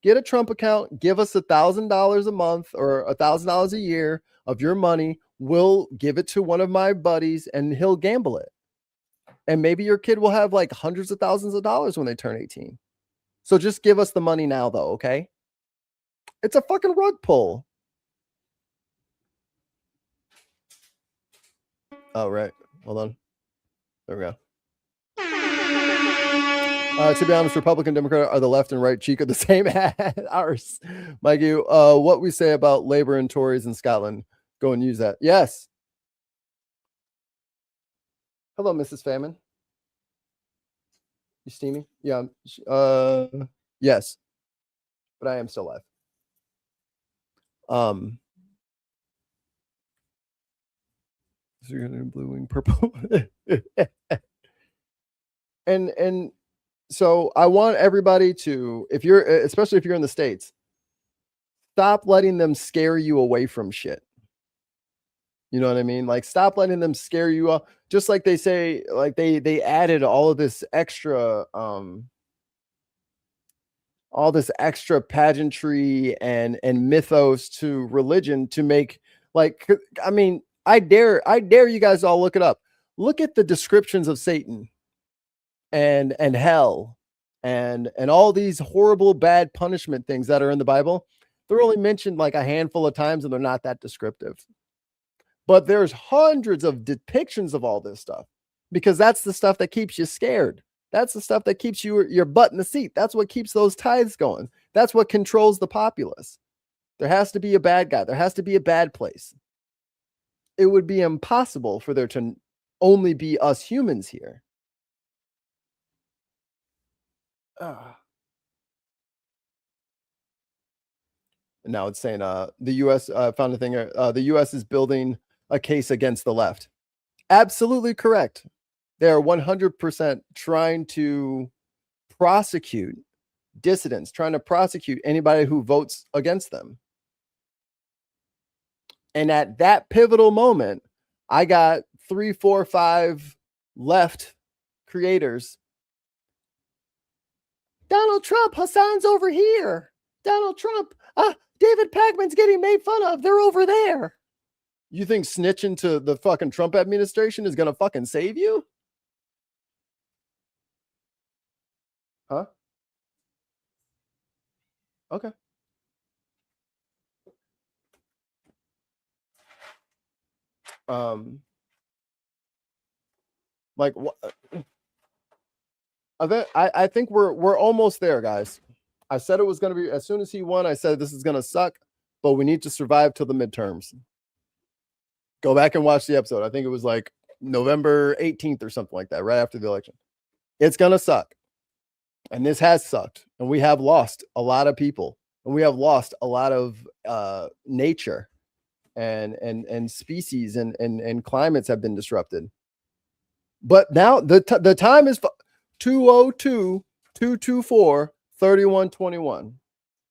Get a Trump account. Give us $1,000 a month or $1,000 a year of your money. We'll give it to one of my buddies and he'll gamble it. And maybe your kid will have like hundreds of thousands of dollars when they turn 18. So just give us the money now, though, okay? It's a fucking rug pull. Oh, right. Hold on. There we go. To be honest, Republican, Democrat are the left and right cheek of the same arse. Mikey, what we say about Labour and Tories in Scotland. Go and use that. Yes. Hello, Mrs. Famine. You steaming? Yeah. Yes. But I am still live. So you're gonna do blue and purple. and so I want everybody to, especially if you're in the States, stop letting them scare you away from shit. You know what I mean? Like, stop letting them scare you up. Just like they say, like they added all this extra pageantry and mythos to religion to make, like, I mean, I dare you guys all look it up. Look at the descriptions of Satan and hell and all these horrible bad punishment things that are in the Bible. They're only mentioned like a handful of times and they're not that descriptive. But there's hundreds of depictions of all this stuff because that's the stuff that keeps you scared. That's the stuff that keeps your butt in the seat. That's what keeps those tithes going. That's what controls the populace. There has to be a bad guy. There has to be a bad place. It would be impossible for there to only be us humans here. Now it's saying the U.S. Found a thing. The U.S. is building a case against the left. Absolutely correct. They are 100% trying to prosecute dissidents, trying to prosecute anybody who votes against them. And at that pivotal moment, I got 3, 4, 5 left creators. Donald Trump, Hassan's over here. Donald Trump, David Pagman's getting made fun of. They're over there. You think snitching to the fucking Trump administration is going to fucking save you? Huh? Okay. Like what? I think we're almost there, guys. I said it was going to be, as soon as he won, I said this is going to suck, but we need to survive till the midterms. Go back and watch the episode. I think it was like November 18th or something like that, right after the election. It's going to suck. And this has sucked. And we have lost a lot of people. And we have lost a lot of nature and species and climates have been disrupted. But now the time is 202-224-3121.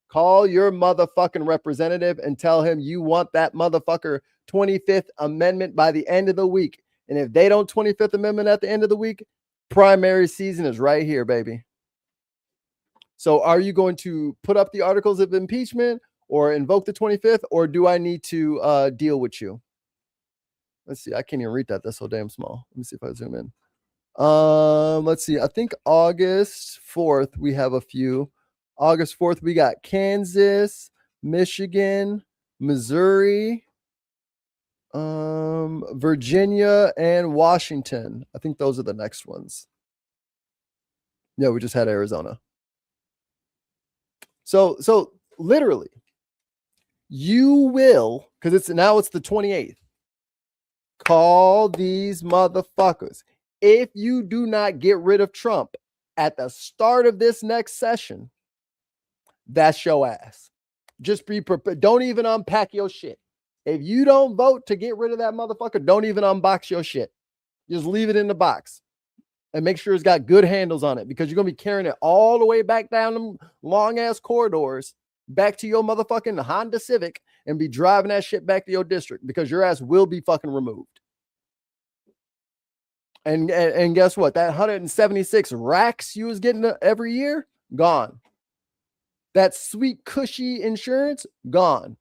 Call your motherfucking representative and tell him you want that motherfucker 25th Amendment by the end of the week. And if they don't 25th Amendment at the end of the week, primary season is right here, baby. So are you going to put up the articles of impeachment or invoke the 25th, or do I need to deal with you? Let's see. I can't even read that. That's so damn small. Let me see if I zoom in. Let's see. I think August 4th, we have a few. August 4th, we got Kansas, Michigan, Missouri, Virginia, and Washington. I think those are the next ones. Yeah, we just had Arizona. So literally, you will, because it's the 28th. Call these motherfuckers. If you do not get rid of Trump at the start of this next session, that's your ass. Just be prepared. Don't even unpack your shit. If you don't vote to get rid of that motherfucker, don't even unbox your shit. Just leave it in the box and make sure it's got good handles on it, because you're going to be carrying it all the way back down them long ass corridors back to your motherfucking Honda Civic and be driving that shit back to your district, because your ass will be fucking removed. And guess what? That 176 racks you was getting every year, gone. That sweet cushy insurance, gone.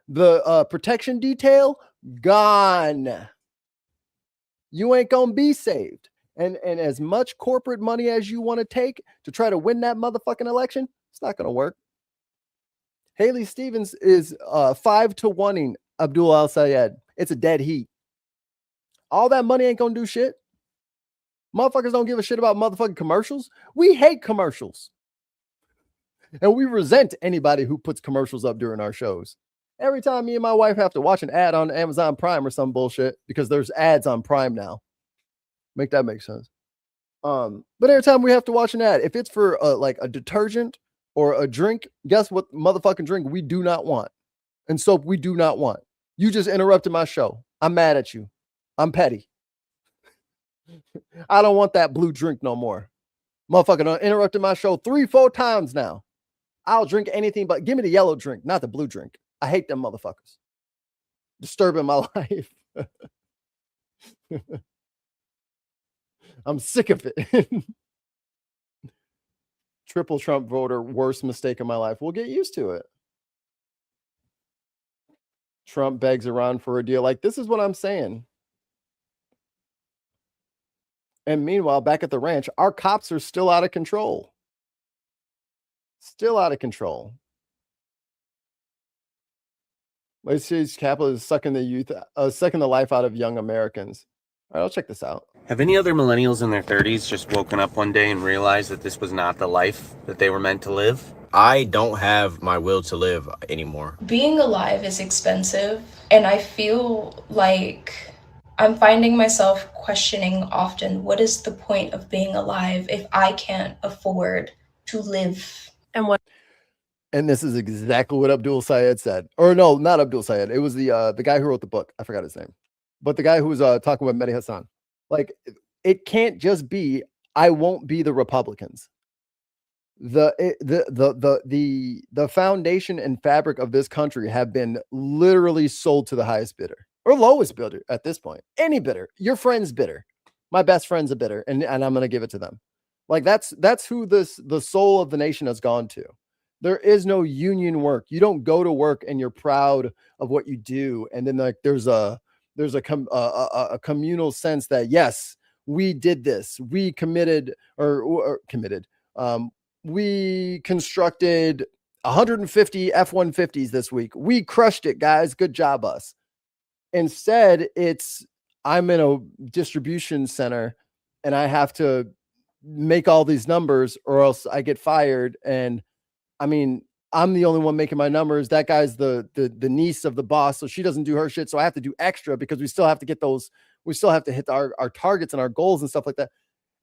The protection detail, gone. You ain't gonna be saved. And as much corporate money as you want to take to try to win that motherfucking election, it's not gonna work. Haley Stevens is 5-1ing Abdul Al Sayed. It's a dead heat. All that money ain't gonna do shit. Motherfuckers don't give a shit about motherfucking commercials. We hate commercials. And we resent anybody who puts commercials up during our shows. Every time me and my wife have to watch an ad on Amazon Prime or some bullshit, because there's ads on Prime now. Make that make sense. But every time we have to watch an ad, if it's for like a detergent or a drink, guess what motherfucking drink we do not want? And soap we do not want. You just interrupted my show. I'm mad at you. I'm petty. I don't want that blue drink no more. Motherfucker interrupted my show 3-4 times now. I'll drink anything but give me the yellow drink, not the blue drink. I hate them motherfuckers. Disturbing my life. I'm sick of it. Triple Trump voter, worst mistake of my life. We'll get used to it. Trump begs Iran for a deal. Like, this is what I'm saying. And meanwhile, back at the ranch, our cops are still out of control. Still out of control. Legislative capital is sucking the life out of young Americans. All right, I'll check this out. Have any other millennials in their 30s just woken up one day and realized that this was not the life that they were meant to live? I don't have my will to live anymore. Being alive is expensive, and I feel like I'm finding myself questioning often, what is the point of being alive if I can't afford to live? And this is exactly what Abdul Sayed said. Or no, not Abdul Sayed. It was the guy who wrote the book. I forgot his name. But the guy who was talking with Mehdi Hassan. Like, it can't just be, I won't be the Republicans. The foundation and fabric of this country have been literally sold to the highest bidder or lowest bidder at this point. Any bidder. Your friend's bidder. My best friend's a bidder, and I'm going to give it to them. Like, that's who the soul of the nation has gone to. There is no union work. You don't go to work and you're proud of what you do, and then like there's a communal sense that yes, we did this. We committed or committed. We constructed 150 F-150s this week. We crushed it, guys. Good job, us. Instead, it's I'm in a distribution center and I have to make all these numbers or else I get fired. And I mean, I'm the only one making my numbers. That guy's the niece of the boss, so she doesn't do her shit. So I have to do extra because we still have to get those. We still have to hit our targets and our goals and stuff like that.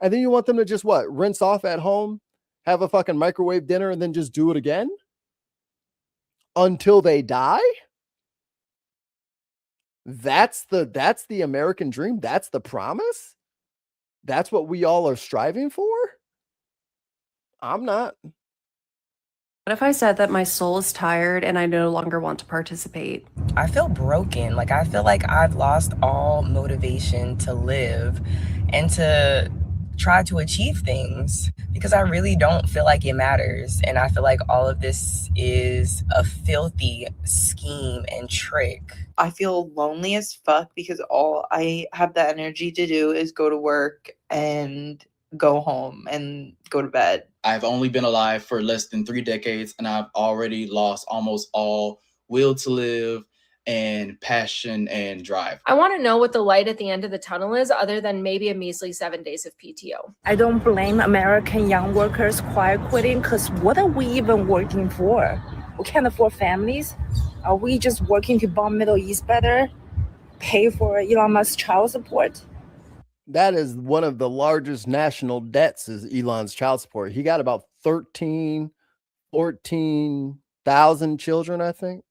And then you want them to just what? Rinse off at home, have a fucking microwave dinner, and then just do it again until they die? That's the American dream. That's the promise. That's what we all are striving for. I'm not. What if I said that my soul is tired and I no longer want to participate? I feel broken. Like, I feel like I've lost all motivation to live and to try to achieve things because I really don't feel like it matters. And I feel like all of this is a filthy scheme and trick. I feel lonely as fuck because all I have the energy to do is go to work and go home and go to bed. I've only been alive for less than 3 decades, and I've already lost almost all will to live and passion and drive. I want to know what the light at the end of the tunnel is, other than maybe a measly 7 days of PTO. I don't blame American young workers quiet quitting, because what are we even working for? We can't afford families. Are we just working to bomb Middle East better? Pay for Elon Musk's child support? That is one of the largest national debts is Elon's child support. He got about 14,000 children, I think.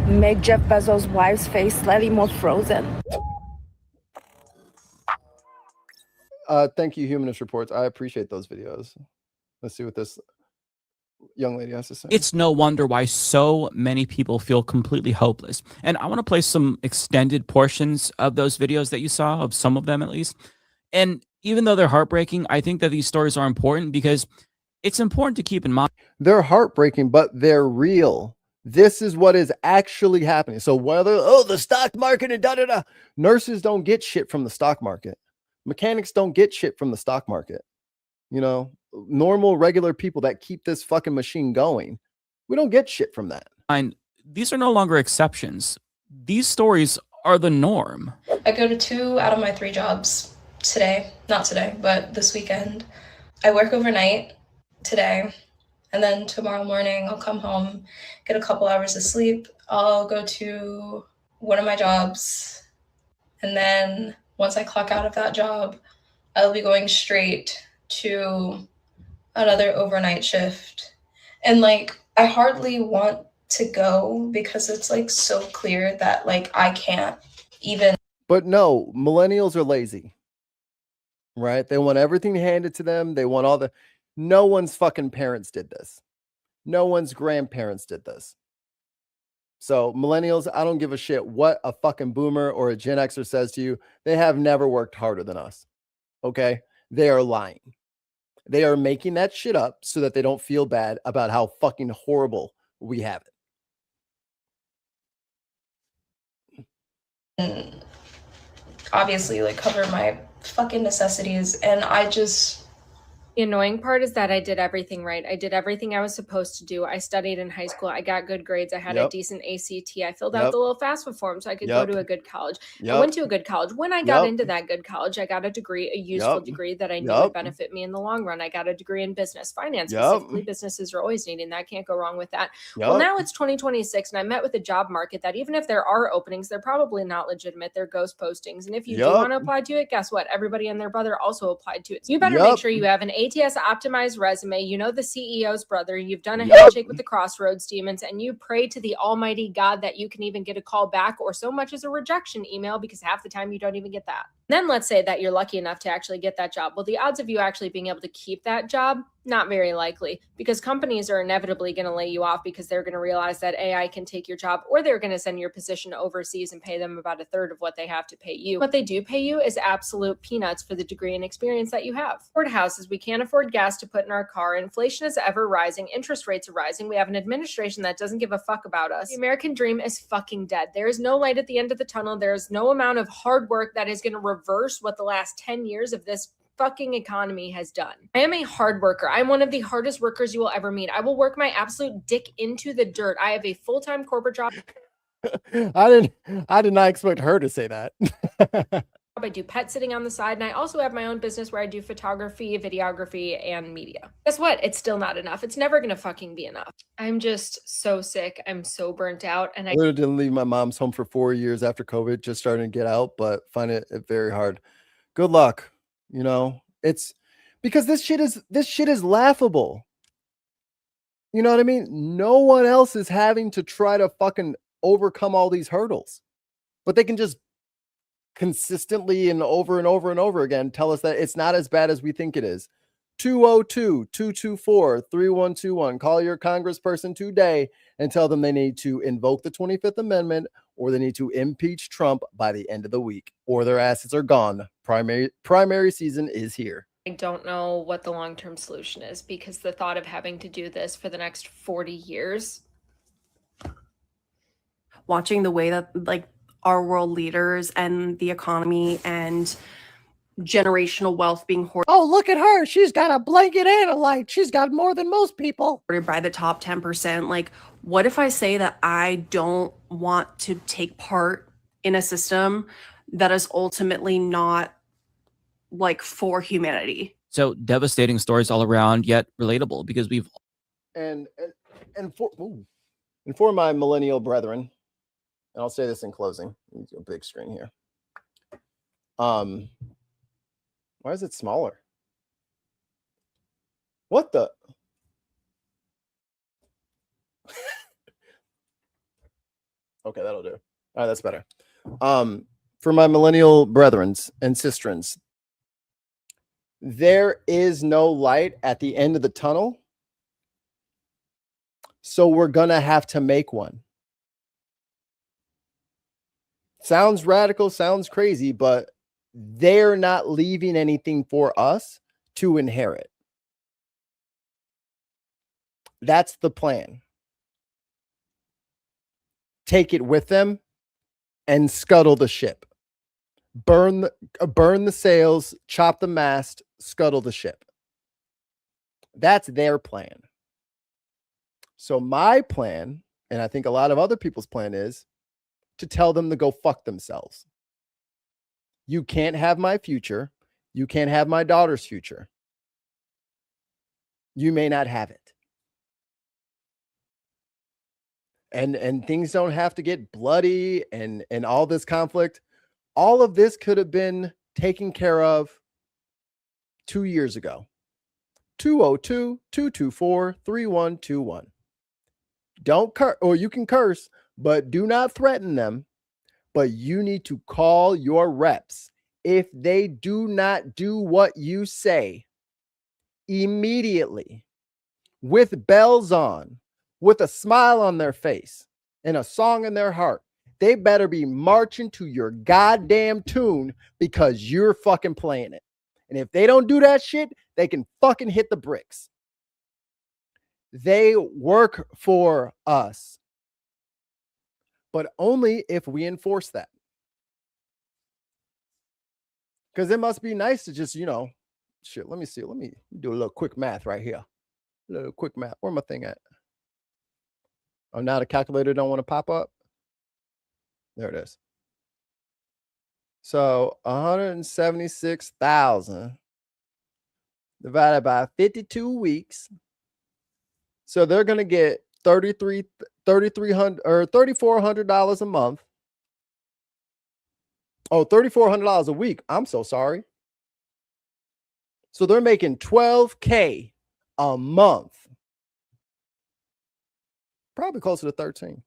Make Jeff Bezos' wife's face slightly more frozen. Thank you, Humanist Reports. I appreciate those videos. Let's see what this young lady has to say. It's no wonder why so many people feel completely hopeless. And I want to play some extended portions of those videos that you saw, of some of them at least. And even though they're heartbreaking, I think that these stories are important because it's important to keep in mind. They're heartbreaking, but they're real. This is what is actually happening. So whether, the stock market and da-da-da. Nurses don't get shit from the stock market. Mechanics don't get shit from the stock market. You know, normal, regular people that keep this fucking machine going. We don't get shit from that. And these are no longer exceptions. These stories are the norm. I go to 2 out of my 3 jobs. not today, but this weekend. I work overnight today, and then tomorrow morning I'll come home, get a couple hours of sleep. I'll go to one of my jobs, and then once I clock out of that job, I'll be going straight to another overnight shift. And like, I hardly want to go because it's like so clear that like I can't even. But no, millennials are lazy, right? They want everything handed to them. They want all the, no one's fucking parents did this. No one's grandparents did this. So millennials, I don't give a shit what a fucking boomer or a Gen Xer says to you. They have never worked harder than us. Okay. They are lying. They are making that shit up so that they don't feel bad about how fucking horrible we have it. And obviously, like, cover my fucking necessities. And I just. The annoying part is that I did everything right. I did everything I was supposed to do. I studied in high school. I got good grades. I had a decent ACT. I filled out the little FAFSA form so I could go to a good college. I went to a good college. When I got into that good college, I got a degree, a useful degree that I knew would benefit me in the long run. I got a degree in business, finance specifically. Businesses are always needing that. Can't go wrong with that. Well, now it's 2026 and I met with a job market that even if there are openings, they're probably not legitimate. They're ghost postings. And if you do want to apply to it, guess what? Everybody and their brother also applied to it. So you better make sure you have an ATS optimized resume, you know the CEO's brother, you've done a handshake with the Crossroads demons, and you pray to the almighty God that you can even get a call back or so much as a rejection email, because half the time you don't even get that. Then let's say that you're lucky enough to actually get that job. Well, the odds of you actually being able to keep that job, not very likely, because companies are inevitably going to lay you off because they're going to realize that AI can take your job, or they're going to send your position overseas and pay them about a third of what they have to pay you. What they do pay you is absolute peanuts for the degree and experience that you have. Afford houses, we can't afford gas to put in our car. Inflation is ever rising. Interest rates are rising. We have an administration that doesn't give a fuck about us. The American dream is fucking dead. There is no light at the end of the tunnel. There is no amount of hard work that is going to reverse what the last 10 years of this fucking economy has done. I am a hard worker. I'm one of the hardest workers you will ever meet. I will work my absolute dick into the dirt. I have a full-time corporate job. I did not expect her to say that. I do pet sitting on the side, and I also have my own business where I do photography, videography, and media. Guess what? It's still not enough. It's never gonna fucking be enough. I'm just so sick. I'm so burnt out, and I literally didn't leave my mom's home for 4 years after COVID, just starting to get out, but find it very hard. Good luck. You know, it's because this shit is laughable. You know what I mean? No one else is having to try to fucking overcome all these hurdles, but they can just consistently and over and over and over again tell us that it's not as bad as we think it is. 202-224-3121. Call your congressperson today and tell them they need to invoke the 25th Amendment, or they need to impeach Trump by the end of the week, or their asses are gone. Primary season is here. I don't know what the long-term solution is, because the thought of having to do this for the next 40 years. Watching the way that like our world leaders and the economy and generational wealth being hoarded. Oh, look at her. She's got a blanket and a light. She's got more than most people. By the top 10%. Like, what if I say that I don't want to take part in a system that is ultimately not like for humanity? So devastating stories all around, yet relatable, because we've and for my millennial brethren, and I'll say this in closing. Let me do a big screen here. Why is it smaller? What the? Okay, that'll do. All right, that's better. For my millennial brethrens and sisterins, there is no light at the end of the tunnel, so we're gonna have to make one. Sounds radical, sounds crazy, but they're not leaving anything for us to inherit. That's the plan. Take it with them and scuttle the ship. Burn the sails, chop the mast, scuttle the ship. That's their plan. So my plan, and I think a lot of other people's plan, is to tell them to go fuck themselves. You can't have my future. You can't have my daughter's future. You may not have it. And things don't have to get bloody and all this conflict. All of this could have been taken care of 2 years ago. 202-224-3121. Don't curse, or you can curse, but do not threaten them. But you need to call your reps. If they do not do what you say immediately, with bells on, with a smile on their face and a song in their heart, they better be marching to your goddamn tune because you're fucking playing it. And if they don't do that shit, they can fucking hit the bricks. They work for us, but only if we enforce that. Because it must be nice to just, shit, let me see. Let me do a little quick math right here. A little quick math. Where my thing at? Oh, now the calculator don't want to pop up. There it is. So 176,000 divided by 52 weeks. So they're going to get $3,300 or $3,400 a month. Oh, $3,400 a week. I'm so sorry. So they're making $12K a month. Probably closer to 13.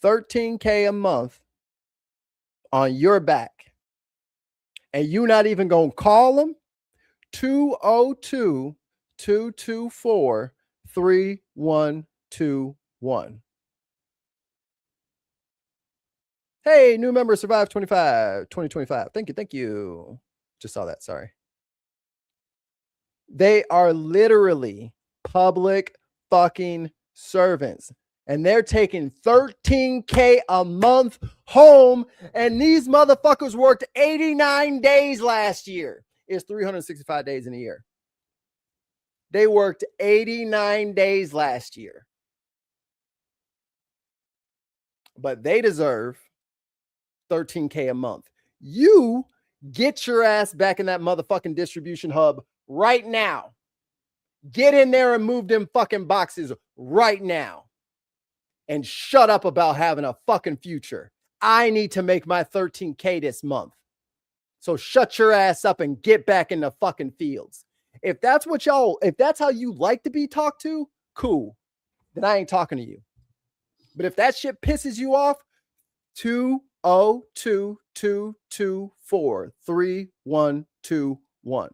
$13K a month on your back. And you're not even going to call them? 202-224-3121. Hey, new member, Survive 2025. Thank you. Just saw that, sorry. They are literally public fucking servants. And they're taking $13K a month home. And these motherfuckers worked 89 days last year. It's 365 days in a year. They worked 89 days last year. But they deserve $13K a month. You get your ass back in that motherfucking distribution hub right now. Get in there and move them fucking boxes right now. And shut up about having a fucking future. I need to make my $13K this month. So shut your ass up and get back in the fucking fields. If that's how you like to be talked to, cool. Then I ain't talking to you. But if that shit pisses you off, 202-224-3121.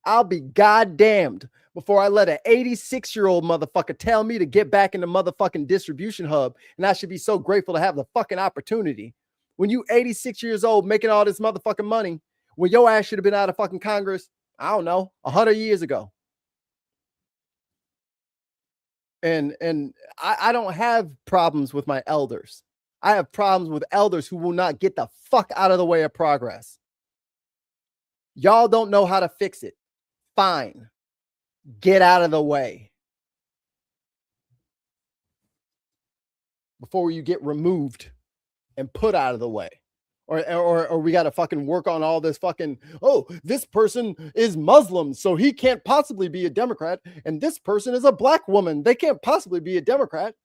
I'll be goddamned before I let an 86-year-old motherfucker tell me to get back in the motherfucking distribution hub. And I should be so grateful to have the fucking opportunity. When you 86 years old making all this motherfucking money, when your ass should have been out of fucking Congress, I don't know, 100 years ago. And I don't have problems with my elders. I have problems with elders who will not get the fuck out of the way of progress. Y'all don't know how to fix it. Fine. Get out of the way before you get removed and put out of the way. Or we got to fucking work on all this fucking, oh, this person is Muslim, so he can't possibly be a Democrat. And this person is a black woman. They can't possibly be a Democrat.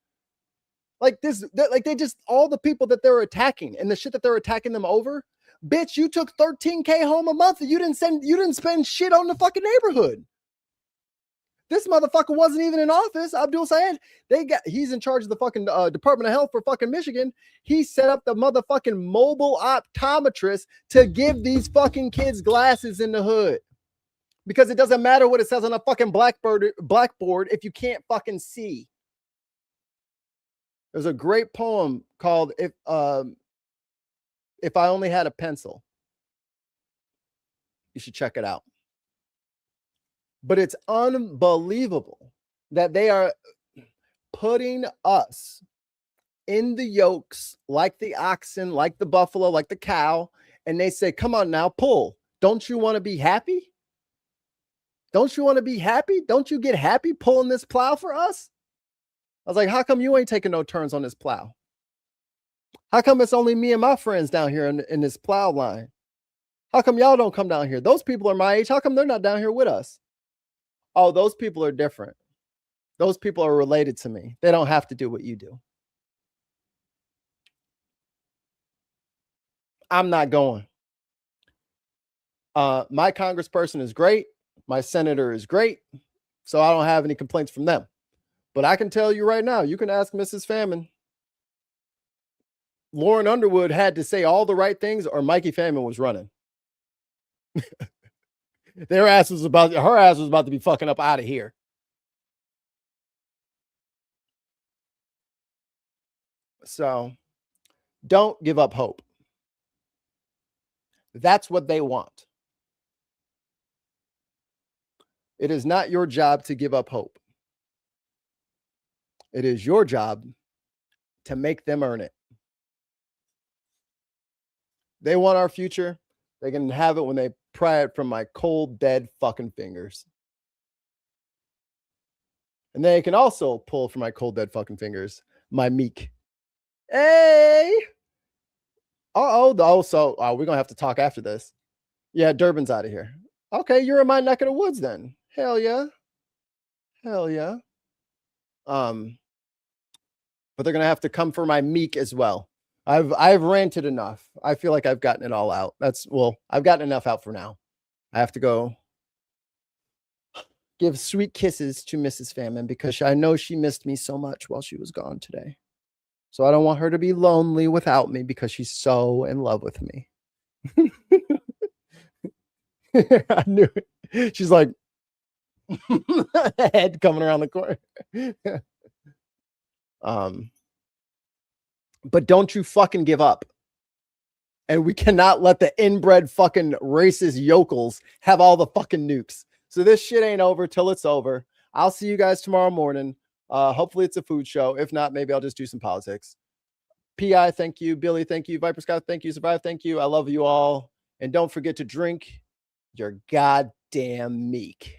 Like this, like they just, all the people that they're attacking and the shit that they're attacking them over. Bitch, you took $13K home a month and you didn't spend shit on the fucking neighborhood. This motherfucker wasn't even in office. Abdul Sayed, he's in charge of the fucking Department of Health for fucking Michigan. He set up the motherfucking mobile optometrist to give these fucking kids glasses in the hood. Because it doesn't matter what it says on a fucking blackboard if you can't fucking see. There's a great poem called If I Only Had a Pencil. You should check it out. But it's unbelievable that they are putting us in the yokes like the oxen, like the buffalo, like the cow. And they say, come on now, pull. Don't you want to be happy? Don't you want to be happy? Don't you get happy pulling this plow for us? I was like, how come you ain't taking no turns on this plow? How come it's only me and my friends down here in this plow line? How come y'all don't come down here? Those people are my age. How come they're not down here with us? Oh, those people are different. Those people are related to me. They don't have to do what you do. I'm not going. My congressperson is great. My senator is great. So I don't have any complaints from them. But I can tell you right now, you can ask Mrs. Famine. Lauren Underwood had to say all the right things or Mikey Famine was running. Her ass was about to be fucking up out of here. So don't give up hope. That's what they want. It is not your job to give up hope. It is your job to make them earn it. They want our future. They can have it when they pry it from my cold, dead fucking fingers. And they can also pull from my cold, dead fucking fingers my meek. Hey! So we're going to have to talk after this. Yeah, Durbin's out of here. Okay, you're in my neck of the woods then. Hell yeah. Hell yeah. But they're going to have to come for my meek as well. I've ranted enough. I feel like I've gotten it all out. I've gotten enough out for now. I have to go give sweet kisses to Mrs. Famine because I know she missed me so much while she was gone today. So I don't want her to be lonely without me because she's so in love with me. I knew it. She's like, head coming around the corner. But don't you fucking give up. And we cannot let the inbred fucking racist yokels have all the fucking nukes. So this shit ain't over till it's over. I'll see you guys tomorrow morning. Hopefully it's a food show. If not, maybe I'll just do some politics. PI, thank you. Billy, thank you. Viper Scott, thank you. Survive, thank you. I love you all. And don't forget to drink your goddamn meek.